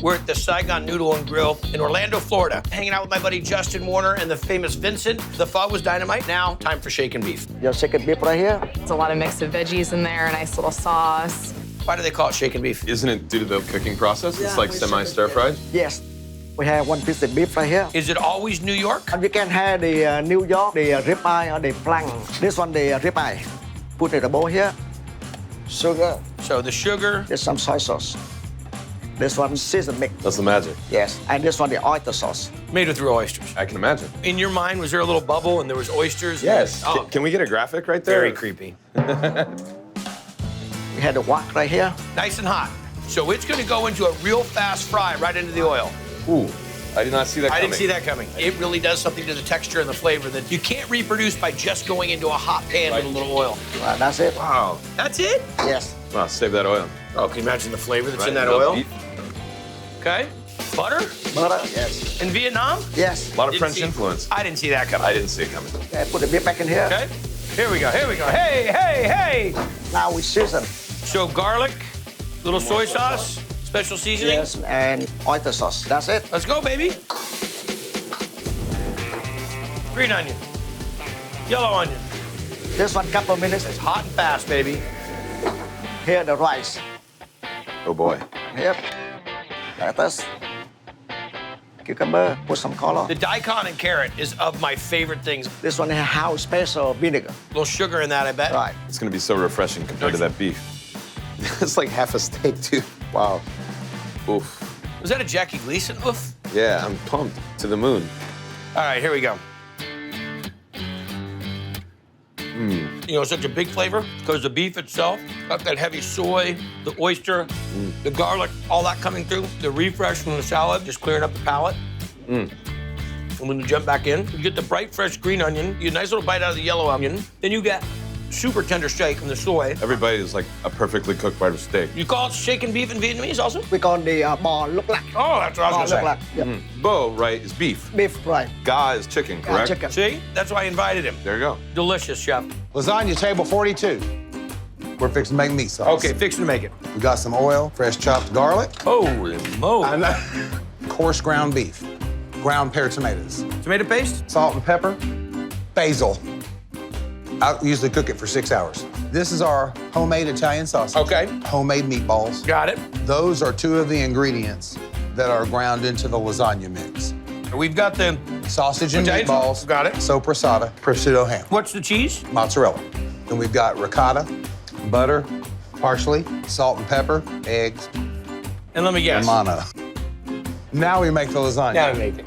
We're at the Saigon Noodle and Grill in Orlando, Florida, hanging out with my buddy Justin Warner and the famous Vincent. The pho was dynamite. Now, time for shaken beef. Your shaken beef right here. There's a lot of mix of veggies in there, a nice little sauce. Why do they call it shaken beef? Isn't it due to the cooking process? It's like semi-stir-fried? Yes. We have one piece of beef right here. Is it always New York? And we can have the New York, the ribeye or the flank. This one, the ribeye. Put in the bowl here. Sugar. So the sugar. There's some soy sauce. This one, seasoned mix. That's the magic. Yes. And this one, the oyster sauce. Made with real oysters. I can imagine. In your mind, was there a little bubble and there was oysters? Yes. Oh, Can we get a graphic right there? very creepy. We have the wok right here. Nice and hot. So it's going to go into a real fast fry right into the oil. Ooh, I did not see that coming. I didn't see that coming. It really does something to the texture and the flavor that you can't reproduce by just going into a hot pan with a little oil. That's it. Wow. That's it? Yes. Wow, save that oil. Oh, can you imagine the flavor that's in Right, that no oil? beef. Okay. Butter? Butter, yes. In Vietnam? Yes. A lot of Didn't French see- influence. I didn't see that coming. I didn't see it coming. Okay, put the beef back in here. Okay. Here we go. Here we go. Hey, hey, hey. Now we season. So garlic, little soy sauce, special seasoning. Yes, and oyster sauce. That's it. Let's go, baby. Green onion. Yellow onion. This one, couple minutes. It's hot and fast, baby. Here, the rice. Oh boy. Yep. Lettuce. Cucumber. Put some color. The daikon and carrot is of my favorite things. This one has house special vinegar. A little sugar in that, I bet. Right. It's gonna be so refreshing compared to that beef. It's like half a steak, too. Wow. Oof. Was that a Jackie Gleason? Oof. Yeah, I'm pumped to the moon. All right, here we go. You know, such a big flavor because the beef itself got that heavy soy, the oyster, the garlic, all that coming through. The refresh from the salad, just clearing up the palate. And when you jump back in, you get the bright, fresh green onion, you get a nice little bite out of the yellow onion. Then you get super tender steak from the soy. Everybody is like a perfectly cooked bite of steak. You call it shaken beef in Vietnamese also? We call the bò lúc lắc. Oh, that's what I Bò was going lúc to say. lắc. Yep. Bo, right, is beef. Beef, right. Ga is chicken, Yeah, correct? chicken. See? That's why I invited him. There you go. Delicious, chef. Lasagna table 42. We're fixing to make meat sauce. Okay, fixing to make it. We got some oil, fresh chopped garlic, Holy moly. coarse ground beef, ground pear tomatoes, Tomato paste? salt and pepper, basil. I usually cook it for 6 hours. This is our homemade Italian sausage. Okay. Homemade meatballs. Got it. Those are two of the ingredients that are ground into the lasagna mix. We've got the, Sausage and Italian meatballs. sausage, got it. Sopressata, prosciutto ham, what's the cheese? mozzarella. Then we've got ricotta, butter, parsley, salt and pepper, eggs, And let me guess. and mono. Now we make the lasagna. Now we make it.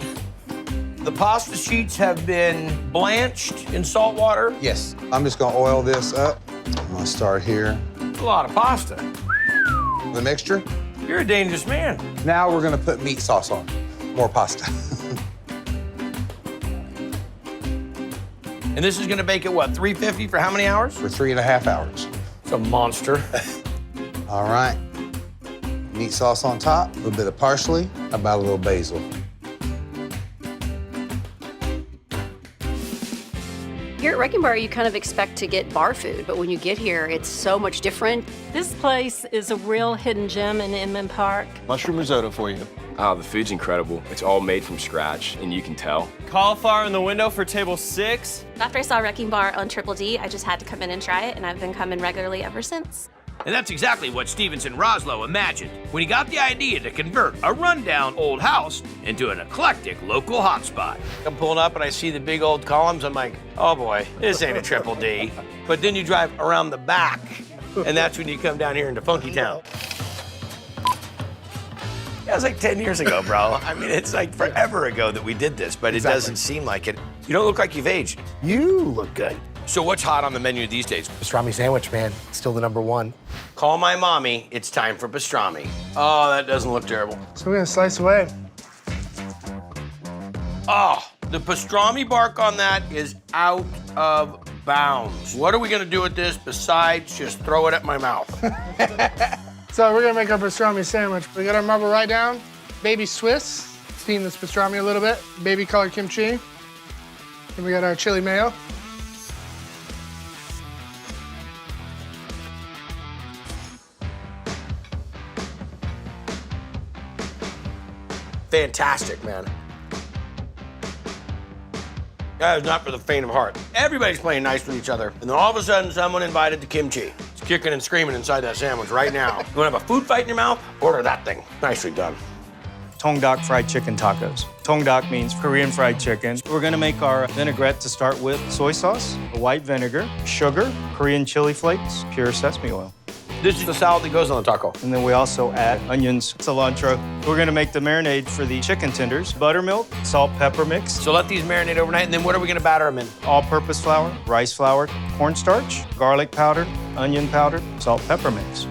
The pasta sheets have been blanched in salt water. Yes. I'm just gonna oil this up. I'm gonna start here. That's a lot of pasta. The mixture. You're a dangerous man. Now we're gonna put meat sauce on. More pasta. And this is gonna bake at what, 350 for how many hours? For 3.5 hours. It's a monster. All right. Meat sauce on top, a little bit of parsley, about a little basil. Here at Wrecking Bar, you kind of expect to get bar food, but when you get here, it's so much different. This place is a real hidden gem in Inman Park. Mushroom risotto for you. Oh, the food's incredible. It's all made from scratch, and you can tell. Cauliflower in the window for table 6. After I saw Wrecking Bar on Triple D, I just had to come in and try it, and I've been coming regularly ever since. And that's exactly what Stevenson Roslow imagined when he got the idea to convert a rundown old house into an eclectic local hotspot. I'm pulling up and I see the big old columns. I'm like, oh boy, this ain't a Triple D. But then you drive around the back, and that's when you come down here into Funky Town. That was like 10 years ago, bro. I mean, it's like forever ago that we did this, but it doesn't seem like it. You don't look like you've aged. You look good. So what's hot on the menu these days? Pastrami sandwich, man. Still the #1. Call my mommy, it's time for pastrami. Oh, that doesn't look terrible. So we're gonna slice away. Oh, the pastrami bark on that is out of bounds. What are we gonna do with this besides just throw it at my mouth? So we're gonna make our pastrami sandwich. We got our marble rye down, baby Swiss, steam this pastrami a little bit, baby colored kimchi. Then we got our chili mayo. fantastic, man. That is not for the faint of heart. Everybody's playing nice with each other, and then all of a sudden, someone invited the kimchi. It's kicking and screaming inside that sandwich right now. You wanna have a food fight in your mouth? Order that thing. Nicely done. Tongdak fried chicken tacos. Tongdak means Korean fried chicken. We're gonna make our vinaigrette to start with soy sauce, white vinegar, sugar, Korean chili flakes, pure sesame oil. This is the salad that goes on the taco. And then we also add onions, cilantro. We're gonna make the marinade for the chicken tenders, buttermilk, salt, pepper mix. So let these marinate overnight, and then what are we gonna batter them in? All-purpose flour, rice flour, cornstarch, garlic powder, onion powder, salt, pepper mix.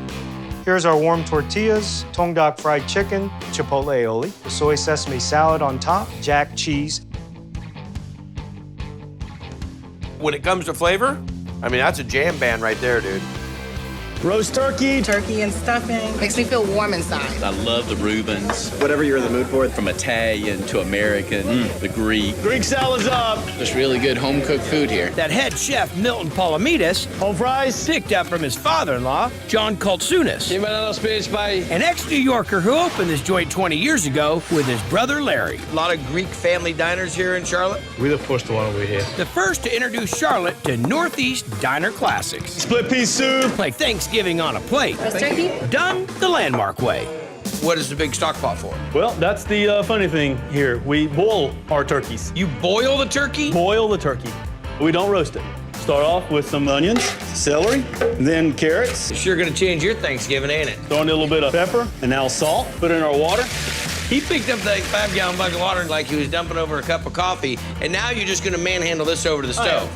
Here's our warm tortillas, Tongdak fried chicken, chipotle aioli, the soy sesame salad on top, jack cheese. When it comes to flavor, I mean, that's a jam band right there, dude. Roast turkey. Turkey and stuffing. Makes me feel warm inside. I love the Reubens. Whatever you're in the mood for, from Italian to American, the Greek. Greek salad's up. There's really good home-cooked food here. That head chef, Milton Palamides, home fries, picked up from his father-in-law, John Kultsunis, an ex-New Yorker who opened this joint 20 years ago with his brother Larry. A lot of Greek family diners here in Charlotte. We're the first one over here. The first to introduce Charlotte to Northeast Diner Classics. Split pea soup. Like Thanksgiving on a plate. Roast turkey? Done the landmark way. What is the big stock pot for? Well, that's the funny thing here. We boil our turkeys. You boil the turkey? Boil the turkey. We don't roast it. Start off with some onions, celery, then carrots. It's sure gonna change your Thanksgiving, ain't it? Throw in a little bit of pepper, and now salt. Put in our water. He picked up that 5-gallon bucket of water like he was dumping over a cup of coffee, and now you're just gonna manhandle this over to the stove.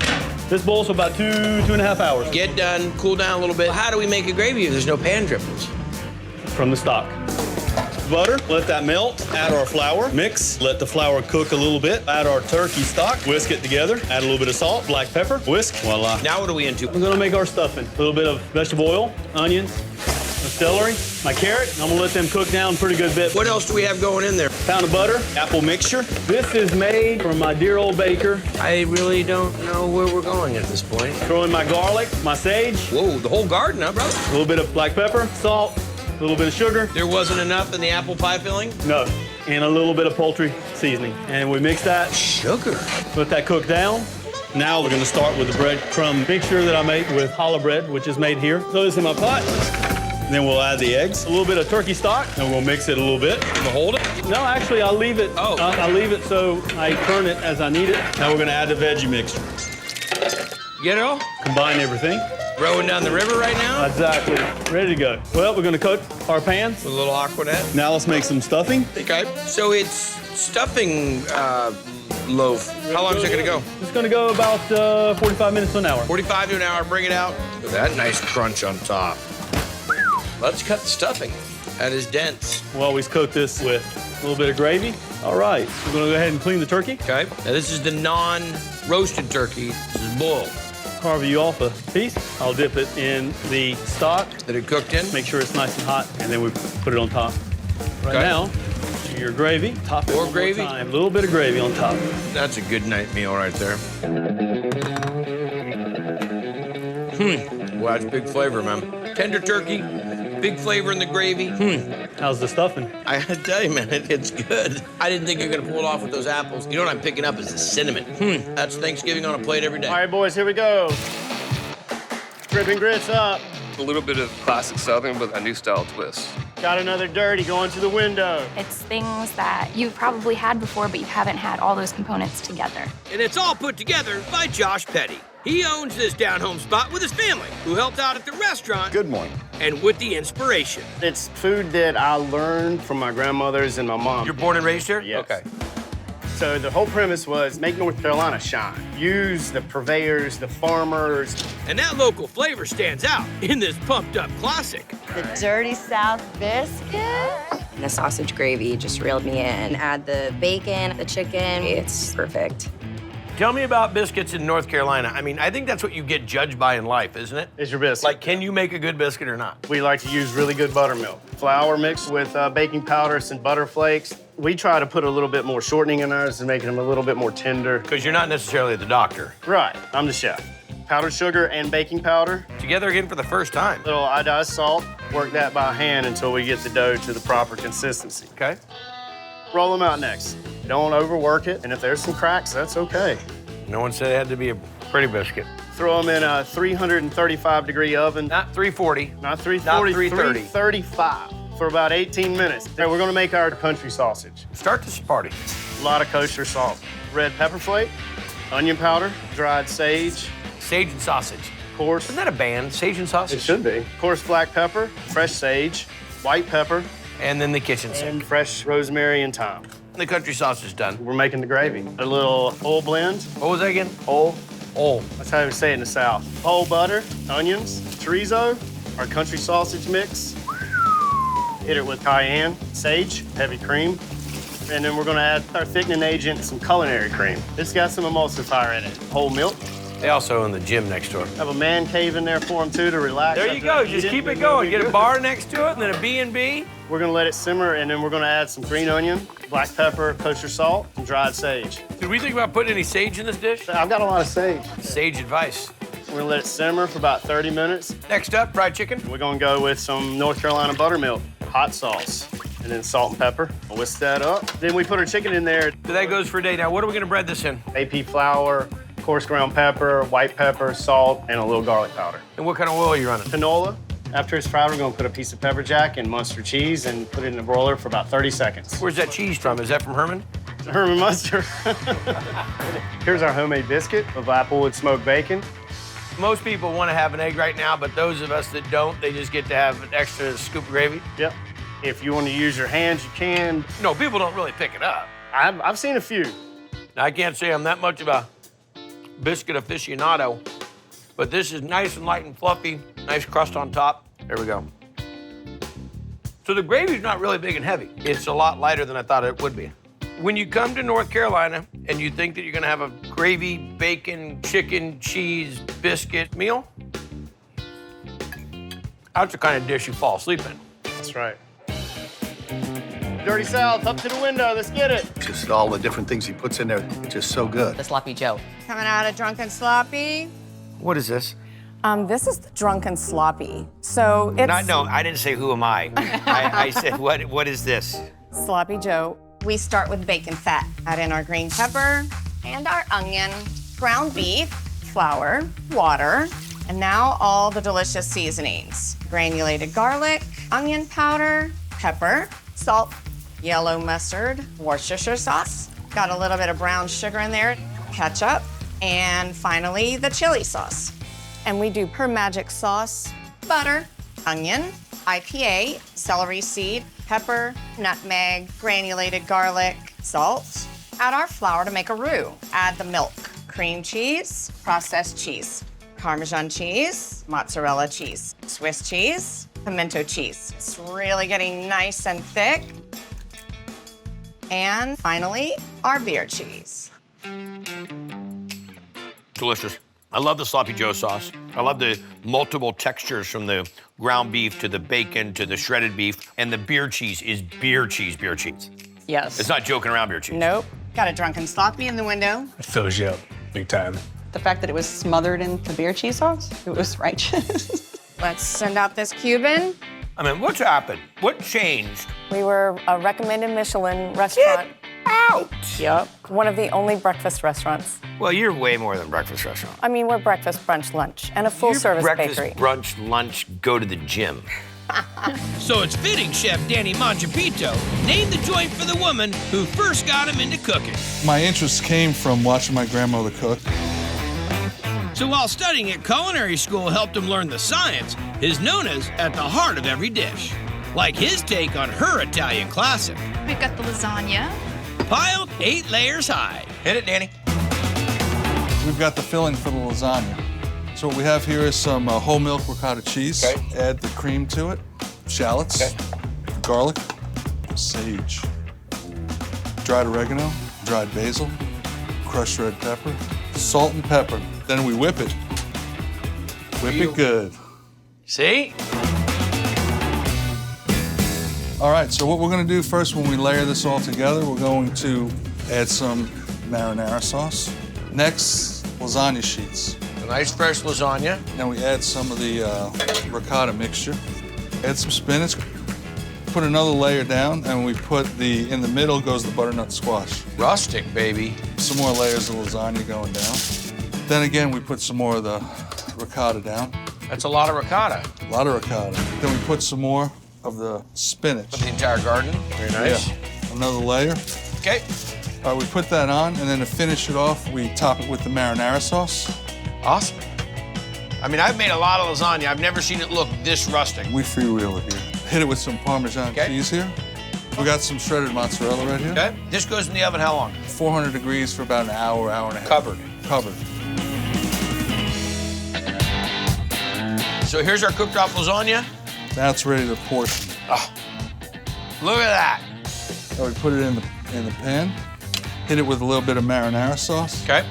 This boils for about 2.5 hours. Get done, cool down a little bit. How do we make a gravy if there's no pan drippings? From the stock. Butter, let that melt. Add our flour, mix, let the flour cook a little bit. Add our turkey stock, whisk it together. Add a little bit of salt, black pepper, whisk, voila. Now what are we into? We're gonna make our stuffing. A little bit of vegetable oil, onions, celery, my carrot. I'm gonna let them cook down a pretty good bit. What else do we have going in there? Pound of butter, apple mixture. This is made from my dear old baker. I really don't know where we're going at this point. Throw in my garlic, my sage. Whoa, the whole garden, huh, brother? A little bit of black pepper, salt, a little bit of sugar. There wasn't enough in the apple pie filling? No, and a little bit of poultry seasoning. And we mix that. Sugar. Let that cook down. Now we're gonna start with the breadcrumb mixture that I make with challah bread, which is made here. Throw this in my pot. Then we'll add the eggs, a little bit of turkey stock, and we'll mix it a little bit. You hold it? No, actually, I'll leave it. Oh. I'll leave it so I turn it as I need it. Now we're gonna add the veggie mixture. Get it all? Combine everything. Rowing down the river right now? Exactly. Ready to go. Well, we're gonna cook our pans. With a little aquanet. Now let's make some stuffing. Okay. So it's stuffing loaf. How long is it gonna go? It's gonna go about 45 minutes to an hour. 45 to an hour, bring it out. With that nice crunch on top. Let's cut the stuffing. That is dense. We'll always cook this with a little bit of gravy. All right, we're gonna go ahead and clean the turkey. Okay. Now this is the non-roasted turkey. This is boiled. Carve you off a piece. I'll dip it in the stock that it cooked in. Make sure it's nice and hot, and then we put it on top. Right now, your gravy. Top it More one gravy? More time. A little bit of gravy on top. That's a good night meal right there. Well, that's big flavor, man. Tender turkey, big flavor in the gravy. How's the stuffing? I gotta tell you, man, it's good. I didn't think you were gonna pull it off with those apples. You know what I'm picking up is the cinnamon. That's Thanksgiving on a plate every day. All right, boys, here we go. Dripping grits up. A little bit of classic Southern with a new style twist. Got another dirty going to the window. It's things that you've probably had before, but you haven't had all those components together. And it's all put together by Josh Petty. He owns this down-home spot with his family, who helped out at the restaurant. Good morning. And with the inspiration. It's food that I learned from my grandmothers and my mom. You're born and raised here? Yes. Okay. So the whole premise was make North Carolina shine. Use the purveyors, the farmers. And that local flavor stands out in this pumped-up classic. The dirty South biscuit. And the sausage gravy just reeled me in. Add the bacon, the chicken. It's perfect. Tell me about biscuits in North Carolina. I mean, I think that's what you get judged by in life, isn't it? Is your biscuit. Like, can you make a good biscuit or not? We like to use really good buttermilk. Flour mixed with baking powder, some butter flakes. We try to put a little bit more shortening in ours and making them a little bit more tender. Because you're not necessarily the doctor. Right, I'm the chef. Powdered sugar and baking powder. Together again for the first time. Little iodized salt. Work that by hand until we get the dough to the proper consistency. Okay. Roll them out next. Don't overwork it, and if there's some cracks, that's okay. No one said it had to be a pretty biscuit. Throw them in a 335-degree oven. Not 340. Not 340, Not 330. 335 for about 18 minutes. Then we're gonna make our country sausage. Start this party. A lot of kosher salt. Red pepper flake, onion powder, dried sage. Sage and sausage. Coarse. Isn't that a band, Sage and Sausage? It should be. Coarse black pepper, fresh sage, white pepper. And then the kitchen sink. And fresh rosemary and thyme. The country sausage is done. We're making the gravy. A little oil blend. What was that again? Oil. Oil. That's how we say it in the South. Whole butter, onions, chorizo, our country sausage mix. Hit it with cayenne, sage, heavy cream. And then we're gonna add our thickening agent and some culinary cream. It's got some emulsifier in it. Whole milk. They also own the gym next door. Have a man cave in there for them too to relax. There you go, just keep it going. Get a bar next to it and then a B&B. We're gonna let it simmer and then we're gonna add some green onion, black pepper, kosher salt, and dried sage. Did we think about putting any sage in this dish? I've got a lot of sage. Sage advice. We're gonna let it simmer for about 30 minutes. Next up, fried chicken. We're gonna go with some North Carolina buttermilk, hot sauce, and then salt and pepper. We'll whisk that up. Then we put our chicken in there. So that goes for a day. Now, what are we gonna bread this in? AP flour, coarse ground pepper, white pepper, salt, and a little garlic powder. And what kind of oil are you running? Canola. After it's fried, we're gonna put a piece of pepper jack and mustard cheese and put it in the broiler for about 30 seconds. Where's that cheese from? Is that from Herman? Herman mustard. Here's our homemade biscuit of applewood smoked bacon. Most people want to have an egg right now, but those of us that don't, they just get to have an extra scoop of gravy. Yep. If you want to use your hands, you can. No, people don't really pick it up. I've seen a few. Now, I can't say I'm that much of a biscuit aficionado, but this is nice and light and fluffy, nice crust on top. There we go. So the gravy's not really big and heavy. It's a lot lighter than I thought it would be. When you come to North Carolina and you think that you're gonna have a gravy, bacon, chicken, cheese, biscuit meal, that's the kind of dish you fall asleep in. That's right. Dirty South, up to the window, let's get it. Just all the different things he puts in there, just so good. The Sloppy Joe. Coming out of Drunken Sloppy. What is this? This is the Drunken Sloppy. So it's No, I didn't say who am I. I said, what is this? Sloppy Joe. We start with bacon fat. Add in our green pepper and our onion, ground beef, flour, water, and now all the delicious seasonings. Granulated garlic, onion powder, pepper, salt, yellow mustard, Worcestershire sauce. Got a little bit of brown sugar in there, ketchup, and finally the chili sauce. And we do per magic sauce, butter, onion, IPA, celery seed, pepper, nutmeg, granulated garlic, salt. Add our flour to make a roux. Add the milk, cream cheese, processed cheese, Parmesan cheese, mozzarella cheese, Swiss cheese, pimento cheese. It's really getting nice and thick. And finally, our beer cheese. Delicious. I love the Sloppy Joe sauce. I love the multiple textures from the ground beef to the bacon to the shredded beef. And the beer cheese is beer cheese. Yes. It's not joking around beer cheese. Nope. Got a Drunken Sloppy in the window. It fills you up big time. The fact that it was smothered in the beer cheese sauce, it was righteous. Let's send out this Cuban. I mean, what's happened? What changed? We were a recommended Michelin restaurant. Get out! Yep. One of the only breakfast restaurants. Well, you're way more than breakfast restaurant. I mean, we're breakfast, brunch, lunch, and a full-service breakfast, bakery. brunch, lunch, go to the gym. So it's fitting Chef Danny Mangiapito named the joint for the woman who first got him into cooking. My interest came from watching my grandmother cook. So while studying at culinary school helped him learn the science, his nona's at the heart of every dish. Like his take on her Italian classic. We've got the lasagna. Piled 8 layers high. Hit it, Danny. We've got the filling for the lasagna. So what we have here is some whole milk ricotta cheese. Okay. Add the cream to it, shallots, Okay. garlic, sage, dried oregano, dried basil, crushed red pepper, salt and pepper. Then we whip it. Whip it good. See? All right, so what we're gonna do first when we layer this all together, we're going to add some marinara sauce. Next, lasagna sheets. A nice fresh lasagna. Then we add some of the ricotta mixture. Add some spinach, put another layer down, and we put in the middle goes the butternut squash. Rustic, baby. Some more layers of lasagna going down. Then again, we put some more of the ricotta down. That's a lot of ricotta. A lot of ricotta. Then we put some more of the spinach. For the entire garden. Very nice. Yeah. Another layer. Okay. All right, we put that on, and then to finish it off, we top it with the marinara sauce. Awesome. I mean, I've made a lot of lasagna. I've never seen it look this rustic. We freewheel it here. Hit it with some Parmesan cheese here. We got some shredded mozzarella right here. Okay. This goes in the oven how long? 400 degrees for about an hour, hour and a half. Covered. Covered. So here's our cooked off lasagna. That's ready to portion. Oh, look at that. So we put it in the pan. Hit it with a little bit of marinara sauce. Okay.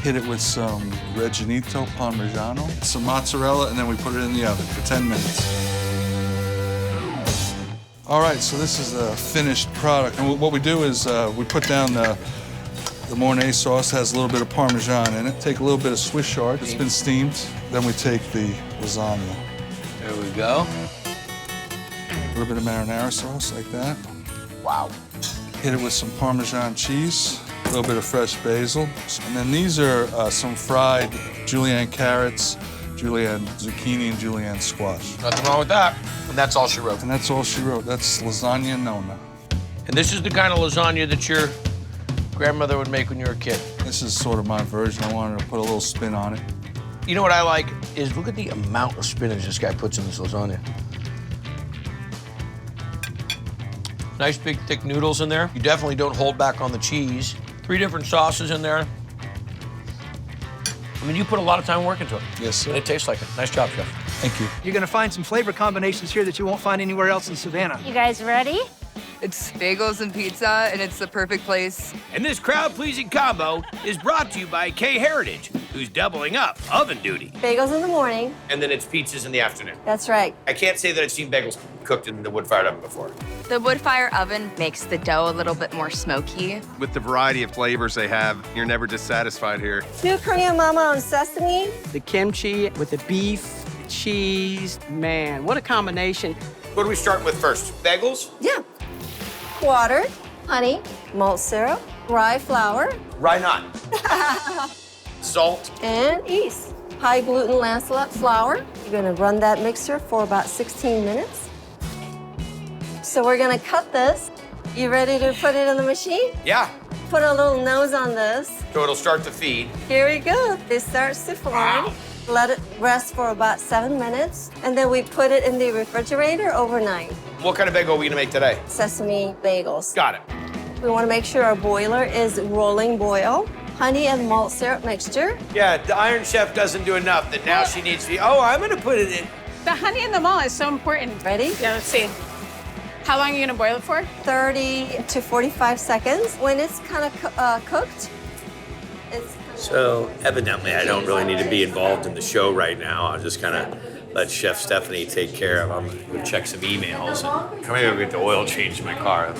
Hit it with some Reginito Parmigiano, some mozzarella, and then we put it in the oven for 10 minutes. All right, so this is the finished product. And what we do is we put down the Mornay sauce, has a little bit of Parmesan in it. Take a little bit of Swiss chard, it's been steamed. Then we take the lasagna. There we go. A little bit of marinara sauce like that. Wow. Hit it with some Parmesan cheese, a little bit of fresh basil. And then these are some fried julienne carrots, julienne zucchini, and julienne squash. Nothing wrong with that. And that's all she wrote. And that's all she wrote. That's lasagna nonna. And this is the kind of lasagna that your grandmother would make when you were a kid. This is sort of my version. I wanted to put a little spin on it. You know what I like is look at the amount of spinach this guy puts in this lasagna. Nice big thick noodles in there. You definitely don't hold back on the cheese. 3 different sauces in there. I mean, you put a lot of time and work into it. Yes, sir. And it tastes like it. Nice job, Chef. Thank you. You're gonna find some flavor combinations here that you won't find anywhere else in Savannah. You guys ready? It's bagels and pizza, and it's the perfect place. And this crowd-pleasing combo is brought to you by K Heritage, who's doubling up oven duty. Bagels in the morning. And then it's pizzas in the afternoon. That's right. I can't say that I've seen bagels cooked in the wood-fired oven before. The wood fire oven makes the dough a little bit more smoky. With the variety of flavors they have, you're never dissatisfied here. New Korean mama on sesame. The kimchi with the beef, the cheese, man, what a combination. What do we start with first? Bagels? Yeah. Water, honey, malt syrup, rye flour, Rye not. Salt. and yeast. High gluten lanceolate flour. You're gonna run that mixer for about 16 minutes. So we're gonna cut this. You ready to put it in the machine? Yeah. Put a little nose on this. So it'll start to feed. Here we go. It starts to form. Wow. Let it rest for about 7 minutes, and then we put it in the refrigerator overnight. What kind of bagel are we gonna make today? Sesame bagels. Got it. We want to make sure our boiler is rolling boil. Honey and malt syrup mixture. Yeah, the Iron Chef doesn't do enough that now she needs to be, oh, I'm gonna put it in. The honey and the malt is so important. Ready? Yeah, let's see. How long are you gonna boil it for? 30 to 45 seconds. When it's kind of cooked, it's So evidently, I don't really need to be involved in the show right now. I'll just kind of let Chef Stephanie take care of them. We'll check some emails and come here, get the oil change in my car.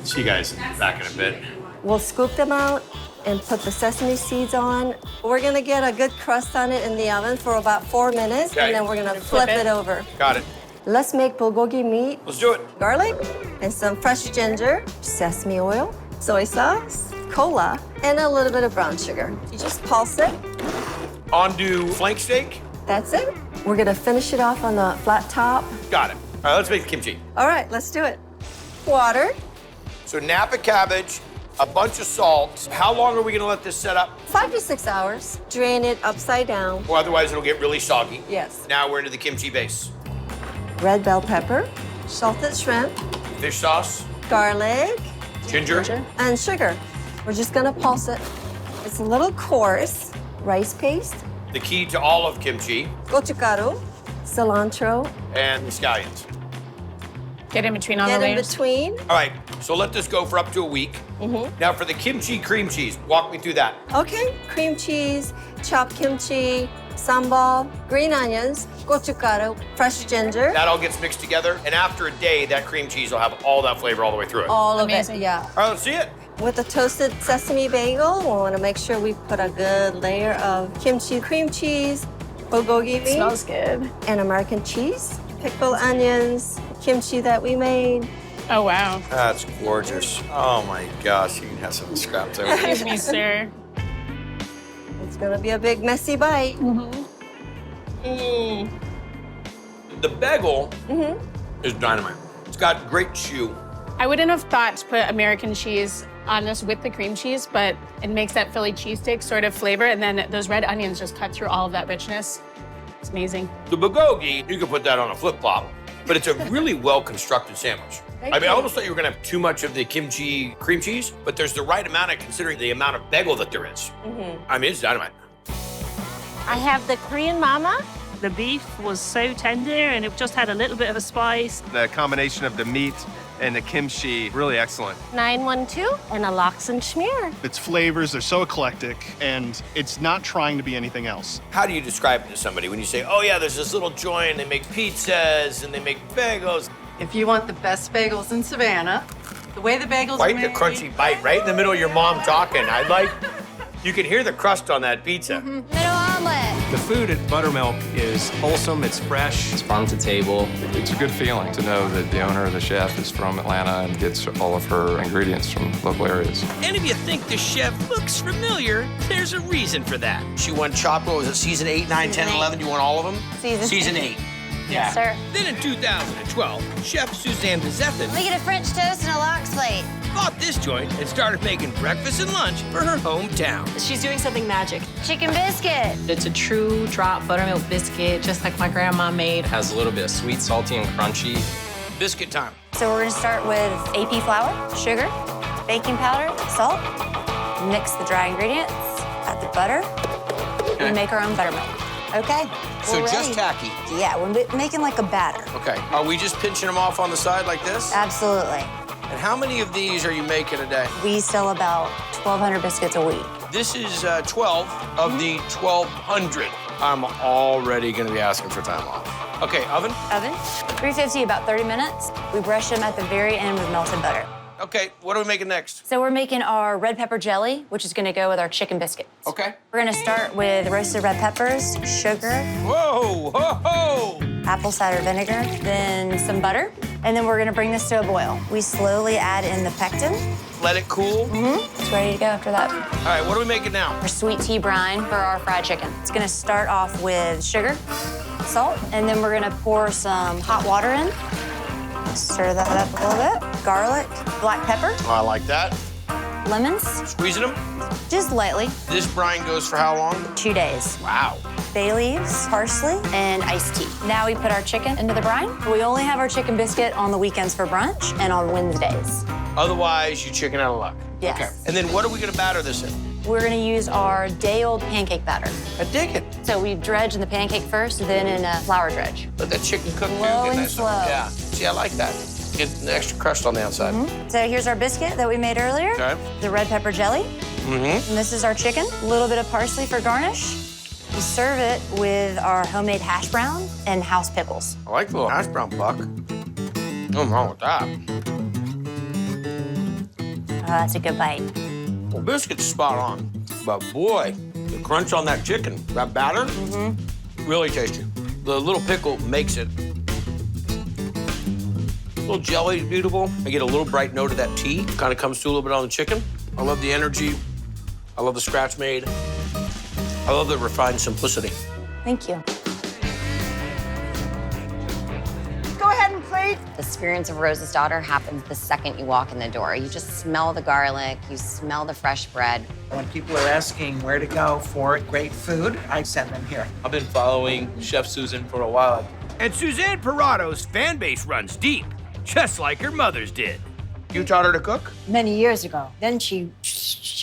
See you guys back in a bit. We'll scoop them out and put the sesame seeds on. We're gonna get a good crust on it in the oven for about 4 minutes, Okay. and then we're gonna flip it over. Got it. Let's make bulgogi meat. Let's do it. Garlic and some fresh ginger, sesame oil, soy sauce, cola, and a little bit of brown sugar. You just pulse it. On-do flank steak. That's it. We're gonna finish it off on the flat top. Got it. All right, let's make the kimchi. All right, let's do it. Water. So Napa cabbage, a bunch of salt. How long are we gonna let this set up? 5 to 6 hours. Drain it upside down. Or otherwise it'll get really soggy. Yes. Now we're into the kimchi base. Red bell pepper, salted shrimp, Fish sauce, garlic, ginger. and sugar. We're just gonna pulse it. It's a little coarse. Rice paste, The key to all of kimchi, gochugaru, cilantro. and the scallions. Get in between all Get the in layers. between. All right, so let this go for up to a week. Now for the kimchi cream cheese, walk me through that. Okay, cream cheese, chopped kimchi, sambal, green onions, gochugaru, fresh ginger. That all gets mixed together, and after a day, that cream cheese will have all that flavor all the way through it. All of Amazing. it, yeah. All right, let's see it. With the toasted sesame bagel, we want to make sure we put a good layer of kimchi cream cheese, bulgogi meat, Smells good. and American cheese. pickled onions, kimchi that we made. Oh, wow. That's gorgeous. Oh my gosh, you can have some scraps over Excuse me, sir. It's gonna be a big messy bite. The bagel is dynamite. It's got great chew. I wouldn't have thought to put American cheese on this with the cream cheese, but it makes that Philly cheesesteak sort of flavor, and then those red onions just cut through all of that richness. It's amazing. The bulgogi, you can put that on a flip-flop, but it's a really well-constructed sandwich. I almost thought you were gonna have too much of the kimchi cream cheese, but there's the right amount of considering the amount of bagel that there is. I mean, it's dynamite. I have the Korean mama. The beef was so tender and it just had a little bit of a spice. The combination of the meat and the kimchi, really excellent. 912 and a lox and schmear. Its flavors are so eclectic, and it's not trying to be anything else. How do you describe it to somebody when you say, oh yeah, there's this little joint, they make pizzas and they make bagels? If you want the best bagels in Savannah, the way the bagels Quite are the made. crunchy bite right in the middle of your mom talking. You can hear the crust on that pizza. Little omelet. The food at Buttermilk is wholesome, it's fresh. It's farm to table. It's a good feeling to know that the owner, the chef, is from Atlanta and gets all of her ingredients from local areas. And if you think the chef looks familiar, there's a reason for that. She won Chocolate, was it season 8, 9, 10, 11? You won all of them? Season 8. Yes, sir. Then in 2012, Chef Suzanne DeZephin We get a French toast and a lox plate. bought this joint and started making breakfast and lunch for her hometown. She's doing something magic. Chicken biscuit. It's a true drop buttermilk biscuit, just like my grandma made. It has a little bit of sweet, salty, and crunchy. Biscuit time. So we're gonna start with AP flour, sugar, baking powder, salt. Mix the dry ingredients, add the butter. We make our own buttermilk. Okay. So we're just ready. tacky. Yeah, we're making like a batter. Okay. Are we just pinching them off on the side like this? Absolutely. And how many of these are you making a day? We sell about 1,200 biscuits a week. This is 12 of the 1,200. I'm already gonna be asking for time off. Okay, oven? Oven, 350, about 30 minutes. We brush them at the very end with melted butter. Okay, what are we making next? So we're making our red pepper jelly, which is gonna go with our chicken biscuits. Okay. We're gonna start with roasted red peppers, sugar. Whoa, ho, ho! Apple cider vinegar, then some butter. And then we're gonna bring this to a boil. We slowly add in the pectin. Let it cool. It's ready to go after that. All right, what are we making now? Our sweet tea brine for our fried chicken. It's gonna start off with sugar, salt, and then we're gonna pour some hot water in. Stir that up a little bit. Garlic, black pepper. Oh, I like that. Lemons. Squeezing them? Just lightly. This brine goes for how long? 2 days. Wow. Bay leaves, parsley, and iced tea. Now we put our chicken into the brine. We only have our chicken biscuit on the weekends for brunch and on Wednesdays. Otherwise, you chicken out of luck. Yes. Okay. And then what are we gonna batter this in? We're gonna use our day-old pancake batter. I dig it. So we dredge in the pancake first, then in a flour dredge. Let that chicken cook too. Slow Get and nice. slow. Yeah. See, I like that. Get an extra crust on the outside. So here's our biscuit that we made earlier. Okay. The red pepper jelly. And this is our chicken. A little bit of parsley for garnish. We serve it with our homemade hash brown and house pickles. I like the little hash brown, Buck. Nothing wrong with that. Oh, that's a good bite. Well, biscuit's spot on. But boy, the crunch on that chicken, that batter, really tasty. The little pickle makes it. A little jelly is beautiful. I get a little bright note of that tea. Kind of comes through a little bit on the chicken. I love the energy. I love the scratch made. I love the refined simplicity. Thank you. Go ahead and plate. The experience of Rose's daughter happens the second you walk in the door. You just smell the garlic, you smell the fresh bread. When people are asking where to go for great food, I send them here. I've been following Chef Susan for a while. And Suzanne Parato's fan base runs deep, just like her mother's did. You taught her to cook? Many years ago. Then she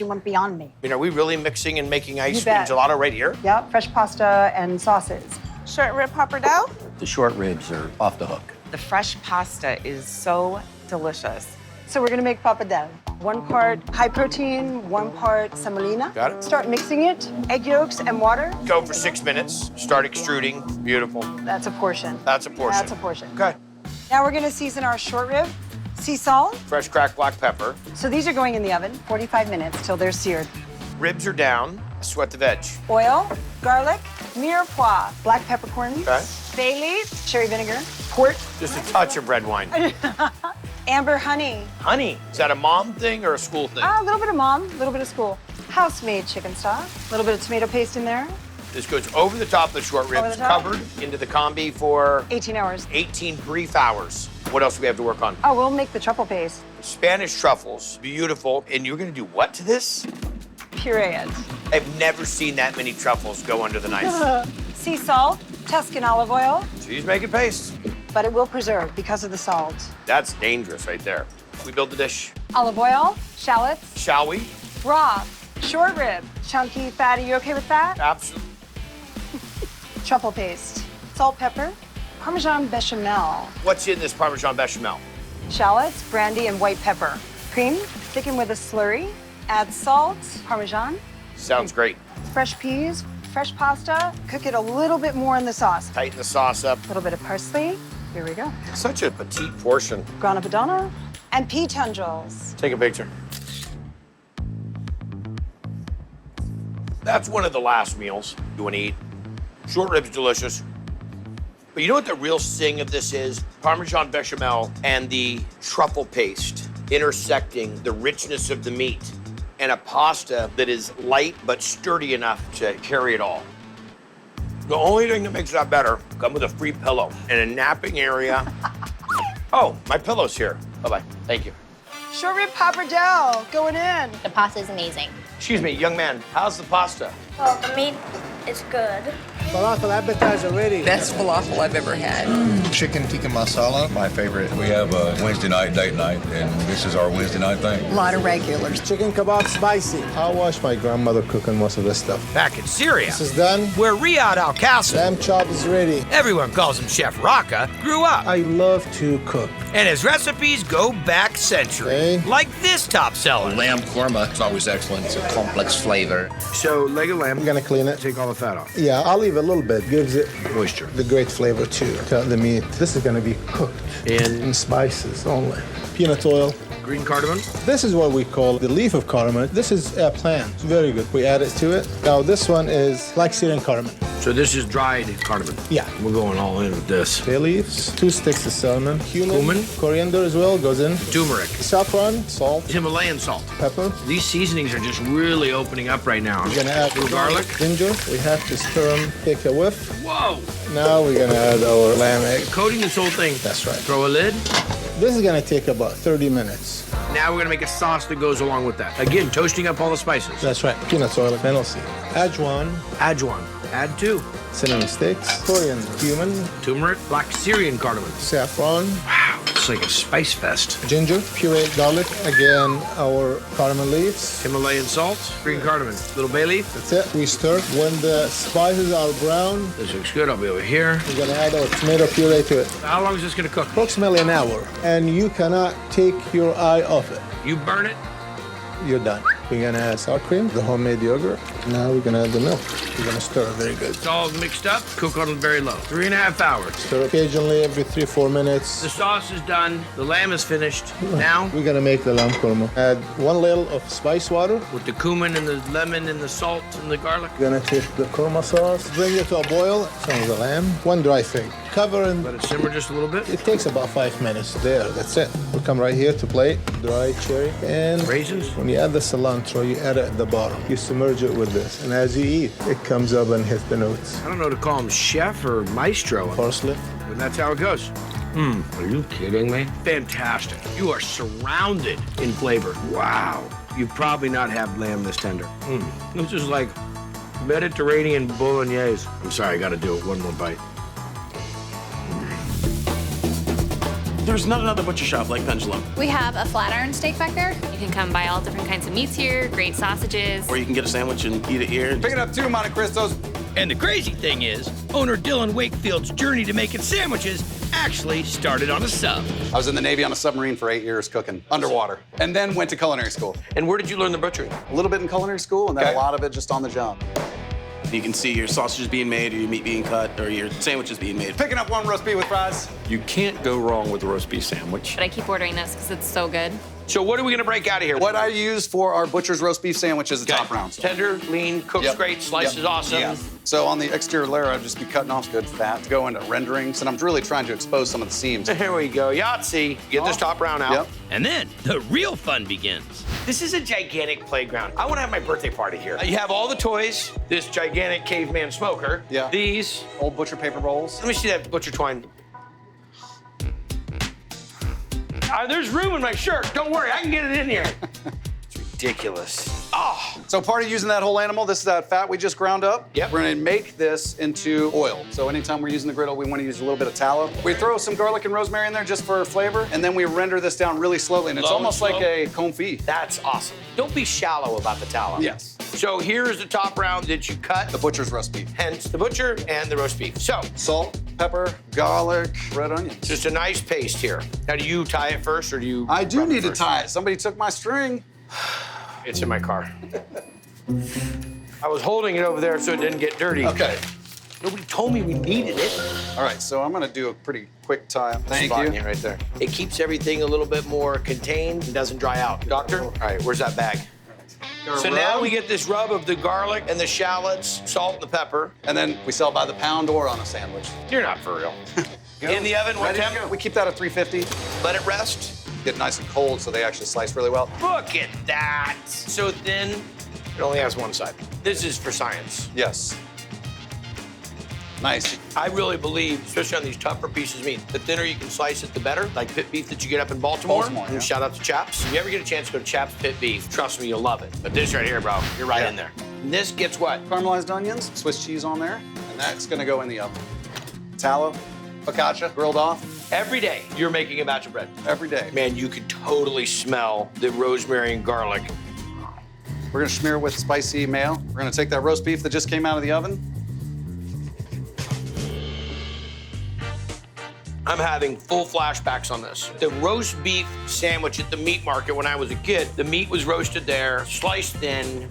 went beyond me. I mean, are we really mixing and making ice You cream bet. gelato right here? Yep, fresh pasta and sauces. Short rib pappardelle. The short ribs are off the hook. The fresh pasta is so delicious. So we're gonna make pappardelle. 1 part high protein, 1 part semolina. Got it. Start mixing it, egg yolks and water. Go for 6 minutes. Start extruding. Beautiful. That's a portion. That's a portion. That's a portion. Okay. Now we're gonna season our short rib, sea salt. Fresh cracked black pepper. So these are going in the oven, 45 minutes till they're seared. Ribs are down. Sweat the veg. Oil, garlic, mirepoix, black peppercorns, Okay. bay leaf, cherry vinegar, port, Just a touch of red wine. amber honey. Honey, is that a mom thing or a school thing? A little bit of mom, a little bit of school. House-made chicken stock, a little bit of tomato paste in there. This goes over the top of the short Over ribs, the top. covered into the combi for 18 hours. 18 brief hours. What else do we have to work on? Oh, we'll make the truffle paste. Spanish truffles, beautiful. And you're gonna do what to this? Puree it. I've never seen that many truffles go under the knife. Sea salt, Tuscan olive oil, She's making paste. but it will preserve because of the salt. That's dangerous right there. We build the dish, Olive oil, shallots, shall we? raw, short rib, chunky, fatty. You okay with that? Absolutely. Truffle paste, salt, pepper, Parmesan bechamel, What's in this Parmesan bechamel? shallots, brandy, and white pepper. Cream, thicken with a slurry. Add salt, Parmesan, Sounds great. fresh peas, fresh pasta. Cook it a little bit more in the sauce. Tighten the sauce up. A little bit of parsley. Here we go. Such a petite portion. Grana Padano and pea tendrils. Take a picture. That's one of the last meals you want to eat. Short ribs, delicious. But you know what the real sing of this is? Parmesan bechamel and the truffle paste intersecting the richness of the meat and a pasta that is light but sturdy enough to carry it all. The only thing that makes that better, come with a free pillow and a napping area. Oh, my pillow's here. Bye-bye. Thank you. Short rib pappardelle going in. The pasta is amazing. Excuse me, young man, how's the pasta? Well, the meat is good. Falafel appetizer ready. Best falafel I've ever had. Chicken tikka masala, my favorite. We have a Wednesday night date night, and this is our Wednesday night thing. A lot of regulars. Chicken kebab spicy. I watched my grandmother cooking most of this stuff. Back in Syria, This is done. where Riyad Al Qassim, Lamb chop is ready. everyone calls him Chef Raqqa, grew up. I love to cook. And his recipes go back centuries. Like this top seller. Lamb korma is always excellent. It's a complex flavor. So, leg of lamb. I'm gonna clean it. Take all the fat off. Yeah, I'll leave a little bit. Gives it Moisture. the great flavor to the meat. This is gonna be cooked in spices only. Peanut oil. Green cardamom. This is what we call the leaf of cardamom. This is a plant. It's very good. We add it to it. Now this one is like Syrian cardamom. So this is dried cardamom. Yeah. We're going all in with this. Bay leaves, 2 sticks of cinnamon, cumin, coriander as well goes in. Turmeric. Saffron, salt, Himalayan salt. pepper. These seasonings are just really opening up right now. We're gonna add little garlic. ginger. We have to stir them, take a whiff. Whoa! Now we're gonna add our lamb egg. Coating this whole thing. That's right. Throw a lid. This is gonna take about 30 minutes. Now we're gonna make a sauce that goes along with that. Again, toasting up all the spices. That's right. Peanut oil, fennel seed, Ajwan, Ajwan. Add 2. cinnamon sticks, coriander, cumin, Turmeric. Black Syrian cardamom. saffron, Wow, it's like a spice fest. ginger, pureed garlic, again our cardamom leaves. Himalayan salt. Green cardamom. Little bay leaf. That's it. We stir. When the spices are brown, This looks good. I'll be over here. we're gonna add our tomato puree to it. How long is this gonna cook? Approximately an hour. And you cannot take your eye off it. You burn it. You're done. We're gonna add sour cream, the homemade yogurt. Now we're gonna add the milk. We're gonna stir it very good. It's all mixed up. Cook on very low. 3.5 hours. Stir occasionally every 3-4 minutes. The sauce is done. The lamb is finished. Now, We're gonna make the lamb korma. Add 1 ladle of spice water. with the cumin and the lemon and the salt and the garlic. We're gonna take the korma sauce, bring it to a boil. Some of the lamb, 1 dry fig. Cover and Let it simmer just a little bit. it takes about 5 minutes. There, that's it. We'll come right here to plate. Dry cherry and Raisins. when you add the cilantro, you add it at the bottom. You submerge it with this, and as you eat, it comes up and hits the notes. I don't know to call him chef or maestro, Parsley. but that's how it goes. Are you kidding me? Fantastic. You are surrounded in flavor. Wow. You probably not have lamb this tender. This is like Mediterranean bolognese. I'm sorry, I gotta do it. One more bite. There's not another butcher shop like Pendulum. We have a flat iron steak back there. You can come buy all different kinds of meats here, great sausages. Or you can get a sandwich and eat it here. Picking up 2 Monte Cristos. And the crazy thing is, owner Dylan Wakefield's journey to making sandwiches actually started on a sub. I was in the Navy on a submarine for 8 years cooking underwater, and then went to culinary school. And where did you learn the butchering? A little bit in culinary school, and then a lot of it just on the job. You can see your sausages being made, or your meat being cut, or your sandwiches being made. Picking up 1 roast beef with fries. You can't go wrong with a roast beef sandwich. But I keep ordering this because it's so good. So what are we gonna break out of here? What I use for our butcher's roast beef sandwich is the top rounds. Tender, lean, cooks great, slices awesome. Yeah. So on the exterior layer, I'd just be cutting off good fat to go into renderings, and I'm really trying to expose some of the seams. Here we go, Yahtzee. Get this top round out. Yep. And then the real fun begins. This is a gigantic playground. I want to have my birthday party here. You have all the toys, this gigantic caveman smoker. Yeah. These. Old butcher paper bowls. Let me see that butcher twine. There's room in my shirt. Don't worry, I can get it in here. It's ridiculous. Oh. So part of using that whole animal, this is that fat we just ground up. Yep. We're gonna make this into oil. So anytime we're using the griddle, we wanna use a little bit of tallow. We throw some garlic and rosemary in there just for flavor, and then we render this down really slowly, and it's almost like a confit. That's awesome. Don't be shallow about the tallow. Yes. So here's the top round that you cut. The butcher's roast beef. Hence the butcher and the roast beef. So. Salt, pepper, garlic, red onions. Just a nice paste here. Now, do you tie it first, or do you? I do need to tie it. Somebody took my string. It's in my car. I was holding it over there so it didn't get dirty. Okay. Nobody told me we needed it. All right, so I'm gonna do a pretty quick tie. Thank Spot you. it right there. It keeps everything a little bit more contained and doesn't dry out. Doctor? All right, where's that bag? So now we get this rub of the garlic and the shallots, salt and the pepper. And then we sell by the pound or on a sandwich. You're not for real. In the oven, what temp? We keep that at 350. Let it rest. Get nice and cold so they actually slice really well. Look at that. So thin, it only has one side. This is for science. Yes. Nice. I really believe, especially on these tougher pieces of meat, the thinner you can slice it, the better. Like pit beef that you get up in Baltimore. Yeah. Shout out to Chaps. If you ever get a chance to go to Chaps Pit Beef, trust me, you'll love it. But this right here, bro, you're right in there. And this gets what? Caramelized onions, Swiss cheese on there, and that's gonna go in the oven. Tallow, focaccia, grilled off. Every day, you're making a batch of bread. Every day. Man, you could totally smell the rosemary and garlic. We're gonna smear it with spicy mayo. We're gonna take that roast beef that just came out of the oven. I'm having full flashbacks on this. The roast beef sandwich at the meat market when I was a kid, the meat was roasted there, sliced thin.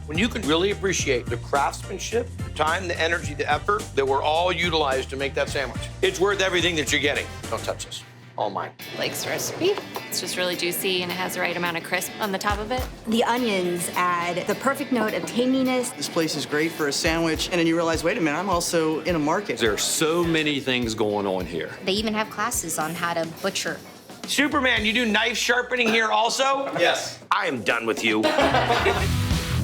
When you can really appreciate the craftsmanship, the time, the energy, the effort that were all utilized to make that sandwich, it's worth everything that you're getting. Don't touch this. All mine. Blake's recipe. It's just really juicy and it has the right amount of crisp on the top of it. The onions add the perfect note of tanginess. This place is great for a sandwich, and then you realize, wait a minute, I'm also in a market. There are so many things going on here. They even have classes on how to butcher. Superman, you do knife sharpening here also? Yes. I am done with you.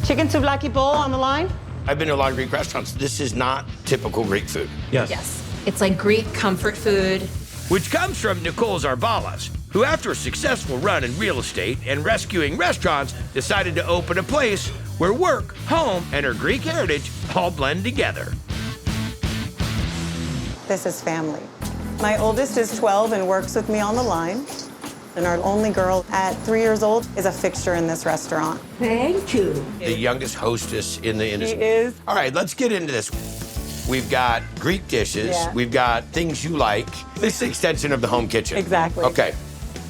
Chicken souvlaki bowl on the line? I've been to a lot of Greek restaurants. This is not typical Greek food. Yes. It's like Greek comfort food. Which comes from Nicole Zarbalas, who after a successful run in real estate and rescuing restaurants, decided to open a place where work, home, and her Greek heritage all blend together. This is family. My oldest is 12 and works with me on the line. And our only girl at 3 years old is a fixture in this restaurant. Thank you. The youngest hostess in the industry. She is. All right, let's get into this. We've got Greek dishes. Yeah. We've got things you like. This is an extension of the home kitchen. Exactly. Okay.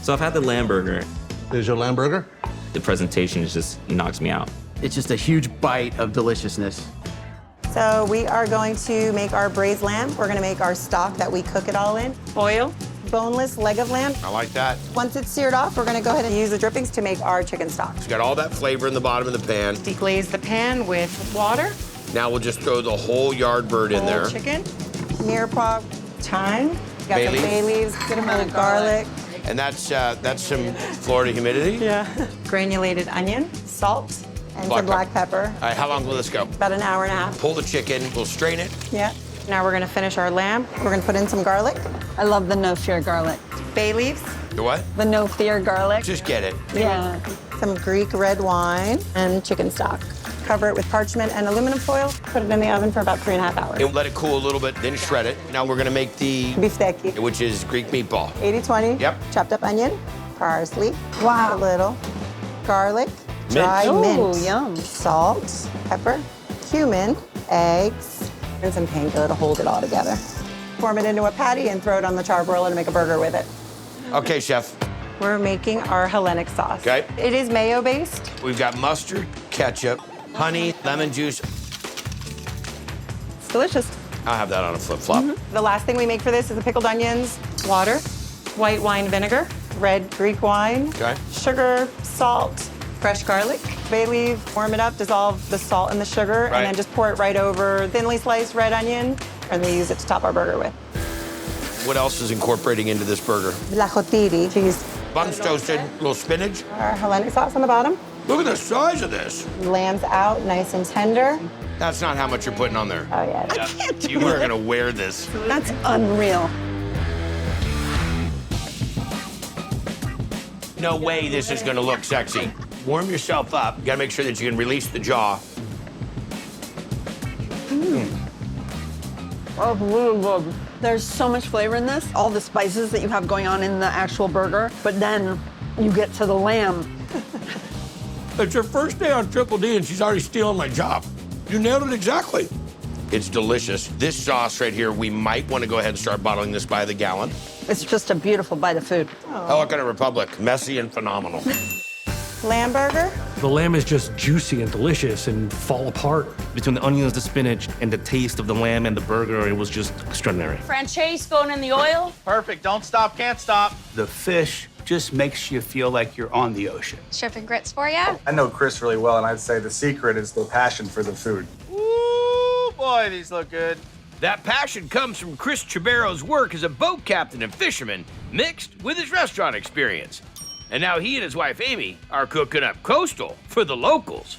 So I've had the lamb burger. There's your lamb burger? The presentation just knocks me out. It's just a huge bite of deliciousness. So we are going to make our braised lamb. We're gonna make our stock that we cook it all in. Oil, boneless leg of lamb. I like that. Once it's seared off, we're gonna go ahead and use the drippings to make our chicken stock. It's got all that flavor in the bottom of the pan. Deglaze the pan with water. Now we'll just throw the whole yard bird in there. Chicken, mirepoix, thyme. Got Bay some leaf. bay leaves, good amount of garlic. And that's some Florida humidity. Yeah. Granulated onion, salt, and some black pepper. All right, how long will this go? About an hour and a half. Pull the chicken, we'll strain it. Yeah. Now we're gonna finish our lamb. We're gonna put in some garlic. I love the no fear garlic. Bay leaves, The what? the no fear garlic. Just get it. Yeah. Some Greek red wine and chicken stock. Cover it with parchment and aluminum foil. Put it in the oven for about 3.5 hours. And let it cool a little bit, then shred it. Now we're gonna make the beefsteak, which is Greek meatball. 80-20. Yep. Chopped up onion, parsley. Wow. A little. Garlic, dry mint. yum. Salt, pepper, cumin, eggs, and some panko to hold it all together. Form it into a patty and throw it on the charbroiler to make a burger with it. Okay, chef. We're making our Hellenic sauce. Okay. It is mayo-based. We've got mustard, ketchup, honey, lemon juice. It's delicious. I'll have that on a flip-flop. The last thing we make for this is the pickled onions, water, white wine vinegar, red Greek wine, Okay. sugar, salt, fresh garlic, bay leaf, warm it up, dissolve the salt in the sugar, Right. and then just pour it right over thinly sliced red onion, and they use it to top our burger with. What else is incorporating into this burger? Vlahotiri cheese. Buns toasted, little spinach. Our Hellenic sauce on the bottom. Look at the size of this. Lamb's out, nice and tender. That's not how much you're putting on there. Oh, yeah. I can't do You are it. gonna wear this. That's unreal. No way this is gonna look sexy. Warm yourself up. You gotta make sure that you can release the jaw. Oh, really good. There's so much flavor in this, all the spices that you have going on in the actual burger, but then you get to the lamb. It's her first day on Triple D and she's already stealing my job. You nailed it exactly. It's delicious. This sauce right here, we might want to go ahead and start bottling this by the gallon. It's just a beautiful bite of food. Pelican Republic, messy and phenomenal. Lamb burger. The lamb is just juicy and delicious and fall apart. Between the onions, the spinach, and the taste of the lamb and the burger, it was just extraordinary. Franchise going in the oil. Perfect. Don't stop, can't stop. The fish just makes you feel like you're on the ocean. Shrimp and grits for you. I know Chris really well, and I'd say the secret is the passion for the food. Ooh, boy, these look good. That passion comes from Chris Chabero's work as a boat captain and fisherman, mixed with his restaurant experience. And now he and his wife, Amy, are cooking up coastal for the locals.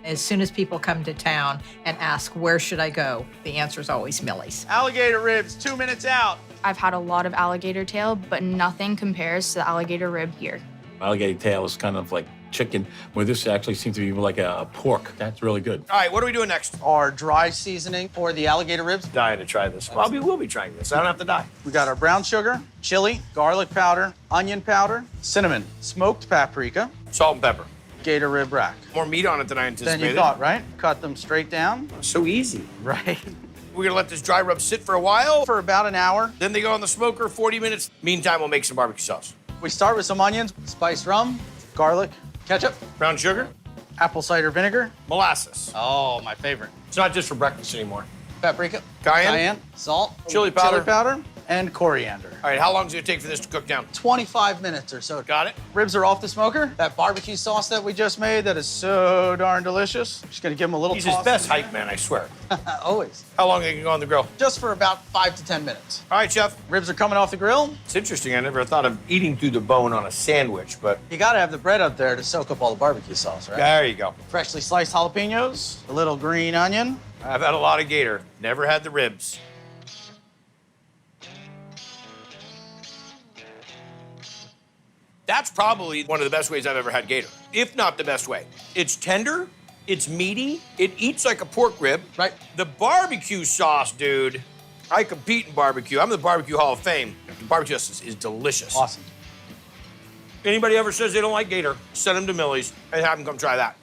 As soon as people come to town and ask, where should I go? The answer is always Millie's. Alligator ribs, 2 minutes out. I've had a lot of alligator tail, but nothing compares to the alligator rib here. Alligator tail is kind of like chicken, where this actually seems to be more like a pork. That's really good. All right, what are we doing next? Our dry seasoning for the alligator ribs. Dying to try this. Well, we will be trying this. I don't have to die. We got our brown sugar, chili, garlic powder, onion powder, cinnamon, smoked paprika, Salt and pepper. gator rib rack. More meat on it than I anticipated. Then you thought, right? Cut them straight down. So easy. Right. We're gonna let this dry rub sit for a while. For about an hour. Then they go on the smoker, 40 minutes. Meantime, we'll make some barbecue sauce. We start with some onions, spiced rum, garlic, ketchup, Brown sugar, apple cider vinegar. molasses. Oh, my favorite. It's not just for breakfast anymore. Paprika, Cayenne, salt, chili powder, and coriander. All right, how long does it take for this to cook down? 25 minutes or so. Got it. Ribs are off the smoker. That barbecue sauce that we just made, that is so darn delicious. Just gonna give them a little He's toss. his best hype man, I swear. Always. How long they can go on the grill? Just for about 5 to 10 minutes. All right, chef. Ribs are coming off the grill. It's interesting. I never thought of eating through the bone on a sandwich, but You gotta have the bread up there to soak up all the barbecue sauce, right? there you go. Freshly sliced jalapenos, a little green onion. I've had a lot of gator. Never had the ribs. That's probably one of the best ways I've ever had gator, if not the best way. It's tender, it's meaty, it eats like a pork rib. Right. The barbecue sauce, dude, I compete in barbecue. I'm in the Barbecue Hall of Fame. The barbecue sauce is delicious. Awesome. Anybody ever says they don't like gator, send them to Millie's and have them come try that.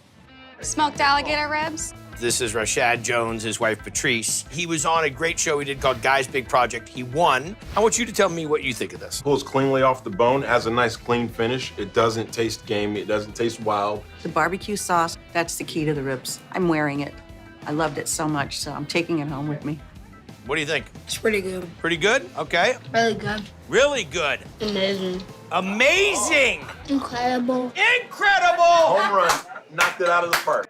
Smoked alligator ribs. This is Rashad Jones, his wife Patrice. He was on a great show we did called Guy's Big Project. He won. I want you to tell me what you think of this. Pulls cleanly off the bone, has a nice clean finish. It doesn't taste gamey, it doesn't taste wild. The barbecue sauce, that's the key to the ribs. I'm wearing it. I loved it so much, so I'm taking it home with me. What do you think? It's pretty good. Pretty good? Okay. Really good. Really good. Amazing. Amazing! Incredible. Incredible! Home run, knocked it out of the park.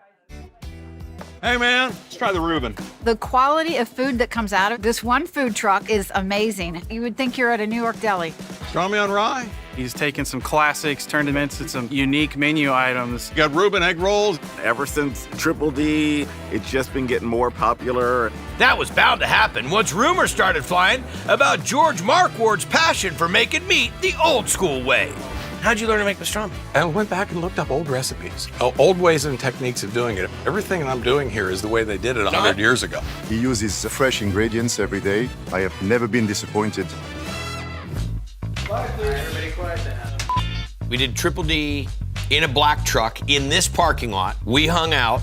Hey, man, let's try the Reuben. The quality of food that comes out of this one food truck is amazing. You would think you're at a New York deli. Pastrami on rye. He's taken some classics, turned them into some unique menu items. You got Reuben egg rolls. Ever since Triple D, it's just been getting more popular. That was bound to happen once rumors started flying about George Marquardt's passion for making meat the old school way. How'd you learn to make pastrami? I went back and looked up old recipes, old ways and techniques of doing it. Everything I'm doing here is the way they did it 100 years ago. He uses fresh ingredients every day. I have never been disappointed. Everybody quiet down. We did Triple D in a black truck in this parking lot. We hung out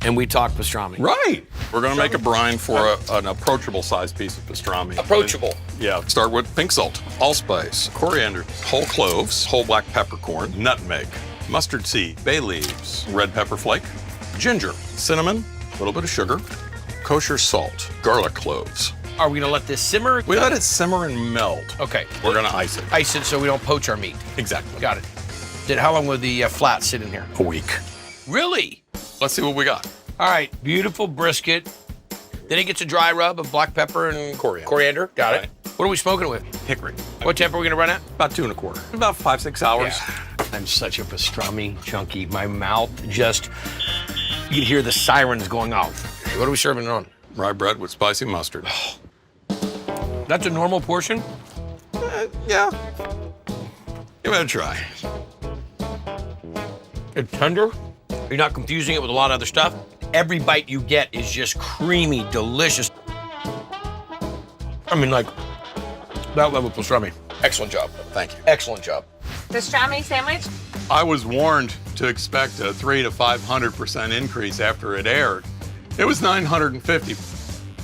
and we talked pastrami. Right. We're going to make a brine for an approachable sized piece of pastrami. Approachable. Yeah. Start with pink salt, allspice, coriander, whole cloves, whole black peppercorn, nutmeg, mustard seed, bay leaves, red pepper flake, ginger, cinnamon, a little bit of sugar, kosher salt, garlic cloves, Are we gonna let this simmer? We let it simmer and melt. Okay. We're gonna ice it. Ice it so we don't poach our meat. Exactly. Got it. How long will the flat sit in here? A week. Really? Let's see what we got. All right, beautiful brisket. Then it gets a dry rub of black pepper and coriander. Got it. What are we smoking it with? Hickory. What temp are we gonna run at? About 2 1/4. About 5-6 hours. Yeah. I'm such a pastrami junkie. My mouth just, you can hear the sirens going off. What are we serving it on? Rye bread with spicy mustard. That's a normal portion? Yeah. Give it a try. It's tender. You're not confusing it with a lot of other stuff. Every bite you get is just creamy, delicious. I mean, like, that level pastrami. Excellent job. Thank you. Excellent job. Pastrami sandwich? I was warned to expect a 300 to 500% increase after it aired. It was 950.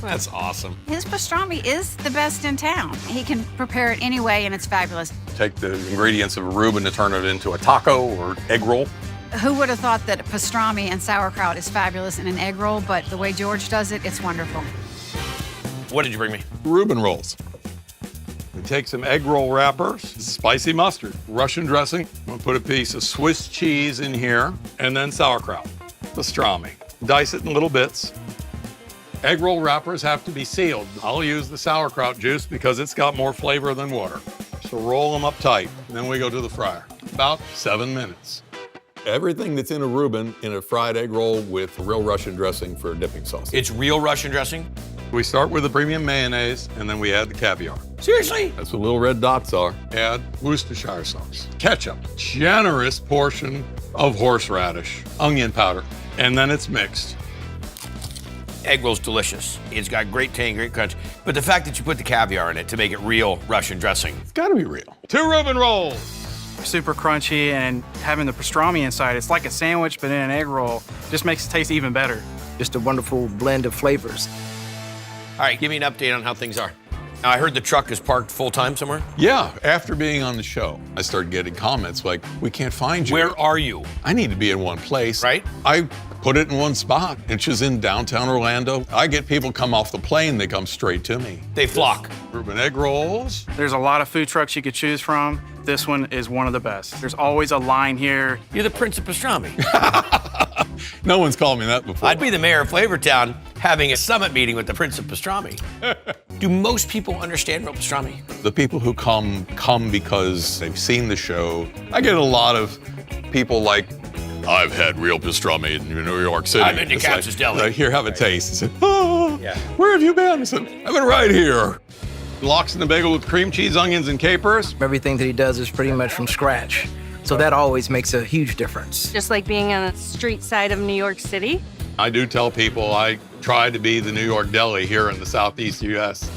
That's awesome. His pastrami is the best in town. He can prepare it anyway, and it's fabulous. Take the ingredients of a Reuben to turn it into a taco or egg roll. Who would have thought that pastrami and sauerkraut is fabulous in an egg roll, but the way George does it, it's wonderful. What did you bring me? Reuben rolls. We take some egg roll wrappers, spicy mustard, Russian dressing. We'll put a piece of Swiss cheese in here, and then sauerkraut, pastrami. Dice it in little bits. Egg roll wrappers have to be sealed. I'll use the sauerkraut juice because it's got more flavor than water. So roll them up tight, and then we go to the fryer. About 7 minutes. Everything that's in a Reuben in a fried egg roll with real Russian dressing for dipping sauce. It's real Russian dressing? We start with the premium mayonnaise, and then we add the caviar. Seriously? That's what little red dots are. Add Worcestershire sauce, ketchup, generous portion of horseradish, onion powder, and then it's mixed. Egg roll's delicious. It's got great tang, great crunch. But the fact that you put the caviar in it to make it real Russian dressing. It's gotta be real. 2 Reuben rolls. Super crunchy, and having the pastrami inside, it's like a sandwich, but in an egg roll. Just makes it taste even better. Just a wonderful blend of flavors. All right, give me an update on how things are. Now, I heard the truck is parked full-time somewhere? Yeah, after being on the show, I started getting comments like, we can't find you. Where are you? I need to be in one place. Right. I put it in one spot, which is in downtown Orlando. I get people come off the plane, they come straight to me. They flock. Reuben egg rolls. There's a lot of food trucks you could choose from. This one is one of the best. There's always a line here. You're the Prince of Pastrami. No one's called me that before. I'd be the mayor of Flavortown having a summit meeting with the Prince of Pastrami. Do most people understand real pastrami? The people who come because they've seen the show. I get a lot of people like, I've had real pastrami in New York City. I've been to Katz's Deli. Like, here, have a taste. I said, oh, where have you been? I said, I've been right here. Lox in the bagel with cream cheese, onions, and capers. Everything that he does is pretty much from scratch. So that always makes a huge difference. Just like being on the street side of New York City. I do tell people I try to be the New York deli here in the Southeast U.S.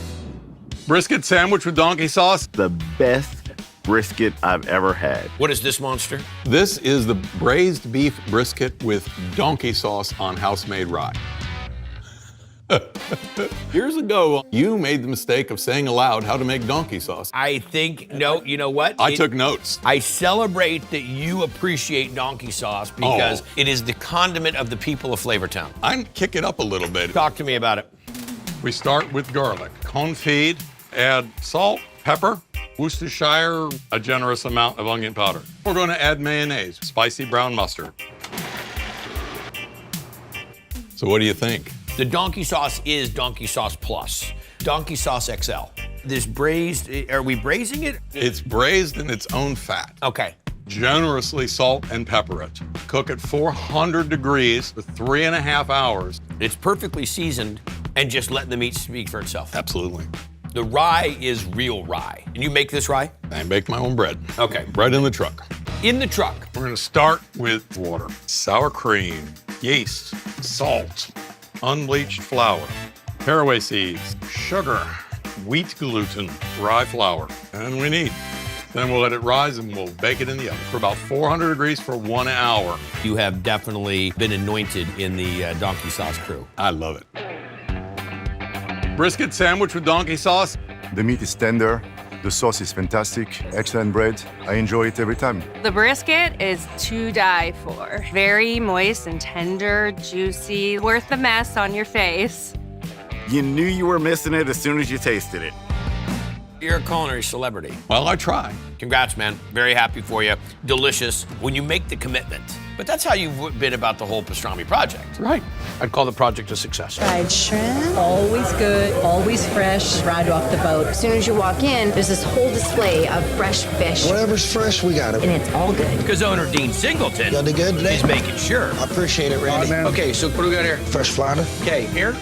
Brisket sandwich with donkey sauce. The best brisket I've ever had. What is this monster? This is the braised beef brisket with donkey sauce on house-made rye. Years ago, you made the mistake of saying aloud how to make donkey sauce. I think, no, you know what? I took notes. I celebrate that you appreciate donkey sauce because it is the condiment of the people of Flavortown. I'm kick it up a little bit. Talk to me about it. We start with garlic. Confit, add salt, pepper, Worcestershire, a generous amount of onion powder. We're going to add mayonnaise, spicy brown mustard. So what do you think? The donkey sauce is donkey sauce plus, donkey sauce XL. This braised, are we braising it? It's braised in its own fat. Okay. Generously salt and pepper it. Cook at 400 degrees for 3.5 hours. It's perfectly seasoned and just letting the meat speak for itself. Absolutely. The rye is real rye. And you make this rye? I make my own bread. Okay. Bread in the truck. In the truck. We're gonna start with water, sour cream, yeast, salt, unbleached flour, caraway seeds, sugar, wheat gluten, rye flour, and we need. Then we'll let it rise and we'll bake it in the oven for about 400 degrees for 1 hour. You have definitely been anointed in the donkey sauce crew. I love it. Brisket sandwich with donkey sauce. The meat is tender. The sauce is fantastic. Excellent bread. I enjoy it every time. The brisket is to die for. Very moist and tender, juicy, worth the mess on your face. You knew you were missing it as soon as you tasted it. You're a culinary celebrity. Well, I try. Congrats, man. Very happy for you. Delicious when you make the commitment. But that's how you've been about the whole pastrami project. Right. I'd call the project a success. Fried shrimp. Always good, always fresh, right off the boat. As soon as you walk in, there's this whole display of fresh fish. Whatever's fresh, we got it. And it's all good. Because owner Dean Singleton Y'all did good today? is making sure. I appreciate it, Randy. Okay, so what do we got here? Fresh flounder. Okay, here.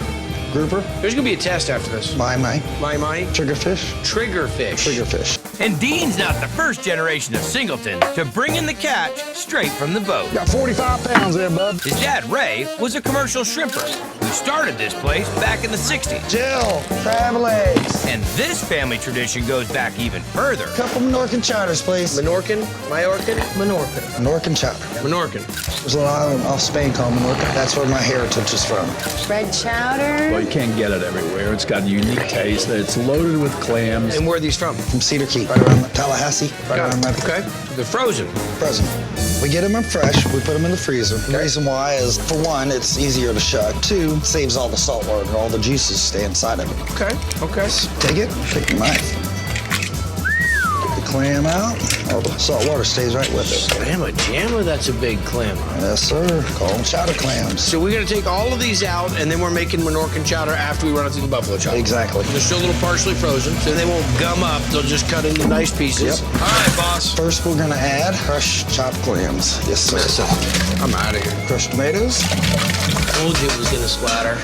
Grouper. There's gonna be a test after this. My. Triggerfish. Triggerfish. And Dean's not the first generation of Singleton to bring in the catch straight from the boat. Got 45 pounds there, bub. His dad, Ray, was a commercial shrimper who started this place back in the 60s. Jill, crab legs. And this family tradition goes back even further. Couple Menorcan chowders, please. Menorcan? Menorcan chowder. Menorcan. There's a little island off Spain called Menorca. That's where my heritage is from. Red chowder. Well, you can't get it everywhere. It's got a unique taste. It's loaded with clams. And where are these from? From Cedar Key, right around Tallahassee. Right around my... Okay. They're frozen. Frozen. We get them in fresh. We put them in the freezer. The reason why is, for one, it's easier to shuck. Two, saves all the salt water. All the juices stay inside of it. Okay. So take it, take your knife. Get the clam out. All the salt water stays right with it. Jamma, that's a big clam. Yes, sir. Call them chowder clams. So we're gonna take all of these out, and then we're making Menorcan chowder after we run it through the buffalo chopper. Exactly. They're still a little partially frozen, so they won't gum up. They'll just cut into nice pieces. Yep. All right, boss. First, we're gonna add fresh chopped clams. Yes, sir. I'm out of here. Crushed tomatoes. Told you it was gonna splatter.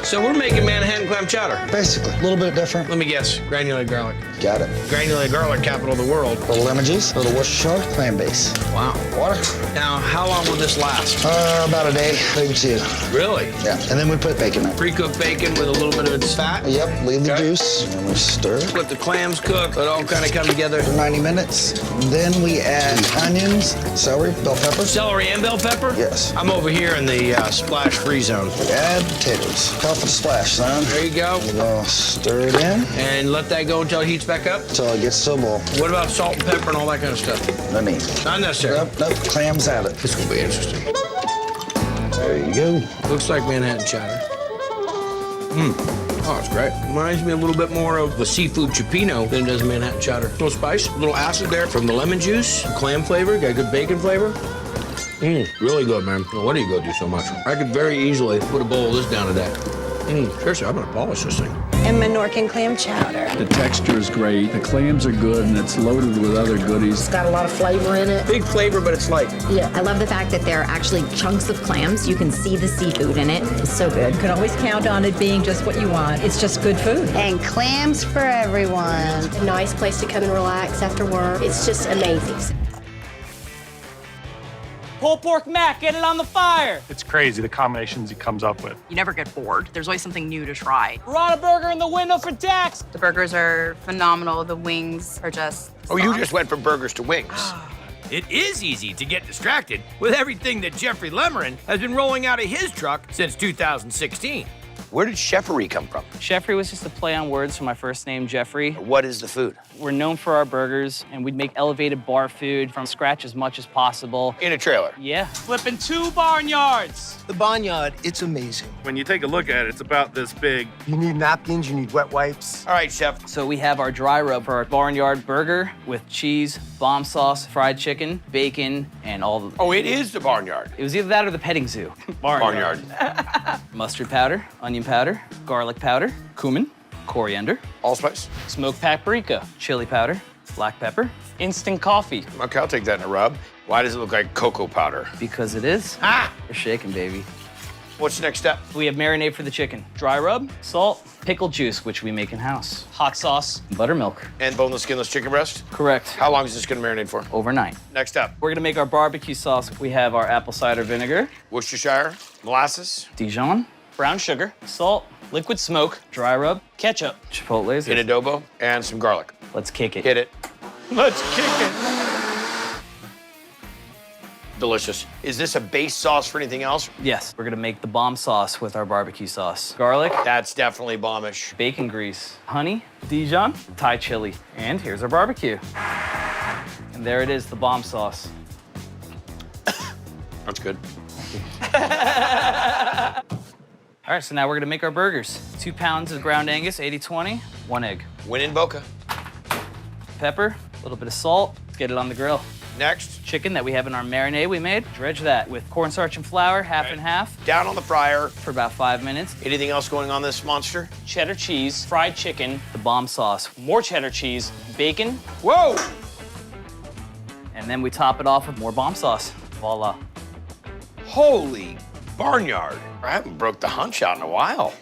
So we're making Manhattan clam chowder. Basically, a little bit different. Let me guess, granulated garlic. Got it. Granulated garlic, capital of the world. A little lemon juice, a little Worcestershire, clam base. Wow. Water. Now, how long will this last? About a day, maybe two. Really? Yeah, and then we put bacon in. Pre-cooked bacon with a little bit of its fat? Yep, leave the juice, and we stir it. Let the clams cook, let it all kind of come together. For 90 minutes. Then we add onions, celery, bell pepper. Celery and bell pepper? Yes. I'm over here in the splash-free zone. We add potatoes. Call for the splash, son. There you go. We'll stir it in. And let that go until it heats back up? Until it gets to a boil. What about salt and pepper and all that kind of stuff? No need. Not necessary. Nope, clams added. This will be interesting. There you go. Looks like Manhattan chowder. Oh, it's great. Reminds me a little bit more of the seafood cioppino than it does Manhattan chowder. A little spice, a little acid there from the lemon juice, clam flavor, got good bacon flavor. Really good, man. Well, what do you go do so much? I could very easily put a bowl of this down today. Seriously, I'm gonna polish this thing. And Menorcan clam chowder. The texture is great. The clams are good, and it's loaded with other goodies. It's got a lot of flavor in it. Big flavor, but it's light. Yeah. I love the fact that they're actually chunks of clams. You can see the seafood in it. It's so good. You can always count on it being just what you want. It's just good food. And clams for everyone. A nice place to come and relax after work. It's just amazing. Pulled pork mac, get it on the fire. It's crazy the combinations he comes up with. You never get bored. There's always something new to try. Rana burger in the window for Dax. The burgers are phenomenal. The wings are just Oh, you just went from burgers to wings. It is easy to get distracted with everything that Jeffrey Lemerin has been rolling out of his truck since 2016. Where did Chefery come from? Chefery was just a play on words from my first name, Jeffrey. What is the food? We're known for our burgers, and we'd make elevated bar food from scratch as much as possible. In a trailer? Yeah. Flipping 2 barnyards. The barnyard, it's amazing. When you take a look at it, it's about this big. You need napkins, you need wet wipes. All right, chef. So we have our dry rub for our barnyard burger with cheese, bomb sauce, fried chicken, bacon, and all the... Oh, it is the barnyard. It was either that or the petting zoo. Barnyard. Mustard powder, onion powder, garlic powder, cumin, coriander, allspice, smoked paprika, chili powder, black pepper, instant coffee. Okay, I'll take that in a rub. Why does it look like cocoa powder? Because it is. We're shaking, baby. What's the next step? We have marinade for the chicken. Dry rub, salt, pickle juice, which we make in-house, hot sauce, buttermilk. And boneless, skinless chicken breast? Correct. How long is this gonna marinate for? Overnight. Next step. We're gonna make our barbecue sauce. We have our apple cider vinegar, Worcestershire, molasses, Dijon, brown sugar, salt, liquid smoke, dry rub, ketchup, chipotles, in adobo, and some garlic. Let's kick it. Hit it. Let's kick it. Delicious. Is this a base sauce for anything else? Yes, we're gonna make the bomb sauce with our barbecue sauce. Garlic. That's definitely bombish. Bacon grease, honey, Dijon, Thai chili, and here's our barbecue. And there it is, the bomb sauce. That's good. All right, so now we're gonna make our burgers. 2 pounds of ground Angus, 80-20, 1 egg. Win in Boca. Pepper, a little bit of salt. Let's get it on the grill. Next. Chicken that we have in our marinade we made. Dredge that with cornstarch and flour, half and half. Down on the fryer. For about 5 minutes. Anything else going on this monster? Cheddar cheese, fried chicken, the bomb sauce, more cheddar cheese, bacon. Whoa! And then we top it off with more bomb sauce. Voila. Holy barnyard. I haven't broke the hunch out in a while.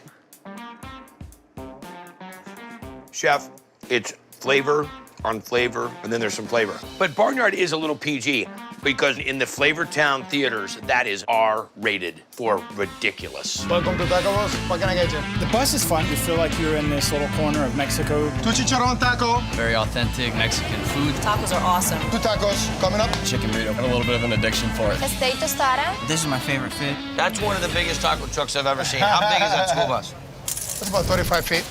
Chef, it's flavor on flavor, and then there's some flavor. But Barnyard is a little PG because in the Flavor Town theaters, that is R-rated for ridiculous. Welcome to Taco Bus. What can I get you? The bus is fun. You feel like you're in this little corner of Mexico. 2 chicharron taco. Very authentic Mexican food. Tacos are awesome. 2 tacos coming up. Chicken burrito. I have a little bit of an addiction for it. Steak tostada. This is my favorite food. That's one of the biggest taco trucks I've ever seen. How big is that school bus? That's about 35 feet.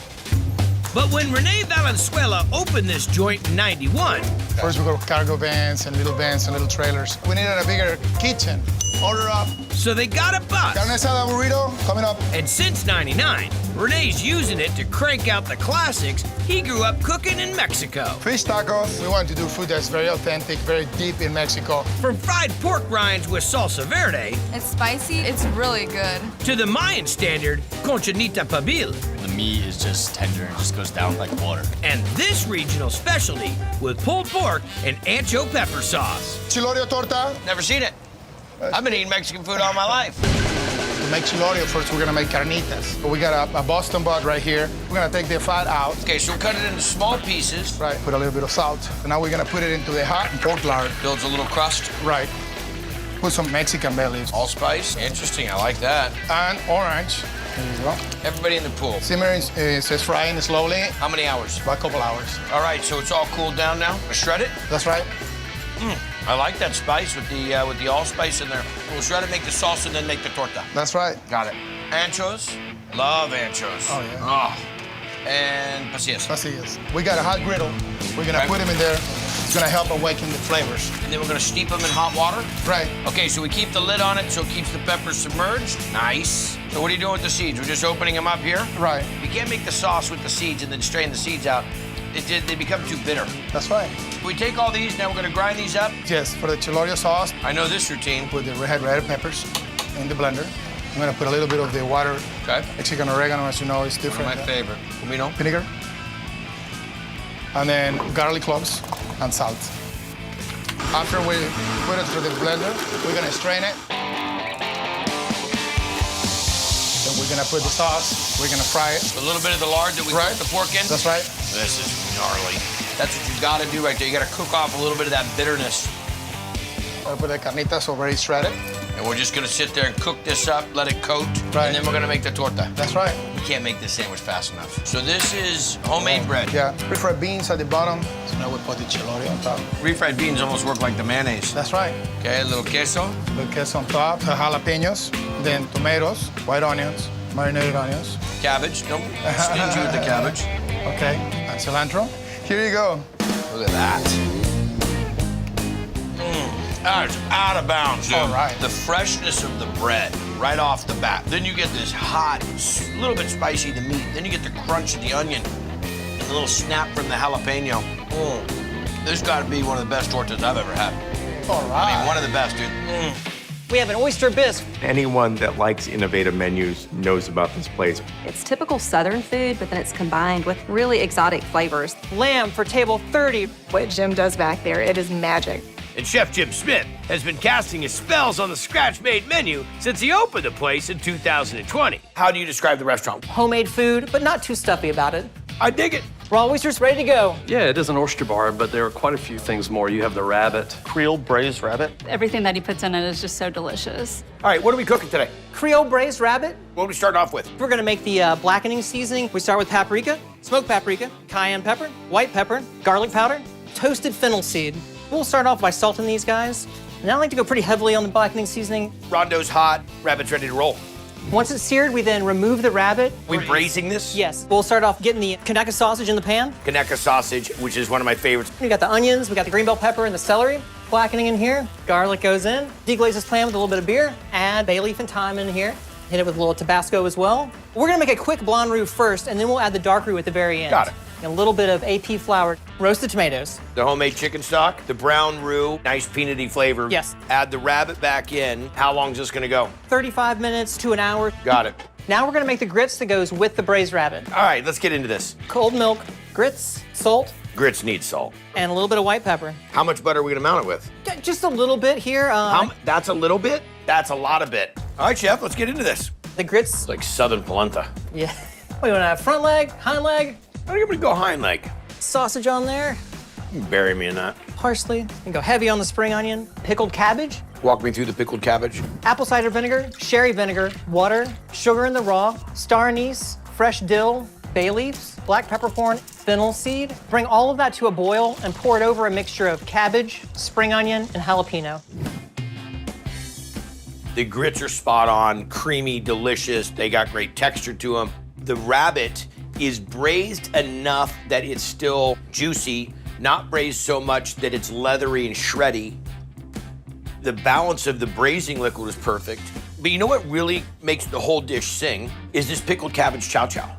But when Renee Valenzuela opened this joint in '91, First we got cargo vans and little trailers. We needed a bigger kitchen. Order up. So they got a bus. Carne asada burrito coming up. And since '99, Renee's using it to crank out the classics he grew up cooking in Mexico. Fish tacos. We want to do food that's very authentic, very deep in Mexico. From fried pork rinds with salsa verde. It's spicy. It's really good. To the Mayan standard, conchinita pibil. The meat is just tender and just goes down like water. And this regional specialty with pulled pork and ancho pepper sauce. Chilorio torta. Never seen it. I've been eating Mexican food all my life. To make chilorio, first we're gonna make carnitas. We got a Boston butt right here. We're gonna take the fat out. Okay, so we'll cut it into small pieces. Right, put a little bit of salt. And now we're gonna put it into the hot pork lard. Builds a little crust. Right. Put some Mexican bay leaves. Allspice. Interesting, I like that. And orange. There you go. Everybody in the pool. Simmering, says frying slowly. How many hours? About a couple hours. All right, so it's all cooled down now. We'll shred it. That's right. I like that spice with the allspice in there. We'll shred it, make the sauce, and then make the torta. That's right. Got it. Anchos. Love anchos. Oh, yeah. Oh. And pasillas. Pasillas. We got a hot griddle. We're gonna put them in there. It's gonna help awaken the flavors. And then we're gonna steep them in hot water? Right. Okay, so we keep the lid on it so it keeps the peppers submerged. Nice. So what are you doing with the seeds? We're just opening them up here? Right. You can't make the sauce with the seeds and then strain the seeds out. They become too bitter. That's right. We take all these, now we're gonna grind these up. Yes, for the chilorio sauce. I know this routine. Put the red peppers in the blender. I'm gonna put a little bit of the water. Okay. Mexican oregano, as you know, is different. One of my favorite. Comino. Vinegar. And then garlic cloves and salt. After we put it through the blender, we're gonna strain it. Then we're gonna put the sauce. We're gonna fry it. A little bit of the lard that we cooked the pork in. That's right. This is gnarly. That's what you gotta do right there. You gotta cook off a little bit of that bitterness. I'll put the carnitas already shredded. And we're just gonna sit there and cook this up, let it coat, Right. and then we're gonna make the torta. That's right. We can't make this sandwich fast enough. So this is homemade bread. Yeah. Refried beans at the bottom. So now we put the chilorio on top. Refried beans almost work like the mayonnaise. That's right. Okay, a little queso. A little queso on top. The jalapenos. Then tomatoes, white onions, marinated onions. Cabbage. Don't stingy with the cabbage. Okay. And cilantro. Here you go. Look at that. That's out of bounds, dude. All right. The freshness of the bread right off the bat. Then you get this hot, a little bit spicy, the meat. Then you get the crunch of the onion and the little snap from the jalapeno. This got to be one of the best tortas I've ever had. All right. I mean, one of the best, dude. We have an oyster bisque. Anyone that likes innovative menus knows about this place. It's typical Southern food, but then it's combined with really exotic flavors. Lamb for table 30. What Jim does back there, it is magic. And Chef Jim Smith has been casting his spells on the scratch-made menu since he opened the place in 2020. How do you describe the restaurant? Homemade food, but not too stuffy about it. I dig it. Raw oysters ready to go. Yeah, it is an oyster bar, but there are quite a few things more. You have the rabbit. Creole braised rabbit. Everything that he puts in it is just so delicious. All right, what are we cooking today? Creole braised rabbit. What are we starting off with? We're gonna make the blackening seasoning. We start with paprika, smoked paprika, cayenne pepper, white pepper, garlic powder, toasted fennel seed. We'll start off by salting these guys. And I like to go pretty heavily on the blackening seasoning. Rondo's hot, rabbit's ready to roll. Once it's seared, we then remove the rabbit. We braising this? Yes. We'll start off getting the Kaneka sausage in the pan. Kaneka sausage, which is one of my favorites. We got the onions, we got the green bell pepper and the celery. Blackening in here. Garlic goes in. Deglaze this pan with a little bit of beer. Add bay leaf and thyme in here. Hit it with a little Tabasco as well. We're gonna make a quick blonde roux first, and then we'll add the dark roux at the very end. Got it. And a little bit of AP flour, roasted tomatoes. The homemade chicken stock, the brown roux, nice peanutty flavor. Yes. Add the rabbit back in. How long is this gonna go? 35 minutes to an hour. Got it. Now we're gonna make the grits that goes with the braised rabbit. All right, let's get into this. Cold milk, grits, salt, Grits need salt. and a little bit of white pepper. How much butter are we gonna mount it with? Just a little bit here. That's a little bit? That's a lot of bit. All right, chef, let's get into this. The grits. It's like southern polenta. Yeah. We want to have front leg, hind leg. I think I'm gonna go hind leg. Sausage on there. You can bury me in that. Parsley. And go heavy on the spring onion. Pickled cabbage. Walk me through the pickled cabbage. Apple cider vinegar, sherry vinegar, water, sugar in the raw, star anise, fresh dill, bay leaves, black peppercorn, fennel seed. Bring all of that to a boil and pour it over a mixture of cabbage, spring onion, and jalapeno. The grits are spot on, creamy, delicious. They got great texture to them. The rabbit is braised enough that it's still juicy, not braised so much that it's leathery and shreddy. The balance of the braising liquid is perfect. But you know what really makes the whole dish sing is this pickled cabbage chow chow.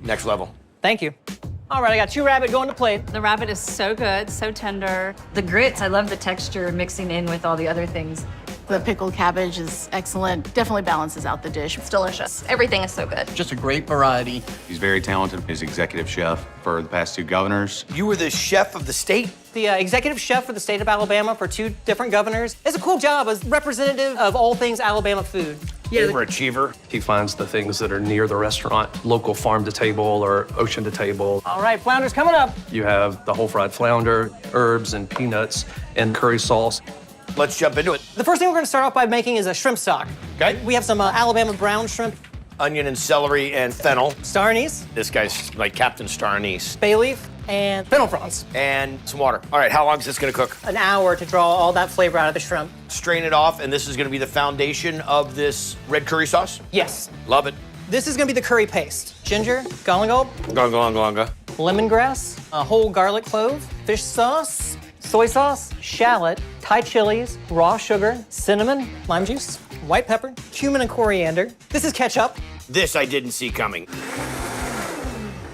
Next level. Thank you. All right, I got 2 rabbit going to plate. The rabbit is so good, so tender. The grits, I love the texture mixing in with all the other things. The pickled cabbage is excellent. Definitely balances out the dish. It's delicious. Everything is so good. Just a great variety. He's very talented. He's executive chef for the past 2 governors. You were the chef of the state? The executive chef for the state of Alabama for 2 different governors. It's a cool job as representative of all things Alabama food. Overachiever. He finds the things that are near the restaurant, local farm to table or ocean to table. All right, flounder's coming up. You have the whole fried flounder, herbs and peanuts, and curry sauce. Let's jump into it. The first thing we're gonna start off by making is a shrimp stock. Okay. We have some Alabama brown shrimp, Onion and celery and fennel. star anise, This guy's like Captain Star Anise. bay leaf, and fennel prawns. And some water. All right, how long is this gonna cook? An hour to draw all that flavor out of the shrimp. Strain it off, and this is gonna be the foundation of this red curry sauce? Yes. Love it. This is gonna be the curry paste. Ginger, galangal, Gonga. lemongrass, a whole garlic clove, fish sauce, soy sauce, shallot, Thai chilies, raw sugar, cinnamon, lime juice, white pepper, cumin and coriander. This is ketchup. This I didn't see coming.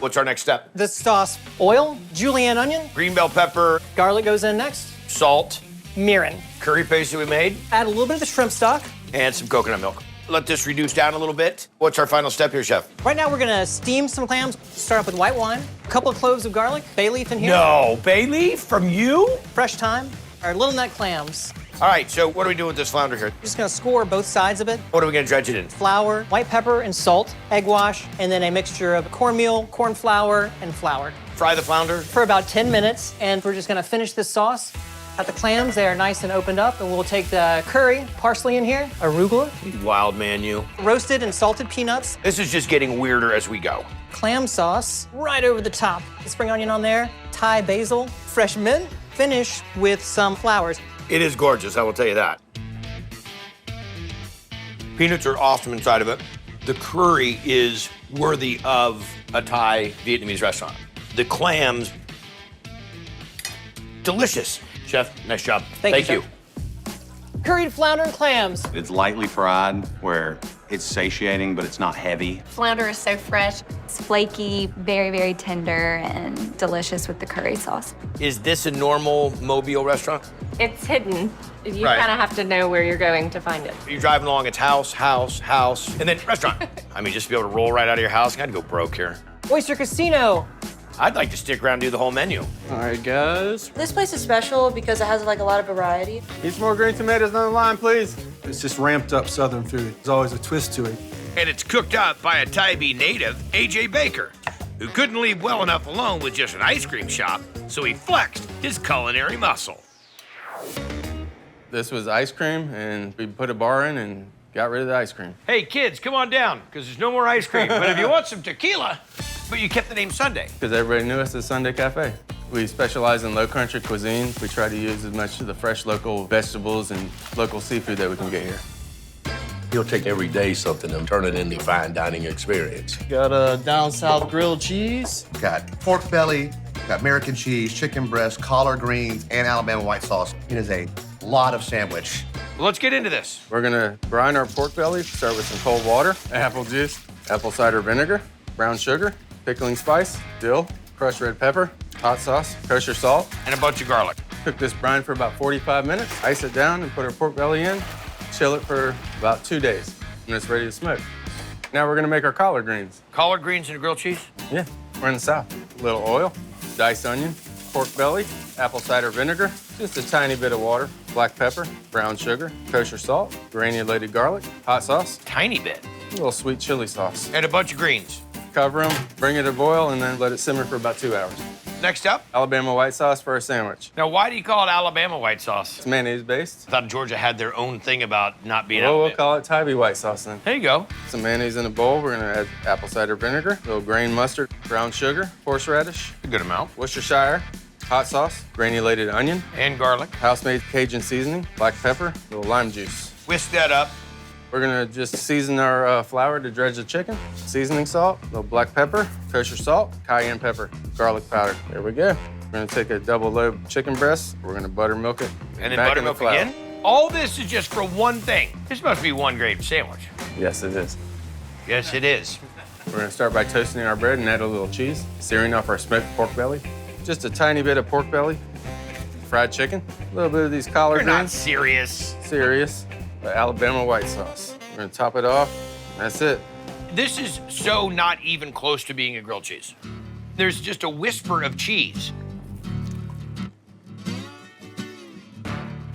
What's our next step? This sauce, oil, julienne onion, Green bell pepper, garlic goes in next, salt, mirin. curry paste that we made, Add a little bit of the shrimp stock. and some coconut milk. Let this reduce down a little bit. What's our final step here, chef? Right now we're gonna steam some clams. Start off with white wine, a couple of cloves of garlic, bay leaf in here. No, bay leaf from you? Fresh thyme, our little neck clams. All right, so what are we doing with this flounder here? Just gonna score both sides of it. What are we gonna dredge it in? Flour, white pepper and salt, egg wash, and then a mixture of cornmeal, corn flour, and flour. Fry the flounder. For about 10 minutes, and we're just gonna finish this sauce. Got the clams, they are nice and opened up, and we'll take the curry, parsley in here, arugula, Wild man, you. roasted and salted peanuts, This is just getting weirder as we go. clam sauce right over the top. The spring onion on there, Thai basil, fresh mint, finish with some flowers. It is gorgeous, I will tell you that. Peanuts are awesome inside of it. The curry is worthy of a Thai Vietnamese restaurant. The clams, delicious. Chef, nice job. Thank you, Curried flounder and clams. It's lightly fried, where it's satiating, but it's not heavy. Flounder is so fresh. It's flaky, very, very tender, and delicious with the curry sauce. Is this a normal Mobile restaurant? It's hidden. You Right. kind of have to know where you're going to find it. You're driving along, it's house, and then restaurant. I mean, just to be able to roll right out of your house, gotta go broke here. Oyster Casino. I'd like to stick around and do the whole menu. All right, guys. This place is special because it has like a lot of variety. Need some more green tomatoes on the line, please. It's just ramped up Southern food. There's always a twist to it. And it's cooked up by a Tybee native, A.J. Baker, who couldn't leave well enough alone with just an ice cream shop, so he flexed his culinary muscle. This was ice cream, and we put a bar in and got rid of the ice cream. Hey, kids, come on down, because there's no more ice cream. But if you want some tequila, but you kept the name Sunday. Because everybody knew us as Sunday Cafe. We specialize in low country cuisine. We try to use as much of the fresh local vegetables and local seafood that we can get here. He'll take every day something and turn it into a fine dining experience. Got a down south grilled cheese. Got pork belly, got American cheese, chicken breast, collard greens, and Alabama white sauce. It is a lot of sandwich Well, let's get into this. We're gonna brine our pork belly. Start with some cold water, apple juice, apple cider vinegar, brown sugar, pickling spice, dill, crushed red pepper, hot sauce, kosher salt, and a bunch of garlic. Cook this brine for about 45 minutes, ice it down and put our pork belly in, chill it for about 2 days, and it's ready to smoke. Now we're gonna make our collard greens. Collard greens and a grilled cheese? Yeah, we're in the South. A little oil, diced onion, pork belly, apple cider vinegar, just a tiny bit of water, black pepper, brown sugar, kosher salt, granulated garlic, hot sauce. Tiny bit. A little sweet chili sauce. And a bunch of greens. Cover them, bring it to boil, and then let it simmer for about 2 hours. Next up? Alabama white sauce for our sandwich. Now, why do you call it Alabama white sauce? It's mayonnaise-based. I thought Georgia had their own thing about not being Well, we'll Alabama. call it Tybee white sauce then. There you go. Some mayonnaise in a bowl. We're gonna add apple cider vinegar, a little grain mustard, brown sugar, horseradish, A good amount. Worcestershire, hot sauce, granulated onion, And garlic. house-made Cajun seasoning, black pepper, a little lime juice. Whisk that up. We're gonna just season our flour to dredge the chicken. Seasoning salt, a little black pepper, kosher salt, cayenne pepper, garlic powder. There we go. We're gonna take a double lobe chicken breast. We're gonna buttermilk it. And then back in the buttermilk flour. again? All this is just for one thing. This must be one great sandwich. Yes, it is. Yes, it is. We're gonna start by toasting our bread and add a little cheese, searing off our smoked pork belly. Just a tiny bit of pork belly, fried chicken, a little bit of these collard You're not greens. serious. Serious. The Alabama white sauce. We're gonna top it off. That's it. This is so not even close to being a grilled cheese. There's just a whisper of cheese.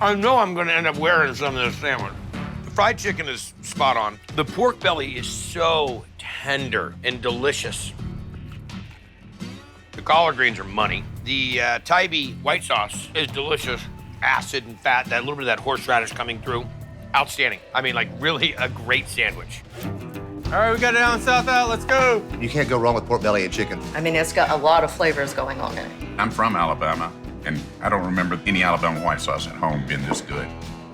I know I'm gonna end up wearing some of this sandwich. The fried chicken is spot on. The pork belly is so tender and delicious. The collard greens are money. The Tybee white sauce is delicious. Acid and fat, that little bit of that horseradish coming through. Outstanding. I mean, like, really a great sandwich. All right, we got it down south out. Let's go. You can't go wrong with pork belly and chicken. I mean, it's got a lot of flavors going on in it. I'm from Alabama, and I don't remember any Alabama white sauce at home being this good.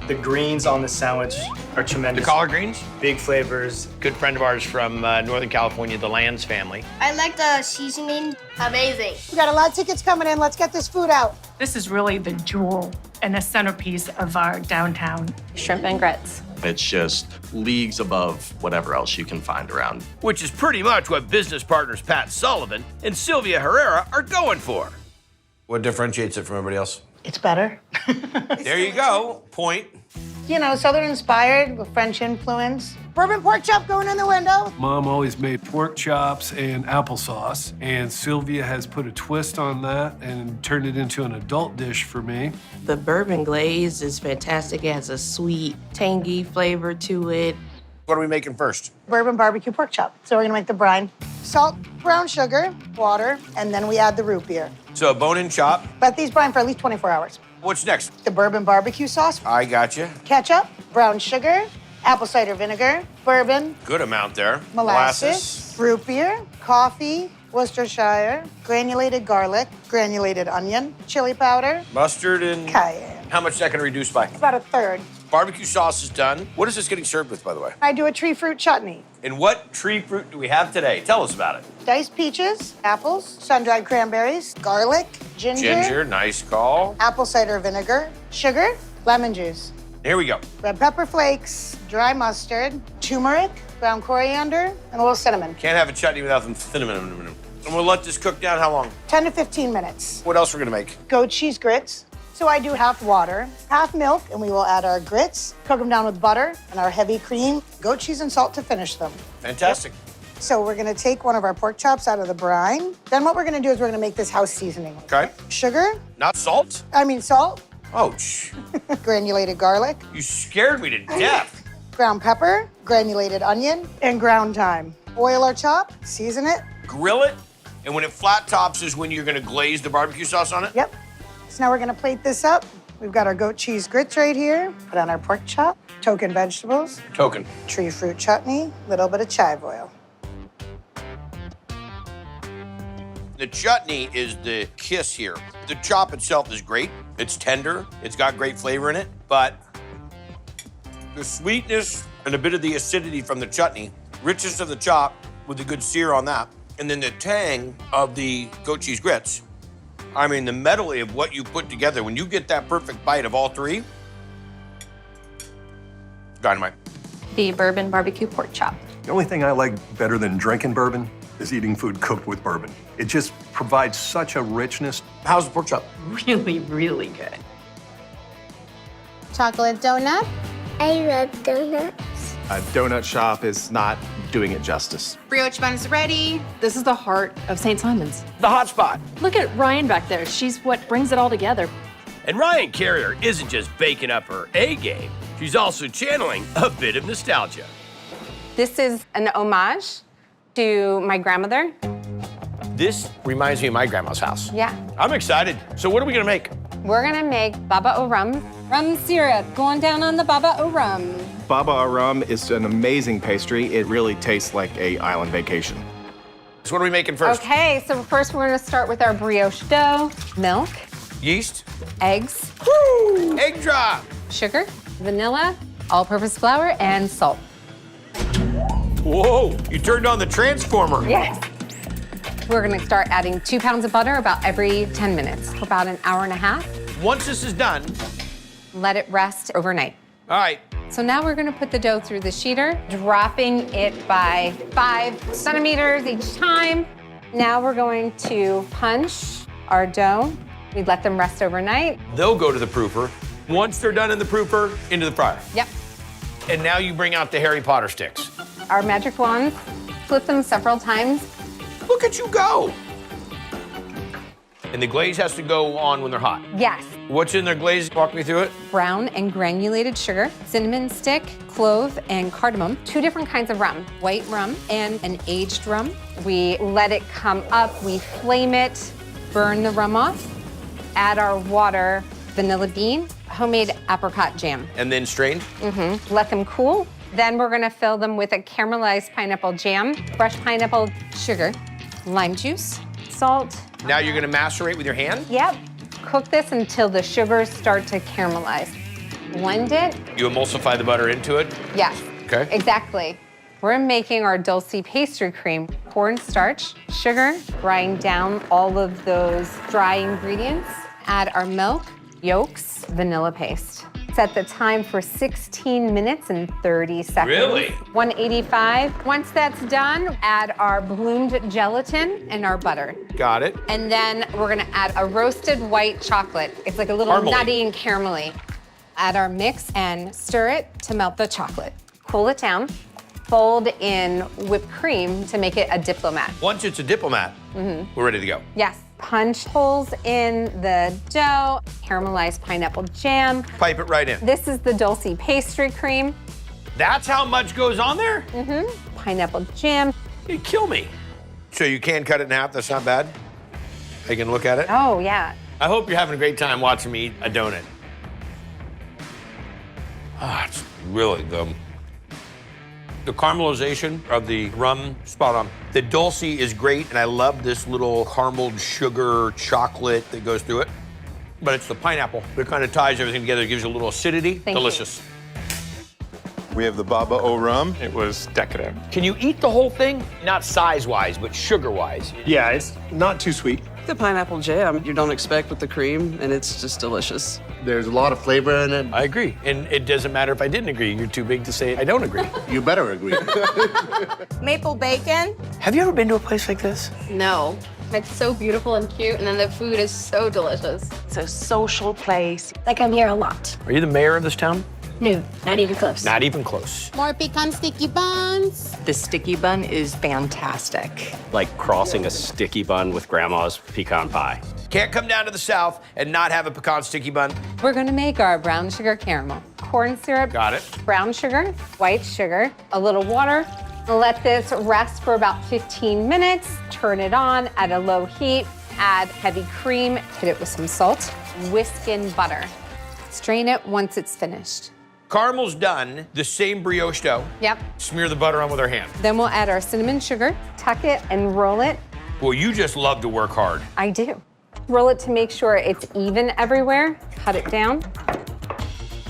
The greens on the sandwich are tremendous. The collard greens? Big flavors. Good friend of ours from Northern California, the Lands family. I like the seasoning. Amazing. We got a lot of tickets coming in. Let's get this food out. This is really the jewel and the centerpiece of our downtown. Shrimp and grits. It's just leagues above whatever else you can find around. Which is pretty much what business partners Pat Sullivan and Sylvia Herrera are going for. What differentiates it from everybody else? It's better. There you go. Point. You know, Southern inspired with French influence. Bourbon pork chop going in the window. Mom always made pork chops and applesauce, and Sylvia has put a twist on that and turned it into an adult dish for me. The bourbon glaze is fantastic. It has a sweet, tangy flavor to it. What are we making first? Bourbon barbecue pork chop. So we're gonna make the brine. Salt, brown sugar, water, and then we add the root beer. So a bone-in chop. Let these brine for at least 24 hours. What's next? The bourbon barbecue sauce, I got you. ketchup, brown sugar, apple cider vinegar, bourbon, Good amount there. molasses, root beer, coffee, Worcestershire, granulated garlic, granulated onion, chili powder, Mustard and cayenne. how much is that gonna reduce by? About a third. Barbecue sauce is done. What is this getting served with, by the way? I do a tree fruit chutney. And what tree fruit do we have today? Tell us about it. Diced peaches, apples, sun-dried cranberries, garlic, Ginger, nice call. apple cider vinegar, sugar, lemon juice, Here we go. red pepper flakes, dry mustard, turmeric, ground coriander, and a little cinnamon. Can't have a chutney without some cinnamon. And we'll let this cook down how long? 10 to 15 minutes. What else we're gonna make? Goat cheese grits. So I do half water, half milk, and we will add our grits, cook them down with butter and our heavy cream, goat cheese and salt to finish them. Fantastic. So we're gonna take one of our pork chops out of the brine. Then what we're gonna do is we're gonna make this house seasoning. Okay. Sugar, Not salt? salt, Ouch. granulated garlic, You scared me to death. ground pepper, granulated onion, and ground thyme. Oil our chop, season it. Grill it, and when it flat tops is when you're gonna glaze the barbecue sauce on it? Yep. So now we're gonna plate this up. We've got our goat cheese grits right here. Put on our pork chop, token vegetables, Token. tree fruit chutney, little bit of chive oil. The chutney is the kiss here. The chop itself is great. It's tender. It's got great flavor in it, but the sweetness and a bit of the acidity from the chutney, richness of the chop with a good sear on that, and then the tang of the goat cheese grits. I mean, the medley of what you put together, when you get that perfect bite of all three, Dynamite. The bourbon barbecue pork chop. The only thing I like better than drinking bourbon is eating food cooked with bourbon. It just provides such a richness. How's the pork chop? Really, really good. Chocolate donut. I love donuts. A donut shop is not doing it justice. Brioche bun is ready. This is the heart of St. Simon's. The hot spot. Look at Ryan back there. She's what brings it all together. And Ryan Carrier isn't just baking up her A game, she's also channeling a bit of nostalgia. This is an homage to my grandmother. This reminds me of my grandma's house. Yeah. I'm excited. So what are we gonna make? We're gonna make baba o rum. Rum syrup going down on the baba o rum. Baba Aram is an amazing pastry. It really tastes like a island vacation. So what are we making first? Okay, so first we're gonna start with our brioche dough, milk, Yeast. eggs, Woo! Egg drop. sugar, vanilla, all-purpose flour, and salt. Whoa, you turned on the transformer. Yes. We're gonna start adding 2 pounds of butter about every 10 minutes for about an hour and a half. Once this is done, Let it rest overnight. all right, So now we're gonna put the dough through the sheeter, dropping it by 5 centimeters each time. Now we're going to punch our dough. We let them rest overnight. they'll go to the proofer. Once they're done in the proofer, into the fryer. Yep. And now you bring out the Harry Potter sticks. Our magic wands, flip them several times. Look at you go. And the glaze has to go on when they're hot. Yes. What's in their glaze? Walk me through it. Brown and granulated sugar, cinnamon stick, clove, and cardamom. 2 different kinds of rum, white rum and an aged rum. We let it come up, we flame it, burn the rum off, add our water, vanilla bean, homemade apricot jam. And then strained. Let them cool. Then we're gonna fill them with a caramelized pineapple jam, fresh pineapple, sugar, lime juice, salt. Now you're gonna macerate with your hand? Yep. Cook this until the sugars start to caramelize. Blend it. You emulsify the butter into it? Yes. Okay. Exactly. We're making our dulce pastry cream. Cornstarch, sugar, grind down all of those dry ingredients. Add our milk, yolks, vanilla paste. Set the time for 16 minutes and 30 seconds. Really? 185. Once that's done, add our bloomed gelatin and our butter. Got it. And then we're gonna add a roasted white chocolate. It's like a little Caramely. nutty and caramelly. Add our mix and stir it to melt the chocolate. Cool it down. Fold in whipped cream to make it a diplomat. Once it's a diplomat, we're ready to go. Yes. Punch holes in the dough, caramelized pineapple jam. Pipe it right in. This is the dulce pastry cream. That's how much goes on there? Pineapple jam. You kill me. So you can cut it in half, that's not bad? I can look at it? Oh, yeah. I hope you're having a great time watching me eat a donut. Ah, it's really good. The caramelization of the rum, spot on. The dulce is great, and I love this little carameled sugar chocolate that goes through it. But it's the pineapple that kind of ties everything together, gives you a little acidity. Thank you. Delicious. We have the Baba O Rum. It was decadent. Can you eat the whole thing? Not size-wise, but sugar-wise. Yeah, it's not too sweet. The pineapple jam you don't expect with the cream, and it's just delicious. There's a lot of flavor in it. I agree. And it doesn't matter if I didn't agree. You're too big to say I don't agree. You better agree. Maple bacon. Have you ever been to a place like this? No. It's so beautiful and cute, and then the food is so delicious. It's a social place. Like I'm here a lot. Are you the mayor of this town? No, not even close. Not even close. More pecan sticky buns. The sticky bun is fantastic. Like crossing a sticky bun with grandma's pecan pie. Can't come down to the South and not have a pecan sticky bun. We're gonna make our brown sugar caramel. Corn syrup, Got it. brown sugar, white sugar, a little water. Let this rest for about 15 minutes. Turn it on at a low heat. Add heavy cream, hit it with some salt. Whisk in butter. Strain it once it's finished. Caramel's done. The same brioche dough. Yep. Smear the butter on with our hand. Then we'll add our cinnamon sugar, tuck it and roll it. Well, you just love to work hard. I do. Roll it to make sure it's even everywhere. Cut it down.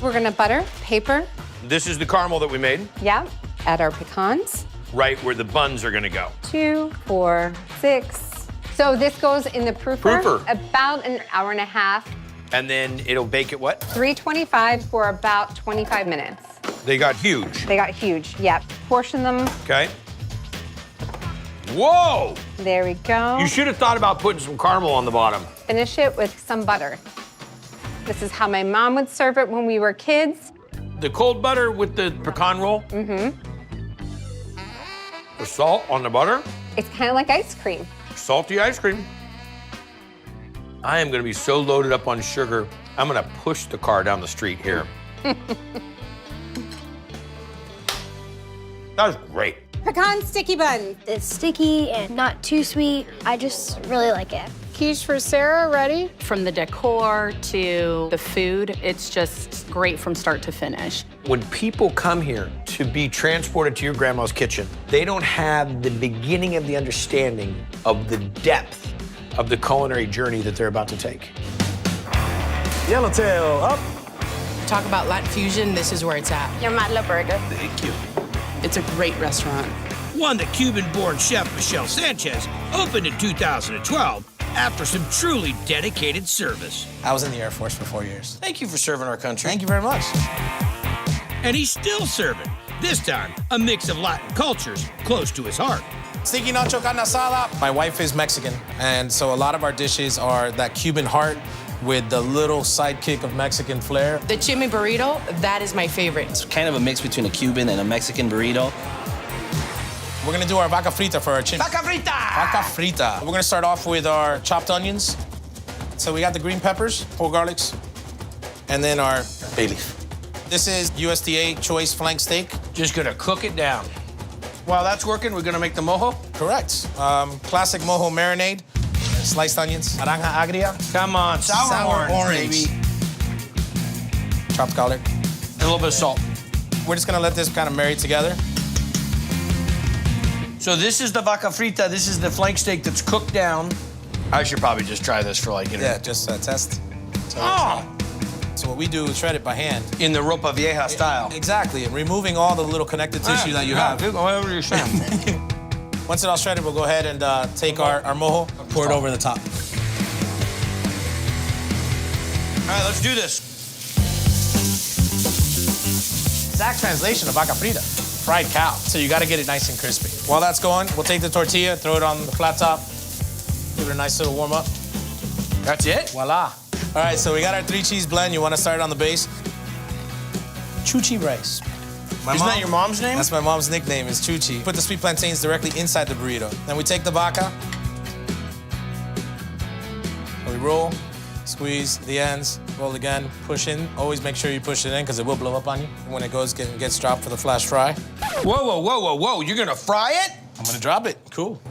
We're gonna butter, paper. This is the caramel that we made, Yep. Add our pecans. right where the buns are gonna go. 2, 4, 6. So this goes in the proofer. Proofer. About an hour and a half. And then it'll bake at what? 325 for about 25 minutes. They got huge. They got huge, yep. Portion them. Okay. Whoa! There we go. You should have thought about putting some caramel on the bottom. Finish it with some butter. This is how my mom would serve it when we were kids. The cold butter with the pecan roll. Mm-hmm. The salt on the butter. It's kind of like ice cream. Salty ice cream. I am gonna be so loaded up on sugar, I'm gonna push the car down the street here. That was great. Pecan sticky bun. It's sticky and not too sweet. I just really like it. Quiche for Sarah, ready? From the decor to the food, it's just great from start to finish. When people come here to be transported to your grandma's kitchen, they don't have the beginning of the understanding of the depth of the culinary journey that they're about to take. Yellowtail, up. Talk about Latin fusion, this is where it's at. Your Matla burger. Thank you. It's a great restaurant. One that Cuban-born chef Michelle Sanchez opened in 2012 after some truly dedicated service. I was in the Air Force for 4 years. Thank you for serving our country. Thank you very much. And he's still serving, this time a mix of Latin cultures close to his heart. Sticky nacho carne asada. My wife is Mexican, and so a lot of our dishes are that Cuban heart with the little sidekick of Mexican flair. The chimi burrito, that is my favorite. It's kind of a mix between a Cuban and a Mexican burrito. We're gonna do our vaca frita for our chim. Vaca frita! Vaca frita. We're gonna start off with our chopped onions. So we got the green peppers, whole garlics, and then our bay leaf. This is USDA choice flank steak. Just gonna cook it down. While that's working, we're gonna make the mojo? Correct. Classic mojo marinade, sliced onions, naranja agria. Come on, sour orange, baby. Chopped garlic. And a little bit of salt. We're just gonna let this kind of marry together. So this is the vaca frita. This is the flank steak that's cooked down. I should probably just try this for like, Yeah, just test. So what we do is shred it by hand. In the ropa vieja style. Exactly, and removing all the little connective tissue that you have. Whatever you're saying. Once it's all shredded, we'll go ahead and take our mojo, pour it over the top. All right, let's do this. Exact translation of vaca frita, fried cow. So you gotta get it nice and crispy. While that's going, we'll take the tortilla, throw it on the flat top, give it a nice little warm up. That's it? Voila. All right, so we got our 3-cheese blend. You wanna start on the base. Chuchi rice. Isn't that your mom's name? That's my mom's nickname, is Chuchi. Put the sweet plantains directly inside the burrito. Then we take the vaca, we roll, squeeze the ends, roll again, push in. Always make sure you push it in because it will blow up on you. And when it gets dropped for the flash fry. Whoa, whoa, whoa, whoa, whoa. You're gonna fry it? I'm gonna drop it. Cool.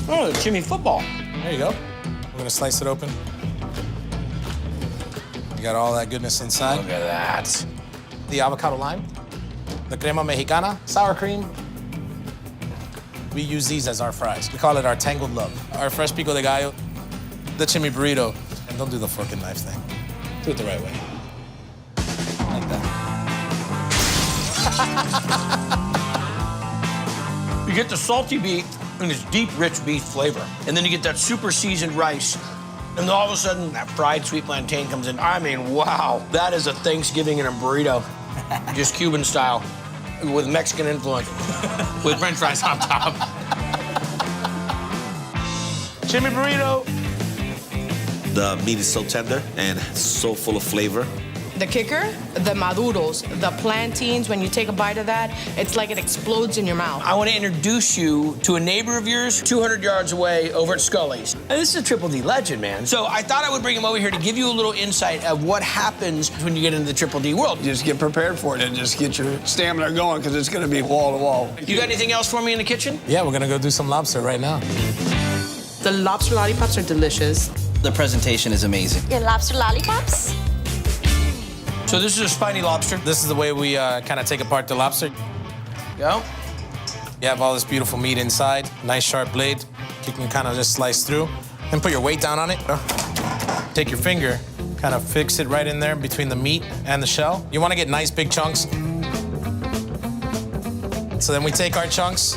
Oh, Jimmy football. There you go. We're gonna slice it open. You got all that goodness inside. Look at that. The avocado lime, the crema mexicana, sour cream. We use these as our fries. We call it our tangled love. Our fresh pico de gallo, the chimi burrito. And don't do the fork and knife thing. Do it the right way. Like that. You get the salty beef and this deep, rich beef flavor. And then you get that super seasoned rice. And then all of a sudden, that fried sweet plantain comes in. I mean, wow. That is a Thanksgiving in a burrito. Just Cuban style, with Mexican influence, with French fries on top. Chimi burrito. The meat is so tender and so full of flavor. The kicker, the maduros, the plantains, when you take a bite of that, it's like it explodes in your mouth. I want to introduce you to a neighbor of yours 200 yards away over at Scully's. And this is a Triple D legend, man. So I thought I would bring him over here to give you a little insight of what happens when you get into the Triple D world. Just get prepared for it and just get your stamina going because it's going to be wall to wall. You got anything else for me in the kitchen? Yeah, we're gonna go do some lobster right now. The lobster lollipops are delicious. The presentation is amazing. Your lobster lollipops? So this is a spiny lobster. This is the way we kind of take apart the lobster. Go. You have all this beautiful meat inside, nice sharp blade. You can kind of just slice through and put your weight down on it. Take your finger, kind of fix it right in there between the meat and the shell. You want to get nice big chunks. So then we take our chunks,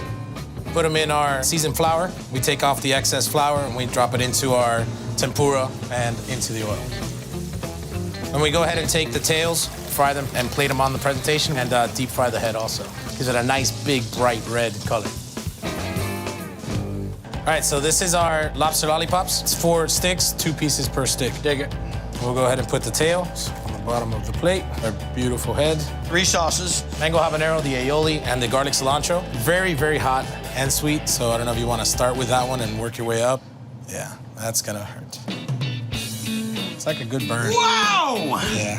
put them in our seasoned flour. We take off the excess flour and we drop it into our tempura and into the oil. And we go ahead and take the tails, fry them, and plate them on the presentation, and deep fry the head also. Gives it a nice, big, bright red color. All right, so this is our lobster lollipops. It's 4 sticks, 2 pieces per stick. Dig it. We'll go ahead and put the tails on the bottom of the plate. Our beautiful head. 3 sauces, mango habanero, the aioli, and the garlic cilantro. Very, very hot and sweet, so I don't know if you want to start with that one and work your way up. Yeah, that's gonna hurt. It's like a good burn. Wow! Yeah.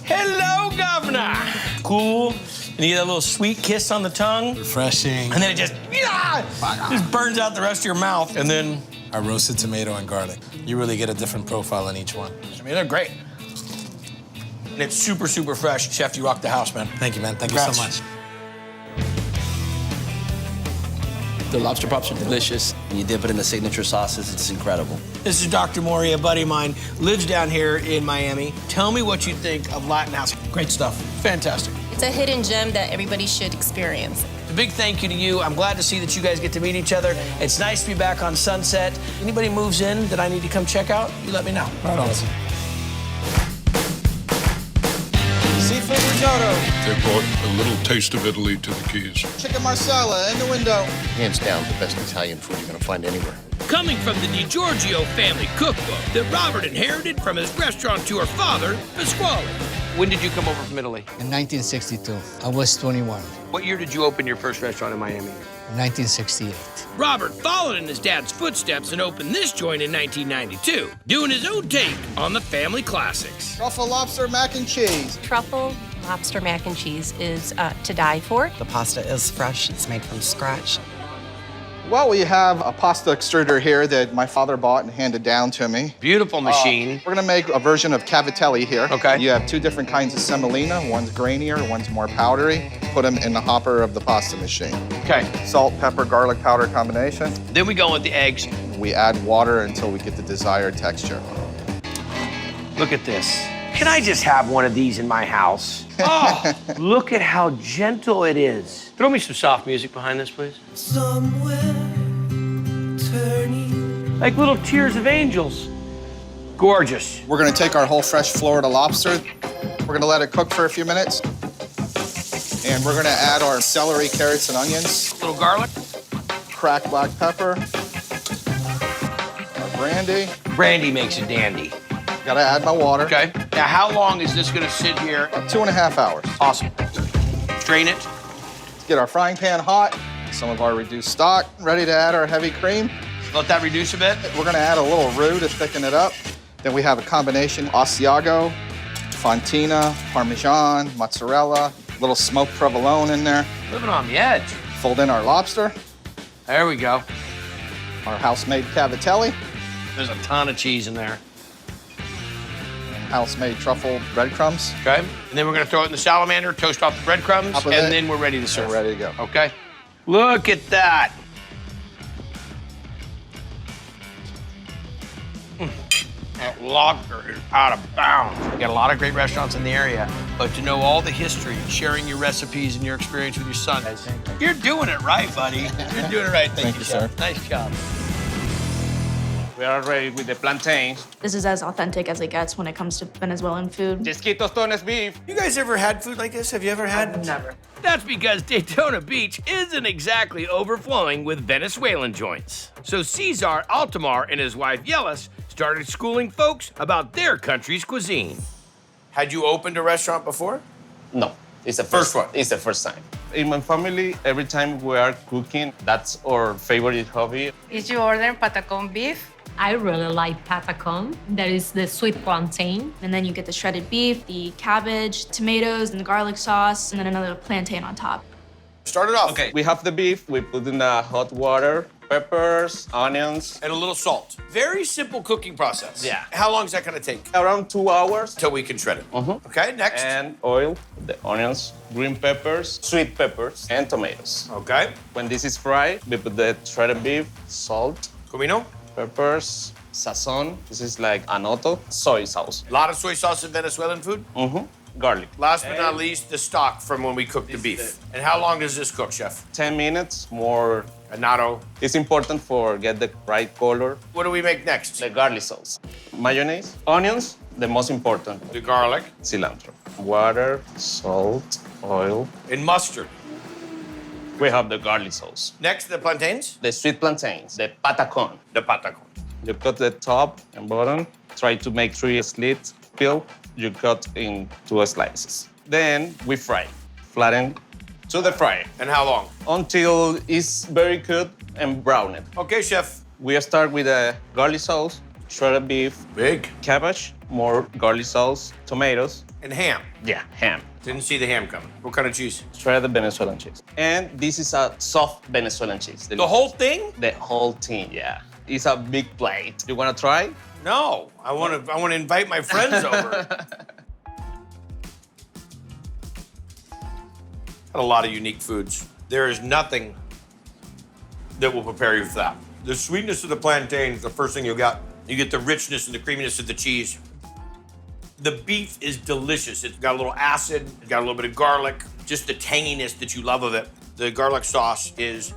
Hello, Governor. Cool. And you get that little sweet kiss on the tongue. Refreshing. And then it just burns out the rest of your mouth. And then our roasted tomato and garlic. You really get a different profile in each one. I mean, they're great. And it's super, super fresh. Chef, you rock the house, man. Thank you, man. Thank you so much. The lobster pops are delicious. And you dip it in the signature sauces, it's incredible. This is Dr. Maury, a buddy of mine, lives down here in Miami. Tell me what you think of Latin House. Great stuff. Fantastic. It's a hidden gem that everybody should experience. A big thank you to you. I'm glad to see that you guys get to meet each other. It's nice to be back on Sunset. Anybody moves in that I need to come check out, you let me know. Right on. Seafood risotto. They brought a little taste of Italy to the Keys. Chicken marsala in the window. Hands down, the best Italian food you're gonna find anywhere. Coming from the DiGiorgio family cookbook that Robert inherited from his restaurateur father, Pasquale. When did you come over from Italy? In 1962. I was 21. What year did you open your first restaurant in Miami? 1968. Robert followed in his dad's footsteps and opened this joint in 1992, doing his own take on the family classics. Truffle lobster mac and cheese. Truffle lobster mac and cheese is to die for. The pasta is fresh. It's made from scratch. Well, we have a pasta extruder here that my father bought and handed down to me. Beautiful machine. We're gonna make a version of cavatelli here. Okay. You have 2 different kinds of semolina. One's grainier, one's more powdery. Put them in the hopper of the pasta machine. Okay. Salt, pepper, garlic powder combination. Then we go with the eggs. We add water until we get the desired texture. Look at this. Can I just have one of these in my house? Oh, look at how gentle it is. Throw me some soft music behind this, please. Somewhere turning. Like little tears of angels. Gorgeous. We're gonna take our whole fresh Florida lobster. We're gonna let it cook for a few minutes. And we're gonna add our celery, carrots, and onions. A little garlic. Cracked black pepper. Our brandy. Brandy makes it dandy. Gotta add my water. Okay. Now, how long is this gonna sit here? About 2.5 hours. Awesome. Strain it. Let's get our frying pan hot. Some of our reduced stock. Ready to add our heavy cream. Let that reduce a bit. We're gonna add a little roux to thicken it up. Then we have a combination Asiago, Fontina, Parmesan, mozzarella, little smoked provolone in there. Living on the edge. Fold in our lobster. There we go. Our house-made cavatelli. There's a ton of cheese in there. House-made truffle breadcrumbs. Okay. And then we're gonna throw it in the salamander, toast off the breadcrumbs, Top of and it. then we're ready to serve. We're ready to go. Okay. Look at that. That lobster is out of bounds. We got a lot of great restaurants in the area, but to know all the history, sharing your recipes and your experience with your son, you're doing it right, buddy. You're doing it right. Thank you, sir. Nice job. We are ready with the plantains. This is as authentic as it gets when it comes to Venezuelan food. Jesquito tostones beef. You guys ever had food like this? Have you ever had? Never. That's because Daytona Beach isn't exactly overflowing with Venezuelan joints. So Cesar Altamar and his wife Yelis started schooling folks about their country's cuisine. Had you opened a restaurant before? No, it's the First one. It's the first time. In my family, every time we are cooking, that's our favorite hobby. Did you order patacon beef? I really like patacon. That is the sweet plantain. And then you get the shredded beef, the cabbage, tomatoes, and the garlic sauce, and then another plantain on top. Start it off. Okay, we have the beef. We put in hot water, peppers, onions. And a little salt. Very simple cooking process. Yeah. How long is that gonna take? Around 2 hours. Till we can shred it. Okay, next. And oil, the onions, green peppers, sweet peppers, and tomatoes. Okay. When this is fried, we put the shredded beef, salt, Comino? peppers, sazon. This is like anoto, soy sauce. A lot of soy sauce in Venezuelan food? Garlic. Last but not least, the stock from when we cook the beef. And how long does this cook, chef? 10 minutes, more. Annatto. It's important for get the right color. What do we make next? The garlic sauce. Mayonnaise, onions, The most important, The garlic. cilantro. Water, salt, oil. And mustard. We have the garlic sauce. Next, the plantains. The sweet plantains, the patacon. The patacon. You cut the top and bottom. Try to make 3 slits. Peel. You cut in 2 slices. Then we fry. Flatten to the fryer. And how long? Until it's very good and browned. Okay, chef. We start with the garlic sauce, shredded beef, big cabbage, more garlic sauce, tomatoes. And ham. Yeah, ham. Didn't see the ham coming. What kind of cheese? Shredded Venezuelan cheese. And this is a soft Venezuelan cheese. The whole thing? The whole thing, yeah. It's a big plate. You wanna try? No, I want to invite my friends over. A lot of unique foods. There is nothing that will prepare you for that. The sweetness of the plantain is the first thing you got. You get the richness and the creaminess of the cheese. The beef is delicious. It's got a little acid, it's got a little bit of garlic, just the tanginess that you love of it. The garlic sauce is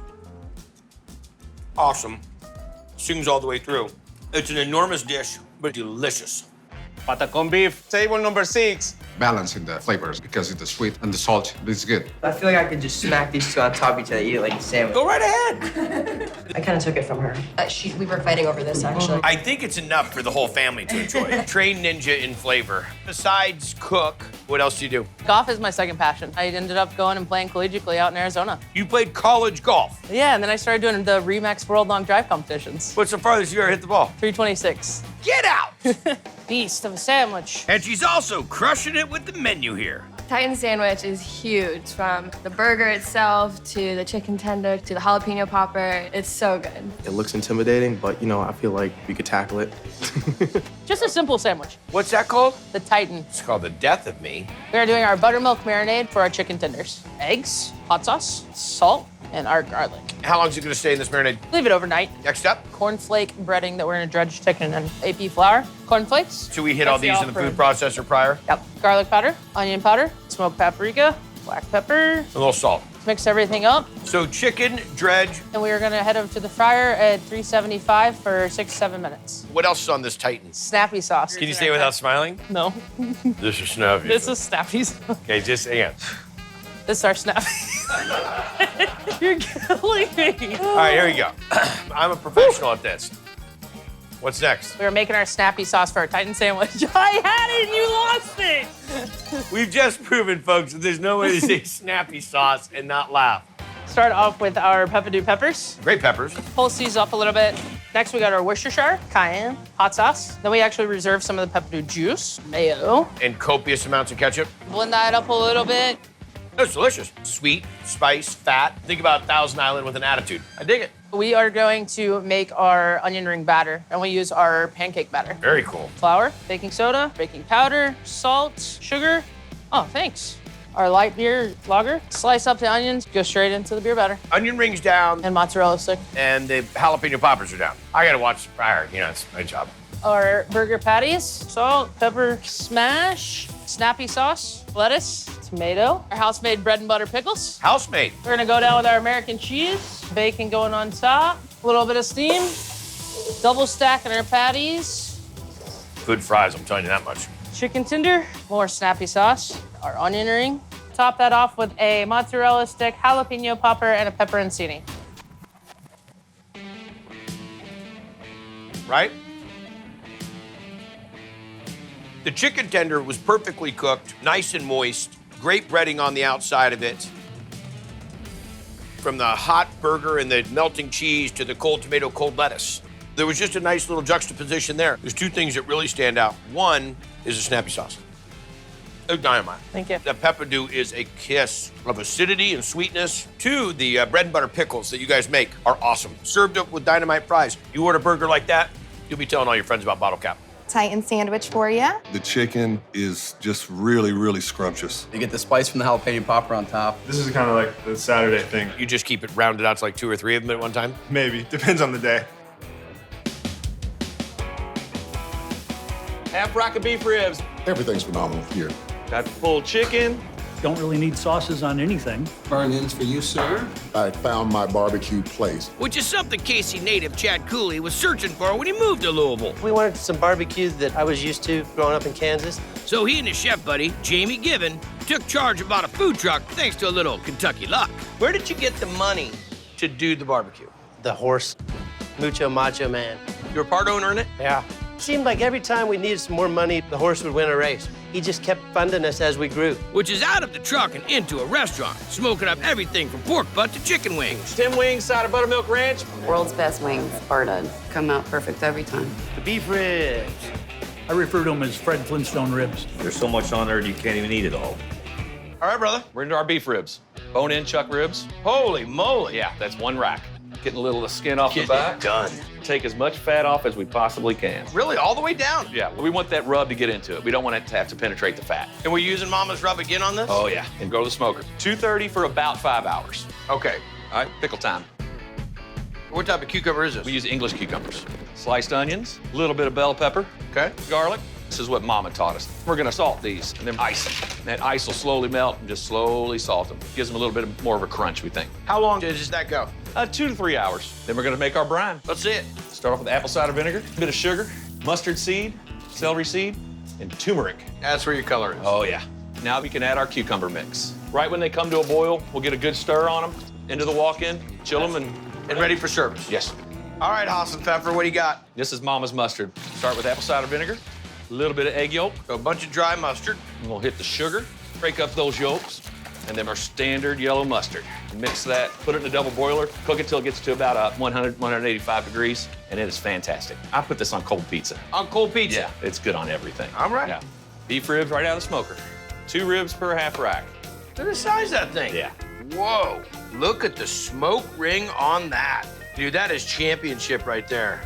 awesome. Sings all the way through. It's an enormous dish, but delicious. Patacon beef, table number 6. Balancing the flavors because it's the sweet and the salt. It's good. I feel like I could just smack these two on top of each other, eat it like a sandwich. Go right ahead. I kind of took it from her. We were fighting over this, actually. I think it's enough for the whole family to enjoy. Trained ninja in flavor. Besides cook, what else do you do? Golf is my second passion. I ended up going and playing collegiately out in Arizona. You played college golf. Yeah, and then I started doing the Remax World Long Drive competitions. What's the farthest you ever hit the ball? 326. Get out! Beast of a sandwich. And she's also crushing it with the menu here. Titan sandwich is huge, from the burger itself to the chicken tender to the jalapeno popper. It's so good. It looks intimidating, but you know, I feel like we could tackle it. Just a simple sandwich. What's that called? The Titan. It's called the death of me. We are doing our buttermilk marinade for our chicken tenders. Eggs, hot sauce, salt, and our garlic. How long is it gonna stay in this marinade? Leave it overnight. Next up? Cornflake breading that we're gonna dredge chicken in. AP flour, cornflakes. Should we hit all these in the food processor prior? Yep. Garlic powder, onion powder, smoked paprika, black pepper. A little salt. Mix everything up. So chicken, dredge. And we are gonna head over to the fryer at 375 for 6-7 minutes. What else is on this Titan? Snappy sauce. Can you say it without smiling? No. This is snappy. This is snappy sauce. Okay, just hang on. This is our snappy. You're killing me. All right, here we go. I'm a professional at this. What's next? We were making our snappy sauce for our Titan sandwich. I had it and you lost it. We've just proven, folks, that there's no way to say snappy sauce and not laugh. Start off with our pepperdew peppers. Great peppers. Pulse these up a little bit. Next, we got our Worcestershire, cayenne, hot sauce. Then we actually reserve some of the pepperdew juice, mayo. And copious amounts of ketchup. Blend that up a little bit. It's delicious. Sweet, spice, fat. Think about Thousand Island with an attitude. I dig it. We are going to make our onion ring batter, and we use our pancake batter. Very cool. Flour, baking soda, baking powder, salt, sugar. Oh, thanks. Our light beer lager. Slice up the onions, go straight into the beer batter. Onion rings down. And mozzarella stick. And the jalapeno poppers are down. I gotta watch the fryer. You know, it's my job. Our burger patties, salt, pepper smash, snappy sauce, lettuce, tomato, our house-made bread and butter pickles. House-made. We're gonna go down with our American cheese, bacon going on top, a little bit of steam, double stacking our patties. Good fries, I'm telling you that much. Chicken tender, more snappy sauce, our onion ring. Top that off with a mozzarella stick, jalapeno popper, and a pepperoncini. Right? The chicken tender was perfectly cooked, nice and moist, great breading on the outside of it. From the hot burger and the melting cheese to the cold tomato, cold lettuce. There was just a nice little juxtaposition there. There's two things that really stand out. One is the snappy sauce. Oh, dynamite. Thank you. The pepperdew is a kiss of acidity and sweetness. Two, the bread and butter pickles that you guys make are awesome. Served up with dynamite fries. You order a burger like that, you'll be telling all your friends about Bottle Cap. Titan sandwich for you. The chicken is just really, really scrumptious. You get the spice from the jalapeno popper on top. This is kind of like the Saturday thing. You just keep it rounded out to like 2 or 3 of them at one time? Maybe, depends on the day. Half rack of beef ribs. Everything's phenomenal here. Got pulled chicken, Don't really need sauces on anything. Burn-ins for you, sir. I found my barbecue place. Which is something Casey native Chad Cooley was searching for when he moved to Louisville. We wanted some barbecue that I was used to growing up in Kansas. So he and his chef buddy, Jamie Given, took charge and bought a food truck thanks to a little Kentucky luck. Where did you get the money to do the barbecue? The horse, Mucho Macho Man. You were part owner in it? Yeah. Seemed like every time we needed some more money, the horse would win a race. He just kept funding us as we grew. Which is out of the truck and into a restaurant, smoking up everything from pork butt to chicken wings. 10 wings, side of buttermilk ranch. World's best wings, bar done. Come out perfect every time. The beef ribs. I refer to them as Fred Flintstone ribs. There's so much on there you can't even eat it all. All right, brother. We're into our beef ribs. Bone-in chuck ribs. Holy moly. Yeah, that's one rack. Getting a little of the skin off the back. Done. Take as much fat off as we possibly can. Really, all the way down? Yeah, we want that rub to get into it. We don't want it to have to penetrate the fat. And we're using Mama's rub again on this? Oh, yeah. And go to the smoker. 230 for about 5 hours. Okay. All right, pickle time. What type of cucumber is this? We use English cucumbers. Sliced onions, a little bit of bell pepper. Okay. Garlic. This is what Mama taught us. We're gonna salt these and then ice them. That ice will slowly melt and just slowly salt them. Gives them a little bit more of a crunch, we think. How long does that go? 2 to 3 hours. Then we're gonna make our brine. Let's see it. Start off with apple cider vinegar, a bit of sugar, mustard seed, celery seed, and turmeric. That's where your color is. Oh, yeah. Now we can add our cucumber mix. Right when they come to a boil, we'll get a good stir on them, into the walk-in, chill them, and ready for service. Yes. All right, Hassan Pfeffer, what do you got? This is Mama's mustard. Start with apple cider vinegar, a little bit of egg yolk. So a bunch of dry mustard. And we'll hit the sugar, break up those yolks, and then our standard yellow mustard. Mix that, put it in a double broiler, cook it till it gets to about 100, 185 degrees, and it is fantastic. I put this on cold pizza. On cold pizza? Yeah, it's good on everything. All right. Yeah. Beef ribs right out of the smoker. 2 ribs per half rack. Look at the size of that thing. Yeah. Whoa, look at the smoke ring on that. Dude, that is championship right there.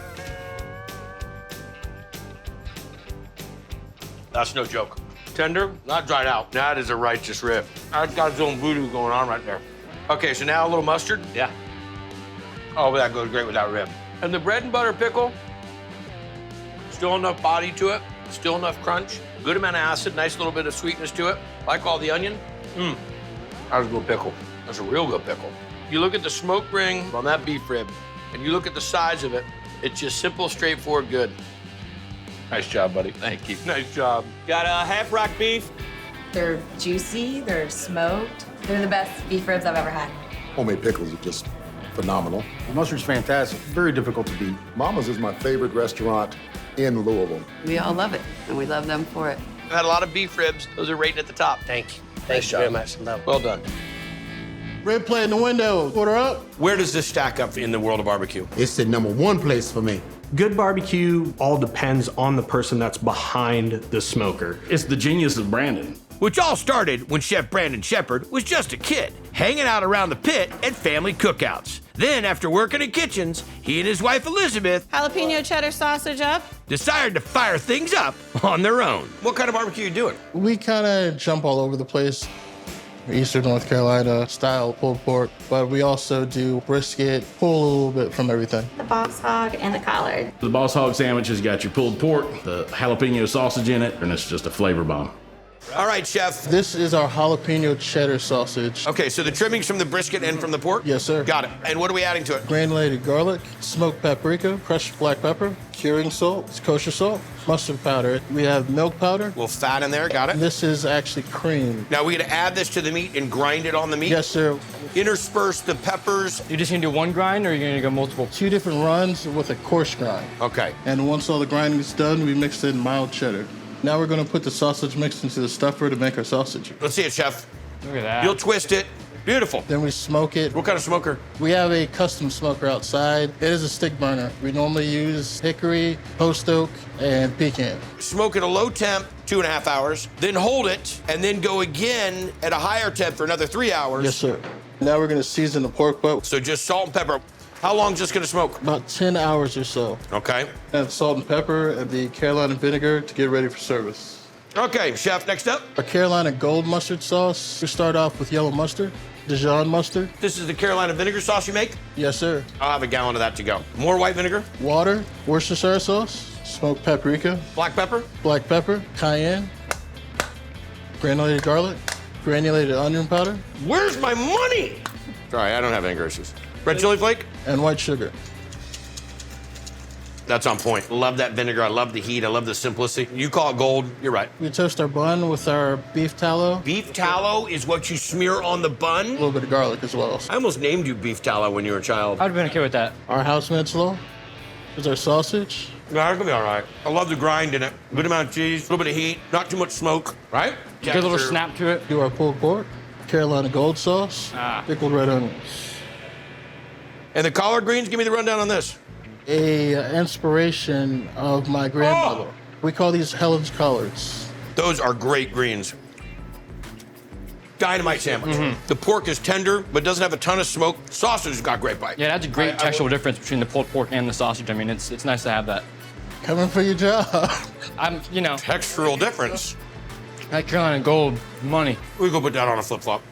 That's no joke. Tender, not dried out. That is a righteous rib. That's got its own voodoo going on right there. Okay, so now a little mustard. Yeah. Oh, that goes great with that rib. And the bread and butter pickle, still enough body to it, still enough crunch, good amount of acid, nice little bit of sweetness to it. Like all the onion. That's a good pickle. That's a real good pickle. You look at the smoke ring on that beef rib, and you look at the size of it, it's just simple, straightforward, good. Nice job, buddy. Thank you. Nice job. Got a half rack beef. They're juicy, they're smoked. They're the best beef ribs I've ever had. Homemade pickles are just phenomenal. The mustard's fantastic. Very difficult to beat. Mama's is my favorite restaurant in Louisville. We all love it, and we love them for it. I've had a lot of beef ribs. Those are rated at the top. Thank you. Thank you very much. Love it. Well done. Rib plate in the window. Order up. Where does this stack up in the world of barbecue? It's the #1 place for me. Good barbecue all depends on the person that's behind the smoker. It's the genius of Brandon. Which all started when Chef Brandon Shepard was just a kid, hanging out around the pit at family cookouts. Then, after working in kitchens, he and his wife Elizabeth Jalapeno cheddar sausage up. decided to fire things up on their own. What kind of barbecue are you doing? We kind of jump all over the place. Eastern North Carolina style pulled pork, but we also do brisket, pull a little bit from everything. The boss hog and the collard. The Boss Hog sandwich has got your pulled pork, the jalapeno sausage in it, and it's just a flavor bomb. All right, Chef. This is our jalapeno cheddar sausage. Okay, so the trimmings from the brisket and from the pork? Yes, sir. Got it. And what are we adding to it? Granulated garlic, smoked paprika, crushed black pepper, curing salt, it's kosher salt, mustard powder. We have milk powder. A little fat in there, got it. This is actually cream. Now we're gonna add this to the meat and grind it on the meat? Yes, sir. Intersperse the peppers. You're just gonna do one grind or you're gonna go multiple? 2 different runs with a coarse grind. Okay. And once all the grinding is done, we mix in mild cheddar. Now we're gonna put the sausage mix into the stuffer to make our sausage. Let's see it, Chef. Look at that. You'll twist it. Beautiful. Then we smoke it. What kind of smoker? We have a custom smoker outside. It is a stick burner. We normally use hickory, post oak, and pecan. Smoke at a low temp, 2.5 hours, then hold it, and then go again at a higher temp for another 3 hours. Yes, sir. Now we're gonna season the pork butt. So just salt and pepper. How long is this gonna smoke? About 10 hours or so. Okay. And salt and pepper and the Carolina vinegar to get ready for service. Okay, Chef, next up. Our Carolina gold mustard sauce. We start off with yellow mustard, Dijon mustard. This is the Carolina vinegar sauce you make? Yes, sir. I'll have a gallon of that to go. More white vinegar? Water, Worcestershire sauce, smoked paprika, Black pepper? black pepper, cayenne, granulated garlic, granulated onion powder, Where's my money? Sorry, I don't have anger issues. Red chili flake? and white sugar. That's on point. Love that vinegar. I love the heat. I love the simplicity. You call it gold. You're right. We toast our bun with our beef tallow, Beef tallow is what you smear on the bun? a little bit of garlic as well. I almost named you beef tallow when you were a child. I'd have been okay with that. Our house made slaw is our sausage. That could be all right. I love the grind in it. Good amount of cheese, a little bit of heat, not too much smoke, right? Good little snap to it. Do our pulled pork, Carolina gold sauce, pickled red onions. And the collard greens, give me the rundown on this. A inspiration of my grandmother. We call these Helen's collards. Those are great greens. Dynamite sandwich. The pork is tender, but doesn't have a ton of smoke. Sausage has got great bite. Yeah, that's a great textural difference between the pulled pork and the sausage. I mean, it's nice to have that. Coming for your job. I'm, you know, Textural difference. that Carolina Gold money. We go put that on a flip-flop.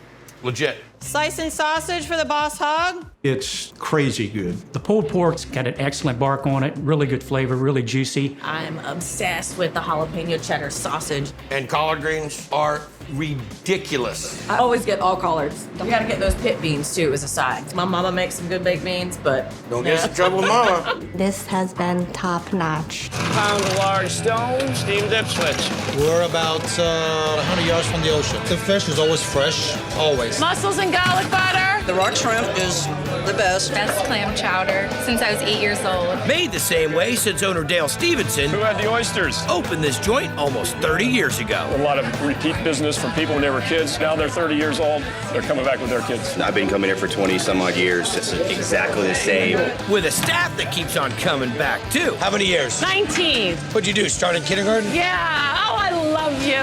Legit. Slicing sausage for the boss hog. It's crazy good. The pulled pork's got an excellent bark on it, really good flavor, really juicy. I'm obsessed with the jalapeno cheddar sausage. And collard greens are ridiculous. I always get all collards. You gotta get those pit beans too as a side. My mama makes some good baked beans, but Don't get us in trouble with mama. This has been top notch. Pound of large stone, steam dip switch. We're about 100 yards from the ocean. The fish is always fresh, always. mussels and garlic butter. The rock shrimp is the best. Best clam chowder since I was 8 years old. Made the same way since owner Dale Stevenson, Who had the oysters? opened this joint almost 30 years ago. A lot of repeat business from people when they were kids. Now they're 30 years old. They're coming back with their kids. I've been coming here for 20 some odd years. It's exactly the same. With a staff that keeps on coming back, too. How many years? 19. What'd you do, start in kindergarten? Yeah. Oh, I love you.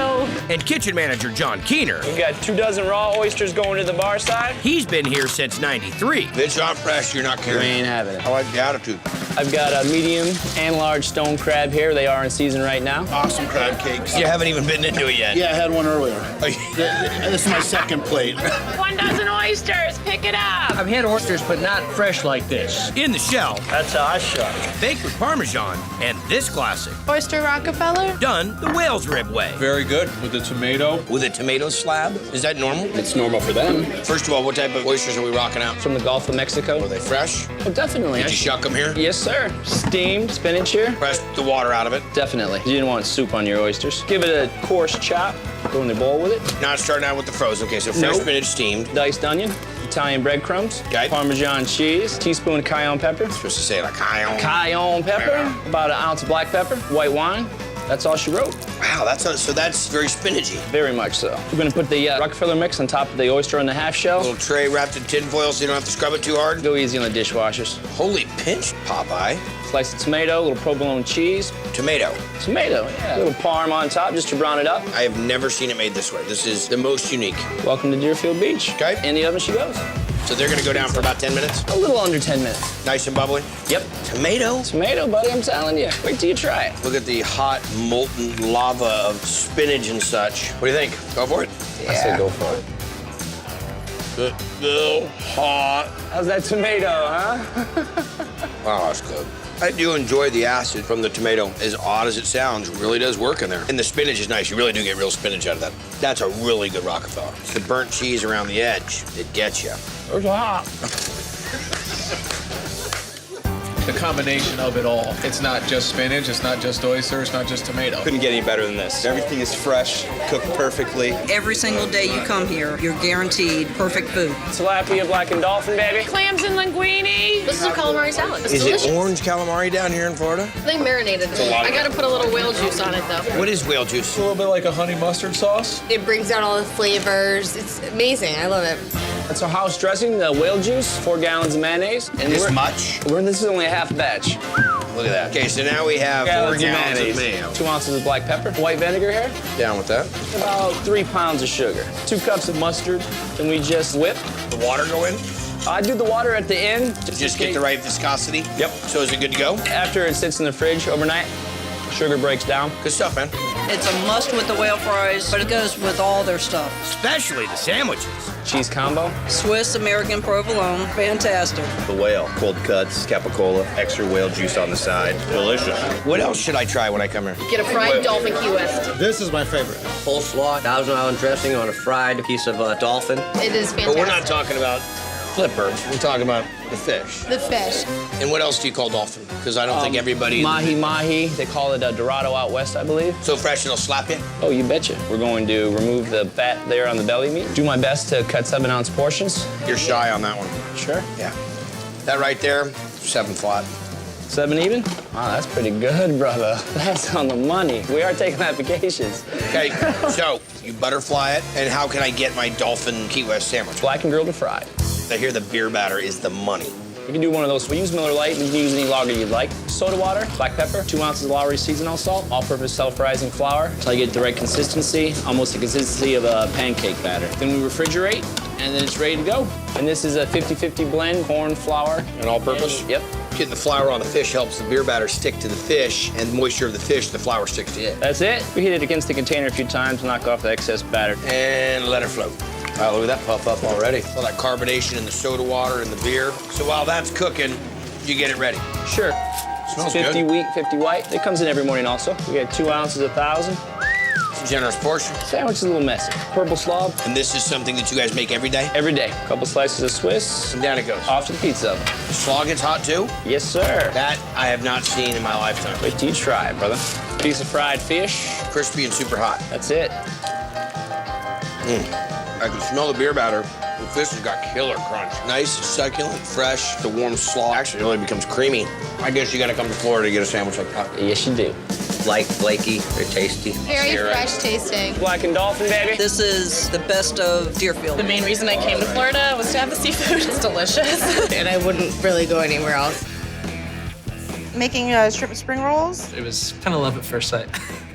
And kitchen manager John Keener, We got 2 dozen raw oysters going to the bar side. he's been here since '93. If it's not fresh, you're not carrying. ain't having it. I like the attitude. I've got a medium and large stone crab here. They are in season right now. Awesome crab cakes. You haven't even been into it yet. Yeah, I had one earlier. This is my second plate. 1 dozen oysters. Pick it up. I've had oysters, but not fresh like this. In the shell, That's how I shot. baked with Parmesan, and this classic, Oyster Rockefeller? done the whale's rib way. Very good with the tomato. With a tomato slab? Is that normal? It's normal for them. First of all, what type of oysters are we rocking out? From the Gulf of Mexico. Are they fresh? Oh, definitely. Did you shuck them here? Yes, sir. Steamed spinach here. Press the water out of it. Definitely. You didn't want soup on your oysters. Give it a coarse chop. Go in the bowl with it. Not starting out with the frozen. Okay, so fresh Nope. spinach steamed. Diced onion. Italian breadcrumbs. Okay. Parmesan cheese. Teaspoon of cayenne pepper. Supposed to say like cayenne. Cayenne pepper. About an ounce of black pepper. White wine. That's all she wrote. Wow, so that's very spinachy. Very much so. We're gonna put the Rockefeller mix on top of the oyster on the half shell. A little tray wrapped in tin foil so you don't have to scrub it too hard. Go easy on the dishwashers. Holy pinch, Popeye. Slice of tomato, a little provolone cheese. Tomato. Tomato, yeah. A little parm on top just to brown it up. I have never seen it made this way. This is the most unique. Welcome to Deerfield Beach. Okay. In the oven she goes. So they're gonna go down for about 10 minutes? A little under 10 minutes. Nice and bubbly? Yep. Tomato? Tomato, buddy, I'm telling you. Wait till you try it. Look at the hot, molten lava of spinach and such. What do you think? Go for it? Yeah. I say go for it. Still hot. How's that tomato, huh? Wow, that's good. I do enjoy the acid from the tomato. As odd as it sounds, it really does work in there. And the spinach is nice. You really do get real spinach out of that. That's a really good Rockefeller. It's the burnt cheese around the edge. It gets you. It's hot. The combination of it all. It's not just spinach, it's not just oyster, it's not just tomato. Couldn't get any better than this. Everything is fresh, cooked perfectly. Every single day you come here, you're guaranteed perfect food. Tilapia, black and dolphin, baby. Clams and linguine. This is a calamari salad. It's Is delicious. it orange calamari down here in Florida? They marinated it. I gotta put a little whale juice on it though. What is whale juice? A little bit like a honey mustard sauce. It brings out all the flavors. It's amazing. I love it. That's our house dressing, the whale juice, 4 gallons of mayonnaise. And This much? This is only a half batch. Look at that. Okay, so now we have 4 gallons of mayo. 2 ounces of black pepper. White vinegar here. Down with that. About 3 pounds of sugar. 2 cups of mustard. And we just whip. The water go in? I do the water at the end. Just get the right viscosity? Yep. So is it good to go? After it sits in the fridge overnight, sugar breaks down. Good stuff, man. It's a must with the whale fries, but it goes with all their stuff. Especially the sandwiches. cheese combo. Swiss American provolone, fantastic. The whale, cold cuts, capicola, extra whale juice on the side. Delicious. What else should I try when I come here? Get a fried dolphin Key West. This is my favorite. Coleslaw, Thousand Island dressing on a fried piece of dolphin. It is fantastic. But we're not talking about flippers. We're talking about the fish. The fish. And what else do you call dolphin? Because I don't think everybody... Mahi. They call it a Dorado out west, I believe. So fresh it'll slap you? Oh, you betcha. We're going to remove the fat there on the belly meat. Do my best to cut 7-ounce portions. You're shy on that one. Sure. Yeah. That right there, 7 flat. 7 even? Wow, that's pretty good, brother. That's on the money. We are taking that vacations. Okay, so you butterfly it, and how can I get my dolphin Key West sandwich? Black and grilled or fried. I hear the beer batter is the money. You can do one of those. We use Miller Lite. You can use any lager you'd like. Soda water, black pepper, 2 ounces of Lowry seasonal salt, all-purpose self-rising flour until I get the right consistency, almost the consistency of a pancake batter. Then we refrigerate, and then it's ready to go. And this is a 50-50 blend, corn, flour. And all-purpose? Yep. Getting the flour on the fish helps the beer batter stick to the fish, and the moisture of the fish, the flour sticks to it. That's it. We hit it against the container a few times, knock off the excess batter. And let it float. Wow, look at that puff up already. All that carbonation in the soda water and the beer. So while that's cooking, you get it ready. Sure. Smells 50 good. wheat, 50 white. It comes in every morning also. We get 2 ounces of 1,000. It's a generous portion. Sandwich is a little messy. Purple slob. And this is something that you guys make every day? Every day. A couple slices of Swiss. And down it goes. Off to the pizza oven. The slaw gets hot too? Yes, sir. That I have not seen in my lifetime. Wait till you try it, brother. Piece of fried fish. Crispy and super hot. That's it. I can smell the beer batter. The fish has got killer crunch. Nice, succulent, fresh. The warm slaw actually only becomes creamy. I guess you gotta come to Florida to get a sandwich like that. Yes, you do. Light, flaky, they're tasty. Very fresh tasting. Black and dolphin, baby. This is the best of Deerfield. The main reason I came to Florida was to have the seafood. It's delicious. And I wouldn't really go anywhere else. Making shrimp and spring rolls. It was kind of love at first sight.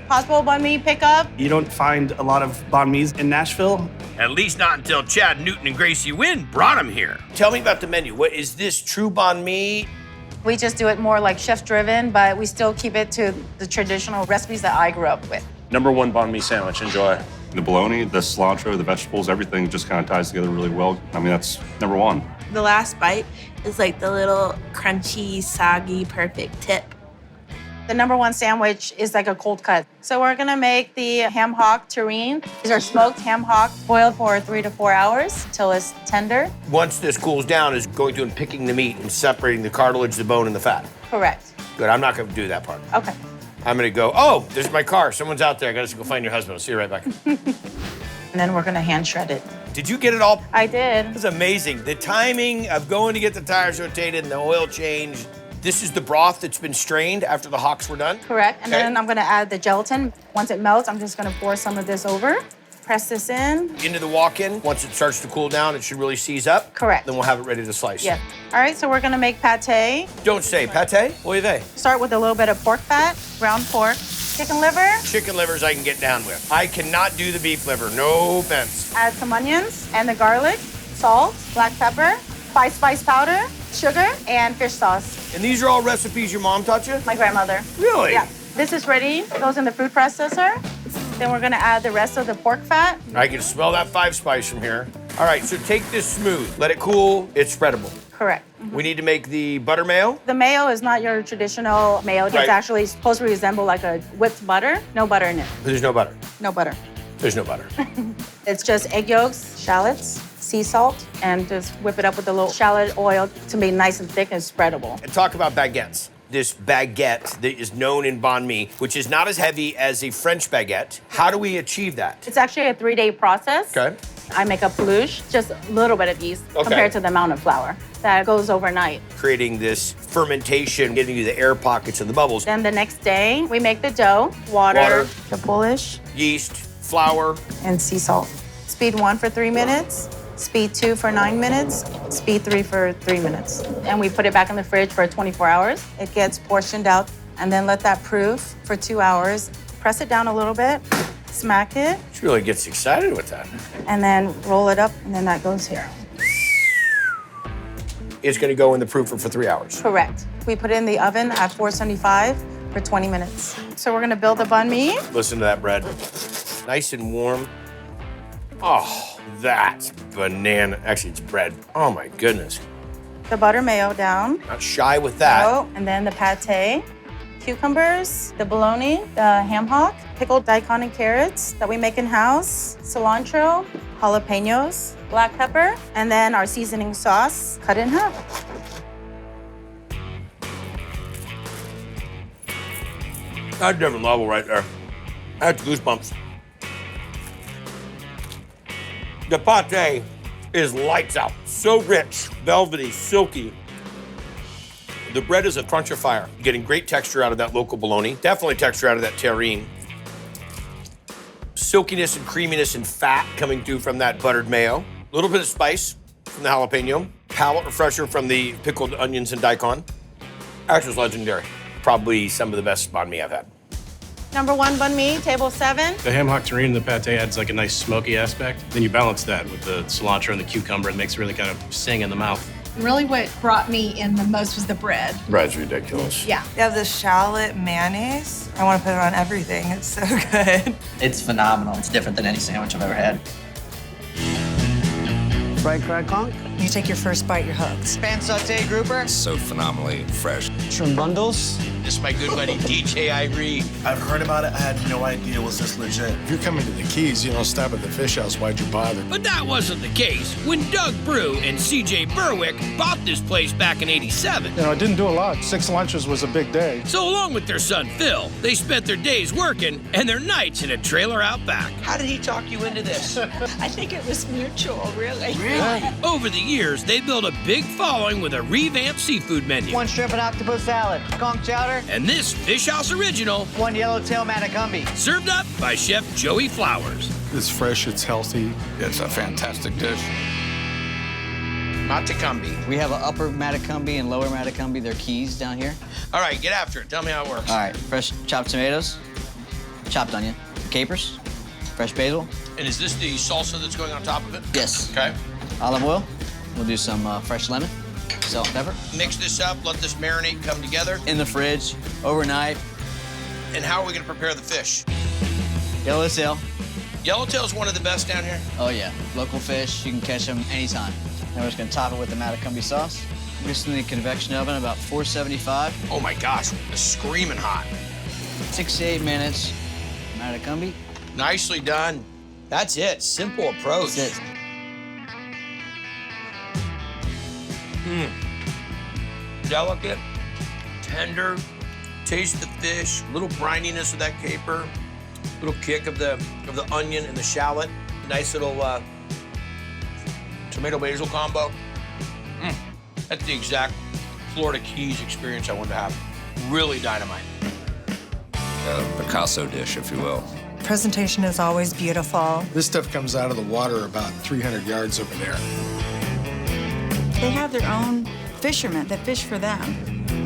Possible banh mi pickup. You don't find a lot of banh mi's in Nashville. At least not until Chad Newton and Gracie Wynn brought him here. Tell me about the menu. What is this, true banh mi? We just do it more like chef-driven, but we still keep it to the traditional recipes that I grew up with. #1 banh mi sandwich. Enjoy. The bologna, the cilantro, the vegetables, everything just kind of ties together really well. I mean, that's #1. The last bite is like the little crunchy, soggy, perfect tip. The #1 sandwich is like a cold cut. So we're gonna make the ham hock terrine. These are smoked ham hock, boiled for 3 to 4 hours till it's tender. Once this cools down, is going through and picking the meat and separating the cartilage, the bone, and the fat. Correct. Good, I'm not gonna do that part. Okay. I'm gonna go, oh, there's my car. Someone's out there. I gotta go find your husband. I'll see you right back. And then we're gonna hand shred it. Did you get it all? I did. This is amazing. The timing of going to get the tires rotated and the oil changed. This is the broth that's been strained after the hocks were done? Correct. And then I'm gonna add the gelatin. Once it melts, I'm just gonna pour some of this over. Press this in. Into the walk-in. Once it starts to cool down, it should really seize up. Correct. Then we'll have it ready to slice. Yeah. All right, so we're gonna make pate. Don't say pate. What are they? Start with a little bit of pork fat, ground pork, chicken liver. Chicken livers I can get down with. I cannot do the beef liver. No offense. Add some onions and the garlic, salt, black pepper, 5 spice powder, sugar, and fish sauce. And these are all recipes your mom taught you? My grandmother. Really? Yeah. This is ready. It goes in the food processor. Then we're gonna add the rest of the pork fat. I can smell that 5 spice from here. All right, so take this smooth. Let it cool. It's spreadable. Correct. We need to make the butter mayo. The mayo is not your traditional mayo. It's Right. actually supposed to resemble like a whipped butter. No butter in it. There's no butter. No butter. There's no butter. It's just egg yolks, shallots, sea salt, and just whip it up with a little shallot oil to be nice and thick and spreadable. And talk about baguettes. This baguette that is known in banh mi, which is not as heavy as a French baguette. How do we achieve that? It's actually a 3-day process. Okay. I make a peluche, just a little bit of yeast compared to the amount of flour that goes overnight. Creating this fermentation, getting you the air pockets and the bubbles. Then the next day, we make the dough, water. The polish, yeast, flour, and sea salt. Speed 1 for 3 minutes, speed 2 for 9 minutes, speed 3 for 3 minutes. And we put it back in the fridge for 24 hours. It gets portioned out, and then let that proof for 2 hours. Press it down a little bit, smack it, She really gets excited with that. and then roll it up, and then that goes here. It's gonna go in the proofer for 3 hours. Correct. We put it in the oven at 475 for 20 minutes. So we're gonna build the banh mi. Listen to that bread. Nice and warm. Oh, That's banana. Actually, it's bread. Oh my goodness. The butter mayo down. Not shy with that. Oh, and then the pate, cucumbers, the bologna, the ham hock, pickled daikon and carrots that we make in-house, cilantro, jalapenos, black pepper, and then our seasoning sauce cut in half. That's a different level right there. That's goosebumps. The pate is lights out. So rich, velvety, silky. The bread is a crunch of fire. You're getting great texture out of that local bologna. Definitely texture out of that terrine. Silkiness and creaminess and fat coming through from that buttered mayo. A little bit of spice from the jalapeno. Palate refresher from the pickled onions and daikon. Actually, it's legendary. Probably some of the best banh mi I've had. Number 1 banh mi, table 7. The ham hock terrine and the pate adds like a nice smoky aspect. Then you balance that with the cilantro and the cucumber. It makes it really kind of sing in the mouth. Really what brought me in the most was the bread. Bread's ridiculous. Yeah. You have the shallot mayonnaise. I want to put it on everything. It's so good. It's phenomenal. It's different than any sandwich I've ever had. Fried crab conch. You take your first bite, you're hooked. Spam saute grouper. So phenomenally fresh. Shrimp bundles. This is my good buddy DJ Irie. I've heard about it. I had no idea was this legit. If you're coming to the Keys, you don't stop at the fish house. Why'd you bother? But that wasn't the case when Doug Brew and CJ Berwick bought this place back in '87. You know, I didn't do a lot. 6 lunches was a big day. So along with their son Phil, they spent their days working and their nights in a trailer out back. How did he talk you into this? I think it was mutual, really. Over the years, they built a big following with a revamped seafood menu. 1 shrimp and octopus salad, conch chowder, And this Fish House original, 1 yellowtail matacumbi. served up by Chef Joey Flowers. It's fresh, it's healthy. It's a fantastic dish. Matacumbi. We have an upper matacumbi and lower matacumbi. They're keys down here. All right, get after it. Tell me how it works. All right, fresh chopped tomatoes, chopped onion, capers, fresh basil. And is this the salsa that's going on top of it? Yes. Okay. Olive oil. We'll do some fresh lemon, salt, pepper. Mix this up, let this marinade come together. In the fridge, overnight. And how are we gonna prepare the fish? Yellowtail. Yellowtail is one of the best down here. Oh yeah, local fish. You can catch them anytime. Now we're just gonna top it with the matacumbi sauce. Just in the convection oven, about 475. Oh my gosh, it's screaming hot. 6 to 8 minutes. Matacumbi. Nicely done. That's it, simple approach. That's it. Delicate, tender, taste the fish, little brininess of that caper, little kick of the onion and the shallot. Nice little tomato basil combo. That's the exact Florida Keys experience I wanted to have. Really dynamite. A Picasso dish, if you will. Presentation is always beautiful. This stuff comes out of the water about 300 yards over there. They have their own fishermen that fish for them.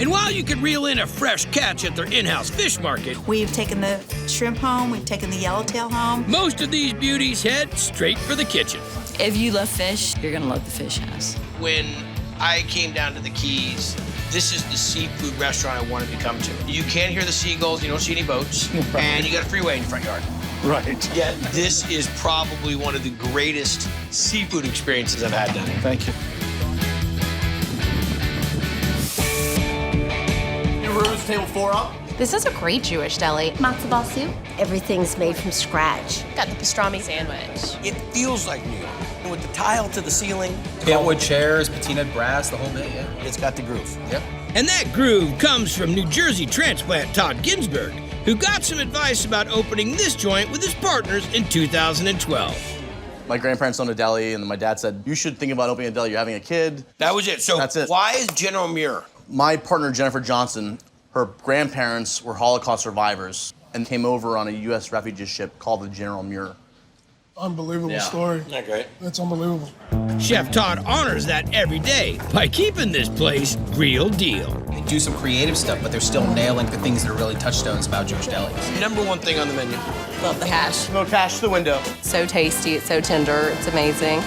And while you can reel in a fresh catch at their in-house fish market, We've taken the shrimp home, we've taken the yellowtail home. most of these beauties head straight for the kitchen. If you love fish, you're gonna love the Fish House. When I came down to the Keys, this is the seafood restaurant I wanted to come to. You can't hear the seagulls, you don't see any boats, and you got a freeway in your front yard. Right. Yet this is probably one of the greatest seafood experiences I've had down here. Thank you. Rooms, table 4 up. This is a great Jewish deli. Matzo ball soup. Everything's made from scratch. Got the pastrami sandwich. It feels like New York. And with the tile to the ceiling. Bentwood chairs, patinaed brass, the whole bit, yeah. It's got the groove. Yep. And that groove comes from New Jersey transplant Todd Ginsburg, who got some advice about opening this joint with his partners in 2012. My grandparents owned a deli, and my dad said, you should think about opening a deli. You're having a kid. That was it. So That's it. why is General Muir? My partner, Jennifer Johnson, her grandparents were Holocaust survivors and came over on a U.S. refugee ship called the General Muir. Unbelievable story. Isn't that great? That's unbelievable. Chef Todd honors that every day by keeping this place real deal. They do some creative stuff, but they're still nailing the things that are really touchstones about Jewish delis. Number one thing on the menu. Love the hash. No cash to the window. So tasty, it's so tender, it's amazing.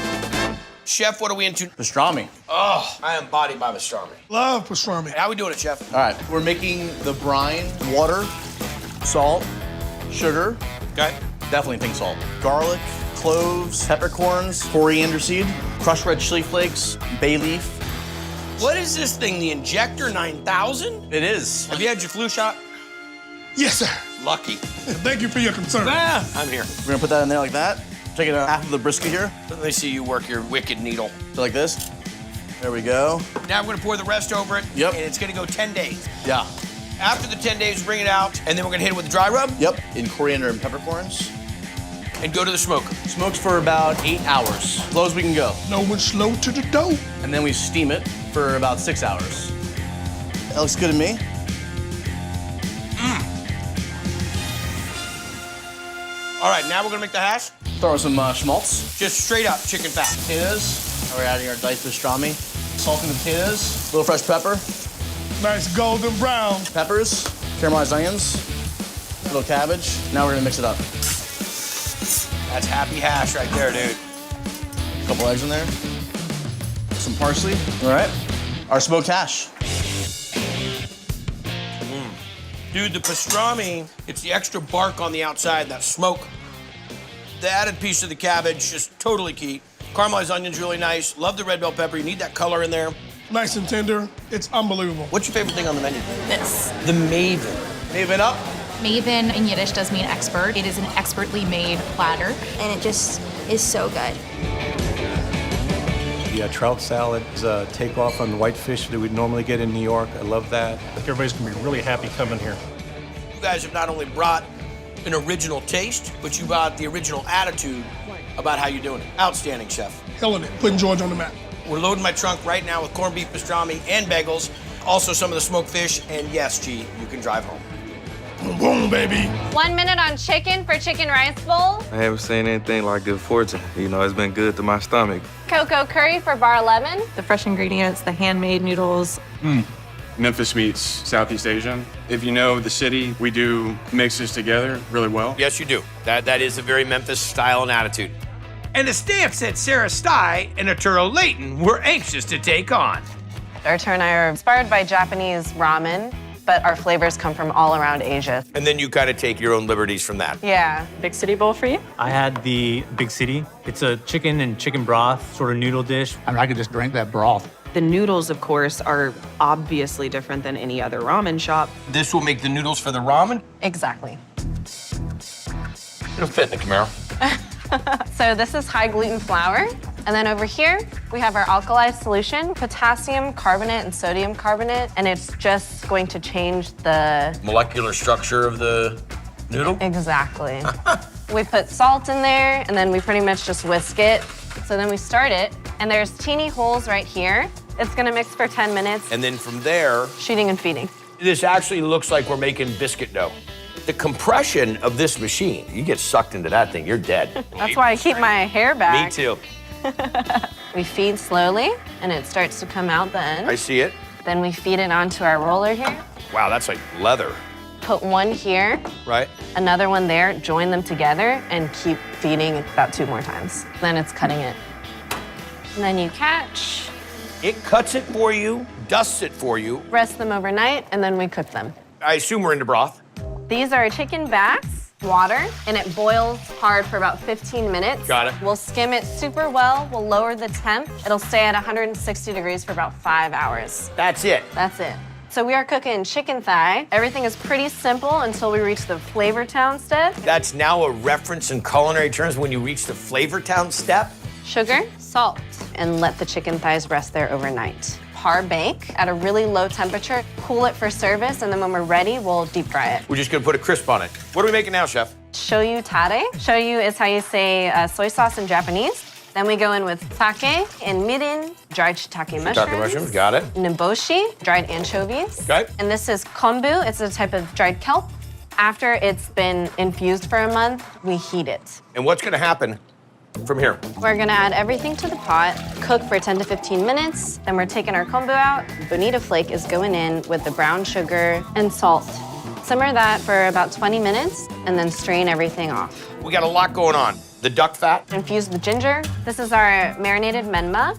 Chef, what are we into? Pastrami. Oh, I am embodied by pastrami. Love pastrami. How are we doing it, Chef? All right, we're making the brine, water, salt, sugar, Okay. definitely pink salt, garlic, cloves, peppercorns, coriander seed, crushed red chili flakes, bay leaf. What is this thing, the Injector 9000? It is. Have you had your flu shot? Yes, sir. Lucky. Thank you for your concern. I'm here. We're gonna put that in there like that. Taking half of the brisket here. Let me see you work your wicked needle. So like this. There we go. Now I'm gonna pour the rest over it. Yep. And it's gonna go 10 days. Yeah. After the 10 days, bring it out, and then we're gonna hit it with a dry rub. Yep. In coriander and peppercorns. And go to the smoker. Smokes for about 8 hours. Slow as we can go. No one slow to the dough. And then we steam it for about 6 hours. That looks good to me. All right, now we're gonna make the hash. Throw in some schmaltz. Just straight up chicken fat. Potatoes. Now we're adding our diced pastrami. Salt in the potatoes. A little fresh pepper. Nice golden brown. Peppers. Caramelized onions. A little cabbage. Now we're gonna mix it up. That's happy hash right there, dude. A couple eggs in there. Some parsley. All right. Our smoked hash. Dude, the pastrami, it's the extra bark on the outside, that smoke. The added piece of the cabbage is totally key. Caramelized onion's really nice. Love the red bell pepper. You need that color in there. Nice and tender. It's unbelievable. What's your favorite thing on the menu? This. The Maven. Maven up. Maven in Yiddish does mean expert. It is an expertly made platter. And it just is so good. The trout salad is a takeoff on the white fish that we'd normally get in New York. I love that. I think everybody's gonna be really happy coming here. You guys have not only brought an original taste, but you brought the original attitude about how you're doing it. Outstanding, chef. Killing it. Putting George on the map. We're loading my trunk right now with corned beef pastrami and bagels, also some of the smoked fish, and yes, G, you can drive home. Boom, baby. 1 minute on chicken for chicken rice bowl. I haven't seen anything like good fortune. You know, it's been good to my stomach. Cocoa curry for bar 11. The fresh ingredients, the handmade noodles. Memphis meets Southeast Asia. If you know the city, we do mix this together really well. Yes, you do. That is a very Memphis style and attitude. And a stance that Sarah Stye and Arturo Layton were anxious to take on. Arturo and I are inspired by Japanese ramen, but our flavors come from all around Asia. And then you kind of take your own liberties from that. Yeah. Big city bowl for you? I had the Big City. It's a chicken and chicken broth sort of noodle dish. I mean, I could just drink that broth. The noodles, of course, are obviously different than any other ramen shop. This will make the noodles for the ramen? Exactly. It'll fit in the Camaro. So this is high gluten flour. And then over here, we have our alkali solution, potassium carbonate and sodium carbonate, and it's just going to change the Molecular structure of the noodle? Exactly. We put salt in there, and then we pretty much just whisk it. So then we start it, and there's teeny holes right here. It's gonna mix for 10 minutes. And then from there, Shooting and feeding. this actually looks like we're making biscuit dough. The compression of this machine, you get sucked into that thing, you're dead. That's why I keep my hair back. Me too. We feed slowly, and it starts to come out the end. I see it. Then we feed it onto our roller here. Wow, that's like leather, Put one here, right? another one there, join them together, and keep feeding about 2 more times. Then it's cutting it. And then you catch, It cuts it for you, dusts it for you. rest them overnight, and then we cook them. I assume we're into broth. These are chicken backs, water, and it boils hard for about 15 minutes. Got it. We'll skim it super well. We'll lower the temp. It'll stay at 160 degrees for about 5 hours. That's it. That's it. So we are cooking chicken thigh. Everything is pretty simple until we reach the Flavor Town step. That's now a reference in culinary terms when you reach the Flavor Town step. Sugar, salt, and let the chicken thighs rest there overnight. Par bake at a really low temperature, cool it for service, and then when we're ready, we'll deep fry it. We're just gonna put a crisp on it. What are we making now, chef? Shoyu tare. Shoyu is how you say soy sauce in Japanese. Then we go in with sake and mirin, dried shiitake mushrooms. Shiitake mushrooms, got it. Niboshi, dried anchovies. Okay. And this is kombu. It's a type of dried kelp. After it's been infused for a month, we heat it. And what's gonna happen from here? We're gonna add everything to the pot, cook for 10 to 15 minutes, then we're taking our kombu out. Bonita flake is going in with the brown sugar and salt. Simmer that for about 20 minutes, and then strain everything off. We got a lot going on. The duck fat. Infuse the ginger. This is our marinated menma,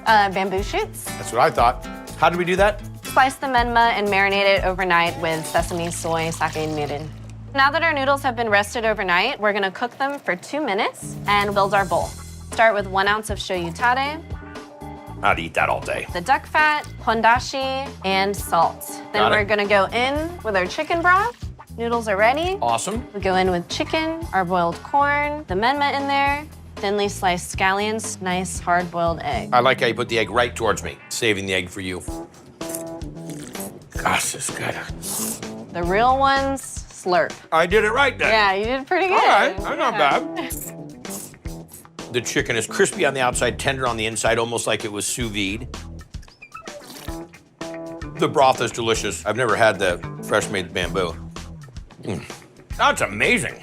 bamboo shoots. That's what I thought. How did we do that? Slice the menma and marinate it overnight with sesame, soy, sake, and mirin. Now that our noodles have been rested overnight, we're gonna cook them for 2 minutes and build our bowl. Start with 1 ounce of shoyu tare, I'd eat that all day. the duck fat, hondashi, and salt. Then Got it. we're gonna go in with our chicken broth. Noodles are ready. Awesome. We go in with chicken, our boiled corn, the menma in there, thinly sliced scallions, nice hard-boiled egg. I like how you put the egg right towards me, saving the egg for you. Gosh, this is good. The real ones, slurp. I did it right then. Yeah, you did pretty good. All right, I'm not Yeah. bad. The chicken is crispy on the outside, tender on the inside, almost like it was sous vide. The broth is delicious. I've never had the fresh-made bamboo. That's amazing.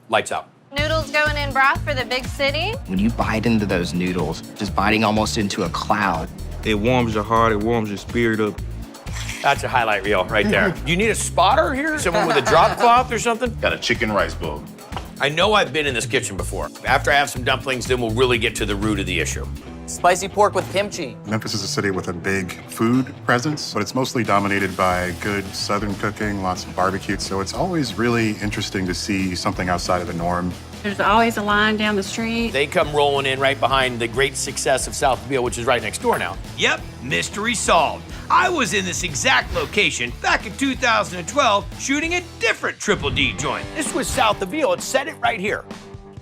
Lights out. Noodles going in broth for the big city. When you bite into those noodles, just biting almost into a cloud. It warms your heart, it warms your spirit up. That's a highlight reel right there. Do you need a spotter here? Someone with a drop cloth or something? Got a chicken rice bowl. I know I've been in this kitchen before. After I have some dumplings, then we'll really get to the root of the issue. Spicy pork with kimchi. Memphis is a city with a big food presence, but it's mostly dominated by good Southern cooking, lots of barbecue. So it's always really interesting to see something outside of the norm. There's always a line down the street. They come rolling in right behind the great success of South Beale, which is right next door now. Yep, mystery solved. I was in this exact location back in 2012 shooting a different Triple D joint. This was South of Beale. It said it right here.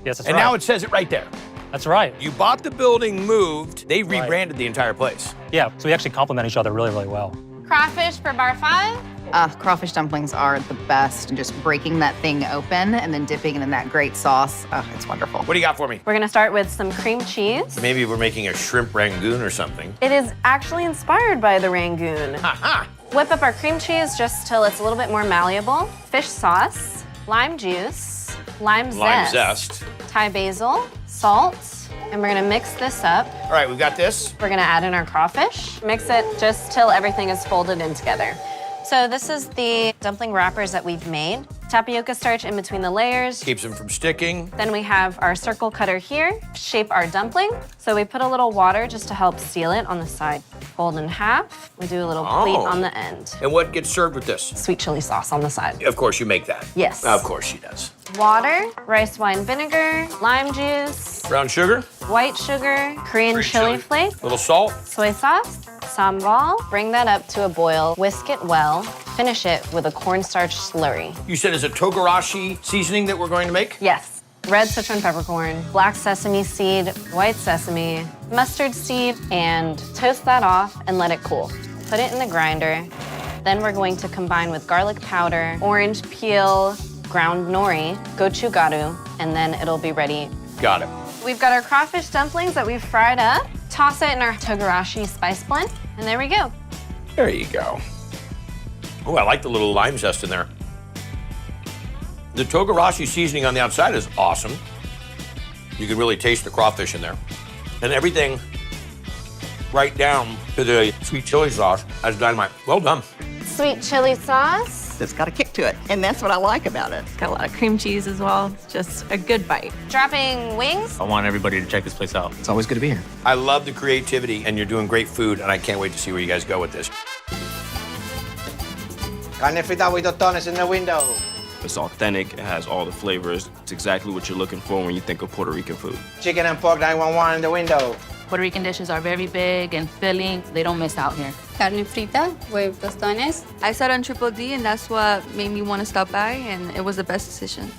Yes, that's and right. now it says it right there. That's right. You bought the building, moved, they rebranded the entire place. Yeah, so we actually complement each other really, really well. Crawfish for bar 5. Crawfish dumplings are the best. Just breaking that thing open and then dipping it in that great sauce. Oh, it's wonderful. What do you got for me? We're gonna start with some cream cheese. Maybe we're making a shrimp rangoon or something. It is actually inspired by the Rangoon. Ha-ha. Whip up our cream cheese just till it's a little bit more malleable. Fish sauce, lime juice, lime zest, Thai basil, salt, and we're gonna mix this up. All right, we've got this. We're gonna add in our crawfish. Mix it just till everything is folded in together. So this is the dumpling wrappers that we've made. Tapioca starch in between the layers. Keeps them from sticking. Then we have our circle cutter here, shape our dumpling. So we put a little water just to help seal it on the side. Fold in half. We do a little pleat on the end. And what gets served with this? Sweet chili sauce on the side. Of course you make that. Yes. Of course she does. Water, rice wine vinegar, lime juice, Brown sugar, white sugar, Korean chili flake, little salt. soy sauce, sambal. Bring that up to a boil, whisk it well, finish it with a cornstarch slurry. You said it's a togarashi seasoning that we're going to make? Yes. Red Sichuan peppercorn, black sesame seed, white sesame, mustard seed, and toast that off and let it cool. Put it in the grinder. Then we're going to combine with garlic powder, orange peel, ground nori, gochugaru, and then it'll be ready. Got it. We've got our crawfish dumplings that we've fried up. Toss it in our togarashi spice blend, and there we go. There you go. Oh, I like the little lime zest in there. The togarashi seasoning on the outside is awesome. You can really taste the crawfish in there. And everything right down to the sweet chili sauce as dynamite. Well done. Sweet chili sauce. It's got a kick to it, and that's what I like about it. It's got a lot of cream cheese as well. It's just a good bite. Dropping wings. I want everybody to check this place out. It's always good to be here. I love the creativity, and you're doing great food, and I can't wait to see where you guys go with this. Carne frita with tostones in the window. It's authentic, it has all the flavors. It's exactly what you're looking for when you think of Puerto Rican food. Chicken and pork 911 in the window. Puerto Rican dishes are very big and filling. They don't miss out here. Carne frita with tostones. I saw it on Triple D, and that's what made me want to stop by, and it was the best decision.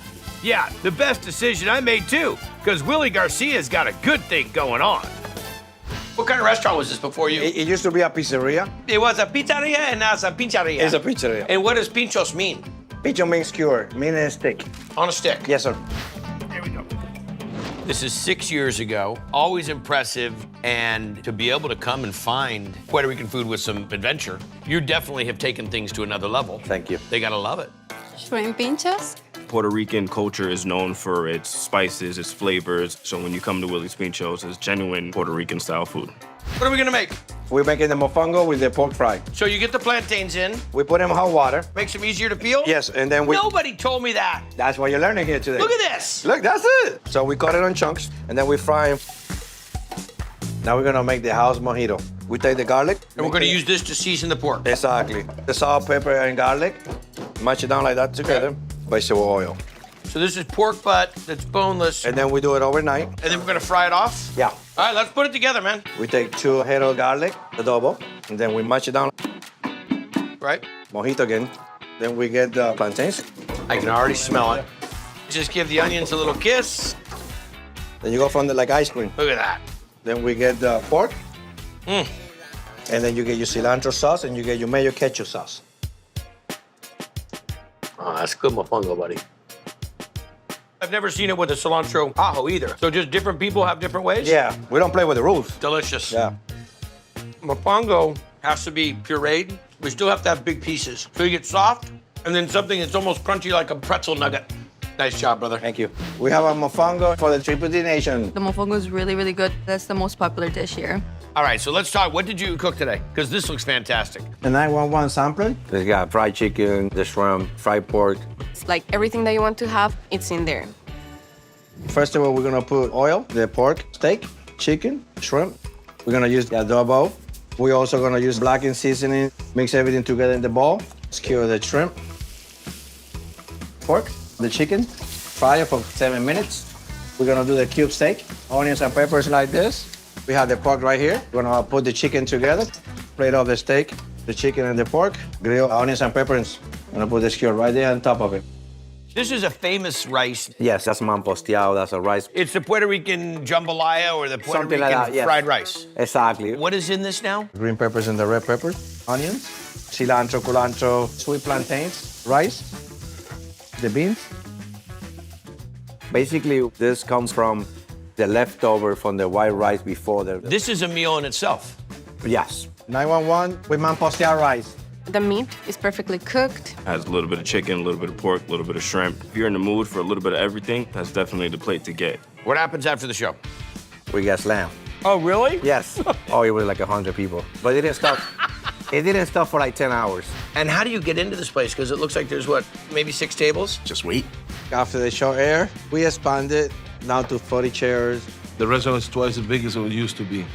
Yeah, the best decision I made too, because Willie Garcia's got a good thing going on. What kind of restaurant was this before you? It used to be a pizzeria. It was a pizzeria and now it's a pincheria. It's a pizzeria. And what does pinchos mean? Pincho means skewer, meaning a stick. On a stick? Yes, sir. Here we go. This is 6 years ago. Always impressive, and to be able to come and find Puerto Rican food with some adventure, you definitely have taken things to another level. Thank you. They gotta love it. Shrimp pinchos. Puerto Rican culture is known for its spices, its flavors. So when you come to Willie's Pinchos, it's genuine Puerto Rican style food. What are we gonna make? We're making the mofongo with the pork fry. So you get the plantains in. We put them in hot water. Makes them easier to peel? Yes, and then we... Nobody told me that. That's what you're learning here today. Look at this. Look, that's it. So we cut it on chunks, and then we fry them. Now we're gonna make the house mojito. We take the garlic. And we're gonna use this to season the pork. Exactly. The salt, pepper, and garlic. Mash it down like that together. Vegetable oil. So this is pork butt that's boneless. And then we do it overnight. And then we're gonna fry it off? Yeah. All right, let's put it together, man. We take 2 head of garlic, adobo, and then we mash it down. Right. Mojito again. Then we get the plantains. I can already smell it. Just give the onions a little kiss. Then you go from the like ice cream. Look at that. Then we get the pork. And then you get your cilantro sauce and you get your mayo ketchup sauce. Oh, that's good mofongo, buddy. I've never seen it with a cilantro ajo either. So just different people have different ways? Yeah, we don't play with the rules. Delicious. Yeah. Mofongo has to be pureed. We still have to have big pieces. So you get soft, and then something that's almost crunchy like a pretzel nugget. Nice job, brother. Thank you. We have a mofongo for the Triple D Nation. The mofongo is really, really good. That's the most popular dish here. All right, so let's talk. What did you cook today? Because this looks fantastic. The 911 sampler. It's got fried chicken, the shrimp, fried pork. It's like everything that you want to have, it's in there. First of all, we're gonna put oil, the pork, steak, chicken, shrimp. We're gonna use the adobo. We're also gonna use blackened seasoning, mix everything together in the bowl. Skewer the shrimp, pork, the chicken, fry it for 7 minutes. We're gonna do the cube steak, onions and peppers like this. We have the pork right here. We're gonna put the chicken together, plate off the steak, the chicken and the pork, grill onions and peppers. I'm gonna put the skewer right there on top of it. This is a famous rice. Yes, that's manposteado, that's a rice. It's the Puerto Rican jambalaya or the Puerto Something Rican like that, yes. fried rice. Exactly. What is in this now? Green peppers and the red peppers, onions, cilantro, culantro, sweet plantains, rice, the beans. Basically, this comes from the leftover from the white rice before the... This is a meal in itself. Yes. 911 with manposteado rice. The meat is perfectly cooked. Has a little bit of chicken, a little bit of pork, a little bit of shrimp. If you're in the mood for a little bit of everything, that's definitely the plate to get. What happens after the show? We get slammed. Oh, really? Yes. Oh, it was like 100 people. But it didn't stop. It didn't stop for like 10 hours. And how do you get into this place? Because it looks like there's, what, maybe 6 tables? Just wait. After the show air, we expanded now to 40 chairs. The restaurant's twice as big as it used to be.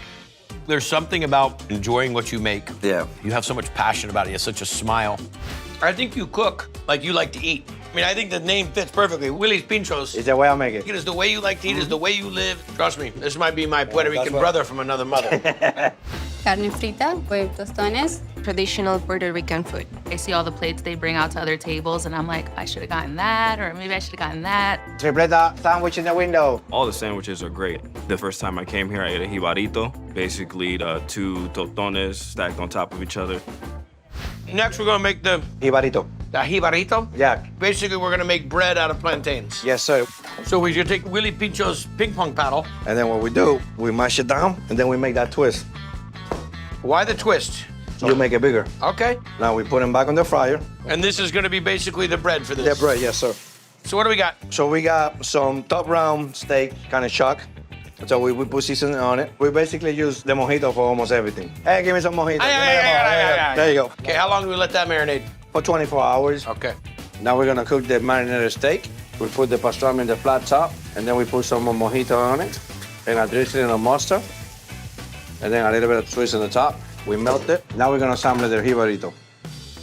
There's something about enjoying what you make. Yeah. You have so much passion about it. You have such a smile. I think you cook like you like to eat. I mean, I think the name fits perfectly. Willie's Pinchos. It's the way I make it. It is the way you like to eat, is the way you live. Trust me, this might be my Puerto Rican brother from another mother. Carne frita with tostones. Traditional Puerto Rican food. I see all the plates they bring out to other tables, and I'm like, I should have gotten that, or maybe I should have gotten that. Tripleta sandwich in the window. All the sandwiches are great. The first time I came here, I ate a jibarito, basically 2 tostones stacked on top of each other. Next, we're gonna make the Jibarito. jibarito. Yeah. Basically, we're gonna make bread out of plantains. Yes, sir. So we should take Willie Pincho's ping pong paddle. And then what we do, we mash it down, and then we make that twist. Why the twist? You make it bigger. Okay. Now we put them back on the fryer. And this is gonna be basically the bread for this. The bread, yes, sir. So what do we got? So we got some top round steak, kind of chuck. So we put seasoning on it. We basically use the mojito for almost everything. Hey, give me some mojito. There you go. Okay, how long do we let that marinate? For 24 hours. Okay. Now we're gonna cook the marinated steak. We put the pastrami in the flat top, and then we put some more mojito on it, and a drizzling of mustard, and then a little bit of twist on the top. We melt it. Now we're gonna assemble the jibarito.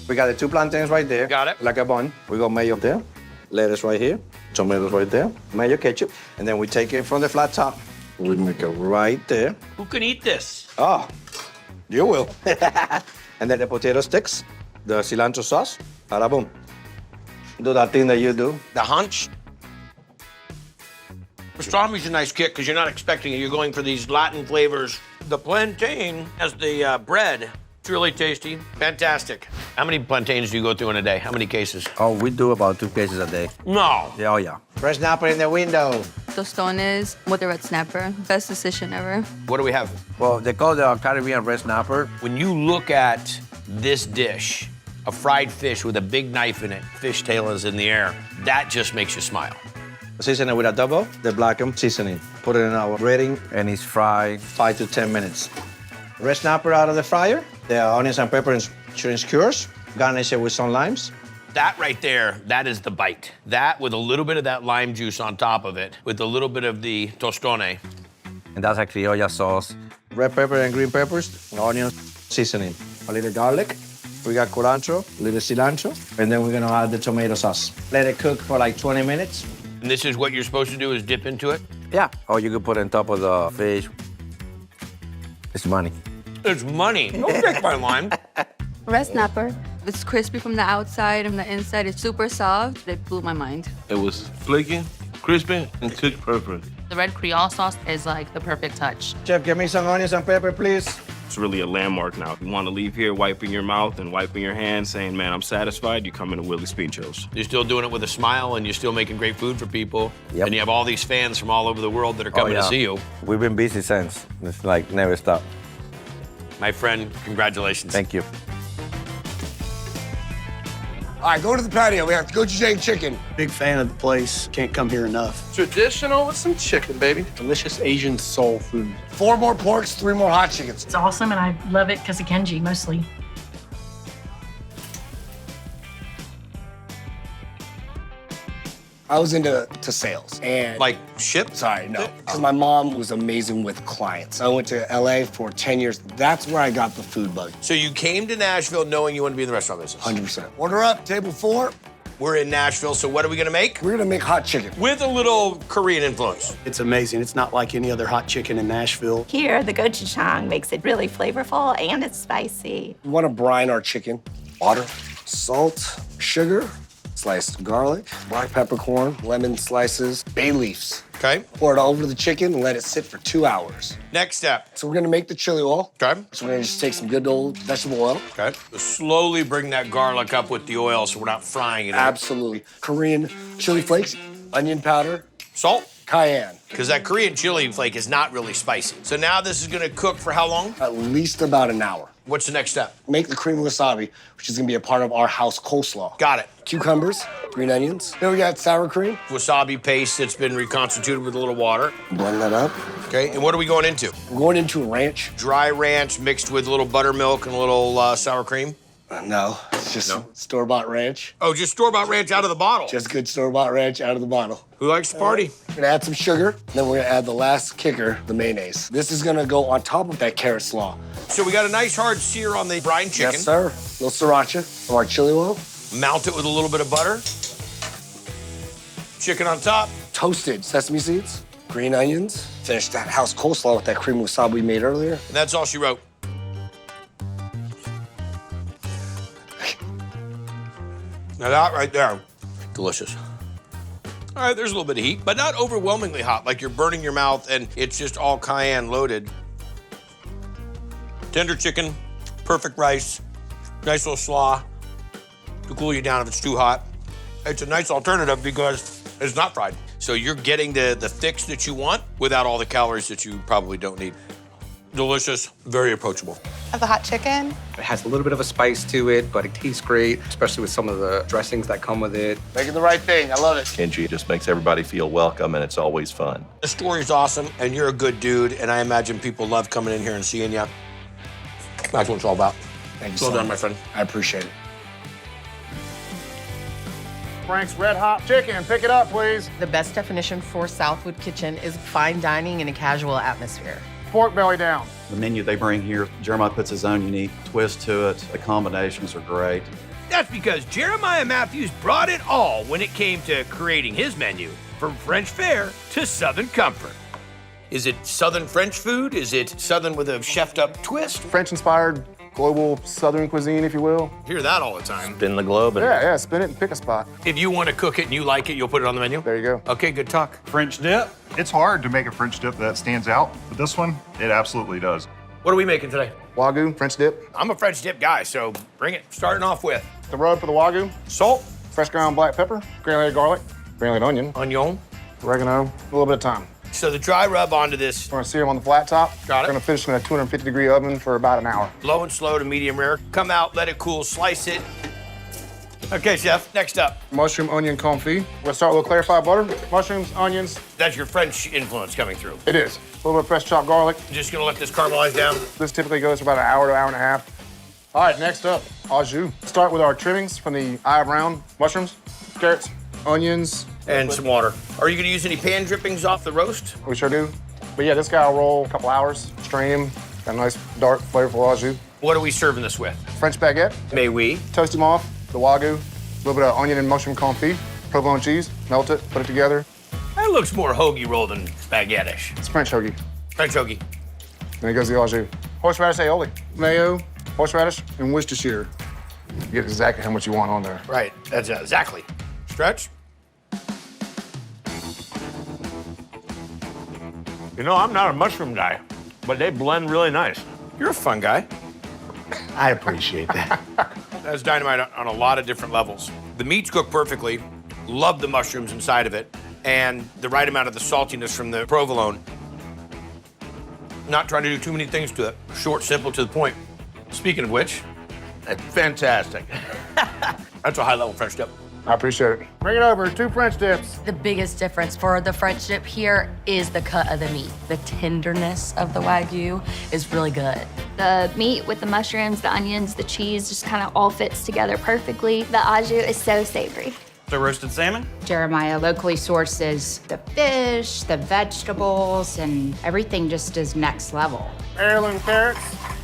We got the 2 plantains right there. Got it. Like a bun. We got mayo there, lettuce right here, tomatoes right there, mayo ketchup, and then we take it from the flat top. We make it right there. Who can eat this? Oh, you will. And then the potato sticks, the cilantro sauce, bada boom. Do that thing that you do. The hunch. Pastrami's a nice kick because you're not expecting it. You're going for these Latin flavors. The plantain has the bread. It's really tasty. Fantastic. How many plantains do you go through in a day? How many cases? Oh, we do about 2 cases a day. No. Yeah, oh yeah. Fresh snapper in the window. Tostones with the red snapper. Best decision ever. What do we have? Well, they call the Caribbean red snapper. When you look at this dish, a fried fish with a big knife in it, fish tail is in the air, that just makes you smile. Season it with adobo, the blackened seasoning. Put it in our breading, and it's fried 5 to 10 minutes. Red snapper out of the fryer, the onions and pepper and shrimp skewers. Garnish it with some limes. That right there, that is the bite. That with a little bit of that lime juice on top of it, with a little bit of the tostone. And that's a criolla sauce. red pepper and green peppers, onion seasoning, a little garlic. We got culantro, a little cilantro, and then we're gonna add the tomato sauce. Let it cook for like 20 minutes. And this is what you're supposed to do is dip into it? Yeah. Or you could put it on top of the fish. It's money. It's money. Don't take my line. Red snapper. It's crispy from the outside and the inside is super soft. It blew my mind. It was flaky, crispy, and cooked perfect. The red Creole sauce is like the perfect touch. Chef, give me some onions and pepper, please. It's really a landmark now. You want to leave here wiping your mouth and wiping your hands, saying, man, I'm satisfied, you come into Willie's Pinchos. You're still doing it with a smile and you're still making great food for people. Yep. And you have all these fans from all over the world that are coming to see you. We've been busy since. It's like never stop. My friend, congratulations. Thank you. All right, go to the patio. We have gochujang chicken. Big fan of the place. Can't come here enough. Traditional with some chicken, baby. Delicious Asian soul food. 4 more porks, 3 more hot chickens. It's awesome, and I love it because of Kenji, mostly. I was into sales and Like ship? Sorry, no. Because my mom was amazing with clients. I went to LA for 10 years. That's where I got the food bug. So you came to Nashville knowing you wanted to be in the restaurant business? 100%. Order up, table 4. We're in Nashville, so what are we gonna make? We're gonna make hot chicken. With a little Korean influence. It's amazing. It's not like any other hot chicken in Nashville. Here, the gochujang makes it really flavorful and it's spicy. We want to brine our chicken. Water, salt, sugar, sliced garlic, black peppercorn, lemon slices, bay leaves. Okay. Pour it over the chicken and let it sit for 2 hours. Next step. So we're gonna make the chili oil. Okay. So we're gonna just take some good old vegetable oil. Okay. Slowly bring that garlic up with the oil so we're not frying it. Absolutely. Korean chili flakes, onion powder, Salt? cayenne. Because that Korean chili flake is not really spicy. So now this is gonna cook for how long? At least about an hour. What's the next step? Make the cream wasabi, which is gonna be a part of our house coleslaw. Got it. Cucumbers, green onions. Then we got sour cream. Wasabi paste that's been reconstituted with a little water. Blend that up. Okay, and what are we going into? We're going into ranch. Dry ranch mixed with a little buttermilk and a little sour cream? No, it's just store-bought ranch. Oh, just store-bought ranch out of the bottle? Just good store-bought ranch out of the bottle. Who likes to party? We're gonna add some sugar, then we're gonna add the last kicker, the mayonnaise. This is gonna go on top of that carrot slaw. So we got a nice hard sear on the brine chicken. Yes, sir. A little sriracha from our chili oil. Mount it with a little bit of butter. Chicken on top. Toasted sesame seeds, green onions. Finish that house coleslaw with that cream wasabi we made earlier. And that's all she wrote. Now that right there, delicious. All right, there's a little bit of heat, but not overwhelmingly hot, like you're burning your mouth and it's just all cayenne loaded. Tender chicken, perfect rice, nice little slaw to cool you down if it's too hot. It's a nice alternative because it's not fried. So you're getting the fix that you want without all the calories that you probably don't need. Delicious, very approachable. Of the hot chicken. It has a little bit of a spice to it, but it tastes great, especially with some of the dressings that come with it. Making the right thing, I love it. Kenji just makes everybody feel welcome, and it's always fun. The story's awesome, and you're a good dude, and I imagine people love coming in here and seeing you. That's what it's all about. Thank you Well so done, my much. friend. I appreciate it. Frank's Red Hot Chicken. Pick it up, please. The best definition for Southwood Kitchen is fine dining in a casual atmosphere. Pork belly down. The menu they bring here, Jeremiah puts his own unique twist to it. The combinations are great. That's because Jeremiah Matthews brought it all when it came to creating his menu, from French fare to Southern comfort. Is it Southern French food? Is it Southern with a chefed-up twist? French-inspired, global Southern cuisine, if you will. Hear that all the time. Spin the globe. And Yeah, spin it and pick a spot. If you want to cook it and you like it, you'll put it on the menu? There you go. Okay, good talk. French dip. It's hard to make a French dip that stands out, but this one, it absolutely does. What are we making today? Wagyu, French dip. I'm a French dip guy, so bring it. Starting off with The rub for the Wagyu. salt, Fresh ground black pepper, granulated garlic, granulated onion, onion. oregano, a little bit of thyme. So the dry rub onto this, We're gonna sear them on the flat top. Got it. We're gonna finish them in a 250-degree oven for about an hour. low and slow to medium rare. Come out, let it cool, slice it. Okay, chef, next up. Mushroom onion confit. We're gonna start with a little clarified butter, mushrooms, onions. That's your French influence coming through. It is. A little bit of fresh chopped garlic. Just gonna let this caramelize down. This typically goes for about an hour to hour and a half. All right, next up, au jus. Start with our trimmings from the eye of round mushrooms, carrots, onions. And some water. Are you gonna use any pan drippings off the roast? We sure do. But yeah, this guy will roll a couple hours, strain him, Got a nice, dark, flavorful au jus. What are we serving this with? French baguette. May we? Toast them off, the wagyu, a little bit of onion and mushroom confit, provolone cheese, melt it, put it together. That looks more hoagie roll than baguette-ish. It's French hoagie. French hoagie. Then it goes the au jus. Horseradish aioli, mayo, horseradish, and Worcestershire. You get exactly how much you want on there. Right, that's exactly. Stretch. You know, I'm not a mushroom guy, but they blend really nice. You're a fun guy. I appreciate that. That's dynamite on a lot of different levels. The meat's cooked perfectly. Love the mushrooms inside of it, and the right amount of the saltiness from the provolone. Not trying to do too many things to it. Short, simple, to the point. Speaking of which, that's fantastic. That's a high-level French dip. I appreciate it. Bring it over, 2 French dips. The biggest difference for the French dip here is the cut of the meat. The tenderness of the Wagyu is really good. The meat with the mushrooms, the onions, the cheese just kind of all fits together perfectly. The au jus is so savory. The roasted salmon? Jeremiah locally sources the fish, the vegetables, and everything just is next level. Heirloom carrots.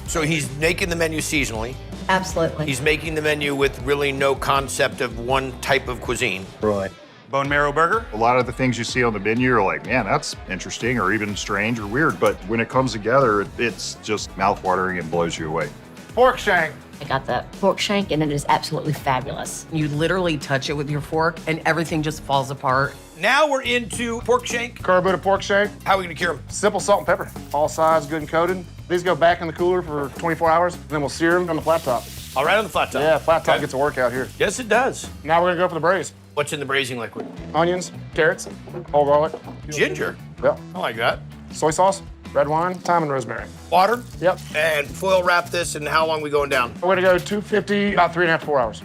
So he's making the menu seasonally. Absolutely. He's making the menu with really no concept of one type of cuisine. Right. Bone marrow burger? A lot of the things you see on the menu are like, man, that's interesting or even strange or weird. But when it comes together, it's just mouthwatering and blows you away. Pork shank. I got the pork shank, and it is absolutely fabulous. You literally touch it with your fork, and everything just falls apart. Now we're into pork shank. Carbureted pork shank. How are we gonna cure them? Simple salt and pepper. All sides good and coated. These go back in the cooler for 24 hours, and then we'll sear them on the flat top. All right, on the flat top. Yeah, flat top Okay. gets a workout here. Yes, it does. Now we're gonna go for the braise. What's in the braising liquid? Onions, carrots, whole garlic. Ginger. Yep. I like that. Soy sauce, red wine, thyme, and rosemary. Water. Yep. And foil wrap this, and how long we going down? We're gonna go 250, about 3.5 to 4 hours.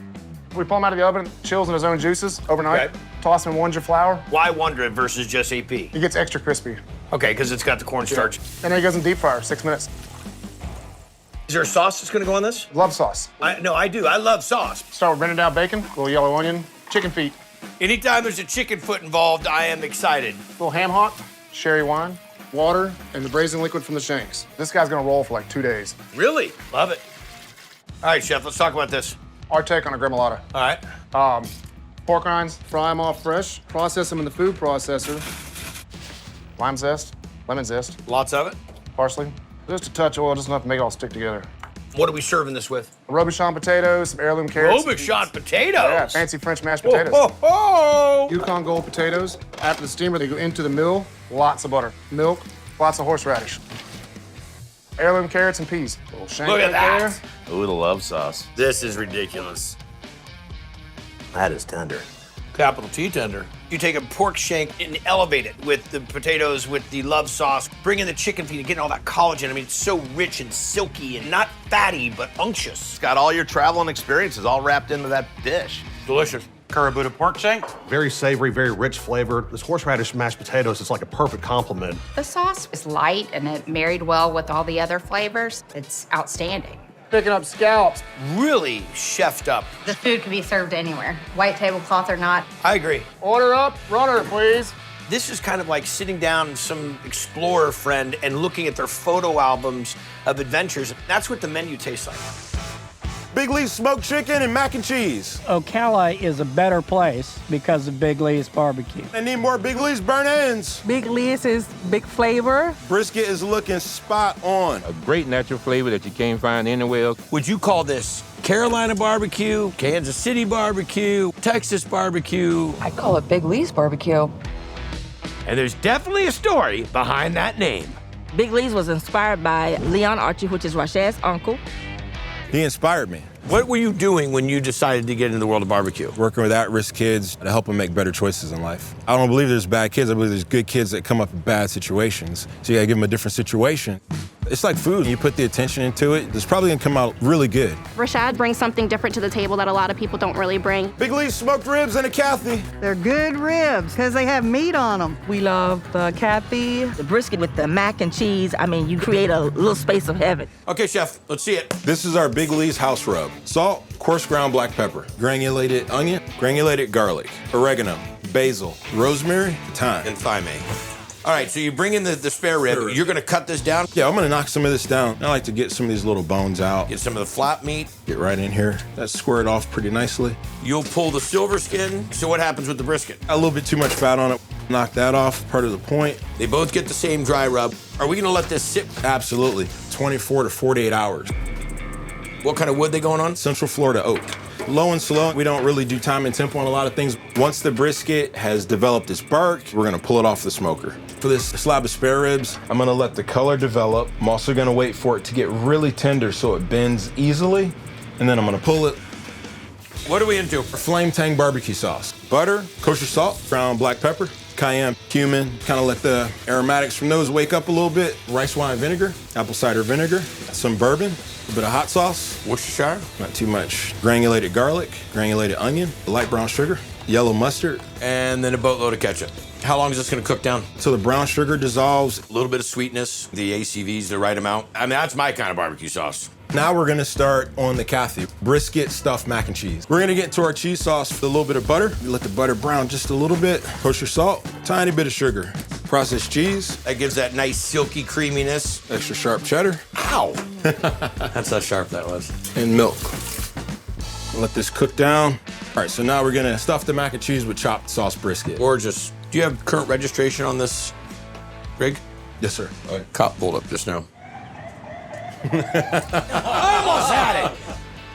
We pull them out of the oven, chills in his own juices overnight. Okay. Toss them in Wonder flour. Why Wonder versus just AP? It gets extra crispy. Okay, because it's got the cornstarch. And then it goes in deep fryer, 6 minutes. Is there a sauce that's gonna go on this? Love sauce. No, I do. I love sauce. Start with rendered down bacon, little yellow onion, chicken feet. Anytime there's a chicken foot involved, I am excited. Little ham hock, sherry wine, water, and the braising liquid from the shanks. This guy's gonna roll for like 2 days. Really? Love it. All right, chef, let's talk about this. Our take on a gremolata. All right. Pork rinds, fry them off fresh, process them in the food processor. Lime zest, lemon zest, Lots of it. parsley. Just a touch of oil, just enough to make it all stick together. What are we serving this with? Robuchon potatoes, some heirloom carrots. Robuchon potatoes? Yeah, fancy French mashed potatoes. Oh, oh, oh. Yukon Gold potatoes. After the steamer, they go into the mill. Lots of butter, milk, lots of horseradish. Heirloom carrots and peas. Little shank Look at right that. Ooh, the love sauce. This is ridiculous. That is tender. Capital T tender. You take a pork shank and elevate it with the potatoes, with the love sauce, bring in the chicken feet and get all that collagen. I mean, it's so rich and silky and not fatty, but unctuous. It's got all your travel and experiences all wrapped into that dish. Delicious. Karabuta pork shank? Very savory, very rich flavor. This horseradish mashed potatoes is like a perfect complement. The sauce is light and it married well with all the other flavors. It's outstanding. Picking up scallops. Really chefed up. The food can be served anywhere, white tablecloth or not. I agree. Order up, runner, please. This is kind of like sitting down with some explorer friend and looking at their photo albums of adventures. That's what the menu tastes like. Big Lee's smoked chicken and mac and cheese. Ocala is a better place because of Big Lee's barbecue. I need more Big Lee's burnt ends. Big Lee's is big flavor. Brisket is looking spot on. A great natural flavor that you can't find anywhere else. Would you call this Carolina barbecue, Kansas City barbecue, Texas barbecue? I call it Big Lee's barbecue. And there's definitely a story behind that name. Big Lee's was inspired by Leon Archie, which is Rashad's uncle. He inspired me. What were you doing when you decided to get into the world of barbecue? Working with at-risk kids to help them make better choices in life. I don't believe there's bad kids. I believe there's good kids that come up in bad situations. So you gotta give them a different situation. It's like food. You put the attention into it, it's probably gonna come out really good. Rashad brings something different to the table that a lot of people don't really bring. Big Lee's smoked ribs and a Kathy. They're good ribs because they have meat on them. We love the Kathy, the brisket with the mac and cheese. I mean, you create a little space of heaven. Okay, chef, let's see it. This is our Big Lee's house rub. Salt, coarse ground black pepper, granulated onion, granulated garlic, oregano, basil, rosemary, thyme. And thyme. All right, so you bring in the spare rib. You're gonna cut this down? Yeah, I'm gonna knock some of this down. I like to get some of these little bones out. Get some of the flap meat. Get right in here. That's squared off pretty nicely. You'll pull the silver skin. So what happens with the brisket? A little bit too much fat on it. Knock that off, part of the point. They both get the same dry rub. Are we gonna let this sit? Absolutely. 24 to 48 hours. What kind of wood they going on? Central Florida oak. Low and slow, we don't really do time and tempo on a lot of things. Once the brisket has developed its bark, we're gonna pull it off the smoker. For this slab of spare ribs, I'm gonna let the color develop. I'm also gonna wait for it to get really tender so it bends easily, and then I'm gonna pull it. What are we into? Flame tang barbecue sauce. Butter, kosher salt, ground black pepper, cayenne, cumin, kind of let the aromatics from those wake up a little bit. Rice wine vinegar, apple cider vinegar, some bourbon, a bit of hot sauce. Worcestershire? Not too much. Granulated garlic, granulated onion, light brown sugar, yellow mustard. And then a boatload of ketchup. How long is this gonna cook down? So the brown sugar dissolves. A little bit of sweetness, the ACV's the right amount. I mean, that's my kind of barbecue sauce. Now we're gonna start on the Kathy, brisket stuffed mac and cheese. We're gonna get to our cheese sauce with a little bit of butter. Let the butter brown just a little bit. Kosher salt, tiny bit of sugar. Processed cheese. That gives that nice silky creaminess. Extra sharp cheddar. Ow! That's how sharp that was. And milk. Let this cook down. All right, so now we're gonna stuff the mac and cheese with chopped sauce brisket. Gorgeous. Do you have current registration on this rig? Yes, sir. All right. Cop pulled up just now. I almost had it.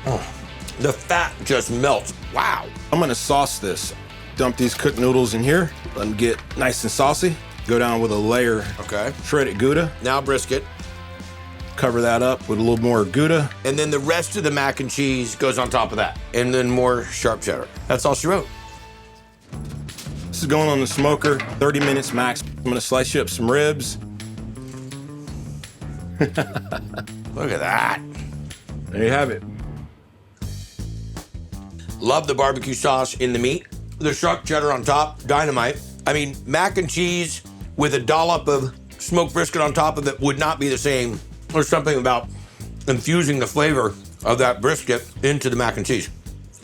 Oh, the fat just melts. Wow. I'm gonna sauce this. Dump these cooked noodles in here. Let them get nice and saucy. Go down with a layer of shredded Gouda. Now brisket. Cover that up with a little more Gouda. And then the rest of the mac and cheese goes on top of that. And then more sharp cheddar. That's all she wrote. This is going on the smoker, 30 minutes max. I'm gonna slice you up some ribs. Look at that. There you have it. Love the barbecue sauce in the meat. The sharp cheddar on top, dynamite. I mean, mac and cheese with a dollop of smoked brisket on top of it would not be the same. There's something about infusing the flavor of that brisket into the mac and cheese.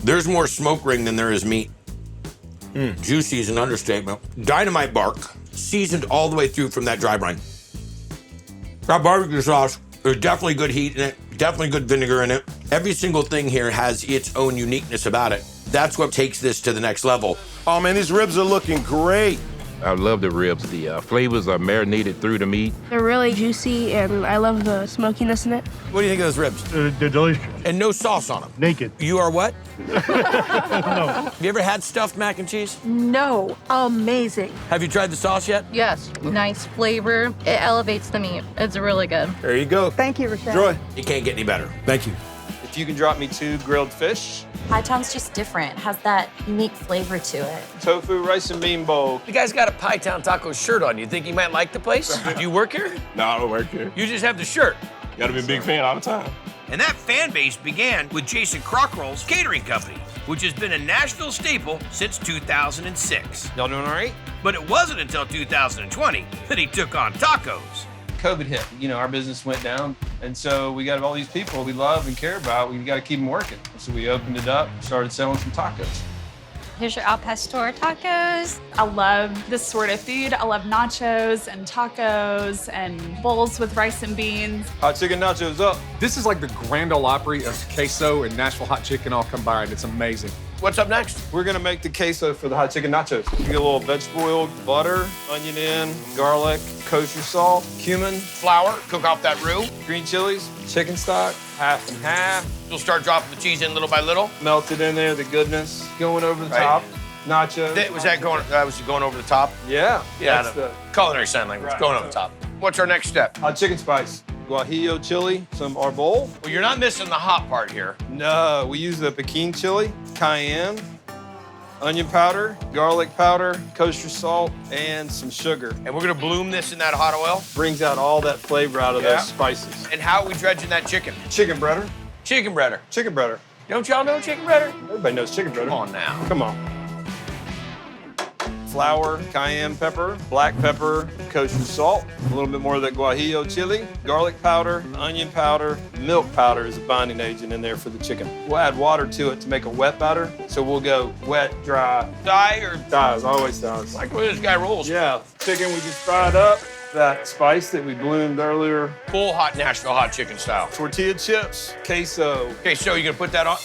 There's more smoke ring than there is meat. Juicy is an understatement. Dynamite bark, seasoned all the way through from that dry brine. That barbecue sauce, there's definitely good heat in it, definitely good vinegar in it. Every single thing here has its own uniqueness about it. That's what takes this to the next level. Oh man, these ribs are looking great. I love the ribs. The flavors are marinated through the meat. They're really juicy, and I love the smokiness in it. What do you think of those ribs? They're delicious. And no sauce on them. Naked. You are what? No. Have you ever had stuffed mac and cheese? No, amazing. Have you tried the sauce yet? Yes, nice flavor. It elevates the meat. It's really good. There you go. Thank you, Rochelle. Enjoy. It can't get any better. Thank you. If you can drop me 2 grilled fish. Pytown's just different. It has that unique flavor to it. Tofu rice and bean bowl. The guy's got a Pytown Taco shirt on. You think he might like the place? Do you work here? No, I don't work here. You just have the shirt. Gotta be a big fan all the time. And that fan base began with Jason Crockrell's catering company, which has been a Nashville staple since 2006. Y'all doing all right? But it wasn't until 2020 that he took on tacos. COVID hit. You know, our business went down. And so we got all these people we love and care about. We got to keep them working. So we opened it up, started selling some tacos. Here's your al pastor tacos. I love this sort of food. I love nachos and tacos and bowls with rice and beans. Hot chicken nachos up. This is like the Grand Ole Opry of queso and Nashville hot chicken all combined. It's amazing. What's up next? We're gonna make the queso for the hot chicken nachos. You get a little vegetable oil, butter, onion in, garlic, kosher salt, cumin, Flour, cook off that roux. green chilies, chicken stock, half and half. You'll start dropping the cheese in little by little. Melt it in there, the goodness. Going over the Right. top. Nachos. That was going over the top? Yeah. Yeah, that's the the culinary sign language, Right. going over the top. What's our next step? hot chicken spice. Guajillo chili, some arbol. Well, you're not missing the hot part here. No, we use the Pekin chili, cayenne, onion powder, garlic powder, kosher salt, and some sugar. And we're gonna bloom this in that hot oil? Brings out all that flavor out of Yeah. those spices. And how are we dredging that chicken? Chicken breader. Chicken breader. Chicken breader. Don't y'all know chicken breader? Everybody knows chicken breader. Come on now. Come on. flour, cayenne pepper, black pepper, kosher salt, a little bit more of that guajillo chili, garlic powder, onion powder, milk powder is a binding agent in there for the chicken. We'll add water to it to make a wet batter. So we'll go wet, dry. Dye or Dyes, always dyes. like the way this guy rolls? Yeah, chicken we just fried up. That spice that we bloomed earlier. Full hot Nashville hot chicken style. Tortilla chips, queso. Okay, so you're gonna put that on?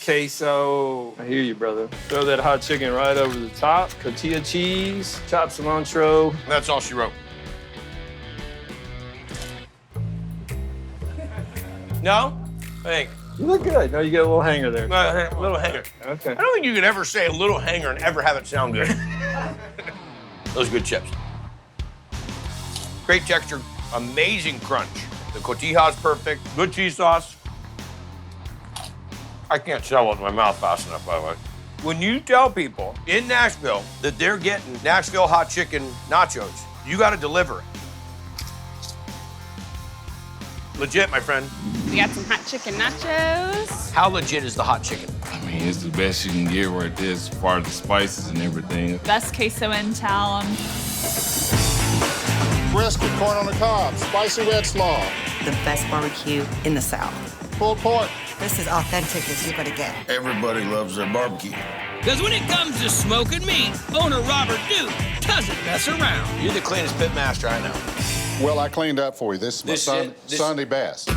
Queso. I hear you, brother. Throw that hot chicken right over the top. Tortilla cheese, chopped cilantro. That's all she wrote. No? Hey. You look good. No, you get a little hanger there. A little hanger. Okay. I don't think you could ever say a little hanger and ever have it sound good. Those are good chips. Great texture, amazing crunch. The cotija's perfect, good cheese sauce. I can't sell it in my mouth fast enough, by the way. When you tell people in Nashville that they're getting Nashville hot chicken nachos, you gotta deliver it. Legit, my friend. We got some hot chicken nachos. How legit is the hot chicken? I mean, it's the best you can get right there as far as the spices and everything. Best queso in town. Brisket, corn on the cob, spicy red slaw. The best barbecue in the South. Pulled pork. This is authentic as you're gonna get. Everybody loves their barbecue. Because when it comes to smoking meat, owner Robert Duke doesn't mess around. You're the cleanest pit master I know. Well, I cleaned up for you. This is my Sunday best.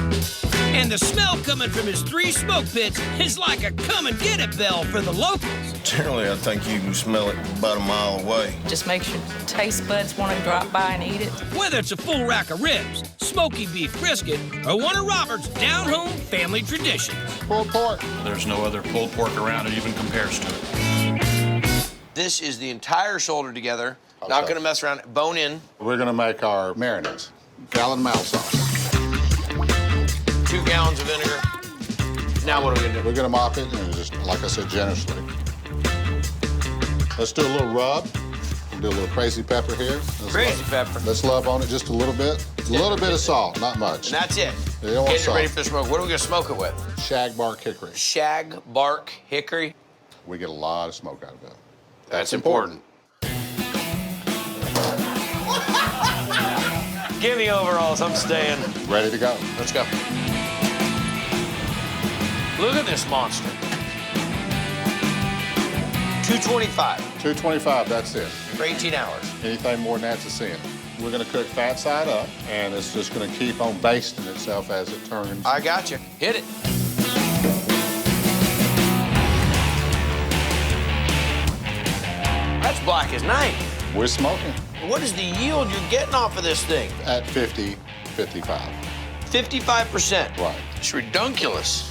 And the smell coming from his 3 smoke pits is like a come-and-get-it bell for the locals. Generally, I think you can smell it about a mile away. Just makes your taste buds want to drop by and eat it. Whether it's a full rack of ribs, smoky beef brisket, or one of Robert's down-home family traditions. Pulled pork. There's no other pulled pork around that even compares to it. This is the entire shoulder together. Okay. Not gonna mess around, bone in. We're gonna make our marinades. Gallon mouth sauce. 2 gallons of vinegar. Now what are we gonna do? We're gonna mop it and just, like I said, generously. Let's do a little rub. Do a little crazy pepper here. Crazy pepper. Let's love on it just a little bit. A little bit of salt, not much. And that's it. You don't want Getting it salt. ready for the smoke. What are we gonna smoke it with? Shag bark hickory. Shag bark hickory. We get a lot of smoke out of it. That's important. Give me overalls, I'm staying. Ready to go. Let's go. Look at this monster. 225. 225, that's it. For 18 hours. Anything more than that's a sin. We're gonna cook fat side up, and it's just gonna keep on basting itself as it turns. I got you. Hit it. That's black as night. We're smoking. What is the yield you're getting off of this thing? At 50, 55. 55%. Right. It's redunculous.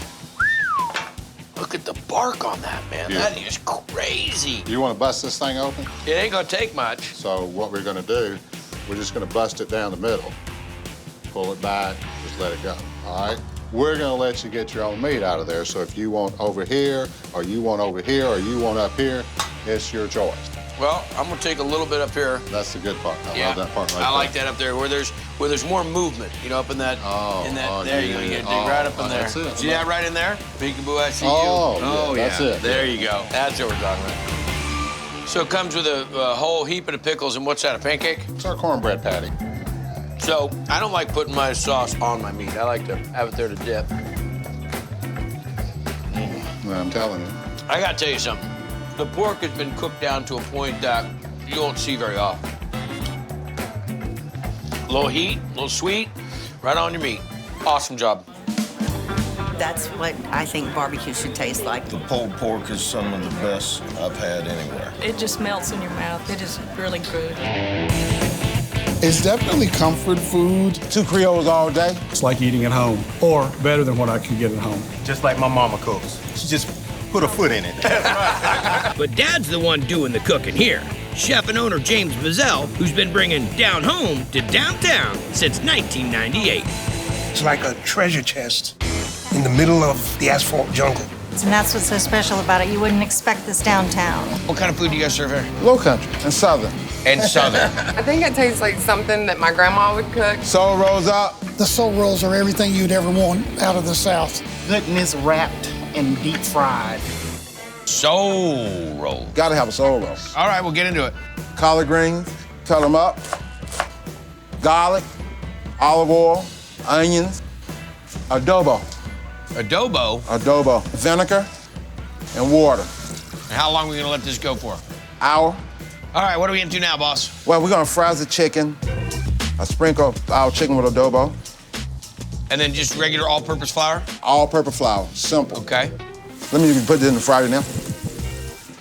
Look at the bark on that, man. Yeah. That is crazy. You wanna bust this thing open? It ain't gonna take much. So what we're gonna do, we're just gonna bust it down the middle. Pull it back, just let it go, all right? We're gonna let you get your own meat out of there, so if you want over here, or you want over here, or you want up here, it's your choice. Well, I'm gonna take a little bit up here. That's the good part. I love that part right I there. like that up there where there's more movement, you know, up in that. There you go. You gotta dig right up in there. That's it. See that right in there? Peekaboo, I see Oh, you. yeah, that's it. There you go. That's what we're talking about. So it comes with a whole heap of pickles, and what's that? A pancake? It's our cornbread patty. So I don't like putting my sauce on my meat. I like to have it there to dip. I'm telling you. I gotta tell you something. The pork has been cooked down to a point that you don't see very often. A little heat, a little sweet, right on your meat. Awesome job. That's what I think barbecue should taste like. The pulled pork is some of the best I've had anywhere. It just melts in your mouth. It is really good. It's definitely comfort food. 2 Creoles all day. It's like eating at home, or better than what I can get at home. Just like my mama cooks. She just put a foot in it. But Dad's the one doing the cooking here. Chef and owner James Mazzell, who's been bringing down home to downtown since 1998. It's like a treasure chest in the middle of the asphalt jungle. And that's what's so special about it. You wouldn't expect this downtown. What kind of food do you guys serve here? Low country and southern. And southern. I think it tastes like something that my grandma would cook. Soul rolls up. The soul rolls are everything you'd ever want out of the South. Goodness wrapped and deep fried. Soul roll. Gotta have a soul roll. All right, we'll get into it. collard greens, cut them up, garlic, olive oil, onions, adobo. Adobo? Adobo, vinegar, and water. And how long are we gonna let this go for? Hour. All right, what are we gonna do now, boss? Well, we're gonna fry the chicken. I sprinkle our chicken with adobo. And then just regular all-purpose flour? All-purpose flour, simple. Okay. Let me put this in the fryer now.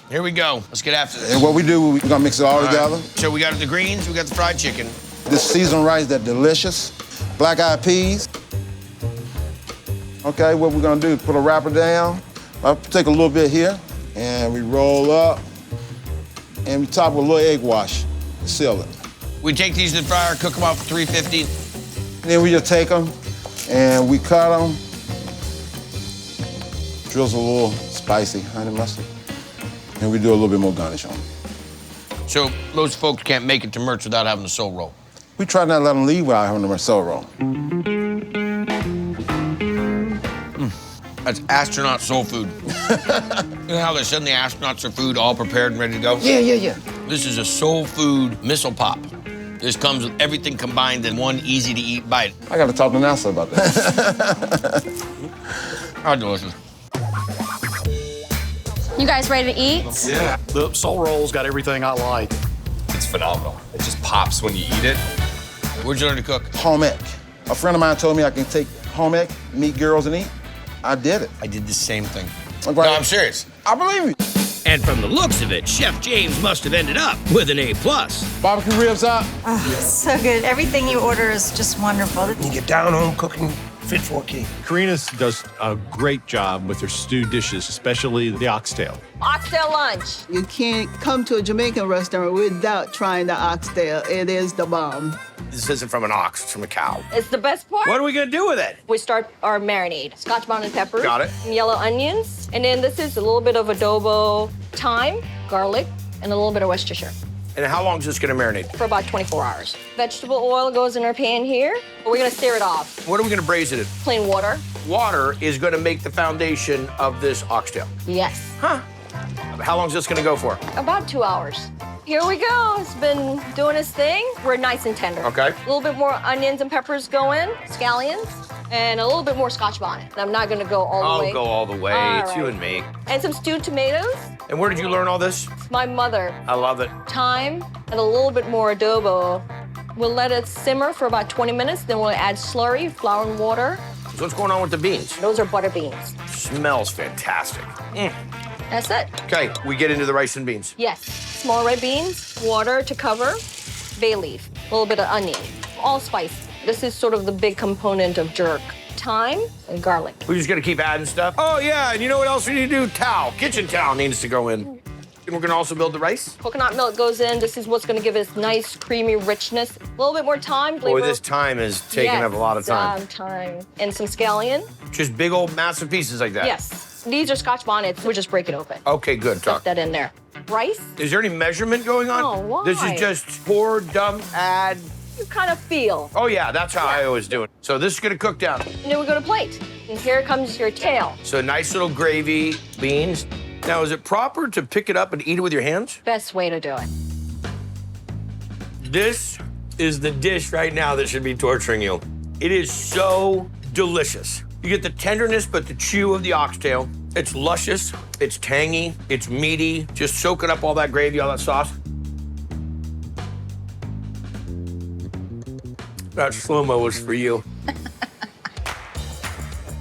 Here we go. Let's get after this. And what we do, we're gonna mix it all together. Right. So we got the greens, we got the fried chicken. This seasoned rice, that's delicious. Black-eyed peas. Okay, what we're gonna do is put a wrapper down. I'll take a little bit here, and we roll up, and we top with a little egg wash to seal it. We take these in the fryer, cook them off for 350. And then we just take them, and we cut them. Drizzle a little spicy honey mustard. And we do a little bit more garnish on them. So most folks can't make it to Mertz without having the soul roll. We try not to let them leave without having the soul roll. That's astronaut soul food. You know how they send the astronauts their food all prepared and ready to go? Yeah. This is a soul food missile pop. This comes with everything combined in one easy-to-eat bite. I gotta talk to NASA about that. How delicious. You guys ready to eat? Yeah. The soul roll's got everything I like. It's phenomenal. It just pops when you eat it. Where'd you learn to cook? Home ec. A friend of mine told me I can take home ec, meet girls, and eat. I did it. I did the same thing. Right. No, I'm serious. I believe you. And from the looks of it, Chef James must have ended up with an A+. Barbecue ribs up. Oh, so good. Everything you order is just wonderful. You get down home cooking fit for a king. Karina's does a great job with her stew dishes, especially the oxtail. Oxtail lunch. You can't come to a Jamaican restaurant without trying the oxtail. It is the bomb. This isn't from an ox, it's from a cow. It's the best part. What are we gonna do with it? We start our marinade. Scotch bonnet peppers. Got it. And yellow onions. And then this is a little bit of adobo, thyme, garlic, and a little bit of Worcestershire. And how long is this gonna marinate? For about 24 hours. Vegetable oil goes in our pan here. We're gonna stir it off. What are we gonna braise it in? Plain water. Water is gonna make the foundation of this oxtail. Yes. Huh. How long is this gonna go for? About 2 hours. Here we go. It's been doing its thing. We're nice and tender. Okay. A little bit more onions and peppers go in, scallions, and a little bit more Scotch bonnet. I'm not gonna go all the way. I'll go all the way. All It's right. you and me. And some stewed tomatoes. And where did you learn all this? My mother. I love it. Thyme and a little bit more adobo. We'll let it simmer for about 20 minutes. Then we'll add slurry, flour, and water. So what's going on with the beans? Those are butter beans. Smells fantastic. That's it. Okay, we get into the rice and beans. Yes. Small red beans, water to cover, bay leaf, a little bit of onion, all spicy. This is sort of the big component of jerk. Thyme and garlic. We're just gonna keep adding stuff. Oh yeah, and you know what else we need to do? Towel. Kitchen towel needs to go in. And we're gonna also build the rice. Coconut milk goes in. This is what's gonna give us nice, creamy richness. A little bit more thyme, flavor. Boy, this thyme is taking up a lot of time. Thyme. And some scallion. Just big old massive pieces like that. Yes. These are Scotch bonnets. We'll just break it open. Okay, good. Stuff that in there. Rice. Is there any measurement going on? Oh, why? This is just pour, dump, add. You kind of feel. Oh yeah, that's how I always do it. So this is gonna cook down. And then we go to plate. And here comes your tail. So nice little gravy, beans. Now, is it proper to pick it up and eat it with your hands? Best way to do it. This is the dish right now that should be torturing you. It is so delicious. You get the tenderness, but the chew of the oxtail. It's luscious, it's tangy, it's meaty, just soaking up all that gravy, all that sauce. That slow-mo was for you.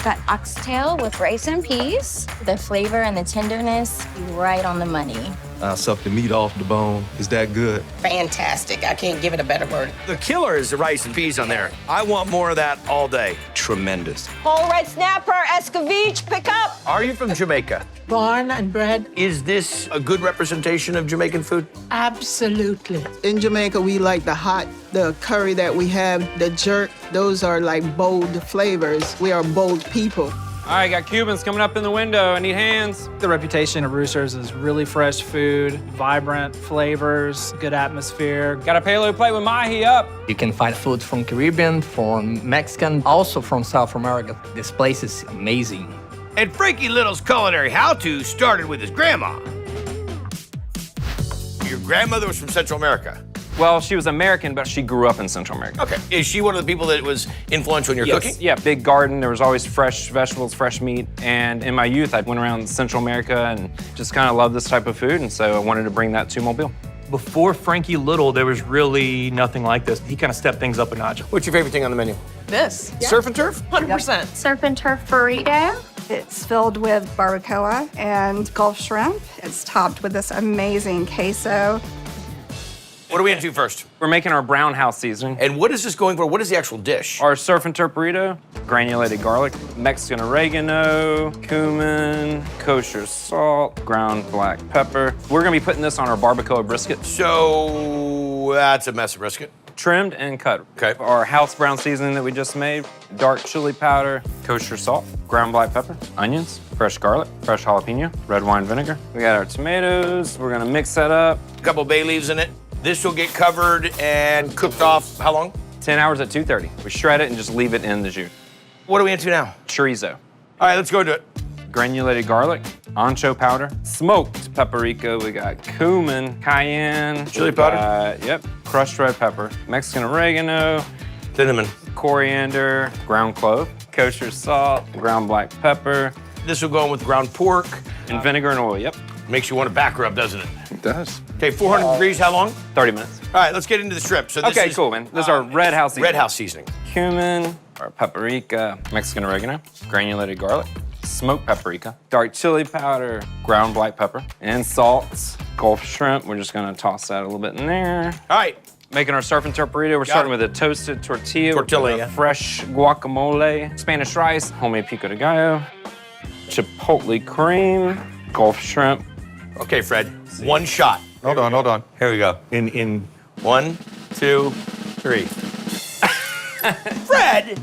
Got oxtail with rice and peas. The flavor and the tenderness, right on the money. Suck the meat off the bone. Is that good? Fantastic. I can't give it a better word. The killer is the rice and peas on there. I want more of that all day. Tremendous. Whole red snapper, escovitch, pick up. Are you from Jamaica? Born and bred. Is this a good representation of Jamaican food? Absolutely. In Jamaica, we like the hot, the curry that we have, the jerk. Those are like bold flavors. We are bold people. All right, got Cubans coming up in the window. I need hands. The reputation of Roosters is really fresh food, vibrant flavors, good atmosphere. Got a payload plate with mahi up. You can find food from Caribbean, from Mexican, also from South America. This place is amazing. And Frankie Little's culinary how-to started with his grandma. You're grandmother was from Central America. Well, she was American, but she grew up in Central America. Okay. Is she one of the people that was influential in your Yes. cooking? Yeah, big garden. There was always fresh vegetables, fresh meat. And in my youth, I went around Central America and just kind of loved this type of food. And so I wanted to bring that to Mobile. Before Frankie Little, there was really nothing like this. He kind of stepped things up a notch. What's your favorite thing on the menu? This. Surf and turf? 100%. Surf and turf burrito. It's filled with barbacoa and Gulf shrimp. It's topped with this amazing queso. What are we into first? We're making our brown house seasoning. And what is this going for? What is the actual dish? Our surf and turf burrito, granulated garlic, Mexican oregano, cumin, kosher salt, ground black pepper. We're gonna be putting this on our barbacoa brisket. So that's a mess of brisket. Trimmed and cut. Okay. Our house brown seasoning that we just made, dark chili powder, kosher salt, ground black pepper, onions, fresh garlic, fresh jalapeno, red wine vinegar. We got our tomatoes. We're gonna mix that up. A couple bay leaves in it. This will get covered and cooked off how long? 10 hours at 230. We shred it and just leave it in the jus. What are we into now? Chorizo. All right, let's go into it. Granulated garlic, ancho powder, smoked paprika. We got cumin, cayenne. Chili powder? Yep, crushed red pepper, Mexican oregano, cinnamon, coriander, ground clove, kosher salt, ground black pepper. This will go in with ground pork. And vinegar and oil, yep. Makes you want to back rub, doesn't it? It does. Okay, 400 degrees, how long? 30 minutes. All right, let's get into the shrimp. So this Okay, is, cool, man. This is our red house seasoning. Red house seasoning. Cumin, our paprika, Mexican oregano, granulated garlic, smoked paprika, dark chili powder, ground black pepper, and salt. Gulf shrimp, we're just gonna toss that a little bit in there. All right. Making our surf and turf burrito, we're starting with a toasted tortilla. Tortilla, with fresh guacamole, Spanish rice, homemade pico de gallo, chipotle cream, Gulf shrimp. Okay, Fred, one shot. Hold on. Here we go. In 1, 2, 3. Fred!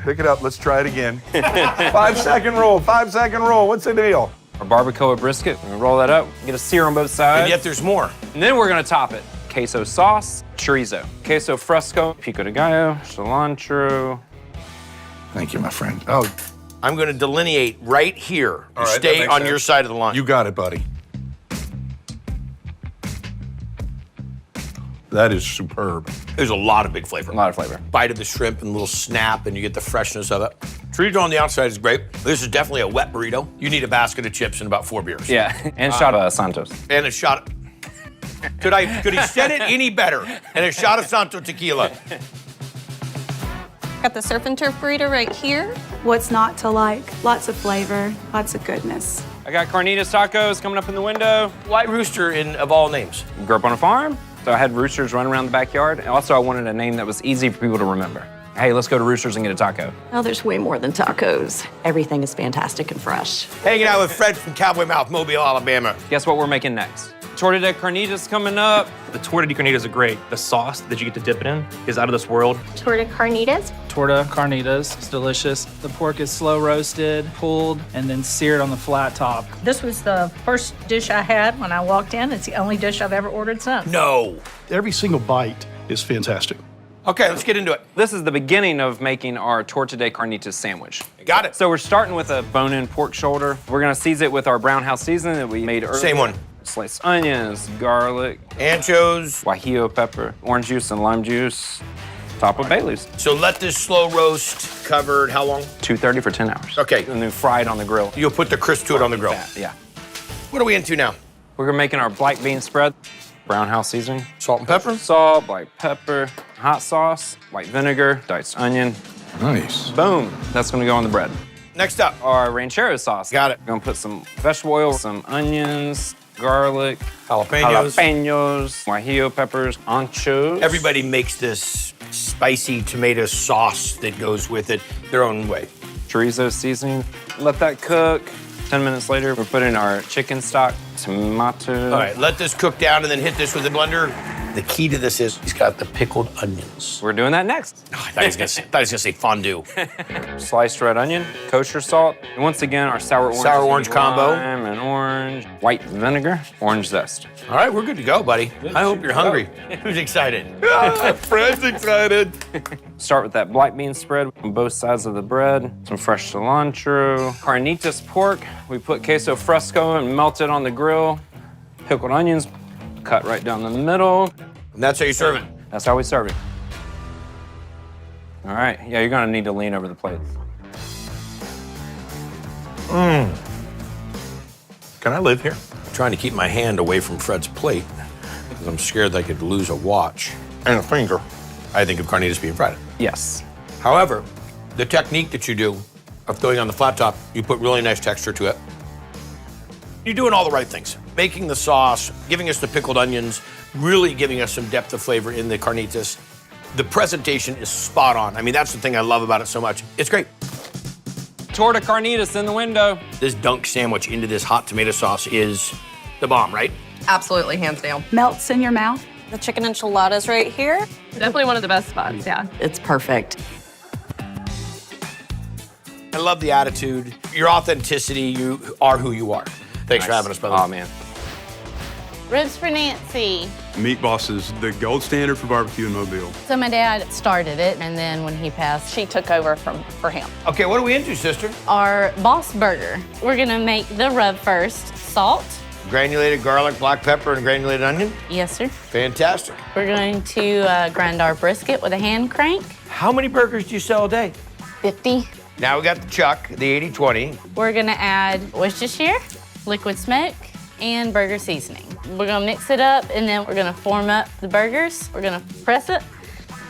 Pick it up. Let's try it again. 5-second rule. 5-second rule. What's the deal? Our barbacoa brisket, we roll that up, get a sear on both sides. And yet there's more. And then we're gonna top it. Queso sauce, chorizo, queso fresco, pico de gallo, cilantro. Thank you, my friend. Oh, I'm going to delineate right here. All right, that Stay makes on sense. your side of the line. you got it, buddy. That is superb. There's a lot of big flavor. A lot of flavor. Bite of the shrimp and a little snap, and you get the freshness of it. Chorizo on the outside is great. This is definitely a wet burrito. You need a basket of chips and about 4 beers. Yeah, and shot of Santos. And a shot. Could he said it any better? And a shot of Santo tequila. Got the surf and turf burrito right here. What's not to like? Lots of flavor, lots of goodness. I got carnitas tacos coming up in the window. Why Rooster of all names? Grew up on a farm, so I had roosters run around the backyard. And also, I wanted a name that was easy for people to remember. Hey, let's go to Roosters and get a taco. Oh, there's way more than tacos. Everything is fantastic and fresh. Hanging out with Fred from Cowboy Mouth, Mobile, Alabama. Guess what we're making next? Torta de carnitas coming up. The torta de carnitas are great. The sauce that you get to dip it in is out of this world. Torta carnitas. Torta carnitas, it's delicious. The pork is slow roasted, pulled, and then seared on the flat top. This was the first dish I had when I walked in. It's the only dish I've ever ordered since. No. Every single bite is fantastic. Okay, let's get into it. This is the beginning of making our torta de carnitas sandwich. Got it. So we're starting with a bone-in pork shoulder. We're gonna season it with our brown house seasoning that we made earlier. Same one. Sliced onions, garlic, anchos, guajillo pepper, orange juice and lime juice, top with bay leaves. So let this slow roast covered how long? 230 for 10 hours. Okay. And then fry it on the grill. You'll put the crisp to it on the grill. Yeah. What are we into now? We're making our black bean spread. Brown house seasoning. Salt and pepper? Salt, black pepper, hot sauce, white vinegar, diced onion. Nice. Boom. That's gonna go on the bread. Next up. Our ranchero sauce. Got it. We're gonna put some vegetable oil, some onions, garlic, jalapenos, guajillo peppers, anchos. Everybody makes this spicy tomato sauce that goes with it their own way. Chorizo seasoning. Let that cook. 10 minutes later, we're putting our chicken stock, tomato. All right, let this cook down and then hit this with a blender. The key to this is he's got the pickled onions. We're doing that next. Oh, I thought he was gonna say fondue. Sliced red onion, kosher salt, and once again, our sour orange combo. Lime and orange, white vinegar, orange zest. All right, we're good to go, buddy. I hope you're hungry. Who's excited? Fred's excited. Start with that black bean spread on both sides of the bread. Some fresh cilantro. Carnitas pork. We put queso fresco and melt it on the grill. Pickled onions, cut right down the middle. And that's how you serve it? That's how we serve it. All right, yeah, you're gonna need to lean over the plate. Can I live here? I'm trying to keep my hand away from Fred's plate because I'm scared that I could lose a watch and a finger. I think of carnitas being fried. Yes. However, the technique that you do of throwing on the flat top, you put really nice texture to it. You're doing all the right things. Making the sauce, giving us the pickled onions, really giving us some depth of flavor in the carnitas. The presentation is spot on. I mean, that's the thing I love about it so much. It's great. Torta carnitas in the window. This dunk sandwich into this hot tomato sauce is the bomb, right? Absolutely, hands down. Melts in your mouth. The chicken enchiladas right here. Definitely one of the best spots, yeah. It's perfect. I love the attitude, your authenticity. You are who you are. Thanks for having us, brother. Oh, man. Ribs for Nancy. Meat Boss is the gold standard for barbecue in Mobile. So my dad started it, and then when he passed, she took over for him. Okay, what are we into, sister? Our Boss Burger. We're gonna make the rub first. Salt. Granulated garlic, black pepper, and granulated onion? Yes, sir. Fantastic. We're going to grind our brisket with a hand crank. How many burgers do you sell a day? 50. Now we got the chuck, the 80-20. We're gonna add Worcestershire, liquid smoke, and burger seasoning. We're gonna mix it up, and then we're gonna form up the burgers. We're gonna press it.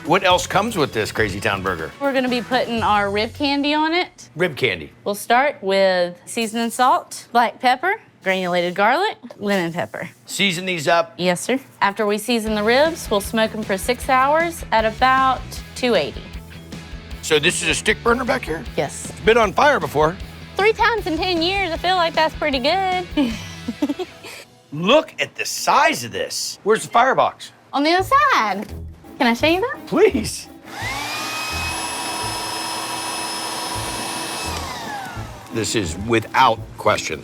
What else comes with this Crazy Town burger? We're gonna be putting our rib candy on it. Rib candy. We'll start with seasoning salt, black pepper, granulated garlic, lemon pepper. Season these up? Yes, sir. After we season the ribs, we'll smoke them for 6 hours at about 280. So this is a stick burner back here? Yes. It's been on fire before. 3 times in 10 years, I feel like that's pretty good. Look at the size of this. Where's the firebox? On the other side. Can I show you that? Please. This is, without question,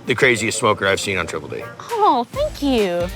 the craziest smoker I've seen on Triple D. Oh, thank you.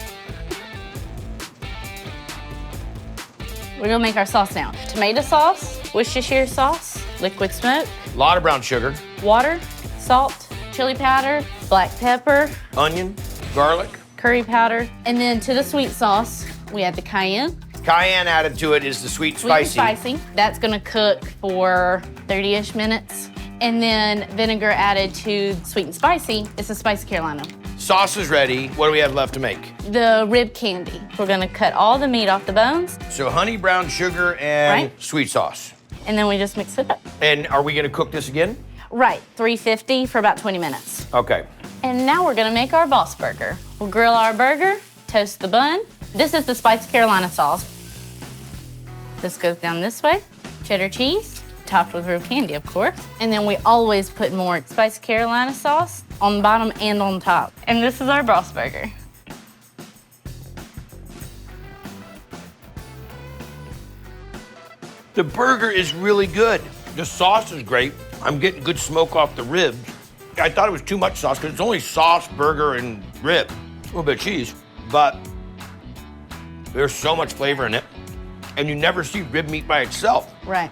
We're gonna make our sauce now. Tomato sauce, Worcestershire sauce, liquid smoke, A lot of brown sugar. water, salt, chili powder, black pepper, Onion, garlic. curry powder, and then to the sweet sauce, we add the cayenne. Cayenne added to it is the sweet Sweet and spicy. spicy. That's gonna cook for 30-ish minutes. And then vinegar added to sweet and spicy. It's a spicy Carolina. Sauce is ready. What do we have left to make? The rib candy. We're gonna cut all the meat off the bones, So honey, brown sugar, and Right. sweet sauce. and then we just mix it up. And are we gonna cook this again? Right, 350 for about 20 minutes. Okay. And now we're gonna make our Boss Burger. We'll grill our burger, toast the bun. This is the spicy Carolina sauce. This goes down this way. Cheddar cheese, topped with rib candy, of course. And then we always put more spicy Carolina sauce on the bottom and on top. And this is our Boss Burger. The burger is really good. The sauce is great. I'm getting good smoke off the ribs. I thought it was too much sauce because it's only sauce, burger, and rib. A little bit of cheese, but there's so much flavor in it. And you never see rib meat by itself. Right.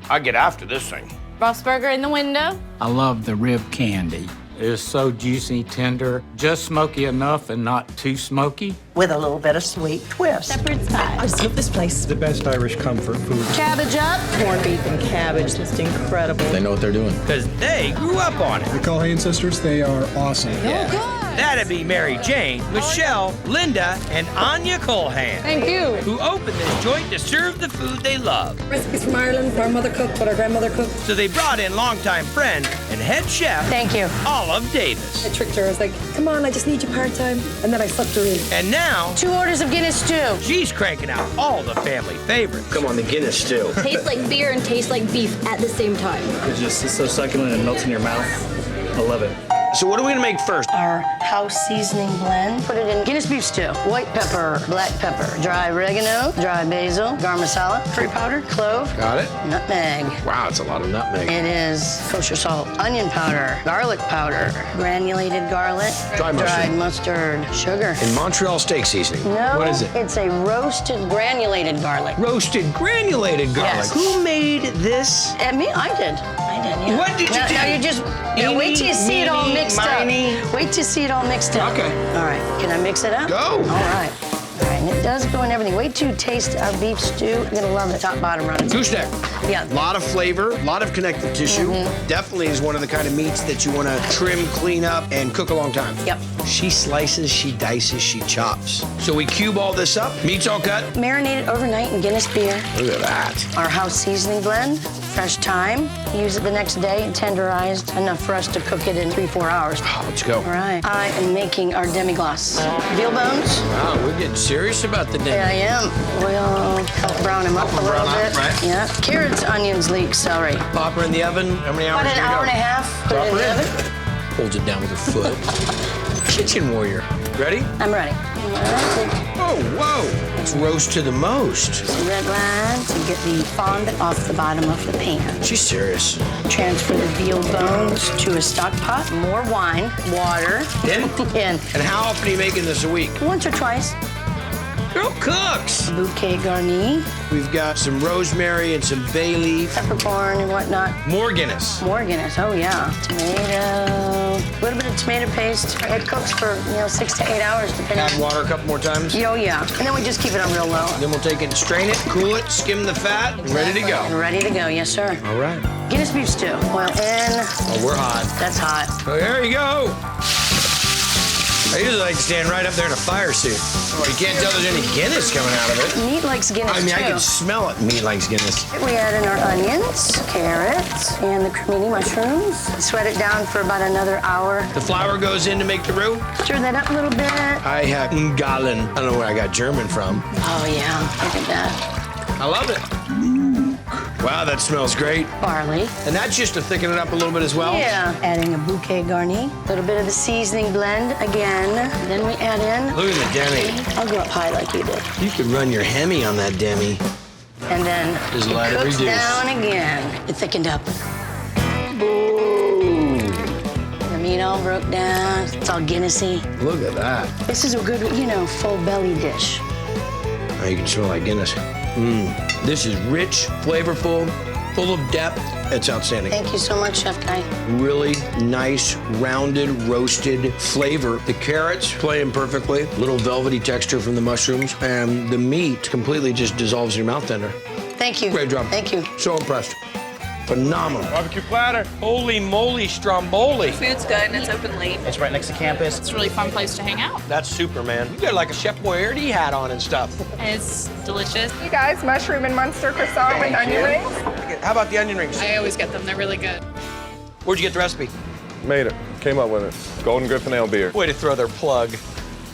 I get after this thing. Boss Burger in the window. I love the rib candy. It's so juicy, tender, just smoky enough and not too smoky. With a little bit of sweet twist. Shepherd's pie. I just love this place. The best Irish comfort food. Cabbage up. Corned beef and cabbage, just incredible. They know what they're doing. Because they grew up on it. The Culhane sisters, they are awesome. That'd be Mary Jane, Michelle, Linda, and Anya Colhan. Thank you. Who opened this joint to serve the food they love. Recipes from Ireland, our mother cooked, what our grandmother cooked. So they brought in longtime friend and head chef. Thank you. Olive Davis. I tricked her. I was like, come on, I just need you part-time. And then I sucked her in. And now 2 orders of Guinness stew. she's cranking out all the family favorites. Come on, the Guinness stew. Tastes like beer and tastes like beef at the same time. It's so succulent and melts in your mouth. I love it. So what are we gonna make first? Our house seasoning blend. Put it in Guinness beef stew. White pepper, black pepper, dry oregano, dry basil, garam masala, curry powder, clove, Got it? nutmeg. Wow, it's a lot of nutmeg. It is kosher salt, onion powder, garlic powder, granulated garlic, Dry mustard. dried mustard, sugar. In Montreal steak seasoning. No, What is it? It's a roasted granulated garlic. Roasted granulated garlic. Yes. Who made this? And me, I did. Yeah. What did you do? Now you just wait till you see it all mixed up. Wait wait to see it all mixed up. Okay. All right, can I mix it up? Go. All right. All right, and it does go in everything. Wait till you taste our beef stew. You're gonna love it. Top, bottom, run. Gooseneck. Yeah. A lot of flavor, a lot of connective tissue. Definitely is one of the kind of meats that you want to trim, clean up, and cook a long time. Yep. She slices, she dices, she chops. So we cube all this up. Meat's all cut. Marinated overnight in Guinness beer. Look at that. Our house seasoning blend, fresh thyme. Use it the next day, tenderized, enough for us to cook it in 3-4 hours. Oh, let's go. All right. I am making our demi-glace. Veal bones. Wow, we're getting serious about the dinner. Yeah, I am. We'll help brown them up a little brown up, bit. right. Yeah. Carrots, onions, leeks, celery. Pop her in the oven. How many hours? About an do you hour go? and a half. Put Drop it in her the in. oven. Holds it down with her foot. Kitchen warrior. Ready? I'm ready. Oh, whoa. Let's roast to the most. Some red wine to get the fondant off the bottom of the pan. She's serious. Transfer the veal bones to a stock pot. More wine, water. In? In. And how often are you making this a week? Once or twice. Girl cooks. Bouquet garni. We've got some rosemary and some bay leaf. Peppercorn and whatnot. More Guinness. More Guinness, oh yeah. Tomato. A little bit of tomato paste. It cooks for, 6 to 8 hours, depending. Add water a couple more times. Oh yeah. And then we just keep it on real low. Then we'll take it and strain it, cool it, skim the fat, and ready to go. And ready to go, yes sir. All right. Guinness beef stew. Oil in. Oh, we're hot. That's hot. Oh, there you go. I usually like to stand right up there in a fire suit. Oh, you can't tell there's any Guinness coming out of it. Meat likes Guinness I mean, too. I can smell it. Meat likes Guinness. We add in our onions, carrots, and the cremini mushrooms. Sweat it down for about another hour. The flour goes in to make the roux. Stir that up a little bit. I have Ngalen. I don't know where I got German from. Oh yeah, look at that. I love it. Wow, that smells great. Barley. And that's just to thicken it up a little bit as well? Yeah. Adding a bouquet garni. A little bit of the seasoning blend again. Then we add in. Look at the demi. I'll go up high like you did. You could run your Hemi on that demi. And then Just it let it cooks reduce. down again. It thickened up. Ooh. The meat all broke down. It's all Guinnessy. Look at that. This is a good, full belly dish. Oh, you can smell like Guinness. This is rich, flavorful, full of depth. It's outstanding. Thank you so much, Chef Guy. Really nice, rounded, roasted flavor. The carrots play in perfectly. Little velvety texture from the mushrooms. And the meat completely just dissolves in your mouth tender. Thank you. Great job. Thank you. So impressed. Phenomenal. Barbecue platter. Holy moly, Stromboli. Food's good and it's open late. It's right next to campus. It's a really fun place to hang out. That's super, man. You got like a Chef Boyardee hat on and stuff. And it's delicious. You guys, mushroom and Munster croissant with onion rings. How about the onion rings? I always get them. They're really good. Where'd you get the recipe? Made it. Came up with it. Golden Griffin Ale beer. Way to throw their plug,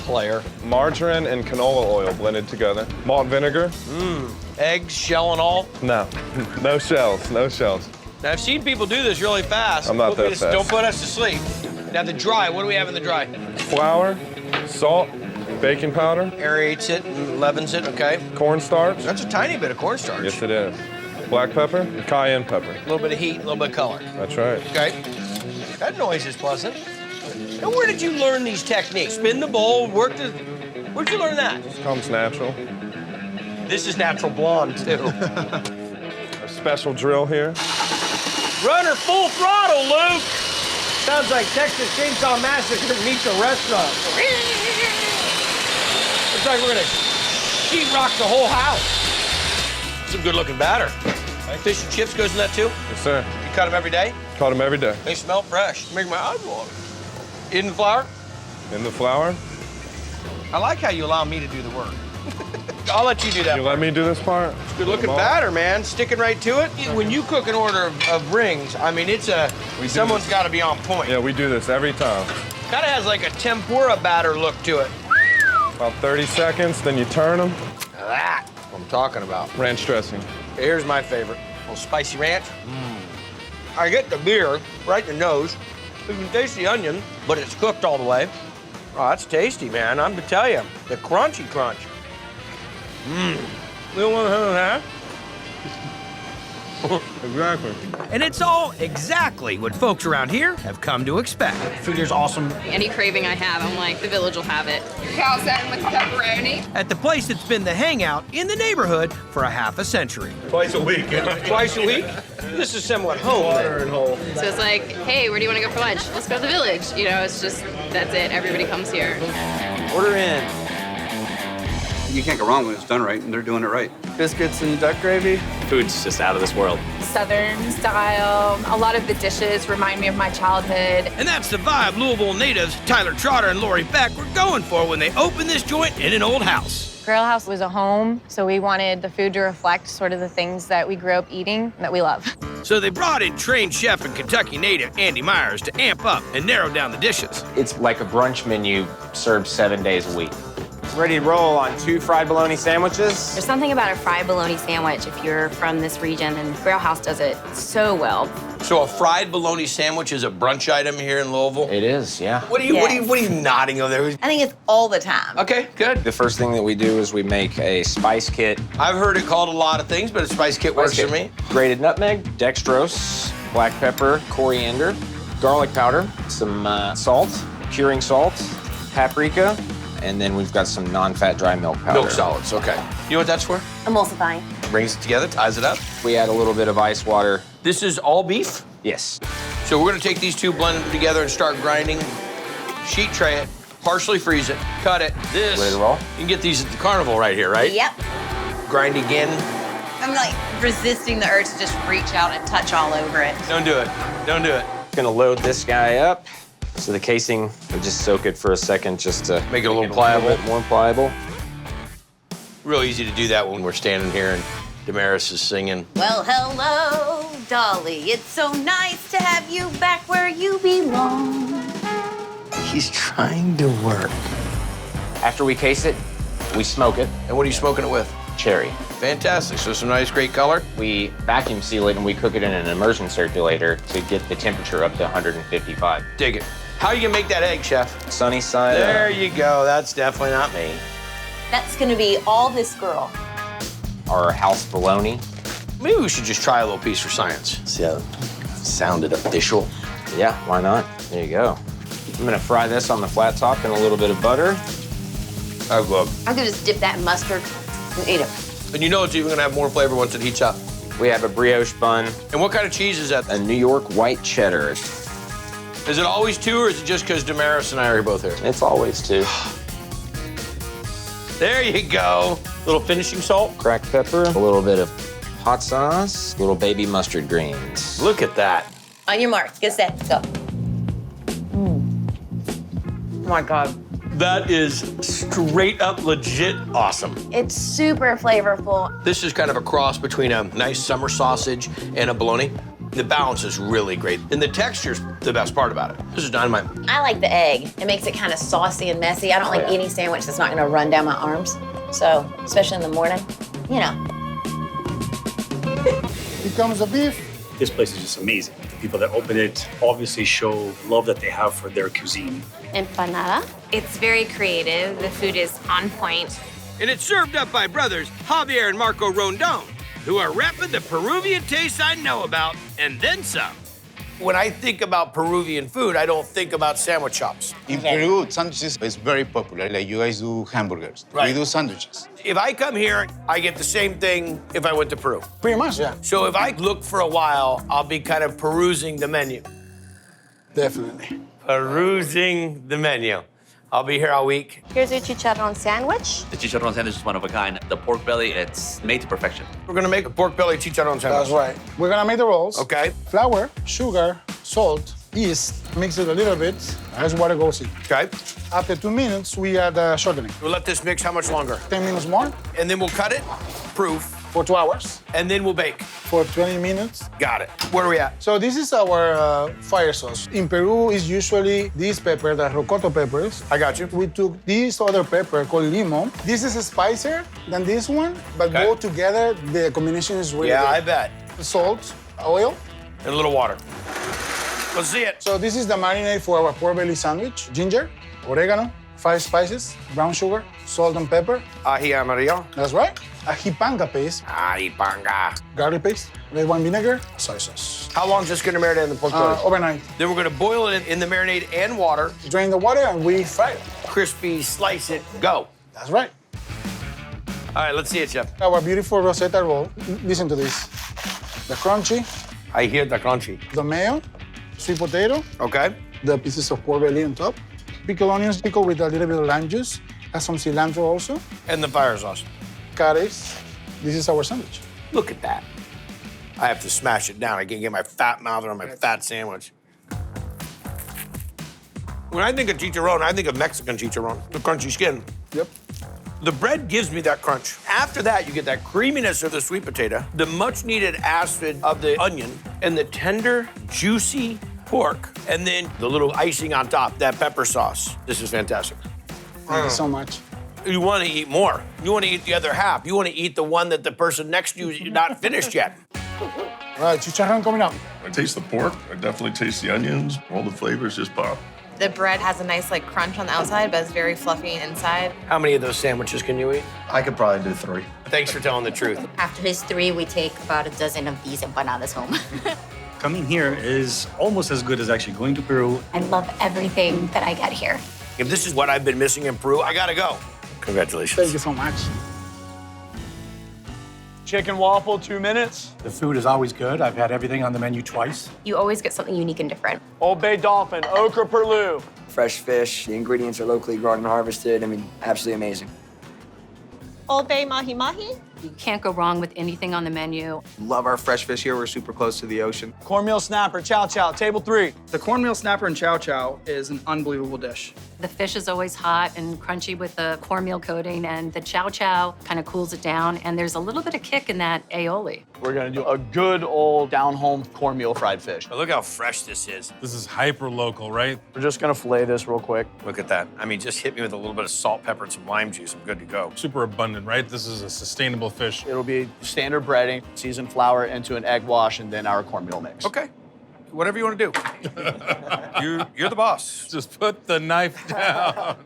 player. Margarine and canola oil blended together. Malt vinegar. Eggs, shell and all. No. No shells. No shells. Now, I've seen people do this really fast. I'm not that fast. Don't put us to sleep. Now, the dry, what do we have in the dry? Flour, salt, baking powder, Aerates it and leavens it, okay. cornstarch. That's a tiny bit of cornstarch. Yes, it is. Black pepper and cayenne pepper. A little bit of heat, a little bit of color. That's right. Okay. That noise is pleasant. Now, where did you learn these techniques? Spin the bowl, where'd you learn that? It comes natural. This is natural blonde, too. A special drill here. Runner full throttle, Luke. Sounds like Texas Chainsaw Massacre meets a restaurant. Looks like we're gonna sheetrock the whole house. Some good looking batter. Fish and chips goes in that too? Yes, sir. You cut them every day? Caught them every day. They smell fresh. Make my eyes water. In the flour? In the flour. I like how you allow me to do the work. I'll let you do that. You let me do this part? Good looking batter, man. Sticking right to it. When you cook an order of rings, I mean, someone's got to be on point. Yeah, we do this every time. Kind of has like a tempura batter look to it. About 30 seconds, then you turn them. That's what I'm talking about. Ranch dressing. Here's my favorite. A little spicy ranch. I get the beer right in the nose. You can taste the onion, but it's cooked all the way. Oh, that's tasty, man. I'm to tell you, the crunchy crunch. We don't want to have that. Exactly. And it's all exactly what folks around here have come to expect. Food here's awesome. Any craving I have, I'm like, the village will have it. Calzone with pepperoni. At the place that's been the hangout in the neighborhood for a half a century. Twice a week. Twice a week? This is somewhat home. Water and hole. So it's like, hey, where do you want to go for lunch? Let's go to the village. You know, it's just, that's it. Everybody comes here. Order in. You can't go wrong when it's done right, and they're doing it right. Biscuits and duck gravy. Food's just out of this world. Southern style. A lot of the dishes remind me of my childhood. And that's the vibe Louisville natives Tyler Trotter and Lori Beck were going for when they opened this joint in an old house. Grill House was a home, so we wanted the food to reflect sort of the things that we grew up eating that we love. So they brought in trained chef and Kentucky native Andy Myers to amp up and narrow down the dishes. It's like a brunch menu served 7 days a week. Ready to roll on 2 fried bologna sandwiches. There's something about a fried bologna sandwich if you're from this region, and Grill House does it so well. So a fried bologna sandwich is a brunch item here in Louisville? It is, yeah. What are you nodding over there? I think it's all the time. Okay, good. The first thing that we do is we make a spice kit. I've heard it called a lot of things, but a spice kit works for me. Grated nutmeg, dextrose, black pepper, coriander, garlic powder, some salt, curing salt, paprika, and then we've got some non-fat dry milk powder. Milk solids, okay. You know what that's for? Emulsifying. Brings it together, ties it up. We add a little bit of ice water. This is all beef? Yes. So we're gonna take these two, blend them together, and start grinding. Sheet tray it, partially freeze it, cut it. This, ready to roll? You can get these at the carnival right here, right? Yep. Grind again. I'm like resisting the urge to just reach out and touch all over it. Don't do it, don't do it. Gonna load this guy up. So the casing, we'll just soak it for a second just to make it a little pliable. bit more pliable. Real easy to do that when we're standing here and Damaris is singing. Well, hello, Dolly. It's so nice to have you back where you belong. He's trying to work. After we case it, we smoke it. And what are you smoking it with? Cherry. Fantastic, so some nice, great color. We vacuum seal it and we cook it in an immersion circulator to get the temperature up to 155. Dig it. How are you gonna make that egg, chef? Sunny side There up. you go, that's definitely not me. That's gonna be all this girl. Our house bologna. Maybe we should just try a little piece for science. See how it sounded official? Yeah, why not? There you go. I'm gonna fry this on the flat top in a little bit of butter. Oh, good. I could just dip that in mustard and eat it. And you know it's even gonna have more flavor once it heats up. We have a brioche bun. And what kind of cheese is that? A New York white cheddar. Is it always 2 or is it just because Damaris and I are both here? It's always 2. There you go. Little finishing salt. Cracked pepper, a little bit of hot sauce, little baby mustard greens. Look at that. On your mark, get set, go. Oh my God. That is straight up legit awesome. It's super flavorful. This is kind of a cross between a nice summer sausage and a bologna. The balance is really great. And the texture's the best part about it. This is dynamite. I like the egg. It makes it kind of saucy and messy. I don't like any sandwich that's not gonna run down my arms. So, especially in the morning, you know. Here comes the beef. This place is just amazing. The people that open it obviously show love that they have for their cuisine. Empanada. It's very creative. The food is on point. And it's served up by brothers Javier and Marco Rondon, who are repping the Peruvian tastes I know about, and then some. When I think about Peruvian food, I don't think about sandwich shops. In Peru, sandwiches is very popular. Like you guys do hamburgers. Right. We do sandwiches. If I come here, I get the same thing if I went to Peru. Pretty much, yeah. So if I look for a while, I'll be kind of perusing the menu. Definitely. Perusing the menu. I'll be here all week. Here's your chicharron sandwich. The chicharron sandwich is one of a kind. The pork belly, it's made to perfection. We're gonna make a pork belly chicharron sandwich. That's right. We're gonna make the rolls. Okay. Flour, sugar, salt, yeast. Mix it a little bit as water goes in. Okay. After 2 minutes, we add shortening. We'll let this mix how much longer? 10 minutes more. And then we'll cut it, proof, for 2 hours. And then we'll bake. For 20 minutes. Got it. Where are we at? So this is our fire sauce. In Peru, is usually this pepper, the rocoto peppers. I got you. We took this other pepper called limon. This is spicier than this one, but both together, the combination is really good. Yeah, I bet. Salt, oil. And a little water. Let's see it. So this is the marinade for our pork belly sandwich. Ginger, oregano, 5 spices, brown sugar, salt and pepper. Ají amarillo. That's right. Ají panga paste. Ají panga. Garlic paste, red wine vinegar, soy sauce. How long is this gonna marinate in the pork belly? Overnight. Then we're gonna boil it in the marinade and water. Drain the water and we fry it. Crispy, slice it, go. That's right. All right, let's see it, Chef. Our beautiful Rosetta roll. Listen to this. The crunchy, I hear the crunchy. The mayo, sweet potato, Okay. the pieces of pork belly on top, pickled onions pickled with a little bit of lime juice, and some cilantro also, And the fire sauce. carrots. This is our sandwich. Look at that. I have to smash it down. I can't get my fat mouth on my fat sandwich. When I think of chicharron, I think of Mexican chicharron, the crunchy skin. Yep. The bread gives me that crunch. After that, you get that creaminess of the sweet potato, the much-needed acid of the onion, and the tender, juicy pork, and then the little icing on top, that pepper sauce. This is fantastic. Thank you so much. You want to eat more. You want to eat the other half. You want to eat the one that the person next to you is not finished yet. All right, chicharrón coming up. I taste the pork. I definitely taste the onions. All the flavors just pop. The bread has a nice like crunch on the outside, but it's very fluffy inside. How many of those sandwiches can you eat? I could probably do 3. Thanks for telling the truth. After his 3, we take about a dozen of these empanadas home. Coming here is almost as good as actually going to Peru. I love everything that I get here. If this is what I've been missing in Peru, I gotta go. Congratulations. Thank you so much. Chicken waffle, 2 minutes. The food is always good. I've had everything on the menu twice. You always get something unique and different. Old Bay Dolphin, okra perlu. Fresh fish, the ingredients are locally grown and harvested. I mean, absolutely amazing. Old Bay mahi mahi. You can't go wrong with anything on the menu. Love our fresh fish here. We're super close to the ocean. Cornmeal snapper, chow chow, table 3. The cornmeal snapper and chow chow is an unbelievable dish. The fish is always hot and crunchy with the cornmeal coating, and the chow chow kind of cools it down, and there's a little bit of kick in that aioli. We're gonna do a good old down-home cornmeal fried fish. But look how fresh this is. This is hyper local, right? We're just gonna fillet this real quick. Look at that. I mean, just hit me with a little bit of salt, pepper, and some lime juice. I'm good to go. Super abundant, right? This is a sustainable fish. It'll be standard breading, seasoned flour into an egg wash, and then our cornmeal mix. Okay. Whatever you want to do. You're the boss. Just put the knife down.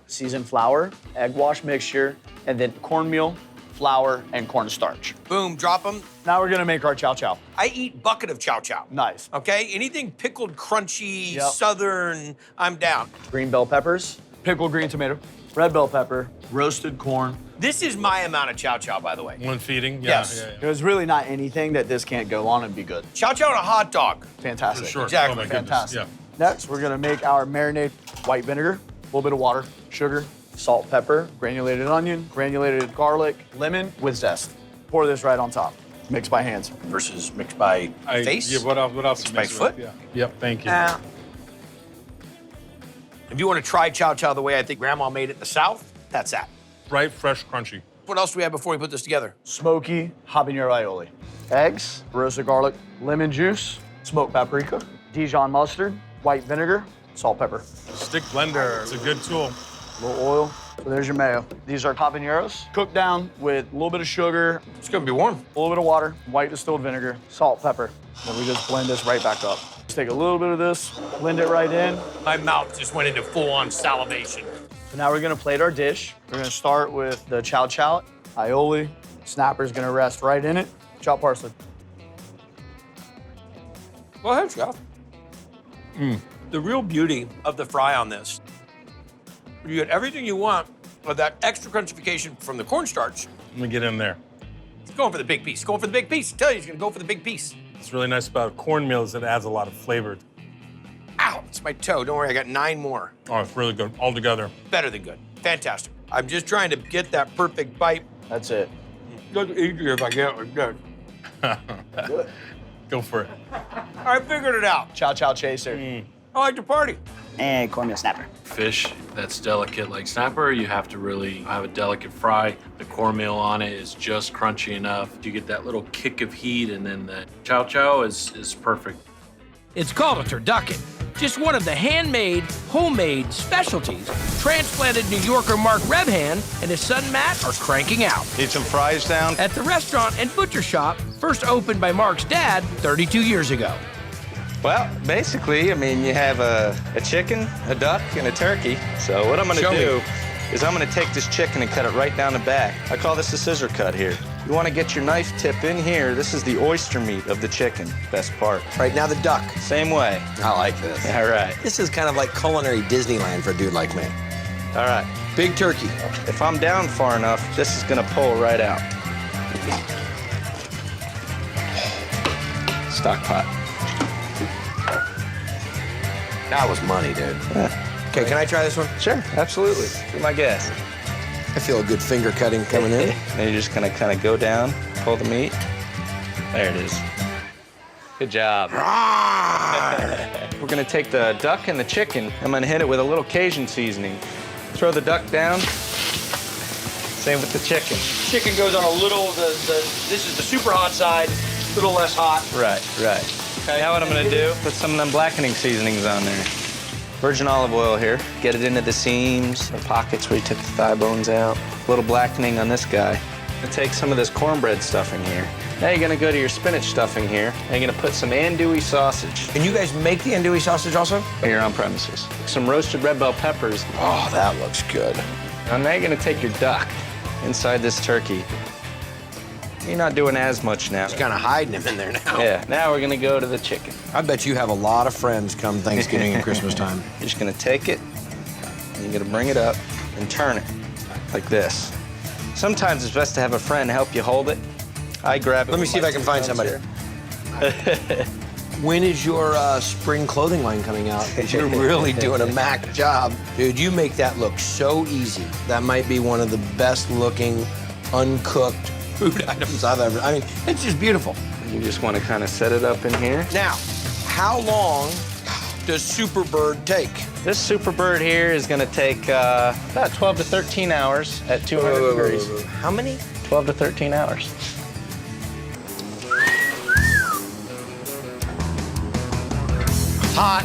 Seasoned flour, egg wash mixture, and then cornmeal, flour, and cornstarch. Boom, drop them. Now we're gonna make our chow chow. I eat bucket of chow chow. Nice. Okay? Anything pickled, crunchy, Yep. southern, I'm down. Green bell peppers, pickled green tomato, red bell pepper, roasted corn. This is my amount of chow chow, by the way. One feeding? Yes. There's really not anything that this can't go on and be good. Chow chow and a hot dog. Fantastic. For sure. Exactly. Oh my goodness. Fantastic. Yeah. Next, we're gonna make our marinade white vinegar, a little bit of water, sugar, salt, pepper, granulated onion, granulated garlic, lemon with zest. Pour this right on top. Mix by hands. Versus mixed by face? Yeah, what else? Mixed by foot? Yeah. Yep, thank you. If you want to try chow chow the way I think Grandma made it in the South, that's that. Right, fresh, crunchy. What else do we have before we put this together? Smoky habanero aioli. Eggs, roasted garlic, lemon juice, smoked paprika, Dijon mustard, white vinegar, salt, pepper. Stick blender, it's a good tool. A little oil. So there's your mayo. These are habaneros, cooked down with a little bit of sugar. It's gonna be warm. A little bit of water, white distilled vinegar, salt, pepper. Then we just blend this right back up. Just take a little bit of this, blend it right in. My mouth just went into full-on salivation. So now we're gonna plate our dish. We're gonna start with the chow chow, aioli. Snapper's gonna rest right in it. Chopped parsley. Go ahead, Chef. The real beauty of the fry on this, you get everything you want with that extra crunchification from the cornstarch. Let me get in there. He's going for the big piece. Going for the big piece. I tell you, he's gonna go for the big piece. What's really nice about cornmeal is it adds a lot of flavor. Ow, it's my toe. Don't worry, I got 9 more. Oh, it's really good all together. Better than good. Fantastic. I'm just trying to get that perfect bite. That's it. It's easier if I get it good. Go for it. I figured it out. Chow chow chaser. I like to party. And cornmeal snapper. Fish that's delicate like snapper, you have to really have a delicate fry. The cornmeal on it is just crunchy enough. You get that little kick of heat, and then the chow chow is perfect. It's called a turducken. Just one of the handmade, homemade specialties transplanted New Yorker Mark Rebhan and his son Matt are cranking out. Need some fries down? At the restaurant and butcher shop, first opened by Mark's dad 32 years ago. Well, basically, I mean, you have a chicken, a duck, and a turkey. So what I'm gonna do is I'm gonna take this chicken and cut it right down the back. I call this a scissor cut here. You wanna get your knife tip in here. This is the oyster meat of the chicken, best part. Right now, the duck. Same way. I like this. All right. This is kind of like culinary Disneyland for a dude like me. All right. Big turkey. If I'm down far enough, this is gonna pull right out. stock pot. That was money, dude. Okay, can I try this one? Sure, absolutely. Be my guest. I feel a good finger cutting coming in. Now you're just gonna kind of go down, pull the meat. There it is. Good job. We're gonna take the duck and the chicken. I'm gonna hit it with a little Cajun seasoning. Throw the duck down. Same with the chicken. Chicken goes on a little, this is the super hot side, a little less hot. Right. Okay. Now what I'm gonna do, put some of them blackening seasonings on there. Virgin olive oil here. Get it into the seams, the pockets where you took the thigh bones out. A little blackening on this guy. I'm gonna take some of this cornbread stuffing here. Now you're gonna go to your spinach stuffing here, and you're gonna put some andouille sausage. And you guys make the andouille sausage also? Here on premises. Some roasted red bell peppers. Oh, that looks good. Now you're gonna take your duck inside this turkey. You're not doing as much now. Just kind of hiding him in there now. Yeah, now we're gonna go to the chicken. I bet you have a lot of friends come Thanksgiving and Christmas time. You're just gonna take it, and you're gonna bring it up and turn it like this. Sometimes it's best to have a friend help you hold it. I grab it. Let me see if I can find somebody. When is your spring clothing line coming out? Because you're really doing a Mac job. Dude, you make that look so easy. That might be one of the best looking, uncooked food items I've ever, I mean, it's just beautiful. You just want to kind of set it up in here. Now, how long does Super Bird take? This Super Bird here is going to take about 12 to 13 hours at 200 degrees. How many? 12 to 13 hours. Hot.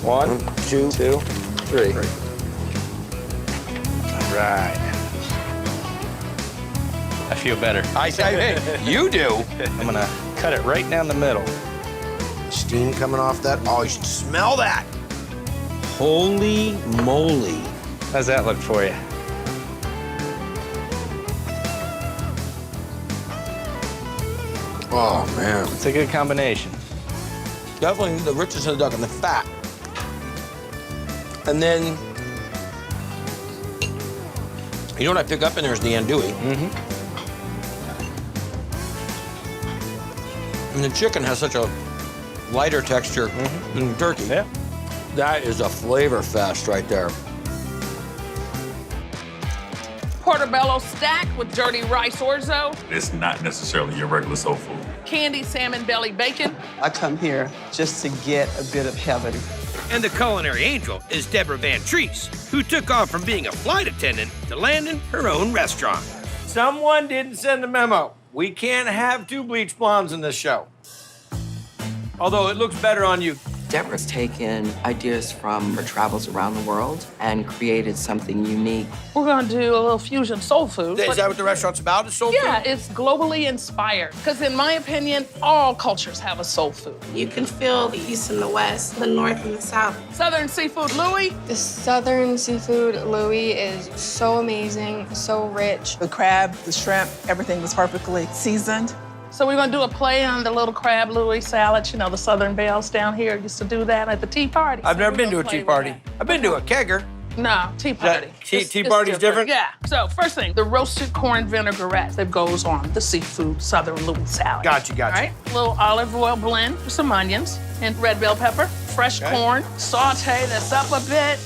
1, 2, 3. All right. I feel better. You do. I'm gonna cut it right down the middle. Steam coming off that. Oh, you should smell that. Holy moly. How's that look for you? Oh, man. It's a good combination. Definitely the richness of the duck and the fat. And then, you know what I pick up in there is the andouille. Mm-hmm. And the chicken has such a lighter texture than the turkey. Yeah. That is a flavor fest right there. Portobello stack with dirty rice orzo, It's not necessarily your regular soul food. candied salmon belly bacon. I come here just to get a bit of heaven. And the culinary angel is Deborah Van Treese, who took off from being a flight attendant to landing her own restaurant. Someone didn't send a memo. We can't have two bleach blondes in this show. Although it looks better on you. Deborah's taken ideas from her travels around the world and created something unique. We're gonna do a little fusion soul food. Is that what the restaurant's about, is soul food? Yeah, it's globally inspired. Because in my opinion, all cultures have a soul food. You can feel the East and the West, the North and the South. Southern Seafood Louie. The Southern Seafood Louie is so amazing, so rich. The crab, the shrimp, everything was perfectly seasoned. So we're gonna do a play on the little crab Louie salad. You know, the Southern Belles down here used to do that at the tea party. I've never been to a tea party. I've been to a kegger. No, tea party. Tea party's different? Yeah. So first thing, the roasted corn vinaigrette that goes on the seafood Southern Louie salad. Gotcha. All right, a little olive oil blend with some onions and red bell pepper, fresh corn, saute this up a bit.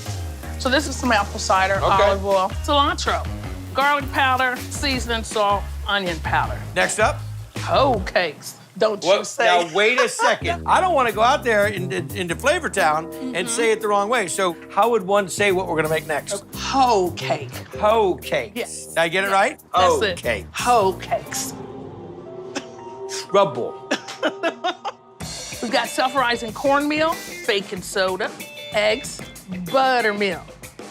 So this is some apple cider, olive oil, cilantro, garlic powder, seasoning salt, onion powder. Next up? Hoe cakes. Don't you say. Now, wait a second. I don't want to go out there into Flavor Town and say it the wrong way. So how would one say what we're going to make next? Hoe cake. Hoe cake. Yes. Did I get it right? That's Hoe it. cake. Hoe cakes. Rubble. We've got self-rising cornmeal, baking soda, eggs, buttermilk,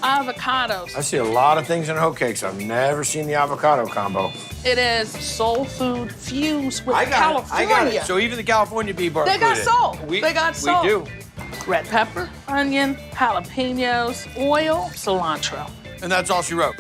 avocados. I see a lot of things in hoe cakes. I've never seen the avocado combo. It is soul food fused with I got California. it. I got it. So even the California people are They got included. soul. We, They got soul. We do. Red pepper, onion, jalapenos, oil, cilantro. And that's all she wrote.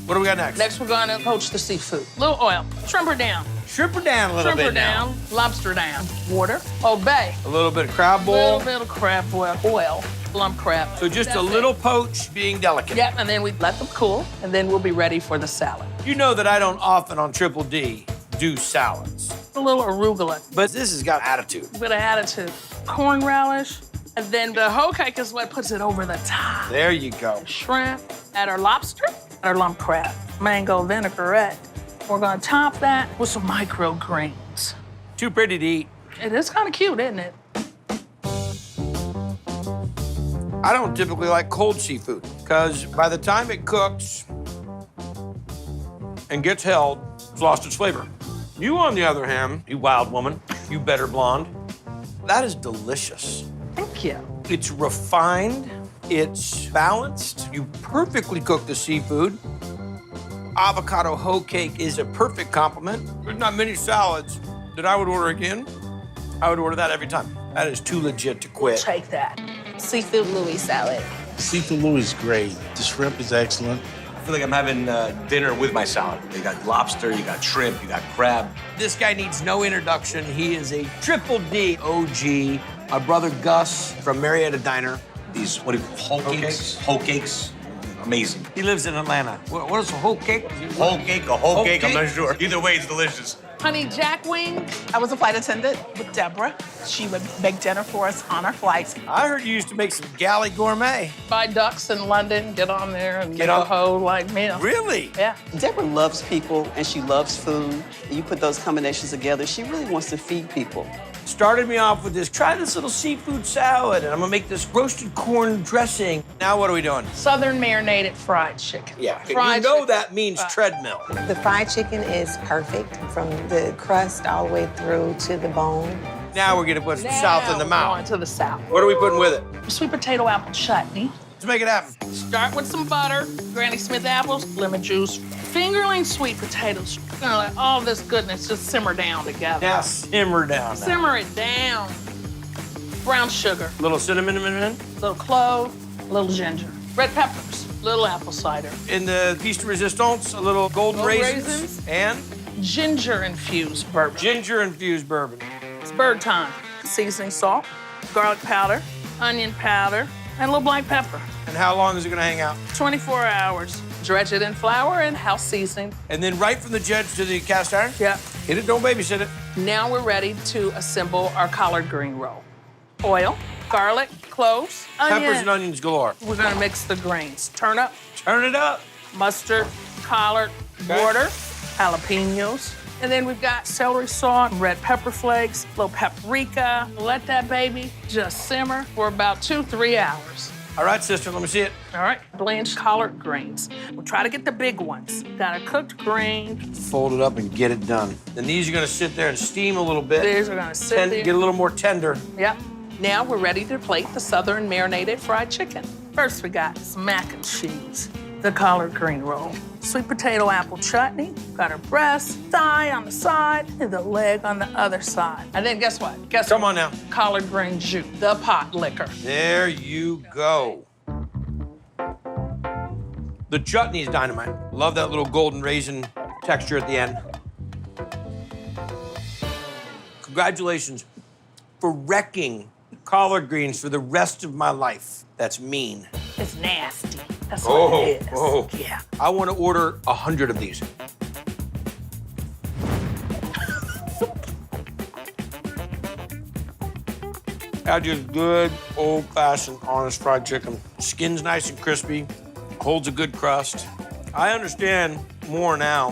What do we got next? Next, we're gonna poach the seafood. Little oil. Shrimp her down. Shrimp her down a little Shrimp her bit now. down. Lobster down. Water. Old Bay. A little bit of crab A boil. little bit of crab boil. Oil. Lump crab. So just That's a little poach being delicate. Yep, and then we let them cool, and then we'll be ready for the salad. You know that I don't often on Triple D do salads. A little arugula. But this has got attitude. A bit of attitude. Corn relish. And then the hoe cake is what puts it over the top. There you go. Shrimp, add our lobster, our lump crab, mango vinaigrette. We're gonna top that with some microgreens. Too pretty to eat. It is kind of cute, isn't it? I don't typically like cold seafood because by the time it cooks and gets held, it's lost its flavor. You, on the other hand, you wild woman, you better blonde, that is delicious. Thank you. It's refined, it's balanced. You perfectly cook the seafood. Avocado hoe cake is a perfect complement. There's not many salads that I would order again. I would order that every time. That is too legit to quit. Take that. Seafood Louis salad. Seafood Louis is great. The shrimp is excellent. I feel like I'm having dinner with my salad. You got lobster, you got shrimp, you got crab. This guy needs no introduction. He is a triple D OG. My brother Gus from Marietta Diner. These, what do you whole cakes? Whole cakes, amazing. He lives in Atlanta. What is a whole cake? Whole cake, a whole cake, I'm not sure. Either way, it's delicious. Honey Jack wing. I was a flight attendant with Deborah. She would make dinner for us on our flights. I heard you used to make some galley gourmet. Buy ducks in London, get on there and Get make on- a whole like meal. Really? Yeah. Deborah loves people and she loves food. You put those combinations together, she really wants to feed people. Started me off with this, try this little seafood salad, and I'm gonna make this roasted corn dressing. Now what are we doing? Southern marinated fried chicken. Yeah, Fried you know chicken. that means treadmill. The fried chicken is perfect from the crust all the way through to the bone. Now we're gonna put some south in the Now we're mouth. going to the south. What are we putting with it? Sweet potato apple chutney. Let's make it happen. Start with some butter, Granny Smith apples, lemon juice, fingerling sweet potatoes. You're gonna let all this goodness just simmer down together. Now simmer down. Now. Simmer it down. Brown sugar, Little cinnamon in. little clove, little ginger, red peppers, little apple cider, In the piece de resistance, a little golden Gold raisins. raisins. And ginger infused bourbon. ginger infused bourbon. It's bird time. Seasoning salt, garlic powder, onion powder, and a little black pepper. And how long is it gonna hang out? 24 hours. Dredge it in flour and house seasoning. And then right from the judge to the cast iron? Yeah. Hit it, don't babysit it. Now we're ready to assemble our collard green roll. Oil, garlic, cloves, onion. Peppers and onions galore. We're gonna mix the greens. Turn up, Turn it up. mustard, collard, water, jalapenos. And then we've got celery salt, red pepper flakes, little paprika. Let that baby just simmer for about 2-3 hours. All right, sister, let me see it. All right, blanched collard greens. We'll try to get the big ones. Got a cooked green. Fold it up and get it done. Then these are gonna sit there and steam a little bit. These are gonna sit there. Get a little more tender. Yep. Now we're ready to plate the southern marinated fried chicken. First, we got some mac and cheese, the collard green roll, sweet potato apple chutney, got our breast, thigh on the side, and the leg on the other side. And then guess what? Come on now. Collard green jus, the pot liquor. There you go. The chutney is dynamite. Love that little golden raisin texture at the end. Congratulations for wrecking collard greens for the rest of my life. That's mean. It's nasty. That's what it is. Yeah. I want to order 100 of these. That just good, old-fashioned, honest fried chicken. Skin's nice and crispy, holds a good crust. I understand more now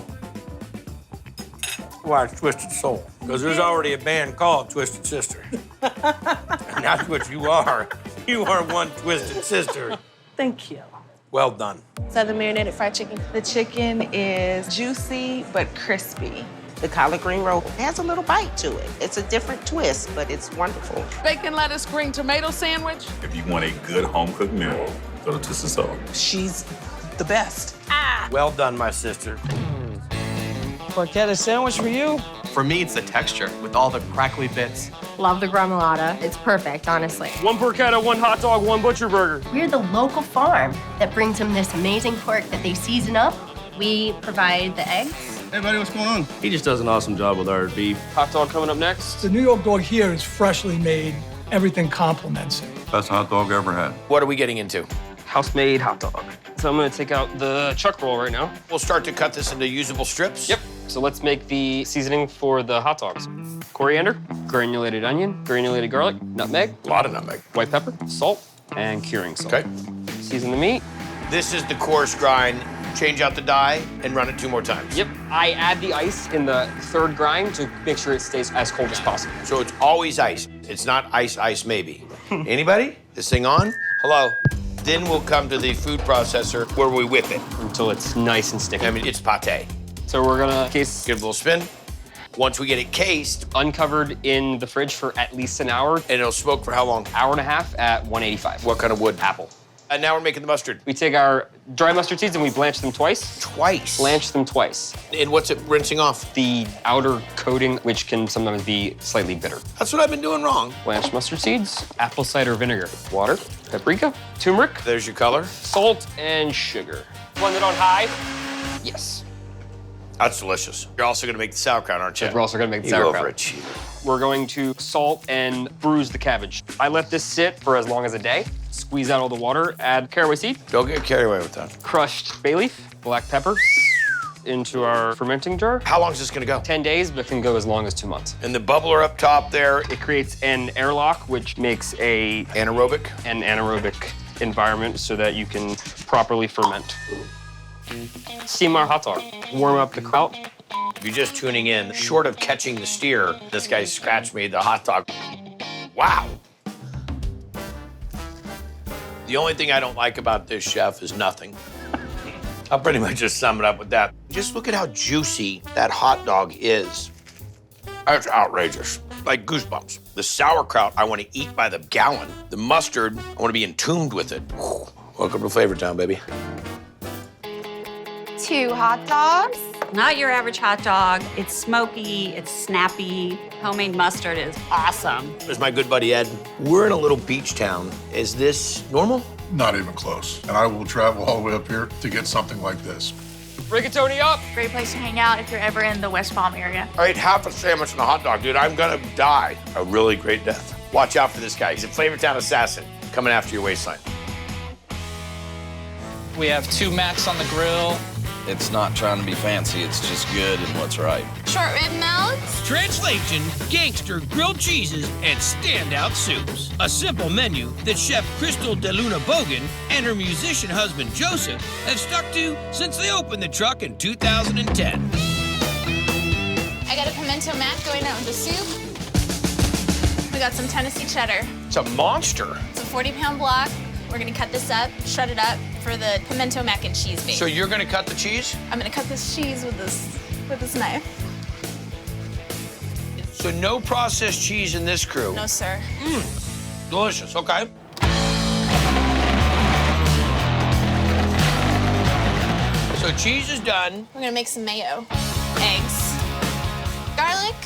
why it's Twisted Soul, because there's already a band called Twisted Sister. And that's what you are. You are one Twisted Sister. Thank you. Well done. Southern marinated fried chicken. The chicken is juicy but crispy. The collard green roll has a little bite to it. It's a different twist, but it's wonderful. Bacon, lettuce, green tomato sandwich. If you want a good home-cooked meal, go to Twisted Soul. She's the best. Well done, my sister. Porchetta sandwich for you? For me, it's the texture with all the crackly bits. Love the gremolata. It's perfect, honestly. One porchetta, one hot dog, one butcher burger. We're the local farm that brings them this amazing pork that they season up. We provide the eggs. Hey, buddy, what's going on? He just does an awesome job with our beef. Hot dog coming up next. The New York dog here is freshly made. Everything complements it. Best hot dog I ever had. What are we getting into? House-made hot dog. So I'm gonna take out the chuck roll right now. We'll start to cut this into usable strips. Yep. So let's make the seasoning for the hot dogs. Coriander, granulated onion, granulated garlic, nutmeg. A lot of nutmeg. White pepper, salt, and curing salt. Okay. Season the meat. This is the coarse grind. Change out the dye and run it 2 more times. Yep. I add the ice in the 3rd grind to make sure it stays as cold as possible. So it's always ice. It's not ice, maybe. Anybody? This thing on? Hello. Then we'll come to the food processor where we whip it. Until it's nice and sticky. I mean, it's pate. So we're gonna case. Give it a little spin. Once we get it cased. Uncovered in the fridge for at least an hour. And it'll smoke for how long? Hour and a half at 185. What kind of wood? Apple. And now we're making the mustard. We take our dry mustard seeds and we blanch them twice. Twice? Blanch them twice. And what's it rinsing off? The outer coating, which can sometimes be slightly bitter. That's what I've been doing wrong. Blanched mustard seeds, apple cider vinegar, water, paprika, turmeric. There's your color. Salt and sugar. Blend it on high. Yes. That's delicious. You're also gonna make the sauerkraut, aren't you? We're also gonna make the You sauerkraut. go for a cheater. We're going to salt and bruise the cabbage. I let this sit for as long as a day. Squeeze out all the water, add caraway seed. Don't get carried away with that. Crushed bay leaf, black pepper into our fermenting jar. How long is this gonna go? 10 days, but can go as long as 2 months. And the bubbler up top there. It creates an airlock, which makes an anaerobic environment so that you can properly ferment. Steam our hot dog. Warm up the kraut. If you're just tuning in, short of catching the steer, this guy scratch made the hot dog. Wow. The only thing I don't like about this, chef, is nothing. I'll pretty much just sum it up with that. Just look at how juicy that hot dog is. That's outrageous. Like goosebumps. The sauerkraut, I want to eat by the gallon. The mustard, I want to be entombed with it. Whew. Welcome to Flavor Town, baby. 2 hot dogs. Not your average hot dog. It's smoky, it's snappy. Homemade mustard is awesome. There's my good buddy Ed. We're in a little beach town. Is this normal? Not even close. And I will travel all the way up here to get something like this. Rigatoni up. Great place to hang out if you're ever in the West Palm area. I ate half a sandwich and a hot dog, dude. I'm gonna die. A really great death. Watch out for this guy. He's a Flavor Town assassin coming after your waistline. We have 2 mats on the grill. It's not trying to be fancy, it's just good and what's right. Short rib melts. Translation, gangster grilled cheeses and standout soups. A simple menu that Chef Crystal DeLuna Bogan and her musician husband Joseph have stuck to since they opened the truck in 2010. I got a pimento mat going out with the soup. We got some Tennessee cheddar. It's a monster. It's a 40-pound block. We're gonna cut this up, shred it up for the pimento mac and cheese base. So you're gonna cut the cheese? I'm gonna cut this cheese with this knife. So no processed cheese in this crew? No, sir. Delicious, okay. So cheese is done. We're gonna make some mayo. Eggs, garlic,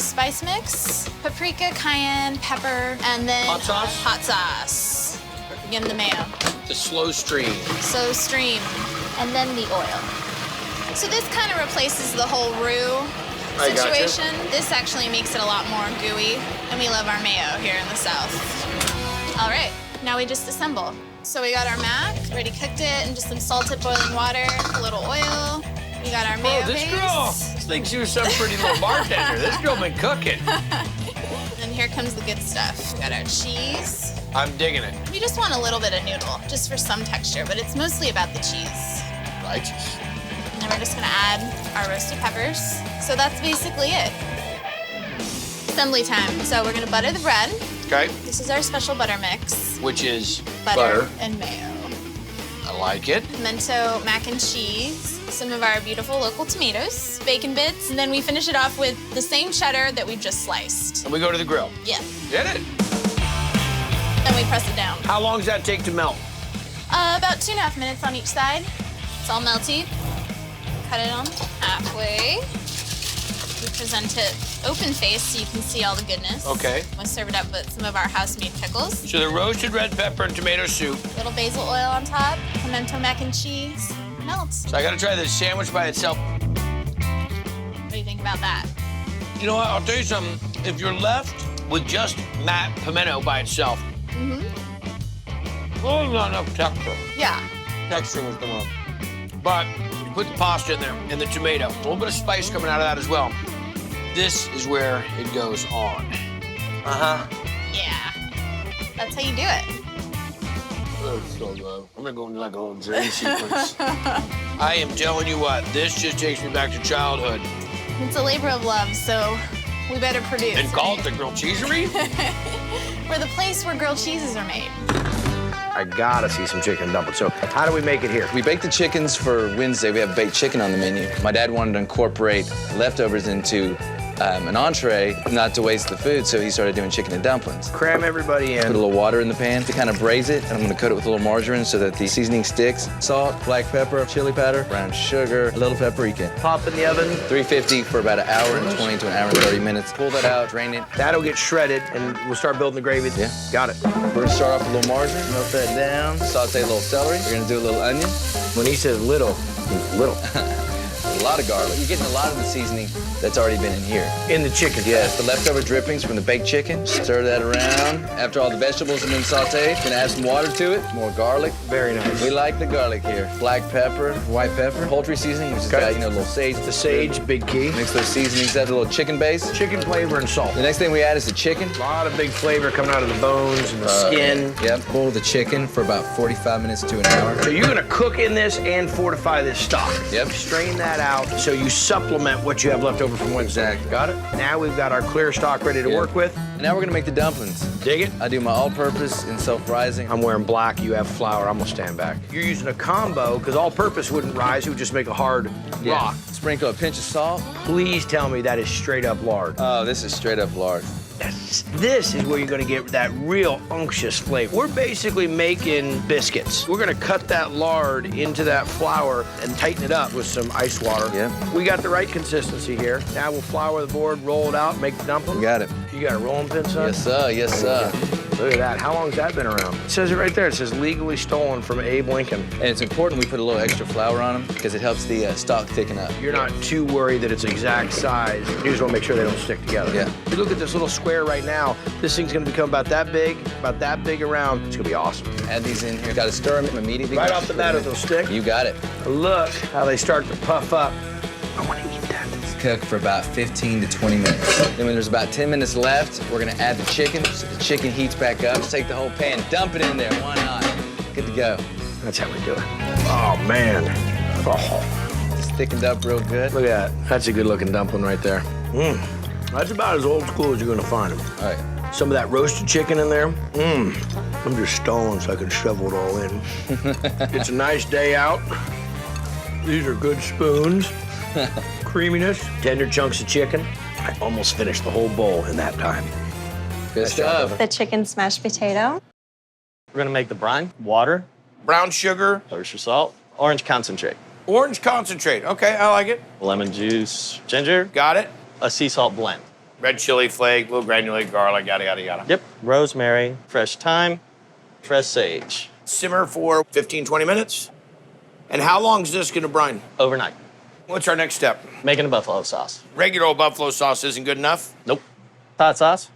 spice mix, paprika, cayenne, pepper, and then hot sauce? Hot sauce. Again, the mayo. The slow stream. So stream. And then the oil. So this kind of replaces the whole roux situation. This actually makes it a lot more gooey, and we love our mayo here in the South. All right, now we just assemble. So we got our mac, already cooked it, and just some salted boiling water, a little oil. We got our mayo this girl thinks you're some pretty little bartender. This girl been cooking. And here comes the good stuff. We got our cheese. I'm digging it. We just want a little bit of noodle, just for some texture, but it's mostly about the cheese. Righteous. And then we're just gonna add our roasted peppers. So that's basically it. Assembly time. So we're gonna butter the bread. Okay. This is our special butter mix. Which is butter and mayo. I like it. Pimento mac and cheese, some of our beautiful local tomatoes, bacon bits, and then we finish it off with the same cheddar that we've just sliced. And we go to the grill. Yeah. Get it. Then we press it down. How long does that take to melt? About 2.5 minutes on each side. It's all melty. Cut it on halfway. We present it open faced so you can see all the goodness. Okay. We'll serve it up with some of our house-made pickles. So the roasted red pepper and tomato soup. Little basil oil on top, pimento mac and cheese. Melts. So I gotta try this sandwich by itself. What do you think about that? You know what, I'll tell you something. If you're left with just pimento by itself, well, not enough texture. Yeah. Texture was the one. But Put the pasta in there and the tomato. A little bit of spice coming out of that as well. This is where it goes on. Uh-huh. Yeah. That's how you do it. That's so good. I'm gonna go into like a little dream sequence. I am telling you what, this just takes me back to childhood. It's a labor of love, so we better produce. And call it the grilled cheesery? We're the place where grilled cheeses are made. I gotta see some chicken dumplings. So how do we make it here? We bake the chickens for Wednesday. We have baked chicken on the menu. My dad wanted to incorporate leftovers into an entree, not to waste the food, so he started doing chicken and dumplings. Cram everybody in. Put a little water in the pan to kind of braise it, and I'm gonna coat it with a little margarine so that the seasoning sticks. Salt, black pepper, chili powder, brown sugar, a little paprika. Pop in the oven. 350 for about an hour and 20 to an hour and 30 minutes. Pull that out, drain it. That'll get shredded, and we'll start building the gravy. Yeah. Got it. We're gonna start off with a little margarine, melt that down, saute a little celery. We're gonna do a little onion. When he says little, he's little. A lot of garlic. You're getting a lot of the seasoning that's already been in here. In the chicken? Yes, the leftover drippings from the baked chicken. Stir that around. After all the vegetables have been sauteed, gonna add some water to it, more garlic. Very nice. We like the garlic here. Black pepper, white pepper, poultry seasoning, which is got, a little sage. The sage, big key. Mix those seasonings, add a little chicken base. Chicken flavor and salt. The next thing we add is the chicken. A lot of big flavor coming out of the bones and the skin. Yep, boil the chicken for about 45 minutes to an hour. So you're gonna cook in this and fortify this stock. Yep. Strain that out so you supplement what you have left over from Wednesday. Exactly. Got it? Now we've got our clear stock ready to work with. And now we're gonna make the dumplings. Dig it? I do my all-purpose and self-rising. I'm wearing black, you have flour, I'm gonna stand back. You're using a combo, because all-purpose wouldn't rise, it would just make a hard rock. Sprinkle a pinch of salt. Please tell me that is straight up lard. Oh, this is straight up lard. Yes. This is where you're gonna get that real unctuous flavor. We're basically making biscuits. We're gonna cut that lard into that flour and tighten it up with some ice water. Yeah. We got the right consistency here. Now we'll flour the board, roll it out, make the dumplings. You got it. You got a rolling pin, son? Yes, sir. Yes, sir. Look at that. How long has that been around? It says it right there. It says legally stolen from Abe Lincoln. And it's important we put a little extra flour on them because it helps the stock thicken up. You're not too worried that it's exact size. You just want to make sure they don't stick together. Yeah. You look at this little square right now. This thing's going to become about that big around. It's going to be awesome. Add these in here. Got to stir them immediately. Right off the bat, it'll stick. You got it. Look how they start to puff up. I want to eat that. Cook for about 15 to 20 minutes. Then when there's about 10 minutes left, we're gonna add the chicken. So the chicken heats back up. Just take the whole pan, dump it in there. Why not? Good to go. That's how we do it. Oh, man. Oh. It's thickened up real good. Look at that. That's a good looking dumpling right there. That's about as old school as you're gonna find them. All right. Some of that roasted chicken in there. I'm just stoned so I can shovel it all in. It's a nice day out. These are good spoons. Creaminess, tender chunks of chicken. I almost finished the whole bowl in that time. Good stuff. The chicken smashed potato. We're gonna make the brine, water, brown sugar, kosher salt, orange concentrate. Orange concentrate, okay, I like it. Lemon juice, ginger. Got it. A sea salt blend. Red chili flake, little granulated garlic, yada, yada, yada. Yep, rosemary, fresh thyme, fresh sage. Simmer for 15, 20 minutes. And how long is this gonna brine? Overnight. What's our next step? Making a buffalo sauce. Regular old buffalo sauce isn't good enough? Nope. Hot sauce,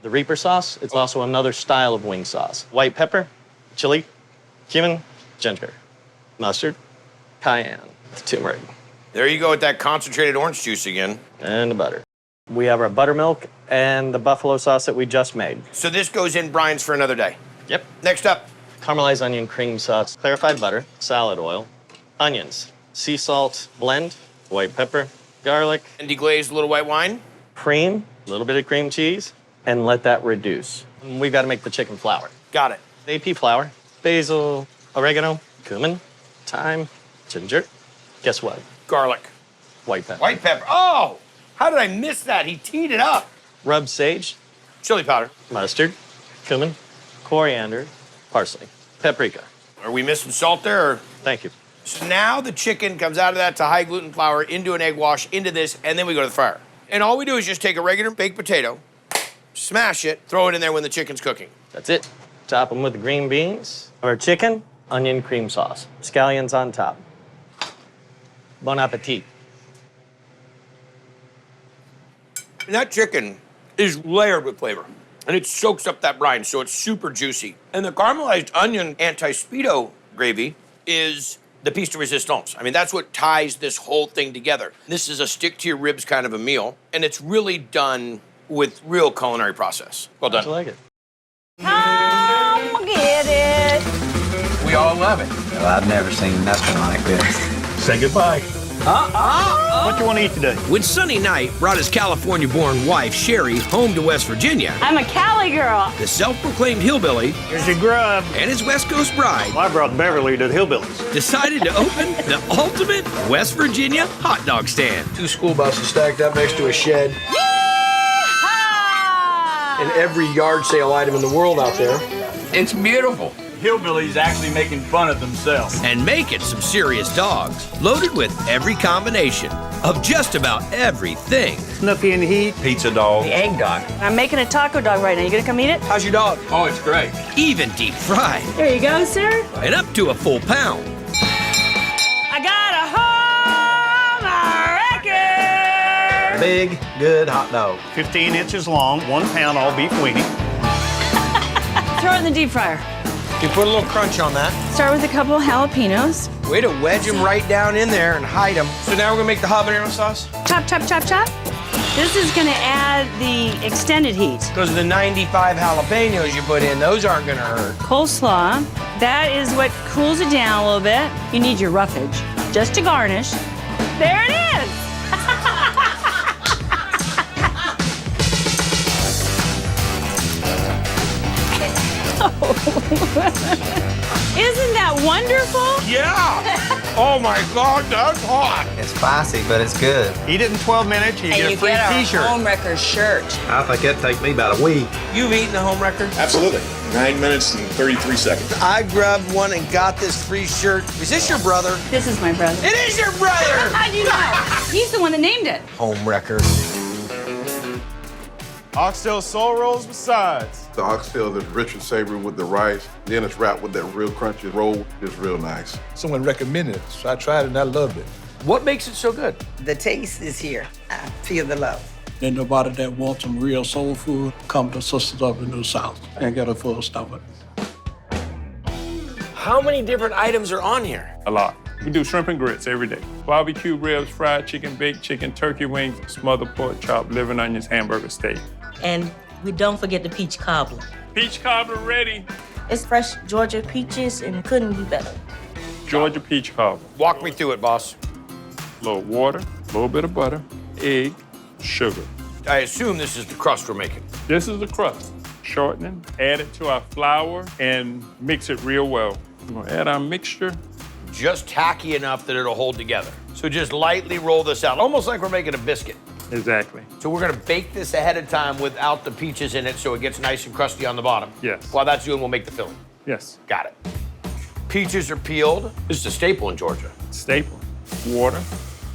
the Reaper sauce. It's also another style of wing sauce. White pepper, chili, cumin, ginger, mustard, cayenne, turmeric. There you go with that concentrated orange juice again. And the butter. We have our buttermilk and the buffalo sauce that we just made. So this goes in brines for another day? Yep. Next up. Caramelized onion cream sauce, clarified butter, salad oil, onions, sea salt blend, white pepper, garlic. And deglazed little white wine? Cream, a little bit of cream cheese, and let that reduce. And we've got to make the chicken flour. Got it. AP flour, basil, oregano, cumin, thyme, ginger. Guess what? Garlic. White pepper. White pepper. Oh! How did I miss that? He teed it up. Rubbed sage. Chili powder. Mustard, cumin, coriander, parsley, paprika. Are we missing salt there? Or? Thank you. So now the chicken comes out of that to high gluten flour, into an egg wash, into this, and then we go to the fryer. And all we do is just take a regular baked potato, smash it, throw it in there when the chicken's cooking. That's it. Top them with the green beans, or chicken, onion cream sauce, scallions on top. Bon appetit. And that chicken is layered with flavor. And it soaks up that brine, so it's super juicy. And the caramelized onion anti-speedo gravy is the piece de resistance. I mean, that's what ties this whole thing together. This is a stick to your ribs kind of a meal, and it's really done with real culinary process. Well done. I like it. Come get it. We all love it. Well, I've never seen nothing like this. Say goodbye. What you want to eat today? When Sunny Knight brought his California-born wife, Sherry, home to West Virginia, I'm a Cali girl. the self-proclaimed hillbilly Here's your grub. and his West Coast bride Well, I brought Beverly to the Hillbillies. decided to open the ultimate West Virginia hot dog stand. 2 school buses stacked up next to a shed. And every yard sale item in the world out there. It's beautiful. Hillbillies actually making fun of themselves. And making some serious dogs, loaded with every combination of just about everything. Snuffy in the heat. Pizza dog. Egg dog. I'm making a taco dog right now. You gonna come eat it? How's your dog? Oh, it's great. Even deep fried, There you go, sir. and up to a full pound. I got a home wrecker. Big, good hot dog. 15 inches long, 1 pound all beef weenie. Throw it in the deep fryer. You put a little crunch on that. Start with a couple jalapenos. Way to wedge them right down in there and hide them. So now we're gonna make the habanero sauce? Chop, chop, chop, chop. This is gonna add the extended heat. Because the 95 jalapenos you put in, those aren't gonna hurt. Coleslaw. That is what cools it down a little bit. You need your roughage just to garnish. There it is. Isn't that wonderful? Yeah! Oh my God, that's hot. It's spicy, but it's good. Eat it in 12 minutes, you get a free t-shirt. Homewrecker shirt. I think that'd take me about a week. You've eaten the home wrecker? Absolutely. 9 minutes and 33 seconds. I grabbed one and got this free shirt. Is this your brother? This is my brother. It is your brother! How'd you know? He's the one that named it. Home wrecker. Oxtail soul rolls with sides. The oxtail is rich and savory with the rice. Then it's wrapped with that real crunchy roll. It's real nice. Someone recommended it, so I tried it and I loved it. What makes it so good? The taste is here. I feel the love. Then nobody that wants some real soul food, come to Sisters of the New South and get a full stomach. How many different items are on here? A lot. We do shrimp and grits every day. Barbecue ribs, fried chicken, baked chicken, turkey wings, smothered pork chop, liver and onions, hamburger steak. And we don't forget the peach cobbler. Peach cobbler ready. It's fresh Georgia peaches and couldn't be better. Georgia peach cobbler. Walk me through it, boss. A little water, a little bit of butter, egg, sugar. I assume this is the crust we're making. This is the crust. Shortening, add it to our flour and mix it real well. We're gonna add our mixture. Just tacky enough that it'll hold together. So just lightly roll this out, almost like we're making a biscuit. Exactly. So we're gonna bake this ahead of time without the peaches in it so it gets nice and crusty on the bottom. Yes. While that's doing, we'll make the filling. Yes. Got it. Peaches are peeled. This is a staple in Georgia. Staple. Water,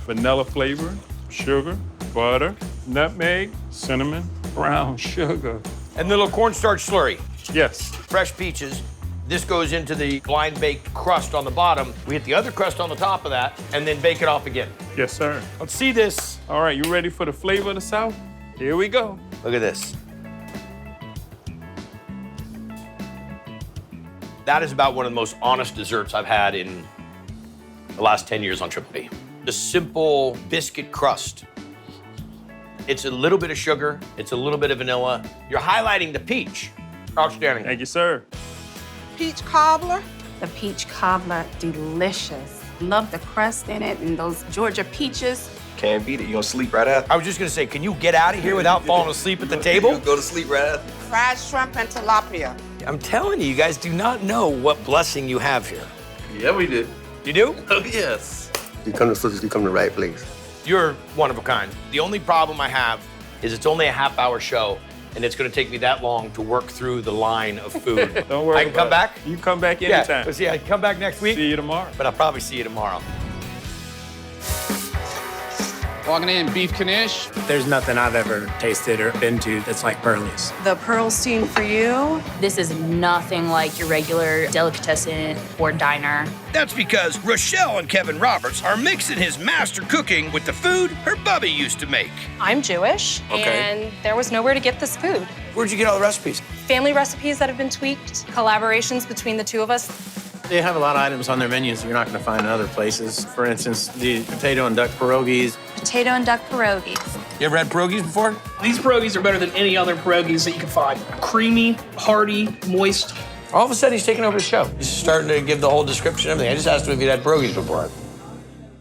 vanilla flavoring, sugar, butter, nutmeg, cinnamon, brown sugar. And the little cornstarch slurry. Yes. Fresh peaches. This goes into the blind baked crust on the bottom. We hit the other crust on the top of that and then bake it off again. Yes, sir. Let's see this. All right, you ready for the flavor of the South? Here we go. Look at this. That is about one of the most honest desserts I've had in the last 10 years on Triple B. The simple biscuit crust. It's a little bit of sugar. It's a little bit of vanilla. You're highlighting the peach. Outstanding. Thank you, sir. Peach cobbler. The peach cobbler, delicious. Love the crust in it and those Georgia peaches. Can't beat it. You gonna sleep right after? I was just gonna say, can you get out of here without falling asleep at the table? Go to sleep right after. Fried shrimp and tilapia. I'm telling you, you guys do not know what blessing you have here. Yeah, we did. You do? Oh, yes. You come to Sisters, you come to the right place. You're one of a kind. The only problem I have is it's only a half-hour show, and it's gonna take me that long to work through the line of food. Don't worry. I can come back? You can come back anytime. Yeah, let's see, I can come back next week. See you tomorrow. But I'll probably see you tomorrow. Walking in, beef knish. There's nothing I've ever tasted or been to that's like Burley's. The Pearlstein for you. This is nothing like your regular delicatessen or diner. That's because Rochelle and Kevin Roberts are mixing his master cooking with the food her bubby used to make. I'm Jewish, Okay. and there was nowhere to get this food. Where'd you get all the recipes? Family recipes that have been tweaked, collaborations between the two of us. They have a lot of items on their menus you're not going to find in other places. For instance, the potato and duck pierogies. Potato and duck pierogies. You ever had pierogies before? These pierogies are better than any other pierogies that you can find. Creamy, hearty, moist. All of a sudden, he's taking over the show. He's starting to give the whole description and everything. I just asked him if he'd had pierogies before.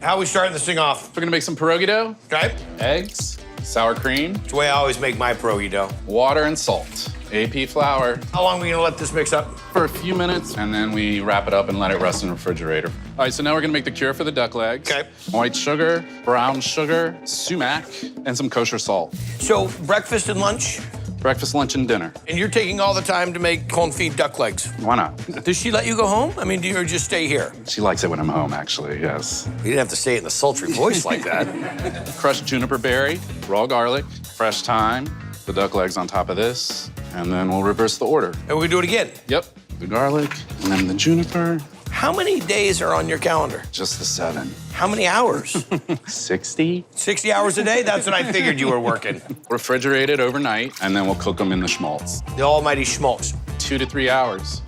How are we starting this thing off? We're gonna make some pierogi dough. Okay. Eggs, sour cream. It's the way I always make my pierogi dough. Water and salt. AP flour. How long are we gonna let this mix up? For a few minutes, and then we wrap it up and let it rest in the refrigerator. All right, so now we're gonna make the cure for the duck legs. Okay. White sugar, brown sugar, sumac, and some kosher salt. So breakfast and lunch? Breakfast, lunch, and dinner. And you're taking all the time to make confit duck legs? Why not? Does she let you go home? I mean, do you just stay here? She likes it when I'm home, actually, yes. You didn't have to say it in a sultry voice like that. Crushed juniper berry, raw garlic, fresh thyme, the duck legs on top of this, and then we'll reverse the order. And we're gonna do it again? Yep, the garlic, and then the juniper. How many days are on your calendar? Just the 7. How many hours? 60. 60 hours a day? That's what I figured you were working. Refrigerated overnight, and then we'll cook them in the schmaltz. The almighty schmaltz. 2 to 3 hours.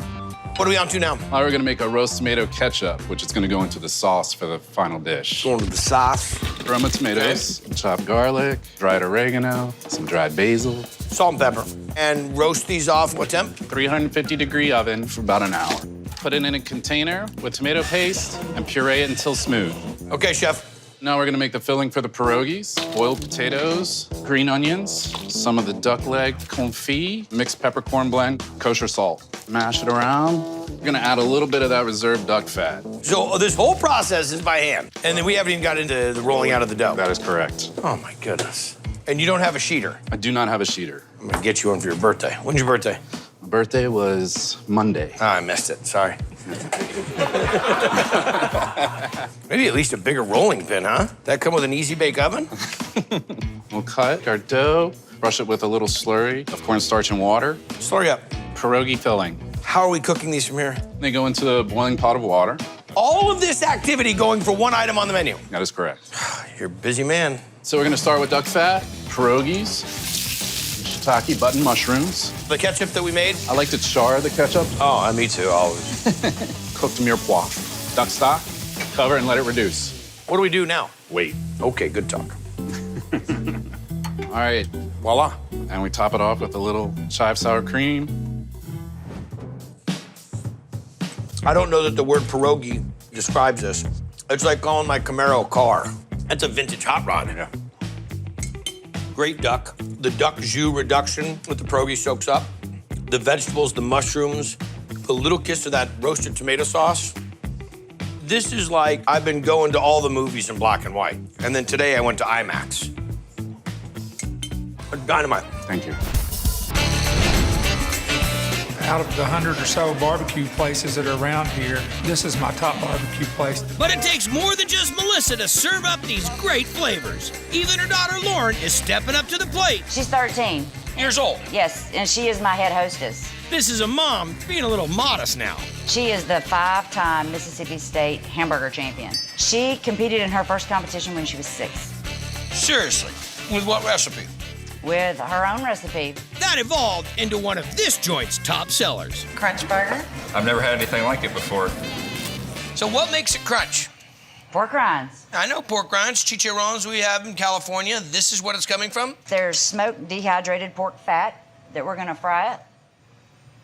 What are we on to now? Now we're gonna make a roast tomato ketchup, which is gonna go into the sauce for the final dish. Going to the sauce. Roma tomatoes, chopped garlic, dried oregano, some dried basil. Salt and pepper. And roast these off what temp? 350-degree oven for about an hour. Put it in a container with tomato paste and puree it until smooth. Okay, chef. Now we're gonna make the filling for the pierogies. Boiled potatoes, green onions, some of the duck leg confit, mixed peppercorn blend, kosher salt. Mash it around. We're gonna add a little bit of that reserved duck fat. So this whole process is by hand. And then we haven't even got into the rolling out of the dough. That is correct. Oh my goodness. And you don't have a sheeter? I do not have a sheeter. I'm gonna get you one for your birthday. When's your birthday? My birthday was Monday. Oh, I missed it, sorry. Maybe at least a bigger rolling pin, huh? That come with an easy bake oven? We'll cut our dough, brush it with a little slurry of cornstarch and water. Slurry up. Pierogi filling. How are we cooking these from here? They go into the boiling pot of water. All of this activity going for one item on the menu? That is correct. You're a busy man. So we're gonna start with duck fat, pierogies, shiitake button mushrooms. The ketchup that we made? I like to char the ketchup. Oh, me too, always. Cooked mirepoix. Duck stock, cover and let it reduce. What do we do now? Wait. Okay, good talk. All right. Voila. And we top it off with a little chive sour cream. I don't know that the word pierogi describes this. It's like calling my Camaro a car. That's a vintage hot rod. Yeah. Great duck. The duck jus reduction with the pierogi soaks up. The vegetables, the mushrooms, a little kiss of that roasted tomato sauce. This is like I've been going to all the movies in black and white. And then today I went to IMAX. Dynamite. Thank you. Out of the 100 or so barbecue places that are around here, this is my top barbecue place. But it takes more than just Melissa to serve up these great flavors. Even her daughter Lauren is stepping up to the plate. She's 13 years old. Yes, and she is my head hostess. This is a mom being a little modest now. She is the 5-time Mississippi State hamburger champion. She competed in her first competition when she was 6. Seriously, with what recipe? With her own recipe. That evolved into one of this joint's top sellers. Crunch burger. I've never had anything like it before. So what makes it crunch? Pork rinds. I know pork rinds, chicharrones we have in California. This is what it's coming from? There's smoked dehydrated pork fat that we're gonna fry it.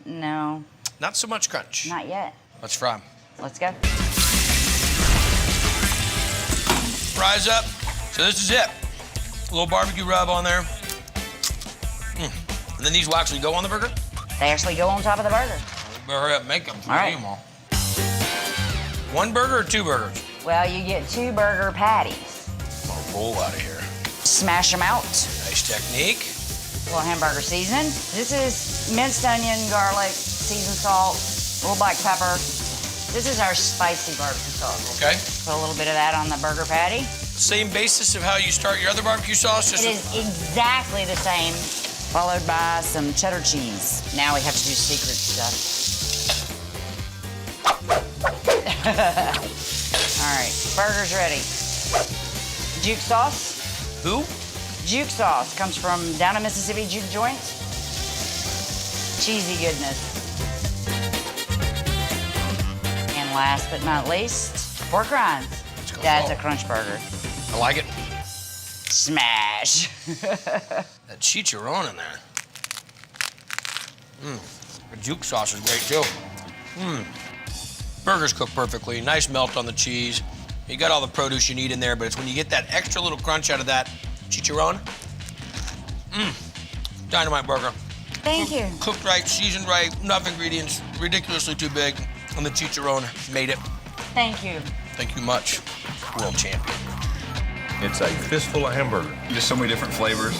No. Not so much crunch. Not yet. Let's fry them. Let's go. Fries up. So this is it. A little barbecue rub on there. And then these will actually go on the burger? They actually go on top of the burger. Better hurry up and make them. All right. One burger or 2 burgers? Well, you get 2 burger patties. I'll roll out of here. Smash them out. Nice technique. A little hamburger seasoning. This is minced onion, garlic, seasoned salt, a little black pepper. This is our spicy barbecue sauce. Okay. Put a little bit of that on the burger patty. Same basis of how you start your other barbecue sauce? It is exactly the same, followed by some cheddar cheese. Now we have to do secret stuff. All right, burger's ready. Juke sauce. Who? Juke sauce comes from down in Mississippi, juke joints. Cheesy goodness. And And last but not least, pork rinds. That's a crunch burger. I like it. Smash. That chicharron in there. The juke sauce is great too. Burgers cook perfectly. Nice melt on the cheese. You got all the produce you need in there, but it's when you get that extra little crunch out of that chicharron. Dynamite burger. Thank you. Cooked right, seasoned right, enough ingredients, ridiculously too big, and the chicharron made it. Thank you. Thank you much, world champion. It's a fistful of hamburger. Just so many different flavors.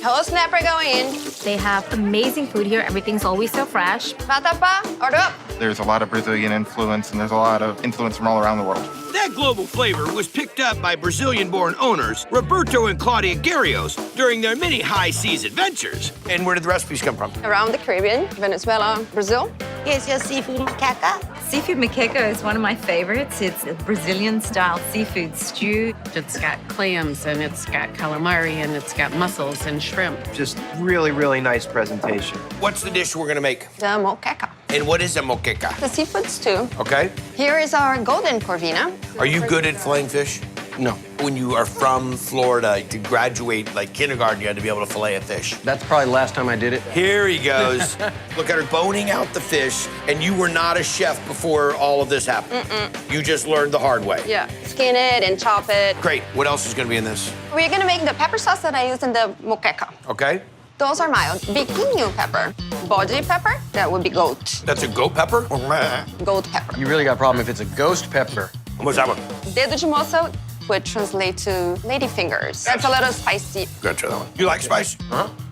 Hello, Snapper, going in. They have amazing food here. Everything's always so fresh. Bata pa, order up. There's a lot of Brazilian influence, and there's a lot of influence from all around the world. That global flavor was picked up by Brazilian-born owners Roberto and Claudia Garrios during their many high seas adventures. And where did the recipes come from? Around the Caribbean, Venezuela, Brazil. Here's your seafood macaca. Seafood macaca is one of my favorites. It's a Brazilian-style seafood stew. It's got clams, and it's got calamari, and it's got mussels and shrimp. Just really, really nice presentation. What's the dish we're gonna make? The moqueca. And what is a moqueca? The seafood stew. Okay. Here is our golden corvina. Are you good at filleting fish? No. When you are from Florida, to graduate like kindergarten, you had to be able to fillet a fish. That's probably the last time I did it. Here he goes. Look at her boning out the fish, and you were not a chef before all of this happened. You just learned the hard way. Yeah. Skin it and chop it. Great. What else is gonna be in this? We're gonna make the pepper sauce that I used in the moqueca. Okay. Those are mild. Biquinho pepper. Bode pepper, that would be goat. That's a goat pepper? Goat pepper. You really got a problem if it's a ghost pepper. What's that one? Dedo de moça would translate to lady fingers. That's a little spicy. Gotta try that one. You like spice?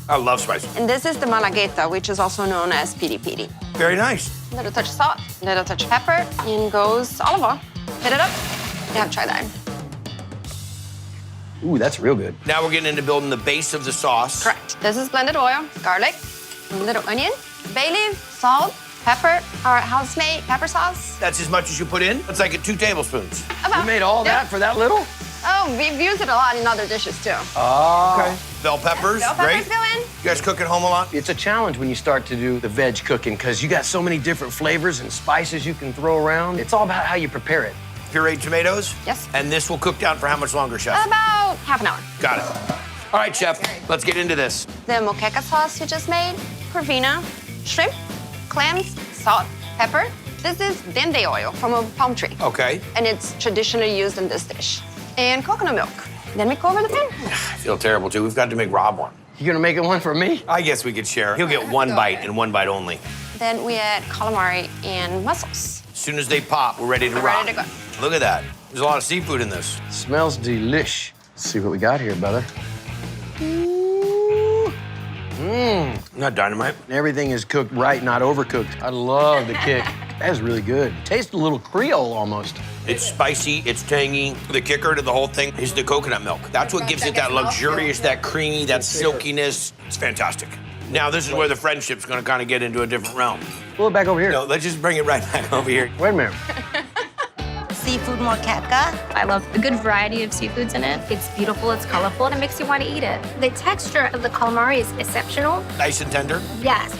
I love spice. And this is the malagueta, which is also known as piri piri. Very nice. Little touch of salt, little touch of pepper, in goes olive oil. Hit it up. You have to try that. Ooh, that's real good. Now we're getting into building the base of the sauce. Correct. This is blended oil, garlic, little onion, bay leaf, salt, pepper, our house-made pepper sauce. That's as much as you put in? That's like 2 tablespoons. About. You made all that for that little? Oh, we've used it a lot in other dishes, too. Oh. Okay. Bell peppers, Bell peppers great. go in. You guys cook at home a lot? It's a challenge when you start to do the veg cooking because you got so many different flavors and spices you can throw around. It's all about how you prepare it. Pureed tomatoes? Yes. And this will cook down for how much longer, Chef? About half an hour. Got it. All right, Chef, let's get into this. The moqueca sauce you just made, corvina, shrimp, clams, salt, pepper. This is dende oil from a palm tree. Okay. And it's traditionally used in this dish. And coconut milk. Then we go over the pan. I feel terrible, too. We've got to make Rob one. You gonna make it one for me? I guess we could share. He'll get one bite and one bite only. Then we add calamari and mussels. As soon as they pop, we're ready to rock. Ready to go. Look at that. There's a lot of seafood in this. Smells delish. Let's see what we got here, brother. Not dynamite. Everything is cooked right, not overcooked. I love the kick. That is really good. Tastes a little Creole almost. It's spicy, it's tangy. The kicker to the whole thing is the coconut milk. That's what gives it that luxurious, that creamy, that silkiness. It's fantastic. Now, this is where the friendship's gonna kind of get into a different realm. Pull it back over here. No, let's just bring it right back over here. Wait a minute. Seafood moqueca. I love the good variety of seafoods in it. It's beautiful, it's colorful, and it makes you want to eat it. The texture of the calamari is exceptional. Nice and tender. Yes.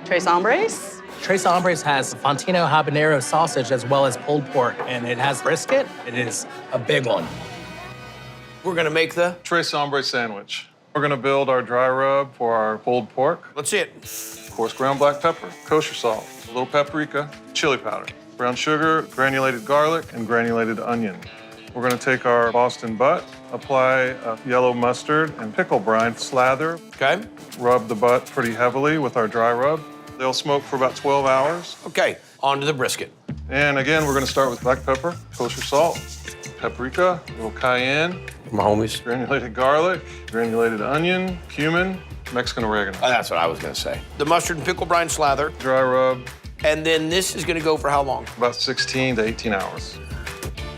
Tres Hombres. Tres Hombres has Fontino habanero sausage as well as pulled pork, and it has brisket. It is a big one. We're gonna make the Tres Hombres sandwich. We're gonna build our dry rub for our pulled pork. Let's see it. Of course, ground black pepper, kosher salt, a little paprika, chili powder, brown sugar, granulated garlic, and granulated onion. We're gonna take our Boston butt, apply a yellow mustard and pickle brine, slather. Okay. Rub the butt pretty heavily with our dry rub. They'll smoke for about 12 hours. Okay, on to the brisket. And again, we're gonna start with black pepper, kosher salt, paprika, a little cayenne, my homies, granulated garlic, granulated onion, cumin, Mexican oregano. Oh, that's what I was gonna say. The mustard and pickle brine slather. Dry rub. And then this is gonna go for how long? About 16 to 18 hours.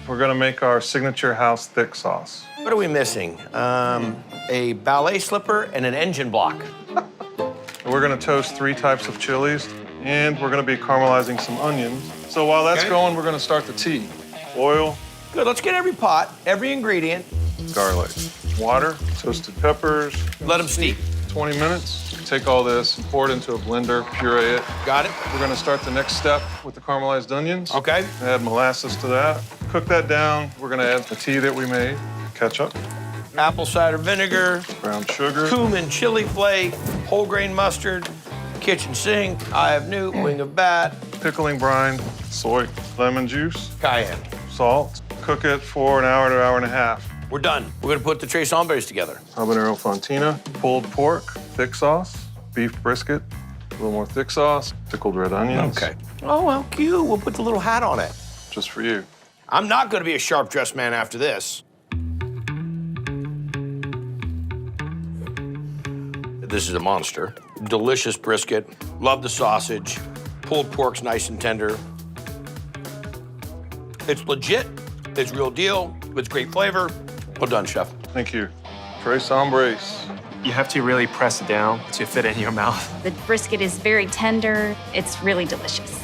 We're gonna make our signature house thick sauce. What are we missing? A ballet slipper and an engine block. We're gonna toast 3 types of chilies, and we're gonna be caramelizing some onions. So while that's going, we're gonna start the tea. Oil. Good, let's get every pot, every ingredient. Garlic. Water, toasted peppers. Let them steep. 20 minutes. Take all this and pour it into a blender, puree it. Got it. We're gonna start the next step with the caramelized onions. Okay. Add molasses to that. Cook that down. We're gonna add the tea that we made, ketchup, Apple cider vinegar, brown sugar, cumin chili flake, whole grain mustard, kitchen sink, eye of newt, wing of bat, pickling brine, soy, lemon juice, cayenne. salt. Cook it for an hour to an hour and a half. We're done. We're gonna put the tres hombres together. Habanero fontina, pulled pork, thick sauce, beef brisket, a little more thick sauce, pickled red onions. Okay. Oh, how cute. We'll put the little hat on it. Just for you. I'm not gonna be a sharp-dressed man after this. This is a monster. Delicious brisket. Love the sausage. Pulled pork's nice and tender. It's legit. It's real deal. It's great flavor. Well done, chef. Thank you. Tres hombres. You have to really press it down to fit it in your mouth. The brisket is very tender. It's really delicious.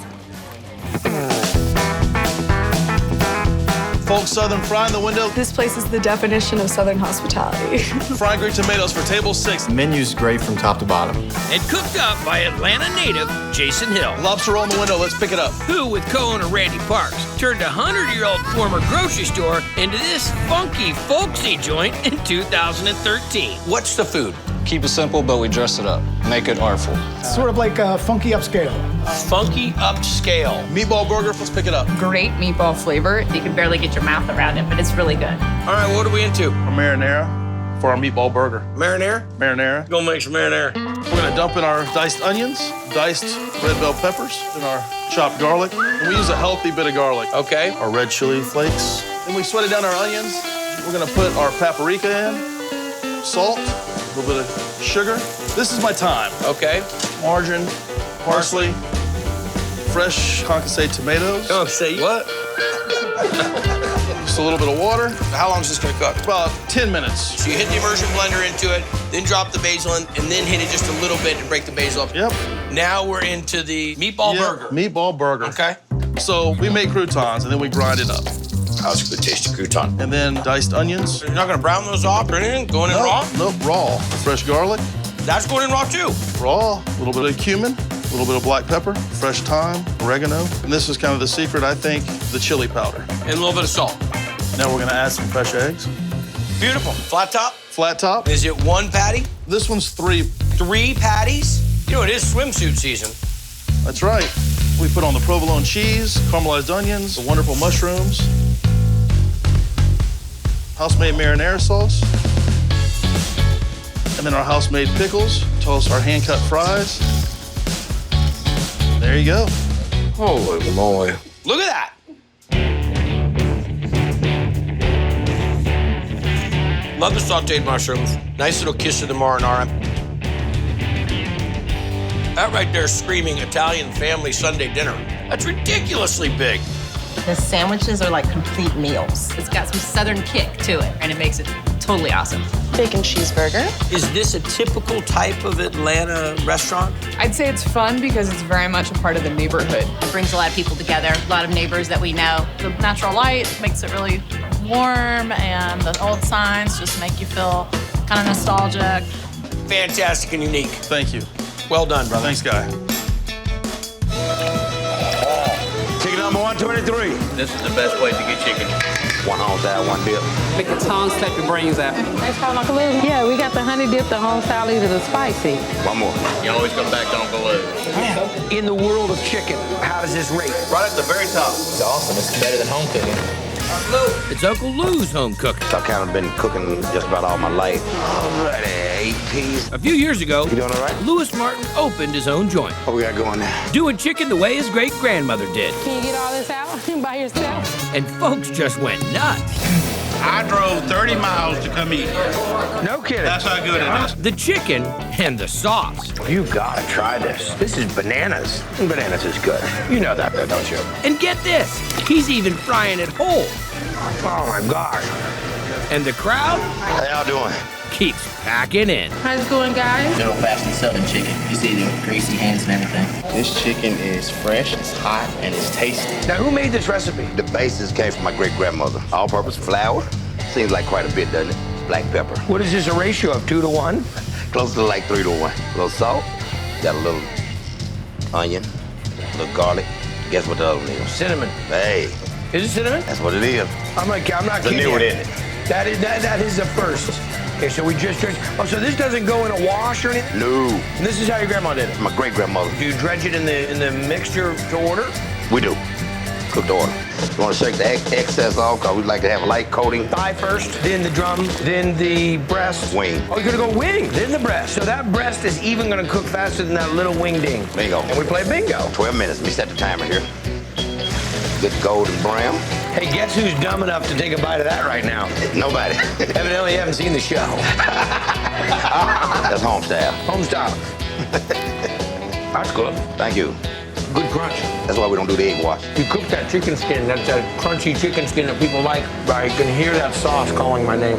Folk Southern fry in the window. This place is the definition of Southern hospitality. Fried green tomatoes for table 6. Menu's great from top to bottom. And cooked up by Atlanta native Jason Hill. Lobster roll in the window, let's pick it up. Who, with co-owner Randy Parks, turned a 100-year-old former grocery store into this funky, folksy joint in 2013. What's the food? Keep it simple, but we dress it up. Make it artful. Sort of like a funky upscale. Funky upscale. Meatball burger, let's pick it up. Great meatball flavor. You can barely get your mouth around it, but it's really good. All right, what are we into? Our marinara for our meatball burger. Marinara? Marinara. Go make some marinara. We're gonna dump in our diced onions, diced red bell peppers, and our chopped garlic. And we use a healthy bit of garlic. Okay. Our red chili flakes. Then we sweated down our onions. We're gonna put our paprika in, salt, a little bit of sugar. This is my time. Okay. Margarine, parsley, fresh concassate tomatoes. Oh, say what? Just a little bit of water. How long is this gonna cook? About 10 minutes. So you hit the immersion blender into it, then drop the basil in, and then hit it just a little bit and break the basil up. Yep. Now we're into the meatball burger. Meatball burger. Okay. So we make croutons and then we grind it up. That's a good tasty crouton. And then diced onions. You're not gonna brown those off or anything? Going in raw? Nope, raw. Fresh garlic. That's going in raw too. Raw, a little bit of cumin, a little bit of black pepper, fresh thyme, oregano. And this is kind of the secret, I think, the chili powder. And a little bit of salt. Now we're gonna add some fresh eggs. Beautiful. Flat top? Flat top. Is it one patty? This one's 3. 3 patties? You know, it is swimsuit season. That's right. We put on the provolone cheese, caramelized onions, the wonderful mushrooms, house-made marinara sauce, and then our house-made pickles, toss our hand-cut fries. There you go. Holy moly. Look at that. Love the sauteed mushrooms. Nice little kiss of the marinara. That right there screaming Italian family Sunday dinner. That's ridiculously big. The sandwiches are like complete meals. It's got some Southern kick to it, and it makes it totally awesome. Bacon cheeseburger. Is this a typical type of Atlanta restaurant? I'd say it's fun because it's very much a part of the neighborhood. It brings a lot of people together, a lot of neighbors that we know. The natural light makes it really warm, and the old signs just make you feel kind of nostalgic. Fantastic and unique. Thank you. Well done, brother. Thanks, guy. Chicken number 123. This is the best place to get chicken. One homestyle, one dip. Make the tongue slap your brains out. Yeah, we got the honey dip, the home style, either the spicy. One more. You always come back down below. In the world of chicken, how does this rate? Right at the very top. It's awesome. It's better than home cooking. It's Uncle Lou's home cooking. I've kind of been cooking just about all my life. Alrighty, 8 peas. A few years ago, You doing all right? Lewis Martin opened his own joint, What we got going now? doing chicken the way his great-grandmother did. Can you get all this out by yourself? And folks just went nuts. I drove 30 miles to come eat. No kidding. That's how good it is. The chicken and the sauce. You gotta try this. This is bananas. And bananas is good. You know that, don't you? And get this, he's even frying it whole. Oh my gosh. And the crowd How y'all doing? keeps packing in. How's it going, guys? Good old-fashioned Southern chicken. You see the greasy hands and everything. This chicken is fresh, it's hot, and it's tasty. Now, who made this recipe? The basis came from my great-grandmother. All-purpose flour. Seems like quite a bit, doesn't it? Black pepper. What is this, a ratio of 2 to 1? Closer to like 3 to 1. A little salt, got a little onion, a little garlic. Guess what the other one is? Cinnamon. Hey. Is it cinnamon? That's what it is. I'm not It's a kidding new one, you. isn't it? That is the first. Okay, so we just dredge. Oh, so this doesn't go in a wash or anything? No. And this is how your grandma did it? My great-grandmother. Do you dredge it in the mixture to order? We do. Cooked order. You want to shake the excess off because we like to have a light coating. Thigh first, then the drum, then the breast. Wing. Oh, you're gonna go wing, then the breast. So that breast is even gonna cook faster than that little wing ding. Bingo. And we play bingo. 12 minutes. Let me set the timer here. Good golden brown. Hey, guess who's dumb enough to take a bite of that right now? Nobody. Evidently you haven't seen the show. That's home style. Home style. That's good. Thank you. Good crunch. That's why we don't do the egg wash. You cook that chicken skin, that's that crunchy chicken skin that people like. I can hear that sauce calling my name.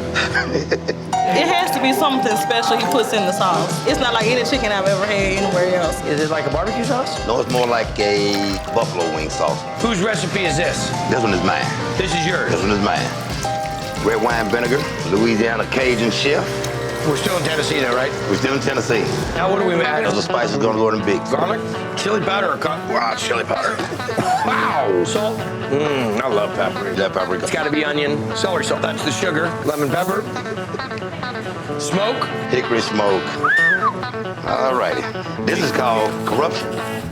It has to be something special he puts in the sauce. It's not like any chicken I've ever had anywhere else. Is it like a barbecue sauce? No, it's more like a buffalo wing sauce. Whose recipe is this? This one is mine. This is yours? This one is mine. Red wine vinegar, Louisiana Cajun chef. We're still in Tennessee though, right? We're still in Tennessee. Now what do we add? Those spices gonna go in big. Garlic, chili powder, or wow, chili powder. Wow, salt. I love paprika. That paprika. It's got to be onion, celery salt. That's the sugar. Lemon pepper. Smoke. Hickory smoke. All righty. This is called corruption.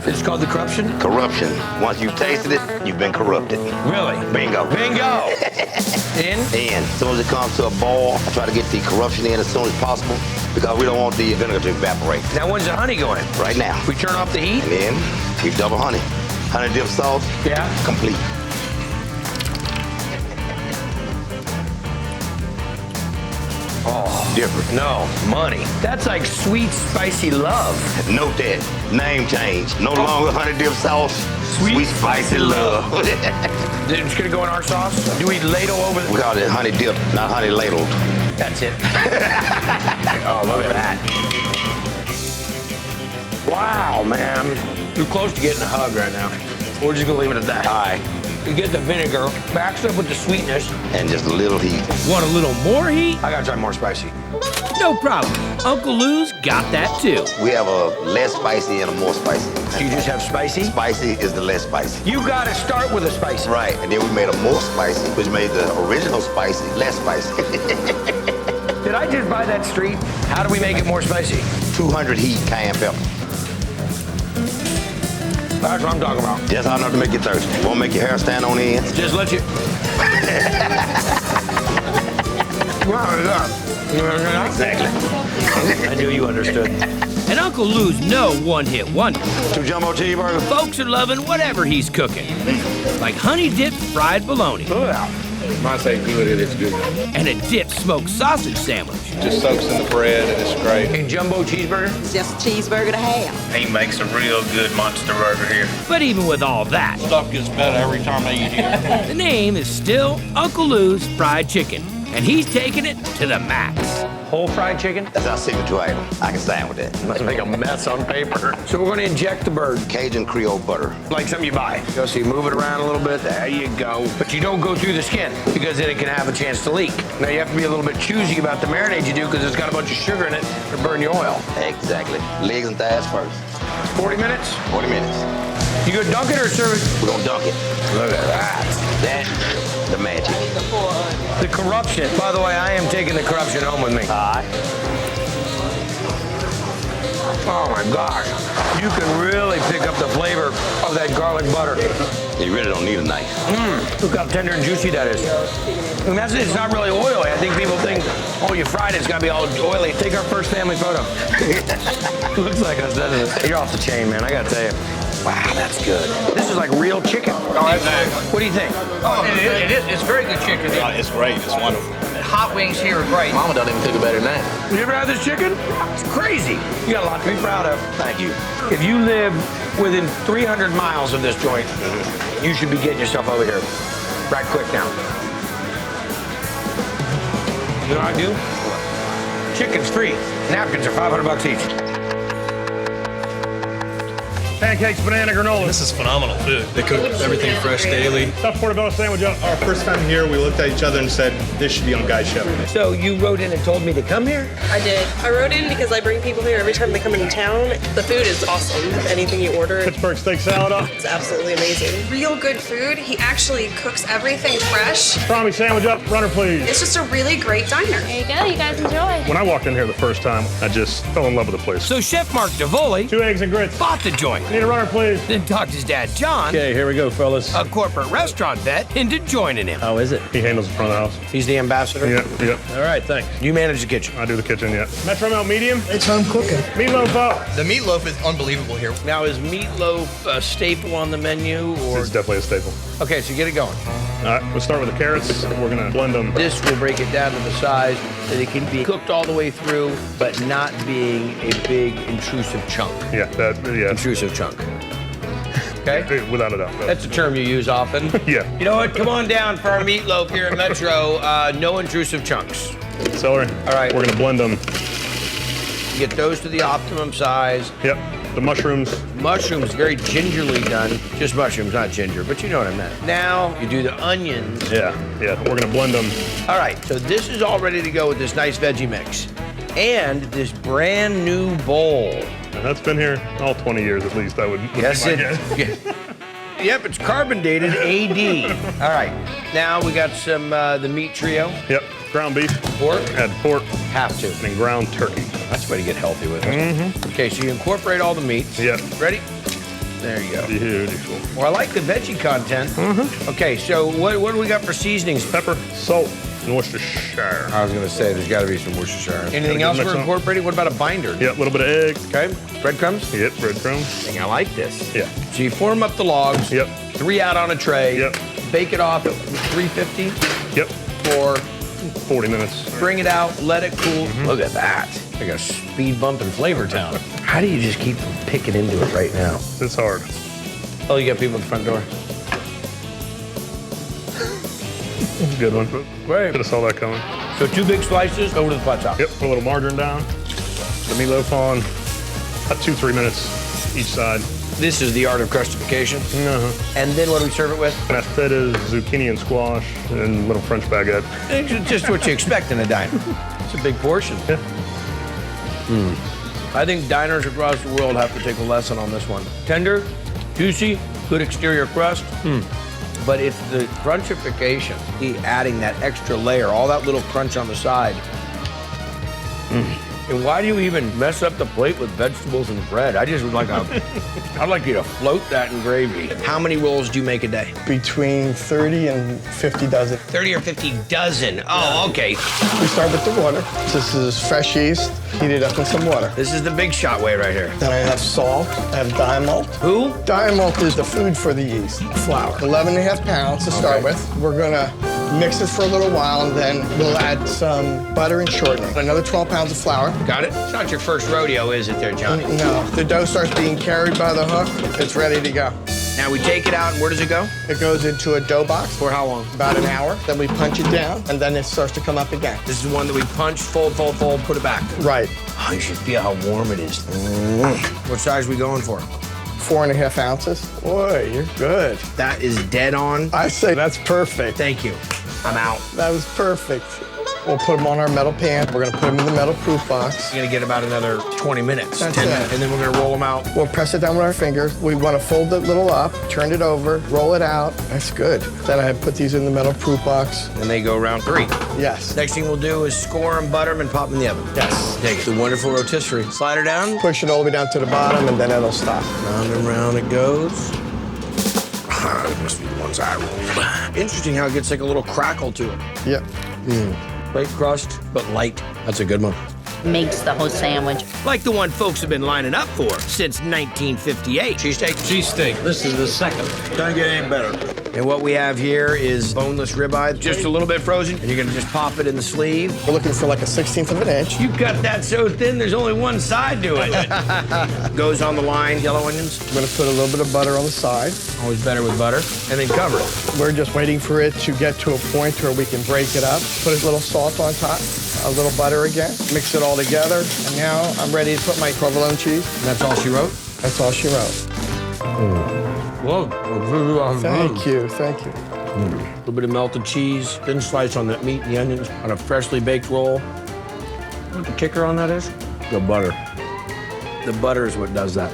It's called the corruption? Corruption. Once you've tasted it, you've been corrupted. Really? Bingo. Bingo. In? In. As soon as it comes to a boil, I try to get the corruption in as soon as possible because we don't want the vinegar to evaporate. Now when's the honey going? Right now. We turn off the heat? And then we double honey. Honey dip sauce. Yeah. Complete. Oh, different. No, money. That's like sweet, spicy love. Note that. Name change. No longer honey dip sauce. Sweet spicy love. It's gonna go in our sauce? Do we ladle over We call it honey dip, not honey ladled. That's it. Oh, look at that. Wow, man. You're close to getting a hug right now. We're just gonna leave it at that. All right. You get the vinegar, backs up with the sweetness. And just a little heat. Want a little more heat? I gotta try more spicy. No problem. Uncle Lou's got that too. We have a less spicy and a more spicy. You just have spicy? Spicy is the less spicy. You gotta start with a spicy. Right, and then we made a more spicy, which made the original spicy less spicy. Did I just buy that street? How do we make it more spicy? 200 heat cayenne pepper. That's what I'm talking about. Just hot enough to make you thirsty. Won't make your hair stand on end. Just let you... Exactly. I knew you understood. And Uncle Lou's no one-hit wonder. 2 jumbo cheeseburgers. Folks are loving whatever he's cooking. Like honey-dipped fried bologna. Oh, yeah. I say good, it is good. And a dipped smoked sausage sandwich. Just soaks in the bread and it's great. And jumbo cheeseburger? It's just a cheeseburger to have. He makes a real good monster burger here. But even with all that, Stuff gets better every time I eat here. the name is still Uncle Lou's Fried Chicken. And he's taking it to the max. Whole fried chicken? That's our signature item. I can stand with that. Must make a mess on paper. So we're gonna inject the bird. Cajun Creole butter. Like something you buy. So you move it around a little bit. There you go. But you don't go through the skin because then it can have a chance to leak. Now you have to be a little bit choosy about the marinade you do because it's got a bunch of sugar in it to burn your oil. Exactly. Legs and thighs first. 40 minutes? 40 minutes. You gonna dunk it or serve it? We're gonna dunk it. Look at that. That's the magic. The corruption. By the way, I am taking the corruption home with me. Oh my gosh. You can really pick up the flavor of that garlic butter. You really don't need a knife. Look how tender and juicy that is. And that's it. It's not really oily. I think people think, oh, you fried it, it's got to be all oily. Take our first family photo. Looks like us, doesn't it? You're off the chain, man. I got to tell you. Wow, that's good. This is like real chicken. Oh, exactly. What do you think? Oh, it's very good chicken. It's great. It's wonderful. Hot wings here are great. Mama don't even cook it better than that. You ever had this chicken? It's crazy. You got a lot to be proud of. Thank you. If you live within 300 miles of this joint, you should be getting yourself over here. Right quick now. You know what I do? Chicken's free. Napkins are $500 each. Pancakes, banana granola. This is phenomenal food. They cook everything fresh daily. Stuffed portobello sandwich up. Our first time here, we looked at each other and said, this should be on Guy's show. So you wrote in and told me to come here? I did. I wrote in because I bring people here every time they come into town. The food is awesome. Anything you order. Pittsburgh steak salad up. It's absolutely amazing. Real good food. He actually cooks everything fresh. Salami sandwich up. Runner, please. It's just a really great diner. There you go. You guys enjoy. When I walked in here the first time, I just fell in love with the place. So Chef Mark DeVoli 2 eggs and grits. bought the joint. Need a runner, please. Then talked his dad, John, Okay, here we go, fellas. a corporate restaurant vet, into joining him. How is it? He handles the front of the house. He's the ambassador? Yep. All right, thanks. You manage the kitchen. I do the kitchen, yeah. Metro Melt medium. It's home cooking. Meatloaf up. The meatloaf is unbelievable here. Now, is meatloaf a staple on the menu, or? It's definitely a staple. Okay, so get it going. All right, we'll start with the carrots. We're gonna blend them. This will break it down to the size that it can be cooked all the way through, but not being a big, intrusive chunk. Yeah, Intrusive chunk. Okay? Without a doubt. That's a term you use often. Yeah. You know what? Come on down for our meatloaf here in Metro. No intrusive chunks. Celery. All right. We're gonna blend them. Get those to the optimum size. Yep. The mushrooms. Mushrooms, very gingerly done. Just mushrooms, not ginger, but you know what I meant. Now, you do the onions. Yeah. We're gonna blend them. All right, so this is all ready to go with this nice veggie mix. And this brand new bowl. And that's been here all 20 years at least, I would Yes, be my it. guess. Yep, it's carbon dated AD. All right, now we got some the meat trio. Yep. Ground beef. Pork. Add pork. Have to. And ground turkey. That's the way to get healthy with it. Okay, so you incorporate all the meats. Yep. Ready? There you go. Beautiful. Well, I like the veggie content. Okay, so what do we got for seasonings? Pepper, salt, and Worcestershire. I was gonna say there's got to be some Worcestershire. Anything Gotta else mix we're up. incorporating? What about a binder? Yeah, a little bit of egg. Okay. Breadcrumbs? Yep, breadcrumbs. Dang, I like this. Yeah. So you form up the logs. Yep. 3 out on a tray. Yep. Bake it off at 350 Yep. for 40 minutes. bring it out, let it cool. Look at that. Like a speed bump in Flavor Town. How do you just keep picking into it right now? It's hard. Oh, you got people at the front door. It's a good one. Great. Could have saw that coming. So 2 big slices over to the flat top. Yep, put a little margarine down. The meatloaf on. About 2-3 minutes each side. This is the art of crustification. Uh-huh. And then what do we serve it with? Mashed potatoes, zucchini and squash, and little French baguette. It's just what you expect in a diner. It's a big portion. Yeah. I think diners across the world have to take a lesson on this one. Tender, juicy, good exterior crust. But it's the crunchification, adding that extra layer, all that little crunch on the side. And why do you even mess up the plate with vegetables and bread? I just would like I'd like you to float that in gravy. How many rolls do you make a day? Between 30 and 50 dozen. 30 or 50 dozen. Oh, okay. We start with the water. This is fresh yeast, heated up in some water. This is the big shot way right here. Then I have salt, I have diamalt. Who? Diamalt is the food for the yeast, flour. 11.5 pounds to start with. We're gonna mix it for a little while, and then we'll add some butter and shortening. Another 12 pounds of flour. Got it? It's not your first rodeo, is it there, Johnny? No, the dough starts being carried by the hook, it's ready to go. Now we take it out, and where does it go? It goes into a dough box. For how long? About an hour. Then we punch it down, and then it starts to come up again. This is one that we punch, fold, put it back. Right. Oh, you should feel how warm it is. What size are we going for? 4.5 ounces. Boy, you're good. That is dead on. I say that's perfect. Thank you. I'm out. That was perfect. We'll put them on our metal pan. We're gonna put them in the metal proof box. You're gonna get about another 20 minutes. That's 10 it. minutes. And then we're gonna roll them out. We'll press it down with our fingers. We wanna fold it a little up, turn it over, roll it out. That's good. Then I put these in the metal proof box. And they go around 3. Yes. Next thing we'll do is score them, butter them, and pop them in the oven. Yes. Take it. The wonderful rotisserie. Slide her down. Push it all the way down to the bottom, and then it'll stop. Round and round it goes. It must be the ones I rolled. Interesting how it gets like a little crackle to it. Yep. Light crust, but light. That's a good one. Makes the whole sandwich. Like the one folks have been lining up for since 1958. Cheesesteak? Cheesesteak. This is the second. Can't get any better. And what we have here is boneless ribeye, just a little bit frozen, and you're gonna just pop it in the sleeve. We're looking for like a 1/16 of an inch. You cut that so thin, there's only one side to it. Goes on the line, yellow onions. We're gonna put a little bit of butter on the side. Always better with butter. And then cover it. We're just waiting for it to get to a point where we can break it up. Put a little salt on top, a little butter again, mix it all together. And now I'm ready to put my provolone cheese. And that's all she wrote? That's all she wrote. Whoa. Thank you, thank you. A little bit of melted cheese, thin slice on that meat and the onions on a freshly baked roll. What the kicker on that is? The butter. The butter is what does that.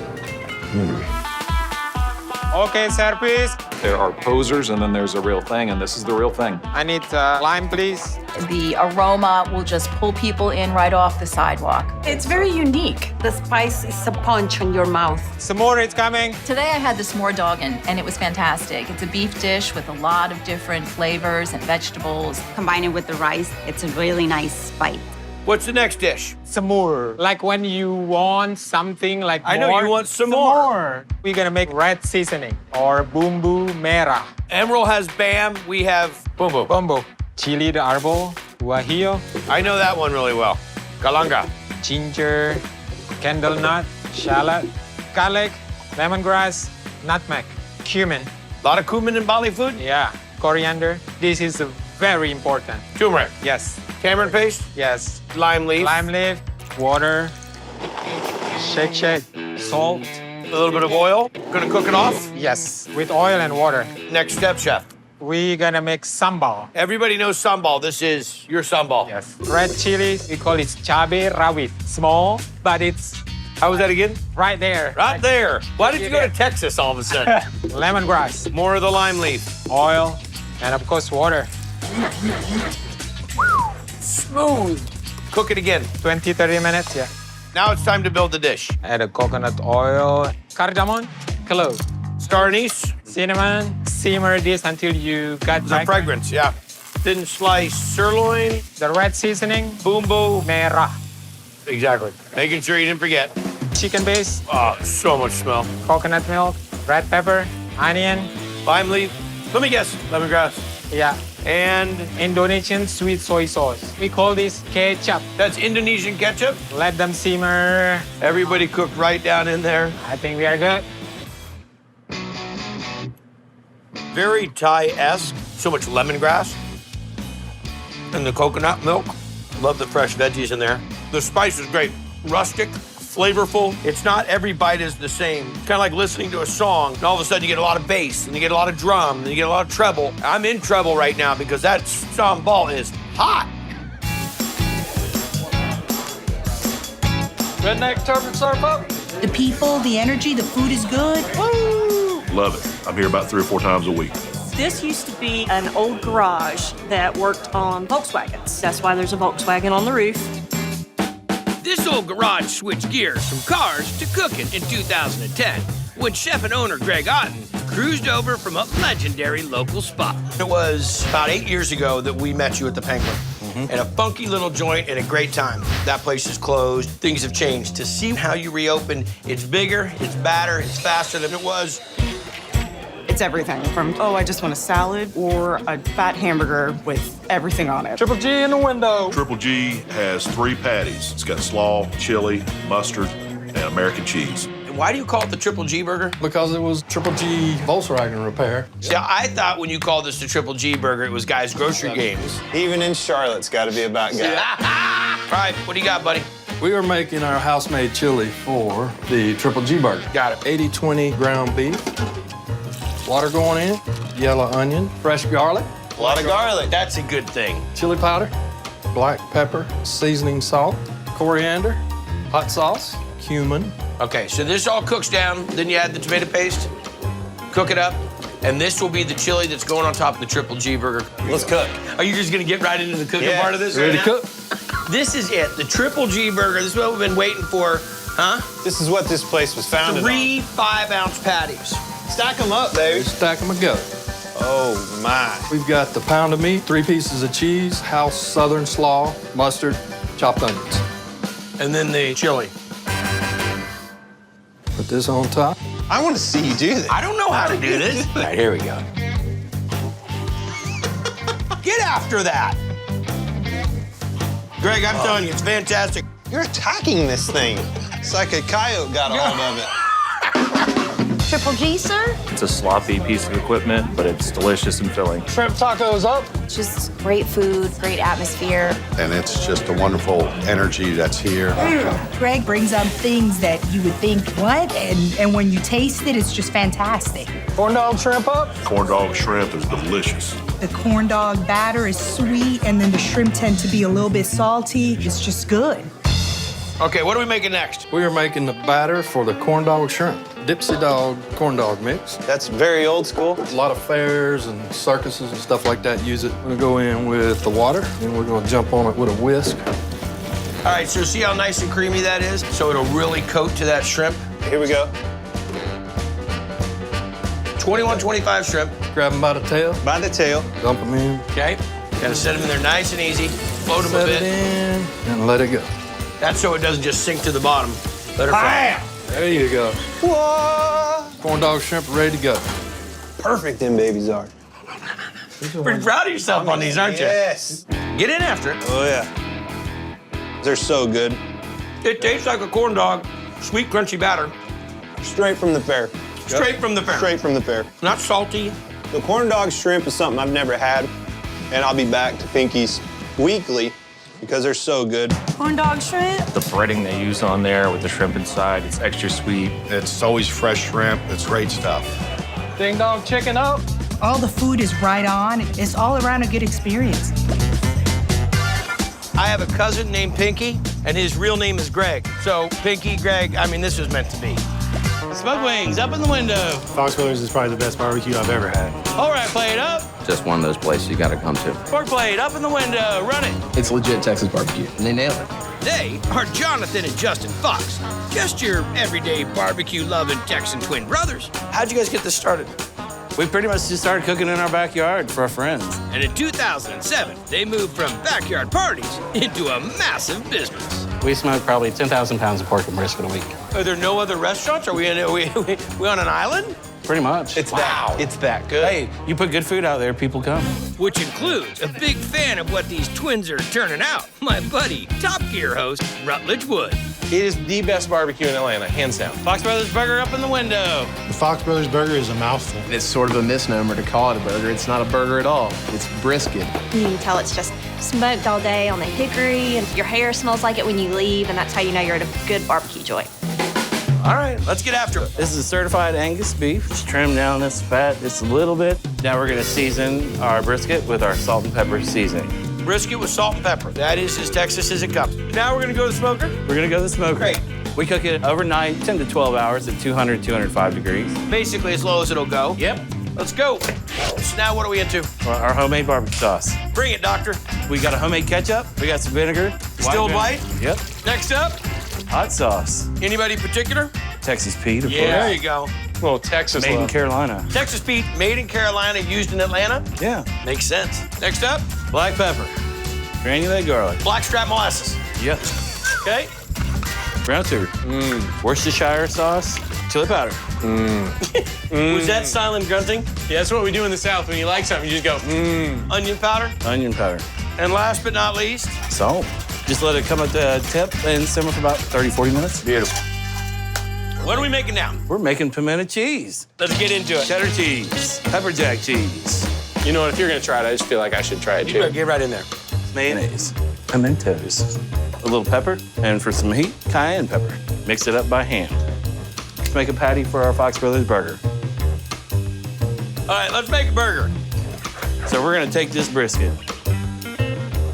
Okay, service. There are posers, and then there's a real thing, and this is the real thing. I need lime, please. The aroma will just pull people in right off the sidewalk. It's very unique. The spice is a punch on your mouth. Some more is coming. Today I had the s'more doggin, and it was fantastic. It's a beef dish with a lot of different flavors and vegetables. Combine it with the rice, it's a really nice bite. What's the next dish? Some more. Like when you want something like I know more, you want some more. We're gonna make red seasoning or bumbu merah. Emerald has Bam. We have Bumbu. Bumbu. Chili de árbol, guajillo. I know that one really well. Kalanga. Ginger, candle nut, shallot, garlic, lemongrass, nutmeg, cumin. A lot of cumin in Bali food? Yeah. Coriander. This is very important. Turmeric. Yes. Tamarind paste? Yes. Lime leaf? Lime leaf, water, shake, salt. A little bit of oil. Gonna cook it off? Yes, with oil and water. Next step, chef. We're gonna make sambal. Everybody knows sambal. This is your sambal. Yes. Red chilies, we call it cabe rawit. Small, but it's... How was that again? Right there. Right there. Why did you go to Texas all of a sudden? Lemongrass. More of the lime leaf. Oil, and of course water. Smooth. Cook it again. 20, 30 minutes, yeah. Now it's time to build the dish. Add a coconut oil, cardamom, clove, star anise, cinnamon. Simmer this until you got the fragrance, yeah. Thin slice sirloin. The red seasoning. Bumbu merah. Exactly. Making sure you didn't forget. Chicken base. Oh, so much smell. Coconut milk, red pepper, onion. Lime leaf. Let me guess, lemongrass. Yeah. And Indonesian sweet soy sauce. We call this ketchup. That's Indonesian ketchup? Let them simmer. Everybody cooked right down in there. I think we are good. Very Thai-esque. So much lemongrass. And the coconut milk. Love the fresh veggies in there. The spice is great. Rustic, flavorful. It's not every bite is the same. It's kind of like listening to a song, and all of a sudden you get a lot of bass, and you get a lot of drum, and you get a lot of treble. I'm in trouble right now because that sambal is hot. Redneck turbot surf up. The people, the energy, the food is good. Woo! Love it. I'm here about 3 or 4 times a week. This used to be an old garage that worked on Volkswagens. That's why there's a Volkswagen on the roof. This old garage switched gears from cars to cooking in 2010 when chef and owner Greg Otten cruised over from a legendary local spot. It was about 8 years ago that we met you at the Penguin. And a funky little joint and a great time. That place is closed. Things have changed. To see how you reopen, it's bigger, it's badder, it's faster than it was. It's everything from, oh, I just want a salad or a fat hamburger with everything on it. Triple G in the window. Triple G has 3 patties. It's got slaw, chili, mustard, and American cheese. And why do you call it the Triple G burger? Because it was Triple G Volkswagen repair. See, I thought when you called this the Triple G burger, it was guys' grocery games. Even in Charlotte's got to be about guy. All right, what do you got, buddy? We are making our house-made chili for the Triple G burger. Got it. 80-20 ground beef. Water going in, yellow onion, fresh garlic. A lot of garlic. That's a good thing. Chili powder, black pepper, seasoning salt, coriander, hot sauce, cumin. Okay, so this all cooks down, then you add the tomato paste, cook it up, and this will be the chili that's going on top of the Triple G burger. Let's cook. Are you just gonna get right into the cooking part of this? Ready to cook? This is it, the Triple G burger. This is what we've been waiting for, huh? This is what this place was founded 3 on. 5-ounce patties. Stack them up, baby. Stack them together. Oh, my. We've got the pound of meat, 3 pieces of cheese, house southern slaw, mustard, chopped onions. And then the chili. Put this on top. I want to see you do this. I don't know how to do this. All right, here we go. Get after that. Greg, I'm telling you, it's fantastic. You're attacking this thing. It's like a coyote got a hold of it. Triple G, sir? It's a sloppy piece of equipment, but it's delicious and filling. Shrimp tacos up. Just great food, great atmosphere. And it's just a wonderful energy that's here. Greg brings up things that you would think, what? And when you taste it, it's just fantastic. Corn dog shrimp up. Corn dog shrimp is delicious. The corn dog batter is sweet, and then the shrimp tend to be a little bit salty. It's just good. Okay, what are we making next? We are making the batter for the corn dog shrimp. Dipsy dog corn dog mix. That's very old school. A lot of fairs and circuses and stuff like that use it. We're gonna go in with the water, and we're gonna jump on it with a whisk. All right, so see how nice and creamy that is? So it'll really coat to that shrimp. Here we go. 21-25 shrimp. Grab them by the tail. By the tail. Dump them in. Okay, gotta set them in there nice and easy. Float them a Set bit. it in and let it go. That's so it doesn't just sink to the bottom. Let her fry. There you go. Whoa! Corn dog shrimp ready to go. Perfect them babies are. Pretty proud of yourself on these, aren't you? Yes. Get in after it. Oh, yeah. They're so good. It tastes like a corn dog, sweet, crunchy batter. Straight from the fair. Straight from the fair. Straight from the fair. Not salty. The corn dog shrimp is something I've never had, and I'll be back to Pinky's weekly because they're so good. Corn dog shrimp. The breading they use on there with the shrimp inside, it's extra sweet. It's always fresh shrimp. It's great stuff. Ding dong chicken up. All the food is right on. It's all around a good experience. I have a cousin named Pinky, and his real name is Greg. So, Pinky, Greg, I mean, this was meant to be. Smoke wings up in the window. Fox Brothers is probably the best barbecue I've ever had. All right, plate up. Just one of those places you gotta come to. Pork plate up in the window. Run it. It's legit Texas barbecue, and they nail it. They are Jonathan and Justin Fox, just your everyday barbecue-loving Texan twin brothers. How'd you guys get this started? We pretty much just started cooking in our backyard for our friends. And in 2007, they moved from backyard parties into a massive business. We smoke probably 10,000 pounds of pork and brisket a week. Are there no other restaurants? Are we on an island? Pretty much. It's that good. Hey, you put good food out there, people come. Which includes a big fan of what these twins are turning out, my buddy, Top Gear host, Rutledge Wood. It is the best barbecue in Atlanta, hands down. Fox Brothers Burger up in the window. The Fox Brothers burger is a mouthful. It's sort of a misnomer to call it a burger. It's not a burger at all. It's brisket. You can tell it's just smoked all day on the hickory, and your hair smells like it when you leave, and that's how you know you're at a good barbecue joint. All right, let's get after it. This is certified Angus beef. Just trim down this fat just a little bit. Now we're gonna season our brisket with our salt and pepper seasoning. Brisket with salt and pepper. That is as Texas as it comes. Now we're gonna go to the smoker. We're gonna go to the smoker. Great. We cook it overnight, 10 to 12 hours at 200, 205 degrees. Basically as low as it'll go. Yep. Let's go. So now what are we into? Our homemade barbecue sauce. Bring it, doctor. We got a homemade ketchup. We got some vinegar. Distilled white? Yep. Next up, Hot sauce. anybody particular? Texas Pete, of Yeah, course. there you go. Well, Texas Made in love. Carolina. Texas Pete, made in Carolina, used in Atlanta. Yeah. Makes sense. Next up, Black pepper. Granulated garlic. blackstrap molasses. Yep. Okay. Brown sugar. Worcestershire sauce. Chili powder. Was that silent grunting? Yeah, that's what we do in the South. When you like something, you just go, Onion powder. Onion powder. And last but not least, Salt. Just let it come at the tip and simmer for about 30, 40 minutes. beautiful. What are we making now? We're making pimento cheese. Let's get into it. Cheddar cheese. Pepper jack cheese. you know what, if you're gonna try it, I just feel like I should try it You too. better get right in there. Mayonnaise. Pimentos. A little pepper. And for some heat, cayenne pepper. Mix it up by hand. Let's make a patty for our Fox Brothers burger. All right, let's make a burger. So we're gonna take this brisket.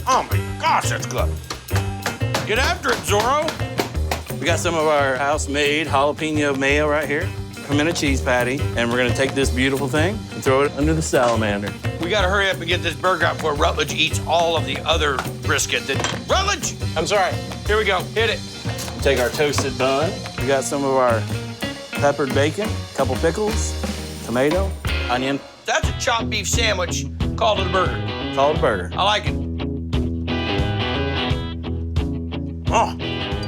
Oh my gosh, that's good. Get after it, Zorro. We got some of our house-made jalapeno mayo right here. Pimento cheese patty. And we're gonna take this beautiful thing and throw it under the salamander. We gotta hurry up and get this burger out before Rutledge eats all of the other brisket. Rutledge! I'm sorry. Here we go, hit it. Take our toasted bun. We got some of our peppered bacon, a couple pickles, tomato, onion. That's a chopped beef sandwich. Call it a burger. Call it a burger. I like it. Oh,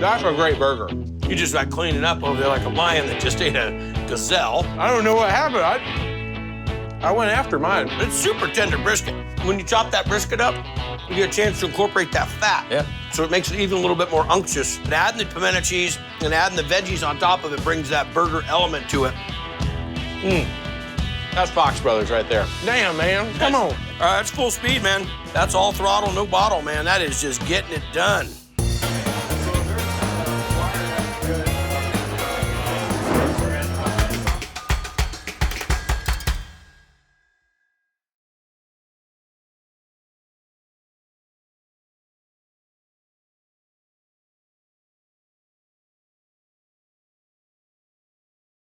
That's a great burger. you just like cleaning up over there like a lion that just ate a gazelle. I don't know what happened. I went after mine. It's super tender brisket. When you chop that brisket up, you get a chance to incorporate that fat. Yeah. So it makes it even a little bit more unctuous. And adding the pimento cheese and adding the veggies on top of it brings that burger element to it. That's Fox Brothers right there. Damn, man. Come on. All right, that's full speed, man. That's all throttle, no bottle, man. That is just getting it done.